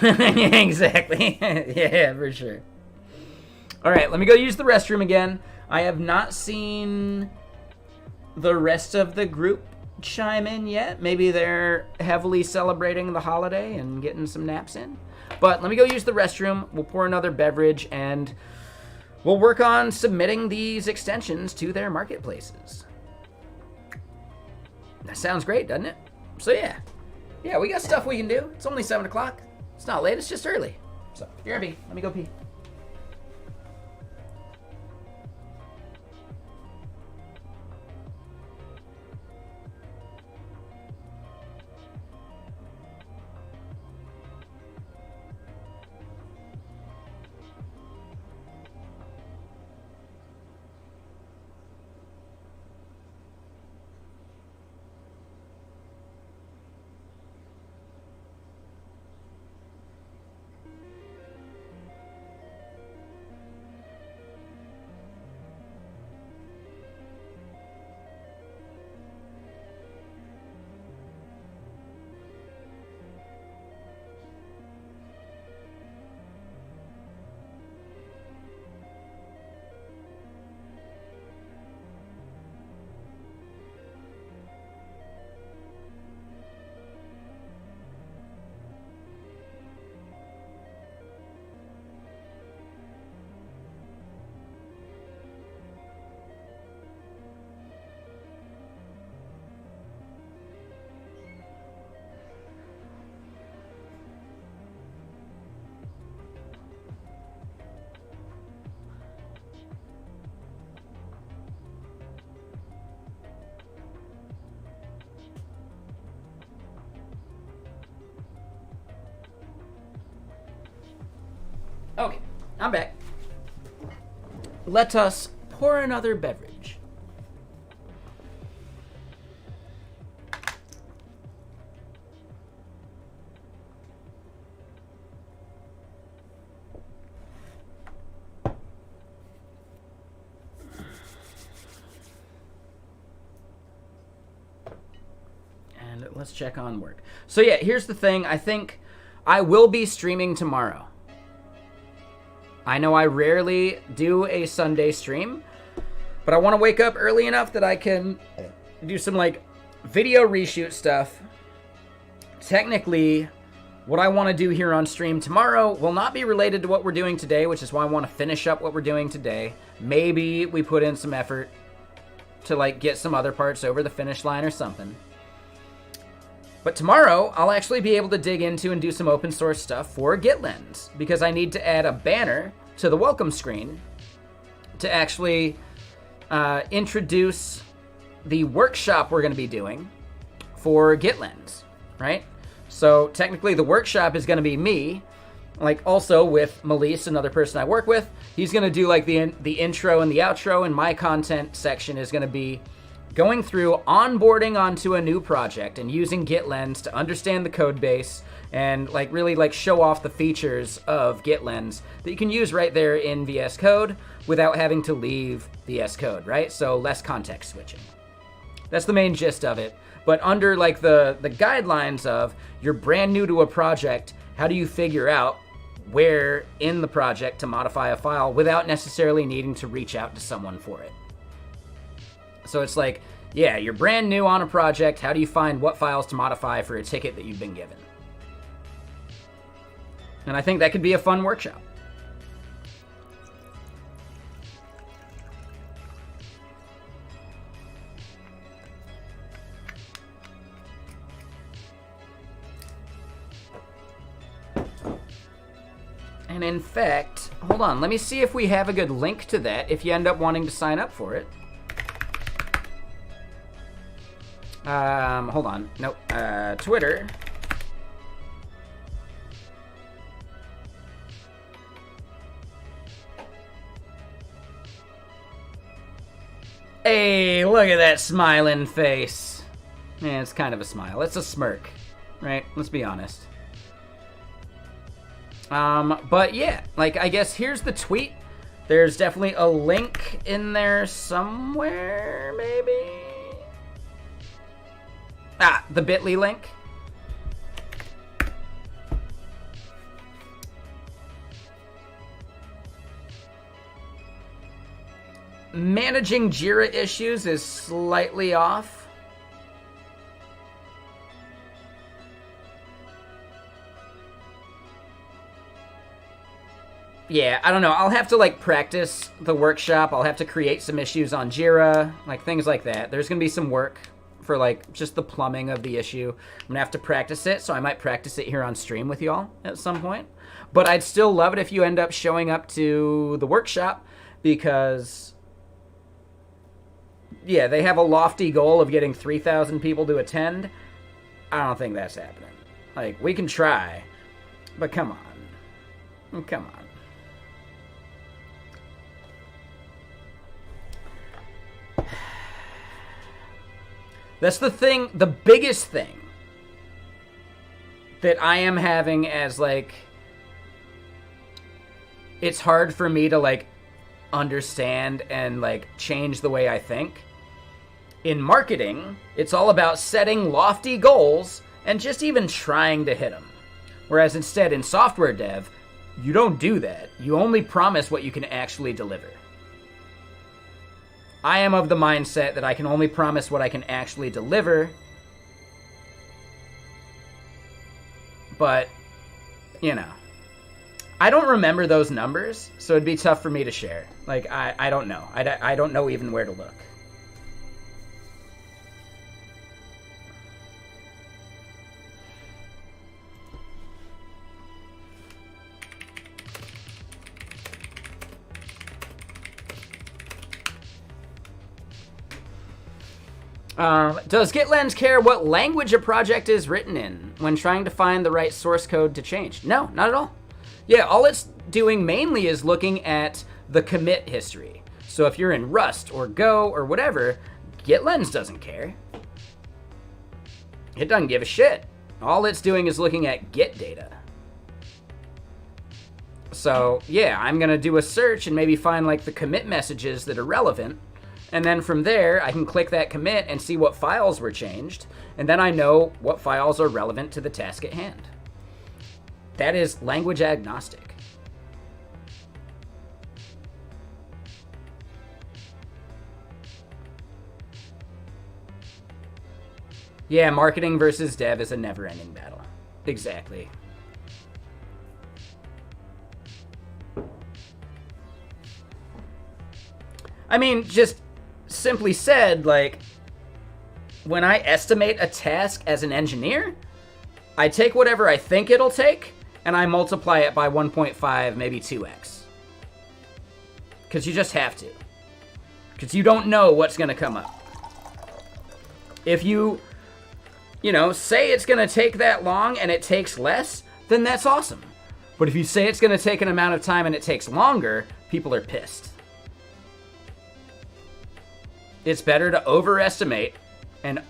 Exactly. Yeah, for sure. All right, let me go use the restroom again. I have not seen the rest of the group chime in yet. Maybe they're heavily celebrating the holiday and getting some naps in. But let me go use the restroom. We'll pour another beverage, and we'll work on submitting these extensions to their marketplaces. That sounds great, doesn't it? So yeah. Yeah, we got stuff we can do. It's only 7 o'clock. It's not late, it's just early. So, BRB, let me go pee. Okay, I'm back. Let us pour another beverage. And let's check on work. So yeah, here's the thing. I think I will be streaming tomorrow. I know I rarely do a Sunday stream, but I want to wake up early enough that I can do some like video reshoot stuff. Technically, what I want to do here on stream tomorrow will not be related to what we're doing today, which is why I want to finish up what we're doing today. Maybe we put in some effort to like get some other parts over the finish line or something. But tomorrow, I'll actually be able to dig into and do some open source stuff for GitLens, because I need to add a banner to the welcome screen to actually introduce the workshop we're going to be doing for GitLens, right? So technically the workshop is going to be me, like also with Melise, another person I work with. He's going to do like the intro and the outro, and my content section is going to be going through onboarding onto a new project and using GitLens to understand the code base and like really like show off the features of GitLens that you can use right there in VS Code without having to leave VS Code, right? So less context switching. That's the main gist of it. But under like the guidelines of you're brand new to a project, how do you figure out where in the project to modify a file without necessarily needing to reach out to someone for it? So it's like, yeah, you're brand new on a project. How do you find what files to modify for a ticket that you've been given? And I think that could be a fun workshop. And in fact, hold on, let me see if we have a good link to that if you end up wanting to sign up for it. Hold on. Nope. Twitter. Hey, look at that smiling face. Yeah, it's kind of a smile. It's a smirk, right? Let's be honest. But yeah, like, I guess here's the tweet. There's definitely a link in there somewhere, maybe? Ah, the bit.ly link. Managing Jira issues is slightly off. Yeah, I don't know. I'll have to, like, practice the workshop. I'll have to create some issues on Jira, like, things like that. There's going to be some work for, like, just the plumbing of the issue. I'm going to have to practice it, so I might practice it here on stream with y'all at some point. But I'd still love it if you end up showing up to the workshop, because, yeah, they have a lofty goal of getting 3,000 people to attend. I don't think that's happening. Like, we can try, but come on. Come on. That's the thing, the biggest thing that I am having as, like, it's hard for me to, like, understand and, like, change the way I think. In marketing, it's all about setting lofty goals and just even trying to hit them. Whereas instead, in software dev, you don't do that. You only promise what you can actually deliver. I am of the mindset that I can only promise what I can actually deliver. But, you know, I don't remember those numbers, so it'd be tough for me to share. Like, I don't know. I don't know even where to look. Does GitLens care what language a project is written in when trying to find the right source code to change? No, not at all. Yeah, all it's doing mainly is looking at the commit history. So if you're in Rust or Go or whatever, GitLens doesn't care. It doesn't give a shit. All it's doing is looking at Git data. So yeah, I'm going to do a search and maybe find like the commit messages that are relevant. And then from there, I can click that commit and see what files were changed. And then I know what files are relevant to the task at hand. That is language agnostic. Yeah, marketing versus dev is a never-ending battle. Exactly. I mean, just simply said, like, when I estimate a task as an engineer, I take whatever I think it'll take and I multiply it by 1.5, maybe 2x. Because you just have to. Because you don't know what's going to come up. If you say it's going to take that long and it takes less, then that's awesome. But if you say it's going to take an amount of time and it takes longer, people are pissed. It's better to overestimate and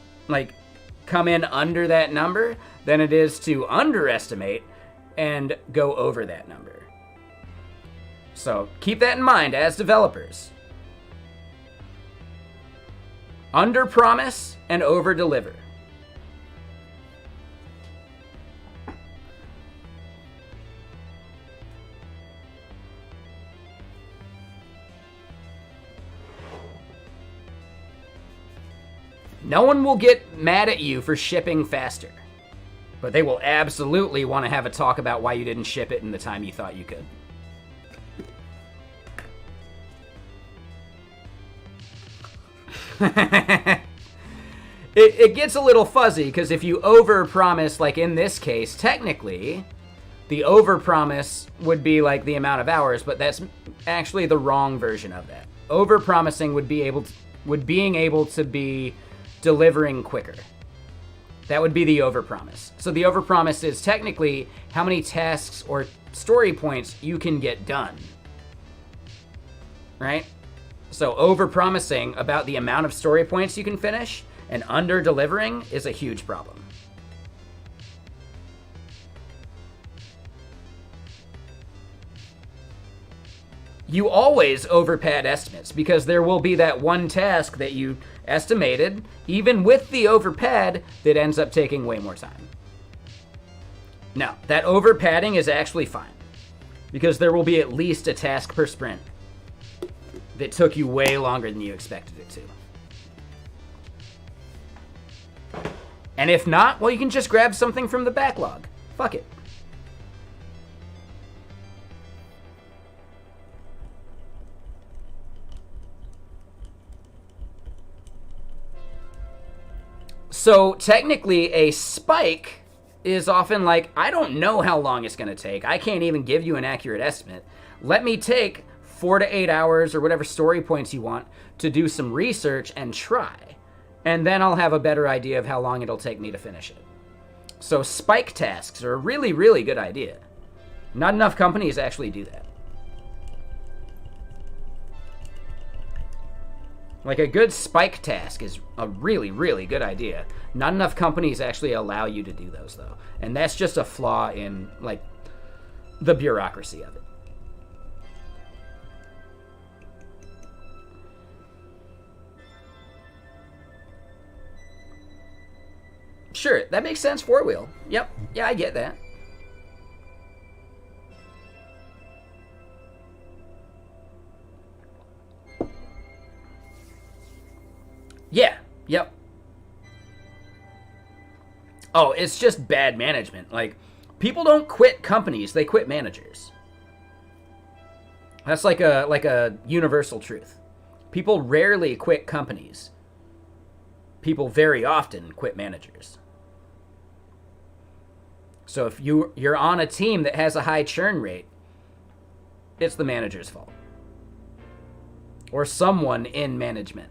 come in under that number than it is to underestimate and go over that number. So keep that in mind as developers. Under promise and over deliver. No one will get mad at you for shipping faster, but they will absolutely want to have a talk about why you didn't ship it in the time you thought you could. It gets a little fuzzy because if you overpromise, like in this case, technically, the overpromise would be like the amount of hours, but that's actually the wrong version of that. Overpromising would being able to be delivering quicker. That would be the overpromise. So the overpromise is technically how many tasks or story points you can get done. Right? So overpromising about the amount of story points you can finish and under-delivering is a huge problem. You always overpad estimates because there will be that one task that you estimated, even with the overpad, that ends up taking way more time. Now, that overpadding is actually fine because there will be at least a task per sprint that took you way longer than you expected it to. And if not, well, you can just grab something from the backlog. Fuck it. So technically a spike is often like, I don't know how long it's going to take. I can't even give you an accurate estimate. Let me take 4 to 8 hours or whatever story points you want to do some research and try. And then I'll have a better idea of how long it'll take me to finish it. So spike tasks are a really, really good idea. Not enough companies actually do that. Like a good spike task is a really, really good idea. Not enough companies actually allow you to do those though. And that's just a flaw in like the bureaucracy of it. Sure, that makes sense, 4-wheel. Yep, yeah, I get that. Yeah, yep. Oh, it's just bad management. Like, people don't quit companies, they quit managers. That's like a universal truth. People rarely quit companies. People very often quit managers. So if you're on a team that has a high churn rate, it's the manager's fault. Or someone in management.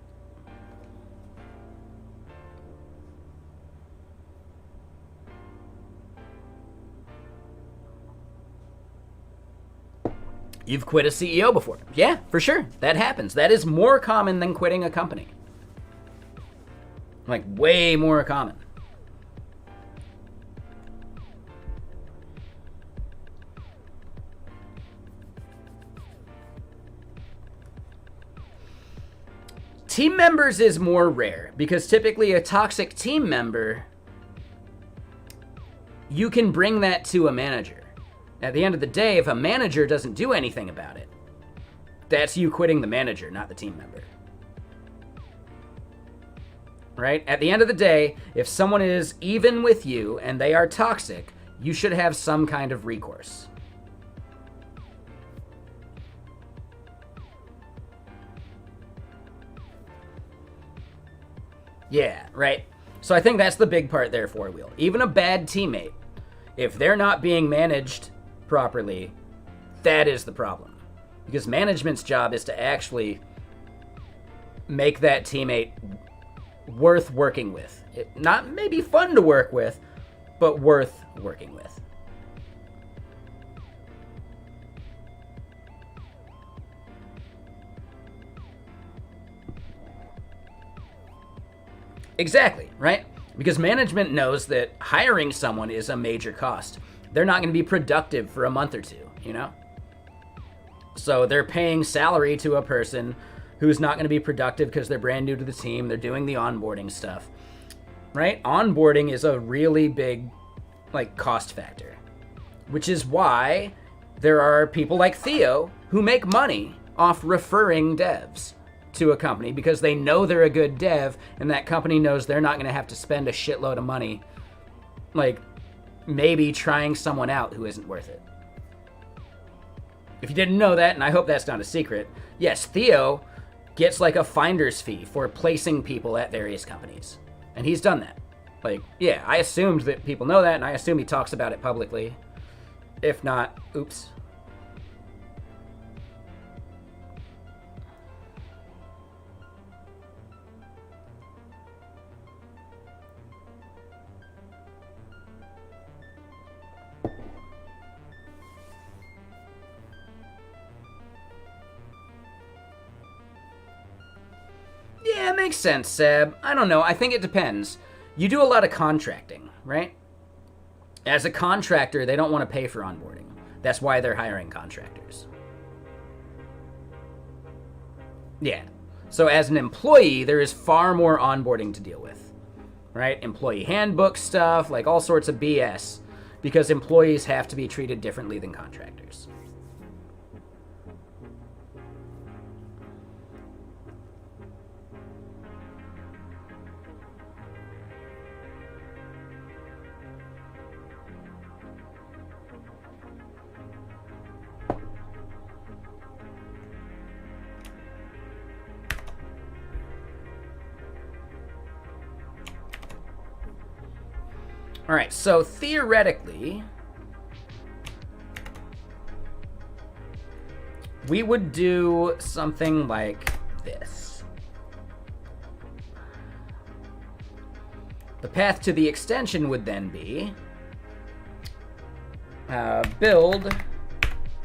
You've quit a CEO before. Yeah, for sure. That happens. That is more common than quitting a company. Like, way more common. Team members is more rare because typically a toxic team member, you can bring that to a manager. At the end of the day, if a manager doesn't do anything about it, that's you quitting the manager, not the team member. Right? At the end of the day, if someone is even with you and they are toxic, you should have some kind of recourse. Yeah, right. So I think that's the big part there, Four Wheel. Even a bad teammate, if they're not being managed properly, that is the problem. Because management's job is to actually make that teammate worth working with. Not maybe fun to work with, but worth working with. Exactly, right? Because management knows that hiring someone is a major cost. They're not going to be productive for a month or two, you know? So they're paying salary to a person who's not going to be productive because they're brand new to the team. They're doing the onboarding stuff, right? Onboarding is a really big, cost factor, which is why there are people like Theo who make money off referring devs to a company because they know they're a good dev and that company knows they're not going to have to spend a shitload of money, maybe trying someone out who isn't worth it. If you didn't know that, and I hope that's not a secret, yes, Theo gets a finder's fee for placing people at various companies. And he's done that. Yeah, I assumed that people know that, and I assume he talks about it publicly. If not, oops. Yeah, it makes sense, Seb. I don't know. I think it depends. You do a lot of contracting, right? As a contractor, they don't want to pay for onboarding. That's why they're hiring contractors. Yeah. So as an employee, there is far more onboarding to deal with, right? Employee handbook stuff, all sorts of BS, because employees have to be treated differently than contractors. All right, so theoretically, we would do something like this. The path to the extension would then be build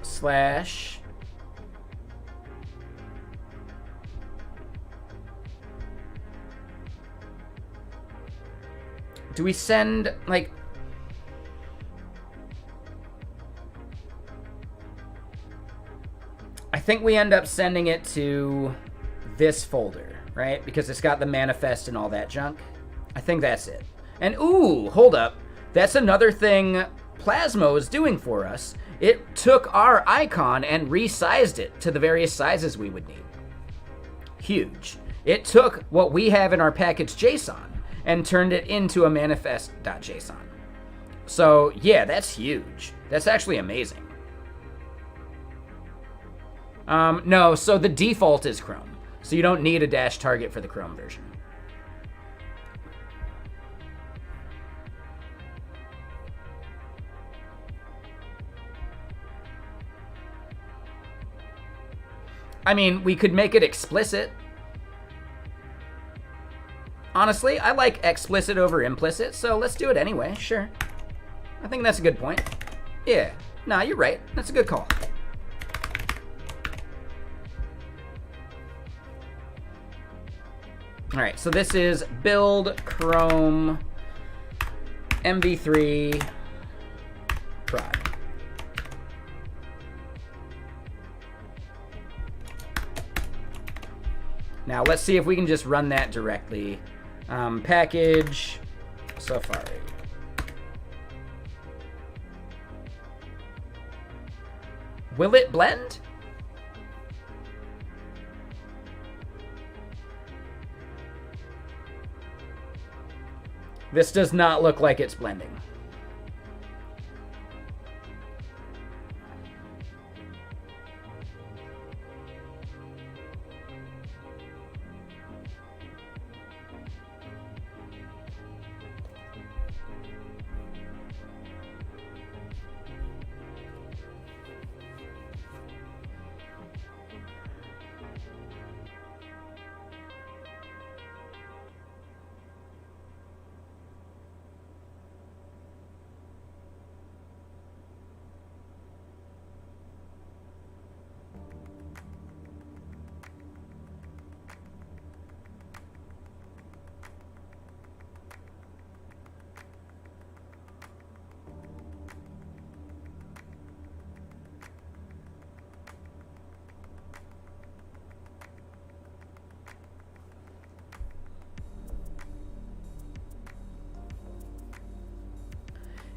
slash do we send, I think we end up sending it to this folder, right? Because it's got the manifest and all that junk. I think that's it. And ooh, hold up. That's another thing Plasmo is doing for us. It took our icon and resized it to the various sizes we would need. Huge. It took what we have in our package JSON and turned it into a manifest.json. So yeah, that's huge. That's actually amazing. No, so the default is Chrome. So you don't need a dash target for the Chrome version. I mean, we could make it explicit. Honestly, I like explicit over implicit, so let's do it anyway, sure. I think that's a good point. Yeah, nah, you're right. That's a good call. All right, so this is build Chrome MV3 prod. Now let's see if we can just run that directly. Package Safari. Will it blend? This does not look like it's blending.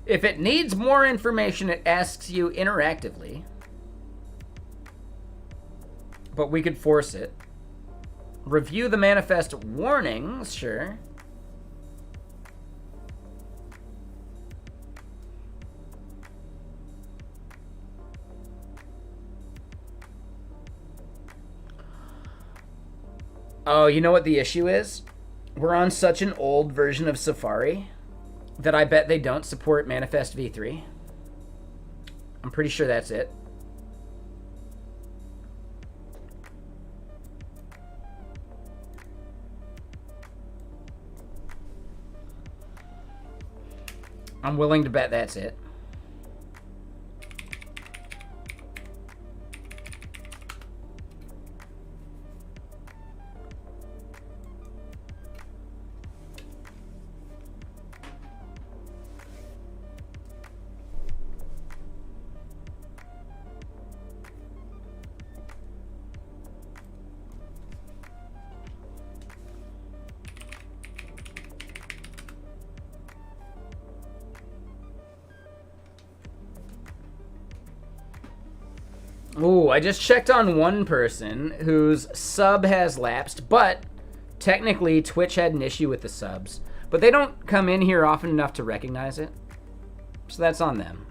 If it needs more information, it asks you interactively. But we could force it. Review the manifest warnings, sure. Oh, you know what the issue is? We're on such an old version of Safari that I bet they don't support Manifest v3. I'm pretty sure that's it. I'm willing to bet that's it. Ooh, I just checked on one person whose sub has lapsed, but technically Twitch had an issue with the subs. But they don't come in here often enough to recognize it. So that's on them.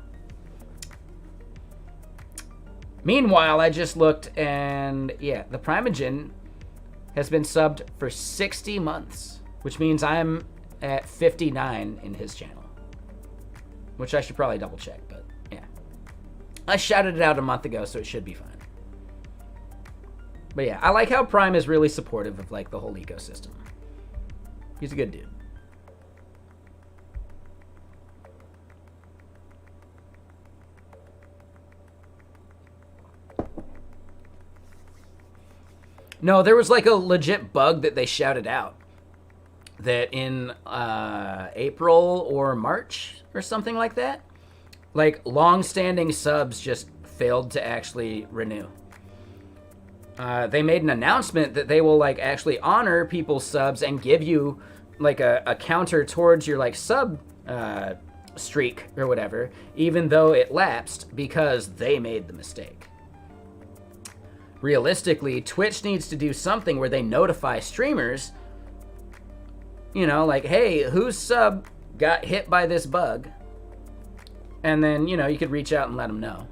Meanwhile, I just looked and yeah, the Primogen has been subbed for 60 months, which means I'm at 59 in his channel. Which I should probably double check, but yeah. I shouted it out a month ago, so it should be fine. But yeah, I like how Prime is really supportive of like the whole ecosystem. He's a good dude. No, there was like a legit bug that they shouted out. That in April or March or something like that, like long-standing subs just failed to actually renew. They made an announcement that they will like actually honor people's subs and give you like a counter towards your like sub streak or whatever, even though it lapsed because they made the mistake. Realistically, Twitch needs to do something where they notify streamers, you know, like, hey, whose sub got hit by this bug? And then, you know, you could reach out and let them know.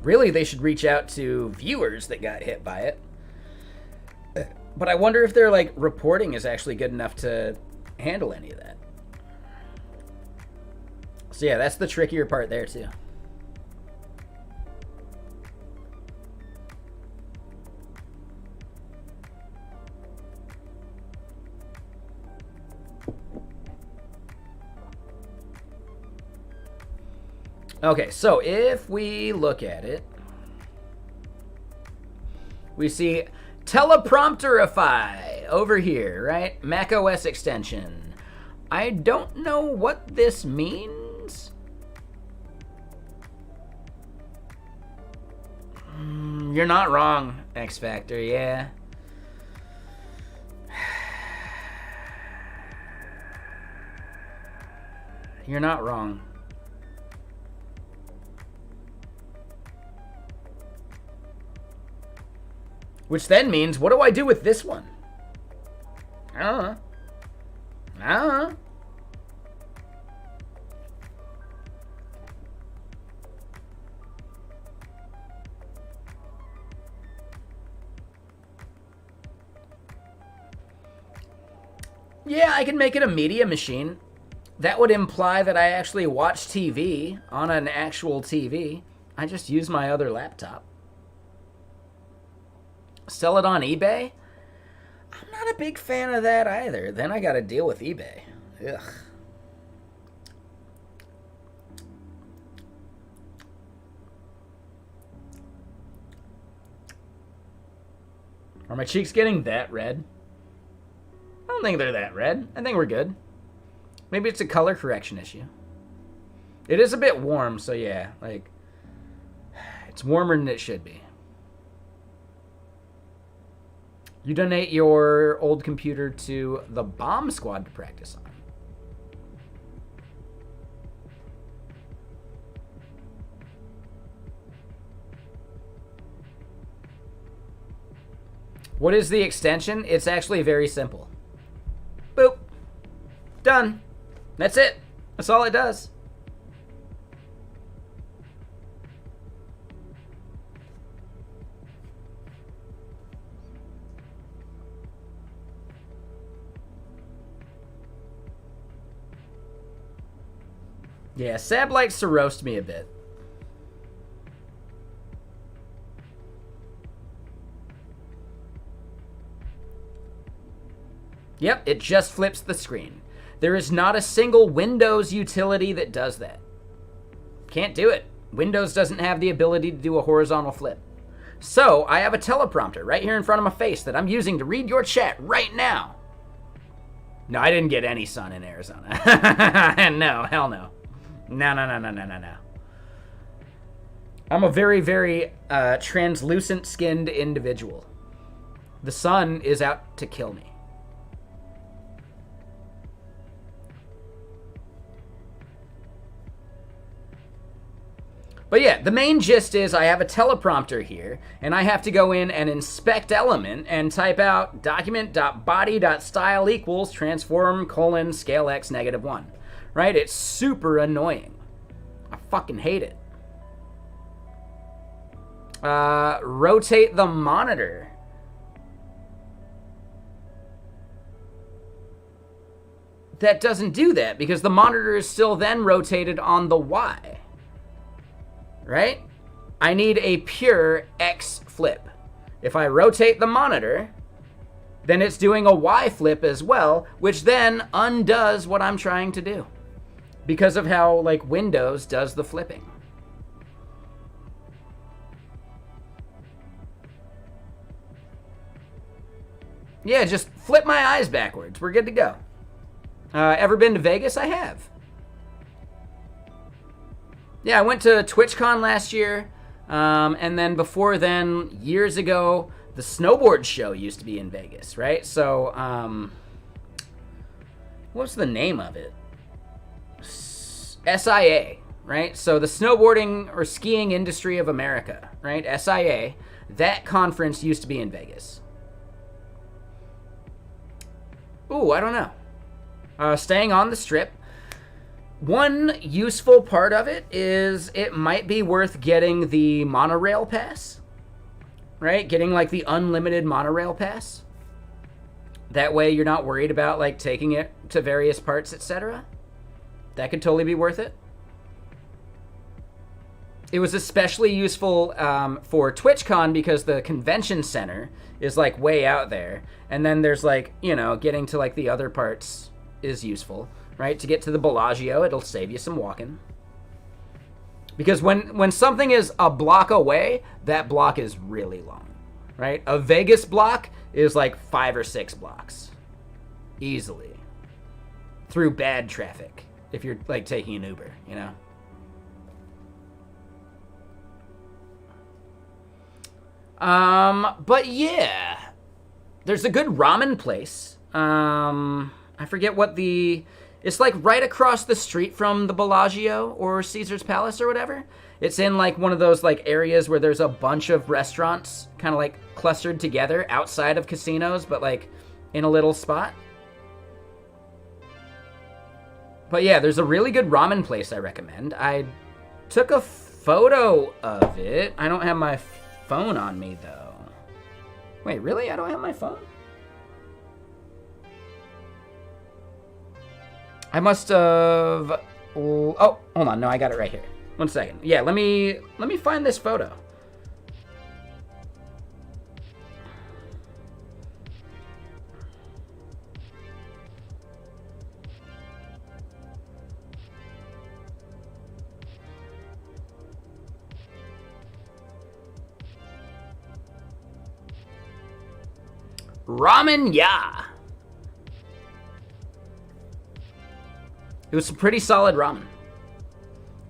Really, they should reach out to viewers that got hit by it. But I wonder if their, like, reporting is actually good enough to handle any of that. So yeah, that's the trickier part there, too. Okay, so if we look at it, we see teleprompterify over here, right? macOS extension. I don't know what this means. You're not wrong, X Factor, yeah. You're not wrong. Which then means, what do I do with this one? I don't know. I don't know. Yeah, I can make it a media machine. That would imply that I actually watch TV on an actual TV. I just use my other laptop. Sell it on eBay? I'm not a big fan of that either. Then I gotta deal with eBay. Ugh. Are my cheeks getting that red? I don't think they're that red. I think we're good. Maybe it's a color correction issue. It is a bit warm, so yeah, like, it's warmer than it should be. You donate your old computer to the bomb squad to practice on. What is the extension? It's actually very simple. Boop. Done. That's it. That's all it does. Yeah, Sab likes to roast me a bit. Yep, it just flips the screen. There is not a single Windows utility that does that. Can't do it. Windows doesn't have the ability to do a horizontal flip. So, I have a teleprompter right here in front of my face that I'm using to read your chat right now. No, I didn't get any sun in Arizona. No, hell no. No. I'm a very, very translucent-skinned individual. The sun is out to kill me. But yeah, the main gist is I have a teleprompter here, and I have to go in and inspect element and type out document.body.style equals transform : scale x -1. Right? It's super annoying. I fucking hate it. Rotate the monitor. That doesn't do that because the monitor is still then rotated on the Y. Right? I need a pure X flip. If I rotate the monitor, then it's doing a Y flip as well, which then undoes what I'm trying to do. Because of how, like, Windows does the flipping. Yeah, just flip my eyes backwards. We're good to go. Ever been to Vegas? I have. Yeah, I went to TwitchCon last year, and then before then, years ago, the snowboard show used to be in Vegas, right? So, what's the name of it? SIA, right? So the Snowboarding or Skiing Industry of America, right? SIA, that conference used to be in Vegas. Ooh, I don't know. Staying on the Strip. One useful part of it is it might be worth getting the monorail pass, right? Getting like the unlimited monorail pass. That way you're not worried about like taking it to various parts, etc. That could totally be worth it. It was especially useful for TwitchCon because the convention center is like way out there. And then there's like, you know, getting to like the other parts is useful. Right? To get to the Bellagio, it'll save you some walking. Because when something is a block away, that block is really long. Right? A Vegas block is like 5 or 6 blocks. Easily. Through bad traffic. If you're like taking an Uber, you know? But yeah. There's a good ramen place. I forget what the... It's like right across the street from the Bellagio or Caesar's Palace or whatever. It's in like one of those like areas where there's a bunch of restaurants kind of like clustered together outside of casinos, but like in a little spot. But yeah, there's a really good ramen place I recommend. I took a photo of it. I don't have my phone on me though. Wait, really? I don't have my phone? I must have... Oh, hold on. No, I got it right here. 1 second. Yeah, let me find this photo. Ramen ya. It was some pretty solid ramen.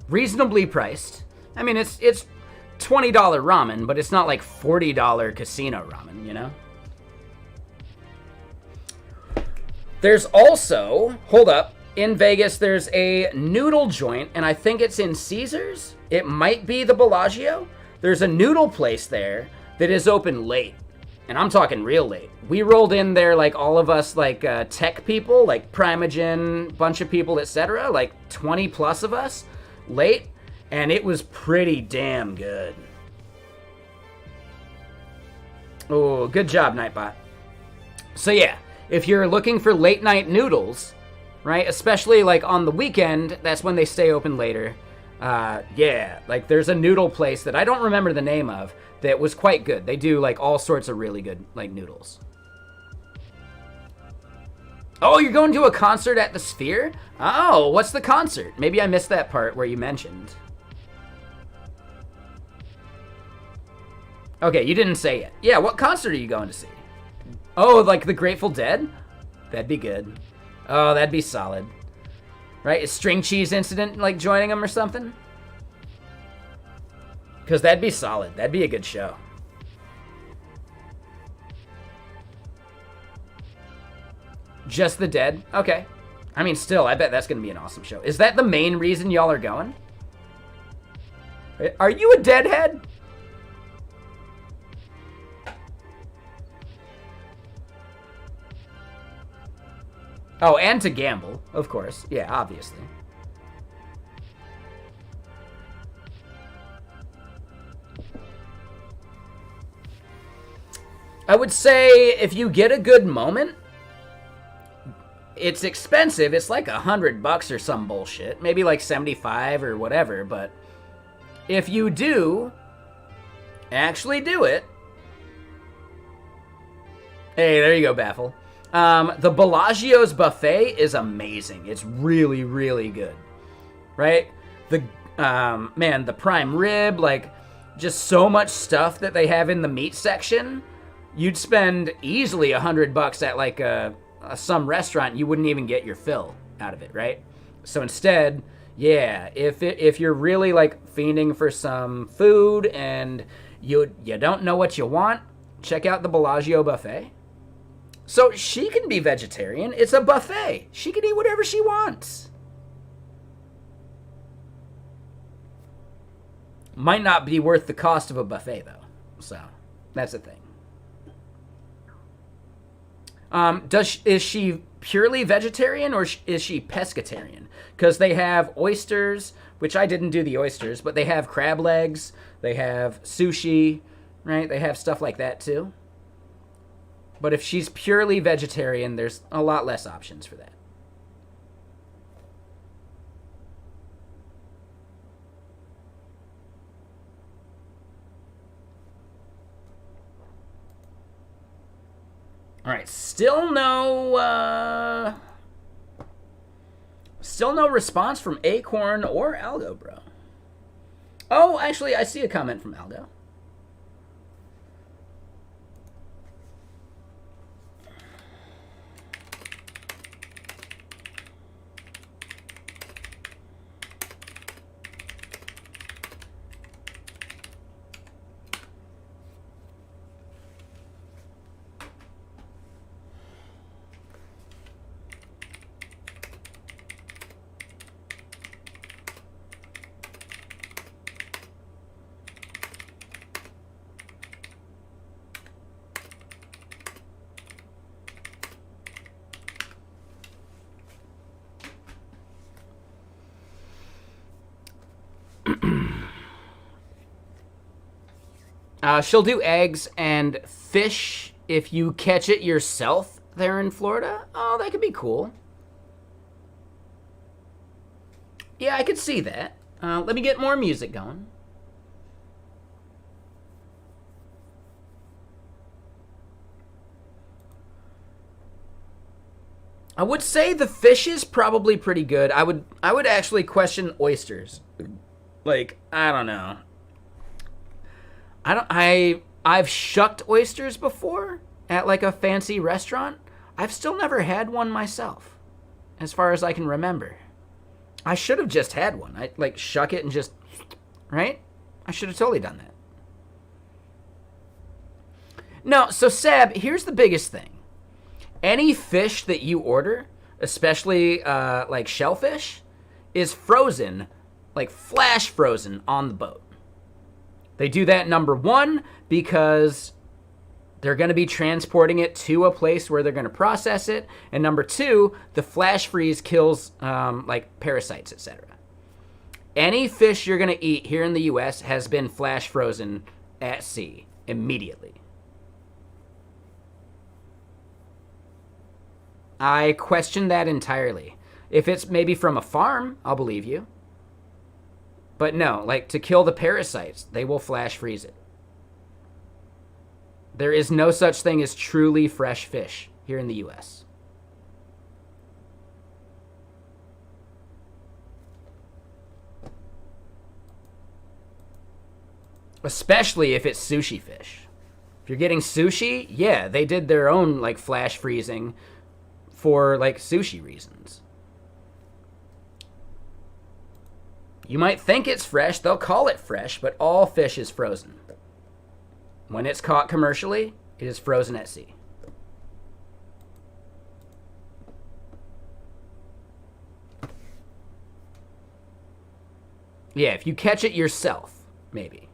Reasonably priced. I mean, it's $20 ramen, but it's not like $40 casino ramen, you know? There's also, hold up, in Vegas, there's a noodle joint, and I think it's in Caesars. It might be the Bellagio. There's a noodle place there that is open late. And I'm talking real late. We rolled in there, like, all of us, like, tech people, like Primogen, bunch of people, etc., like 20 plus of us, late, and it was pretty damn good. Oh, good job, Nightbot. So yeah, if you're looking for late night noodles, right, especially, like, on the weekend, that's when they stay open later. Yeah, like, there's a noodle place that I don't remember the name of, that was quite good. They do, like, all sorts of really good, like, noodles. Oh, you're going to a concert at the Sphere? Oh, what's the concert? Maybe I missed that part where you mentioned. Okay, you didn't say it. Yeah, what concert are you going to see? Oh, like the Grateful Dead? That'd be good. Oh, that'd be solid. Right? Is String Cheese Incident, like, joining them or something? Because that'd be solid. That'd be a good show. Just the Dead? Okay. I mean, still, I bet that's going to be an awesome show. Is that the main reason y'all are going? Are you a Deadhead? Oh, and to gamble, of course. Yeah, obviously. I would say if you get a good moment, it's expensive. It's like $100 or some bullshit. Maybe like 75 or whatever. But if you do actually do it. Hey, there you go, Baffle. The Bellagio's buffet is amazing. It's really, really good. Right? The, man, the prime rib, like, just so much stuff that they have in the meat section. You'd spend easily $100 at, like, some restaurant. You wouldn't even get your fill out of it, right? So instead, yeah, if you're really, like, fiending for some food and you don't know what you want, check out the Bellagio buffet. So she can be vegetarian. It's a buffet. She can eat whatever she wants. Might not be worth the cost of a buffet, though. So that's the thing. Is she purely vegetarian or is she pescatarian? Because they have oysters, which I didn't do the oysters, but they have crab legs, they have sushi, right? They have stuff like that too. But if she's purely vegetarian, there's a lot less options for that. All right, still no response from Acorn or Algo, bro. Oh, actually, I see a comment from Algo. She'll do eggs and fish if you catch it yourself there in Florida. Oh, that could be cool. Yeah, I could see that. Let me get more music going. I would say the fish is probably pretty good. I would actually question oysters. Like, I don't know. I've shucked oysters before at like a fancy restaurant. I've still never had one myself, as far as I can remember. I should have just had one. I like shuck it and just, right? I should have totally done that. No, so Seb, here's the biggest thing. Any fish that you order, especially like shellfish, is frozen, like flash frozen on the boat. They do that, number one, because They're going to be transporting it to a place where they're going to process it. And number two, the flash freeze kills like parasites, etc. Any fish you're going to eat here in the U.S. has been flash frozen at sea immediately. I question that entirely. If it's maybe from a farm, I'll believe you. But no, like to kill the parasites, they will flash freeze it. There is no such thing as truly fresh fish here in the U.S. Especially if it's sushi fish. If you're getting sushi, yeah, they did their own like flash freezing for like sushi reasons. You might think it's fresh, they'll call it fresh, but all fish is frozen. When it's caught commercially, it is frozen at sea. Yeah, if you catch it yourself, maybe.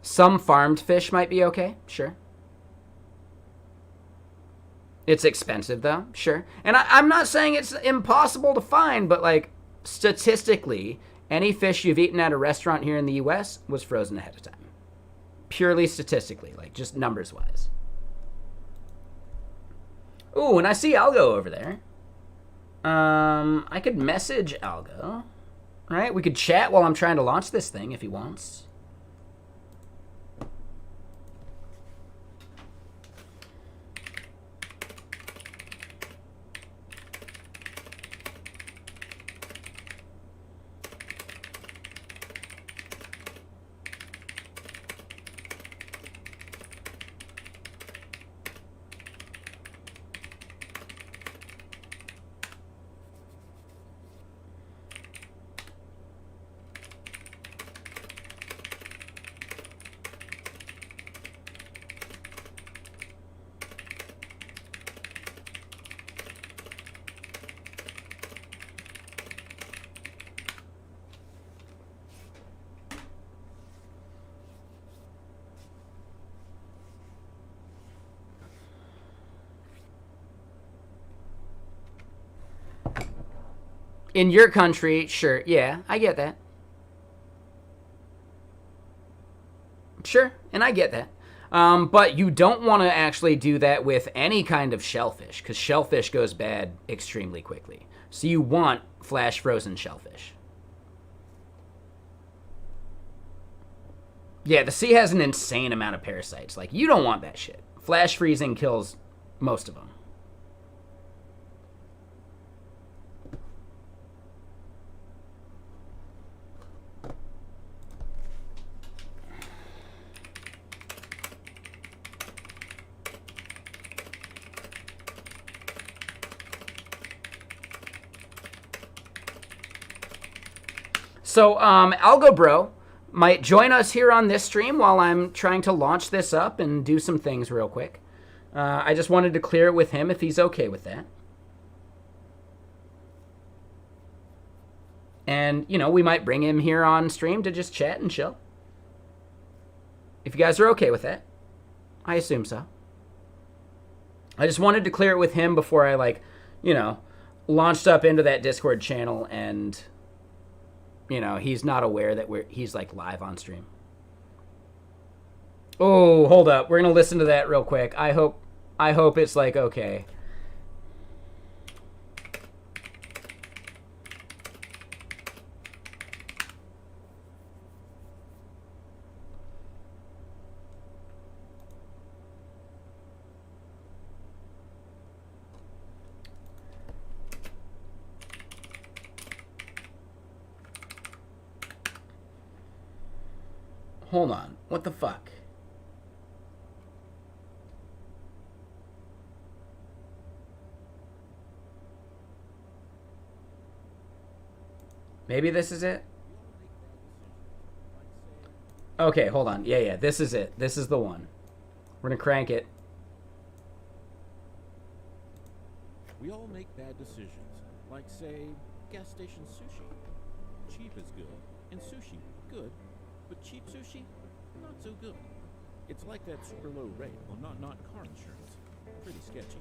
Some farmed fish might be okay, sure. It's expensive, though, sure. And I'm not saying it's impossible to find, but, like, statistically, any fish you've eaten at a restaurant here in the U.S. was frozen ahead of time. Purely statistically, like, just numbers-wise. Ooh, and I see Algo over there. I could message Algo, right? We could chat while I'm trying to launch this thing if he wants. In your country, sure, yeah, I get that. Sure, and I get that. But you don't want to actually do that with any kind of shellfish, because shellfish goes bad extremely quickly. So you want flash frozen shellfish. Yeah, the sea has an insane amount of parasites. Like, you don't want that shit. Flash freezing kills most of them. So, Algo Bro might join us here on this stream while I'm trying to launch this up and do some things real quick. I just wanted to clear it with him if he's okay with that. And, you know, we might bring him here on stream to just chat and chill. If you guys are okay with that. I assume so. I just wanted to clear it with him before I, like, you know, launched up into that Discord channel and, you know, he's not aware that he's, like, live on stream. Oh, hold up. We're going to listen to that real quick. I hope it's, like, okay. Hold on. What the fuck? Maybe this is it? Okay, hold on. Yeah, this is it. This is the one. We're gonna crank it. We all make bad decisions, like, say, gas station sushi. Cheap is good, and sushi, good. But cheap sushi, not so good. It's like that super low rate on not car insurance. Pretty sketchy.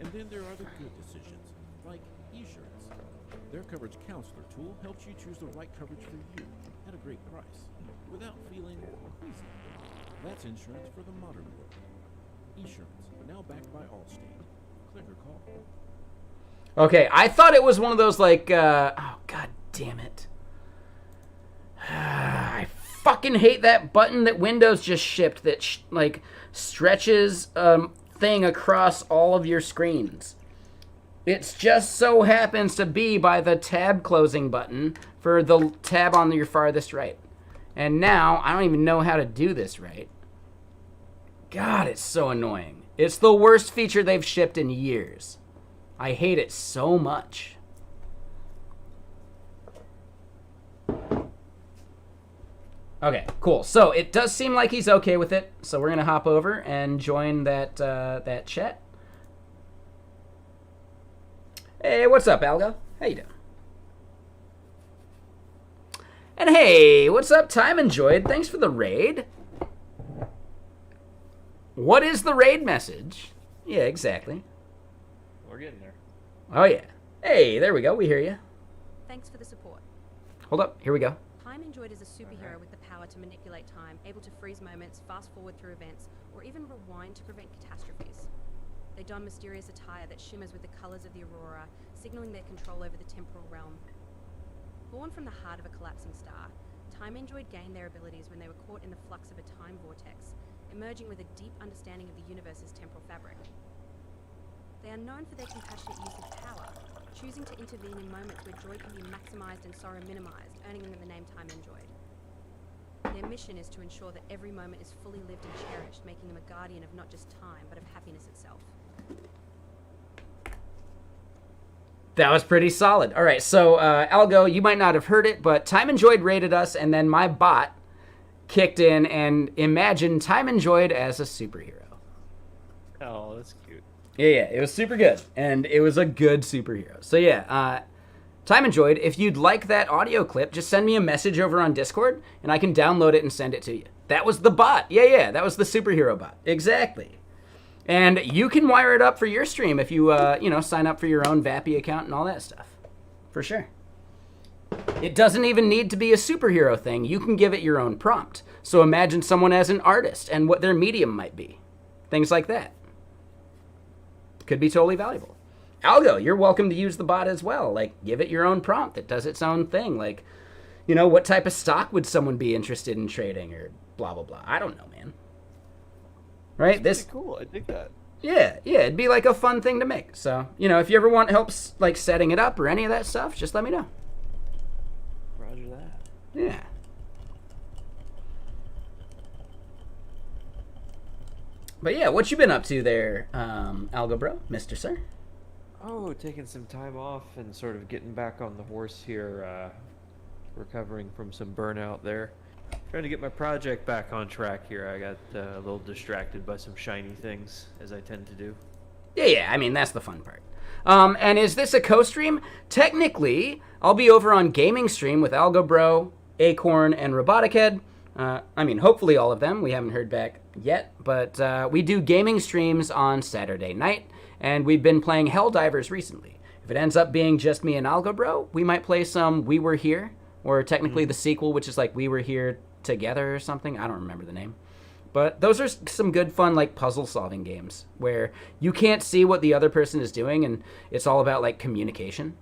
And then there are the good decisions, like eSurance. Their coverage counselor tool helps you choose the right coverage for you at a great price, without feeling queasy. That's insurance for the modern world. eSurance, now backed by Allstate. Click or call. Okay, I thought it was one of those like, oh god damn it. I fucking hate that button that Windows just shipped that like stretches thing across all of your screens. It just so happens to be by the tab closing button for the tab on your farthest right. And now I don't even know how to do this right. God, it's so annoying. It's the worst feature they've shipped in years. I hate it so much. Okay, cool. So it does seem like he's okay with it. So we're gonna hop over and join that that chat. Hey, what's up, Algo? How you doing? And hey, what's up, Time Enjoyed? Thanks for the raid. What is the raid message? Yeah, exactly. We're getting there. Oh yeah. Hey, there we go. We hear you. Thanks for the support. Hold up. Here we go. Time Enjoyed is a superhero with the power to manipulate time, able to freeze moments, fast forward through events, or even rewind to prevent catastrophes. They don mysterious attire that shimmers with the colors of the aurora, signaling their control over the temporal realm. Born from the heart of a collapsing star, Time Enjoyed gained their abilities when they were caught in the flux of a time vortex, emerging with a deep understanding of the universe's temporal fabric. They are known for their compassionate use of power, choosing to intervene in moments where joy can be maximized and sorrow minimized, earning them the name Time Enjoyed. Their mission is to ensure that every moment is fully lived and cherished, making them a guardian of not just time, but of happiness itself. That was pretty solid. All right, so Algo, you might not have heard it, but Time Enjoyed rated us, and then my bot kicked in and imagined Time Enjoyed as a superhero. Oh, that's cute. Yeah, it was super good, and it was a good superhero. So yeah, Time Enjoyed, if you'd like that audio clip, just send me a message over on Discord, and I can download it and send it to you. That was the bot. Yeah, that was the superhero bot. Exactly. And you can wire it up for your stream if you, sign up for your own Vappy account and all that stuff. For sure. It doesn't even need to be a superhero thing. You can give it your own prompt. So imagine someone as an artist and what their medium might be. Things like that. Could be totally valuable. Algo, you're welcome to use the bot as well. Like, give it your own prompt that does its own thing. Like, what type of stock would someone be interested in trading or blah, blah, blah. I don't know, man. Right? That's pretty cool. I dig that. Yeah, it'd be like a fun thing to make. So, if you ever want help like setting it up or any of that stuff, just let me know. Roger that. Yeah. But yeah, what you been up to there, Algo Bro, Mr. Sir? Oh, taking some time off and sort of getting back on the horse here, recovering from some burnout there. Trying to get my project back on track here. I got a little distracted by some shiny things, as I tend to do. Yeah, I mean, that's the fun part. And is this a co-stream? Technically, I'll be over on Gaming Stream with Algo Bro, Acorn, and Robotic hopefully all of them. We haven't heard back yet, but we do gaming streams on Saturday night, and we've been playing Helldivers recently. If it ends up being just me and Algo Bro, we might play some We Were Here, or technically the sequel, which is like We Were Here Together or something. I don't remember the name. But those are some good fun like puzzle solving games where you can't see what the other person is doing, and it's all about like communication,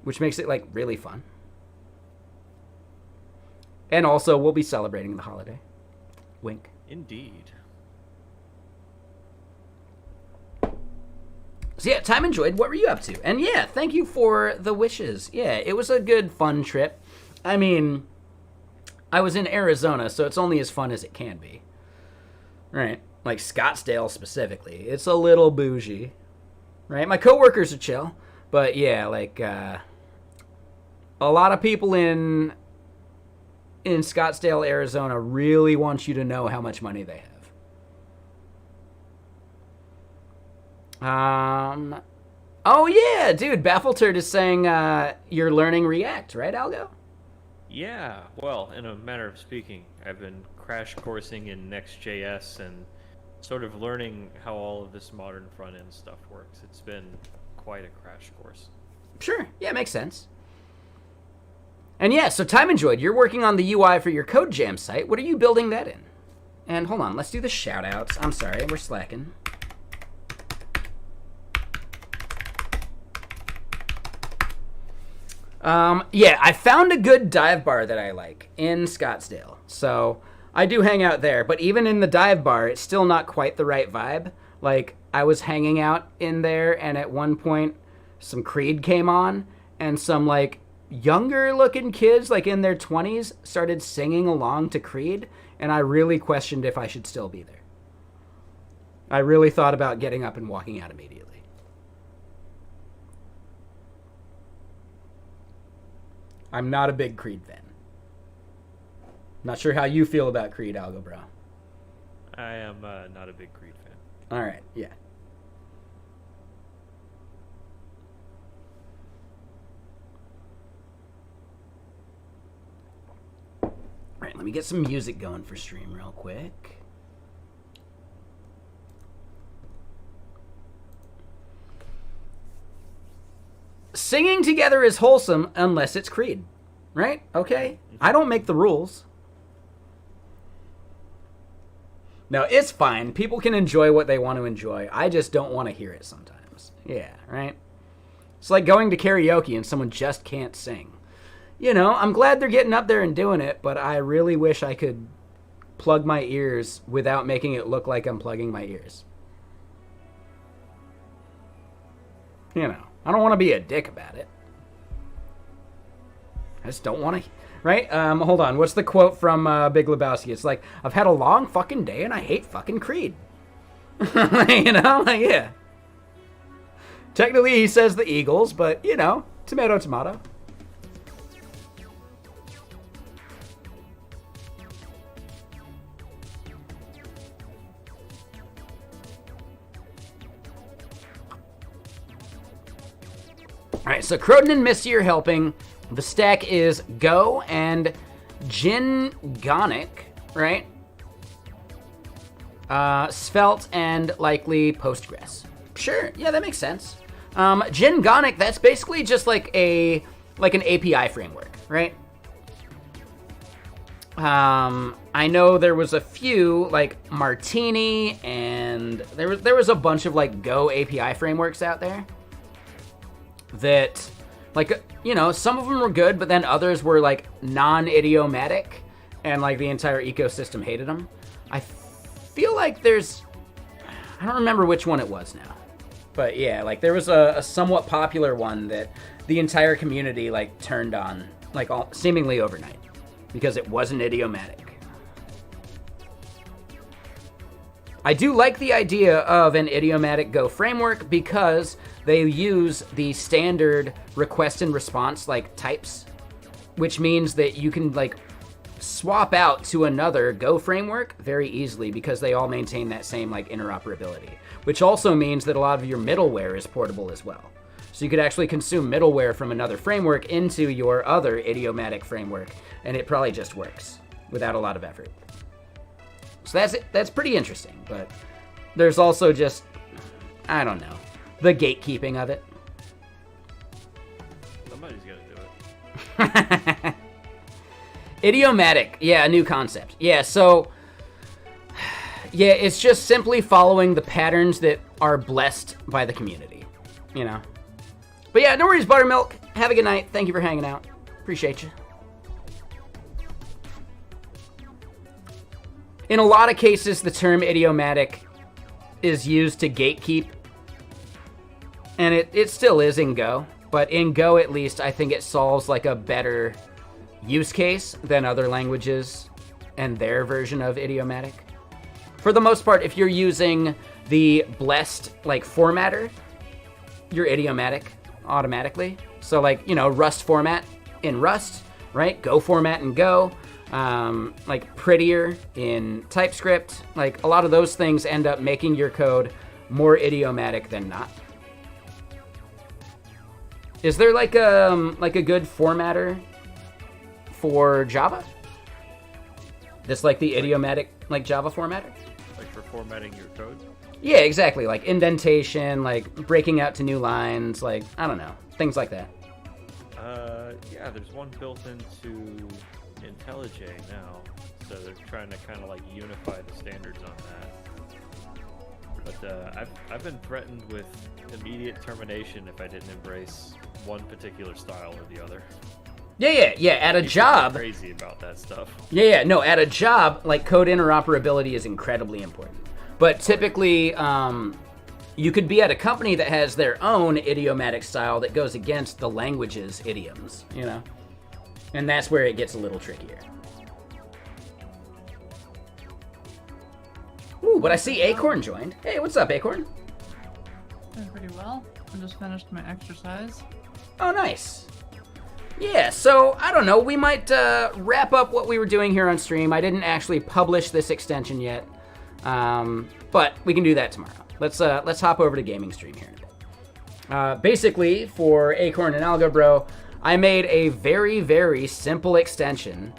which makes it like really fun. And also, we'll be celebrating the holiday. Wink. Indeed. So yeah, Time Enjoyed. What were you up to? And yeah, thank you for the wishes. Yeah, it was a good, fun trip. I mean, I was in Arizona, so it's only as fun as it can be. Right? Like Scottsdale specifically. It's a little bougie. Right? My coworkers are chill. But yeah, like, a lot of people in Scottsdale, Arizona really want you to know how much money they have. Oh yeah, dude, Baffleturd is saying you're learning React, right, Algo? Yeah, well, in a manner of speaking, I've been crash coursing in Next.js and sort of learning how all of this modern front end stuff works. It's been quite a crash course. Sure. Yeah, makes sense. And yeah, so Time Enjoyed, you're working on the UI for your Code Jam site. What are you building that in? And hold on, let's do the shout outs. I'm sorry, we're slacking. Yeah, I found a good dive bar that I like in Scottsdale. So I do hang out there, but even in the dive bar, it's still not quite the right vibe. Like, I was hanging out in there, and at one point, some Creed came on, and some, like, younger-looking kids, like, in their 20s, started singing along to Creed, and I really questioned if I should still be there. I really thought about getting up and walking out immediately. I'm not a big Creed fan. Not sure how you feel about Creed, Algo Bro. I am not a big Creed fan. All right, yeah. All right, let me get some music going for stream real quick. Singing together is wholesome unless it's Creed, right? Okay, I don't make the rules. No, it's fine. People can enjoy what they want to enjoy. I just don't want to hear it sometimes. Yeah, right? It's like going to karaoke and someone just can't sing. You know, I'm glad they're getting up there and doing it, but I really wish I could plug my ears without making it look like I'm plugging my ears. You know, I don't want to be a dick about it. I just don't want to... Right? Hold on. What's the quote from Big Lebowski? It's like, I've had a long fucking day and I hate fucking Creed. You know? Like, yeah. Technically, he says the Eagles, but, you know, tomato, tomato. All right, so Croden and Misty are helping. The stack is Go and Gingonic, right? Svelte and likely Postgres. Sure, yeah, that makes sense. Gingonic, that's basically just like an API framework, right? I know there was a few like Martini, and there was a bunch of like Go API frameworks out there that, like, you know, some of them were good, but then others were like non-idiomatic, and like the entire ecosystem hated them. I feel like I don't remember which one it was now, but yeah, like there was a somewhat popular one that the entire community like turned on like seemingly overnight because it wasn't idiomatic. I do like the idea of an idiomatic Go framework because they use the standard request and response like types, which means that you can like swap out to another Go framework very easily because they all maintain that same like interoperability, which also means that a lot of your middleware is portable as well. So you could actually consume middleware from another framework into your other idiomatic framework, and it probably just works without a lot of effort. So that's pretty interesting, but there's also just, I don't know, the gatekeeping of it. Somebody's got to do it. Idiomatic, yeah, a new concept. Yeah, so, yeah, it's just simply following the patterns that are blessed by the community, you know? But yeah, no worries, Buttermilk. Have a good night. Thank you for hanging out. Appreciate you. In a lot of cases, the term idiomatic is used to gatekeep, and it still is in Go, but in Go at least, I think it solves like a better use case than other languages and their version of idiomatic. For the most part, if you're using the blessed like formatter, you're idiomatic automatically. So like, you know, Rust format in Rust, right? Go format in Go. Like prettier in TypeScript. Like a lot of those things end up making your code more idiomatic than not. Is there like a good formatter for Java? This like the idiomatic like Java formatter? Like for formatting your code? Yeah, exactly. Like indentation, like breaking out to new lines, like, I don't know, things like that. Yeah, there's one built into IntelliJ now, so they're trying to kind of like unify the standards on that. But I've been threatened with immediate termination if I didn't embrace one particular style or the other. Yeah. At a People job. get crazy about that stuff. Yeah. No, at a job, like code interoperability is incredibly important. But typically, you could be at a company that has their own idiomatic style that goes against the language's idioms, you know? And that's where it gets a little trickier. Ooh, but I see Acorn joined. Hey, what's up, Acorn? Doing pretty well. I just finished my exercise. Oh, nice. Yeah, so, I don't know, we might wrap up what we were doing here on stream. I didn't actually publish this extension yet, but we can do that tomorrow. Let's hop over to gaming stream here in a bit. Basically, for Acorn and Algobro, I made a very, very simple extension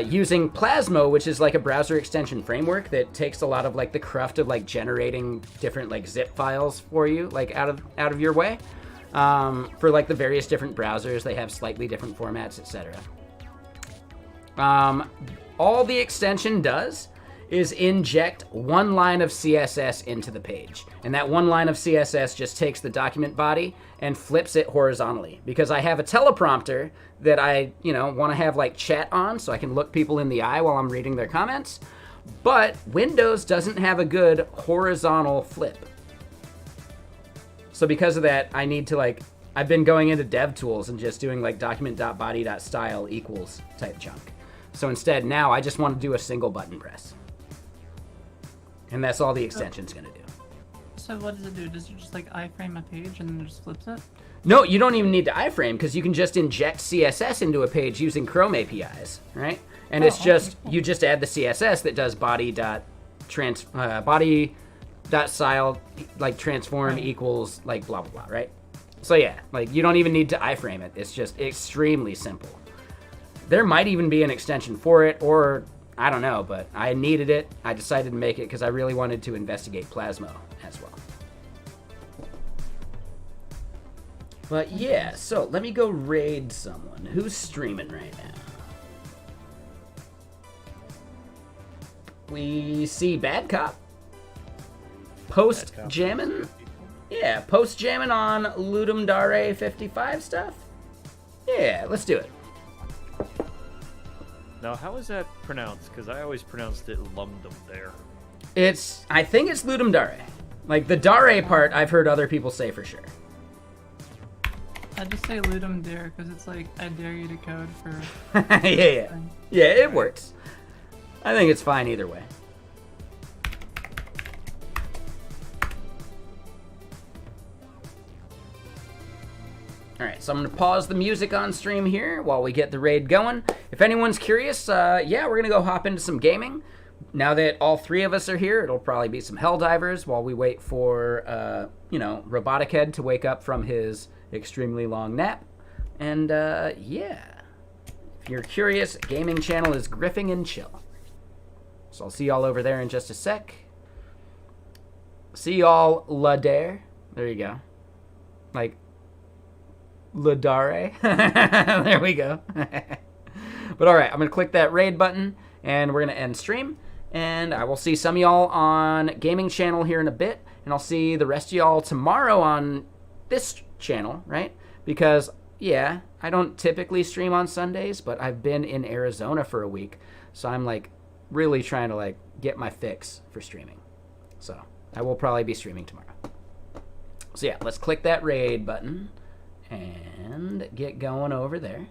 using Plasmo, which is like a browser extension framework that takes a lot of like the cruft of like generating different like zip files for you, like out of your way. For like the various different browsers, they have slightly different formats, etc. All the extension does is inject one line of CSS into the page. And that one line of CSS just takes the document body and flips it horizontally. Because I have a teleprompter that I, want to have like chat on so I can look people in the eye while I'm reading their comments. But Windows doesn't have a good horizontal flip. So because of that, I need to I've been going into DevTools and just doing like document.body.style equals type junk. So instead now I just want to do a single button press. And that's all the extension's gonna do. So what does it do? Does it just like iframe a page and then it just flips it? No, you don't even need to iframe because you can just inject CSS into a page using Chrome APIs, right? And it's just, you just add the CSS that does body.style like transform equals like blah, blah, blah, right? So yeah, like you don't even need to iframe it. It's just extremely simple. There might even be an extension for it, or I don't know, but I needed it. I decided to make it because I really wanted to investigate Plasmo as well. But yeah, so let me go raid someone. Who's streaming right now? We see Bad Cop. Post jamming? Yeah, post jamming on Ludum Dare 55 stuff? Yeah, let's do it. Now, how is that pronounced? Because I always pronounced it Lumdum there. I think it's Ludum Dare. Like, the Dare part, I've heard other people say for sure. I just say Ludum Dare because it's like, I dare you to code for... Yeah, it works. I think it's fine either way. Alright, so I'm going to pause the music on stream here while we get the raid going. If anyone's curious, yeah, we're going to go hop into some gaming. Now that all three of us are here, it'll probably be some Helldivers while we wait for, Robotic Head to wake up from his extremely long nap. And, yeah. If you're curious, gaming channel is Griffing and Chill. So I'll see y'all over there in just a sec. See y'all, La Dare. There you go. Like... Ladare. There we go. But alright, I'm going to click that raid button, and we're going to end stream. And I will see some of y'all on Gaming Channel here in a bit, and I'll see the rest of y'all tomorrow on this channel, right? Because, yeah, I don't typically stream on Sundays, but I've been in Arizona for a week, so I'm, really trying to, get my fix for streaming. So, I will probably be streaming tomorrow. So, yeah, let's click that raid button and get going over there.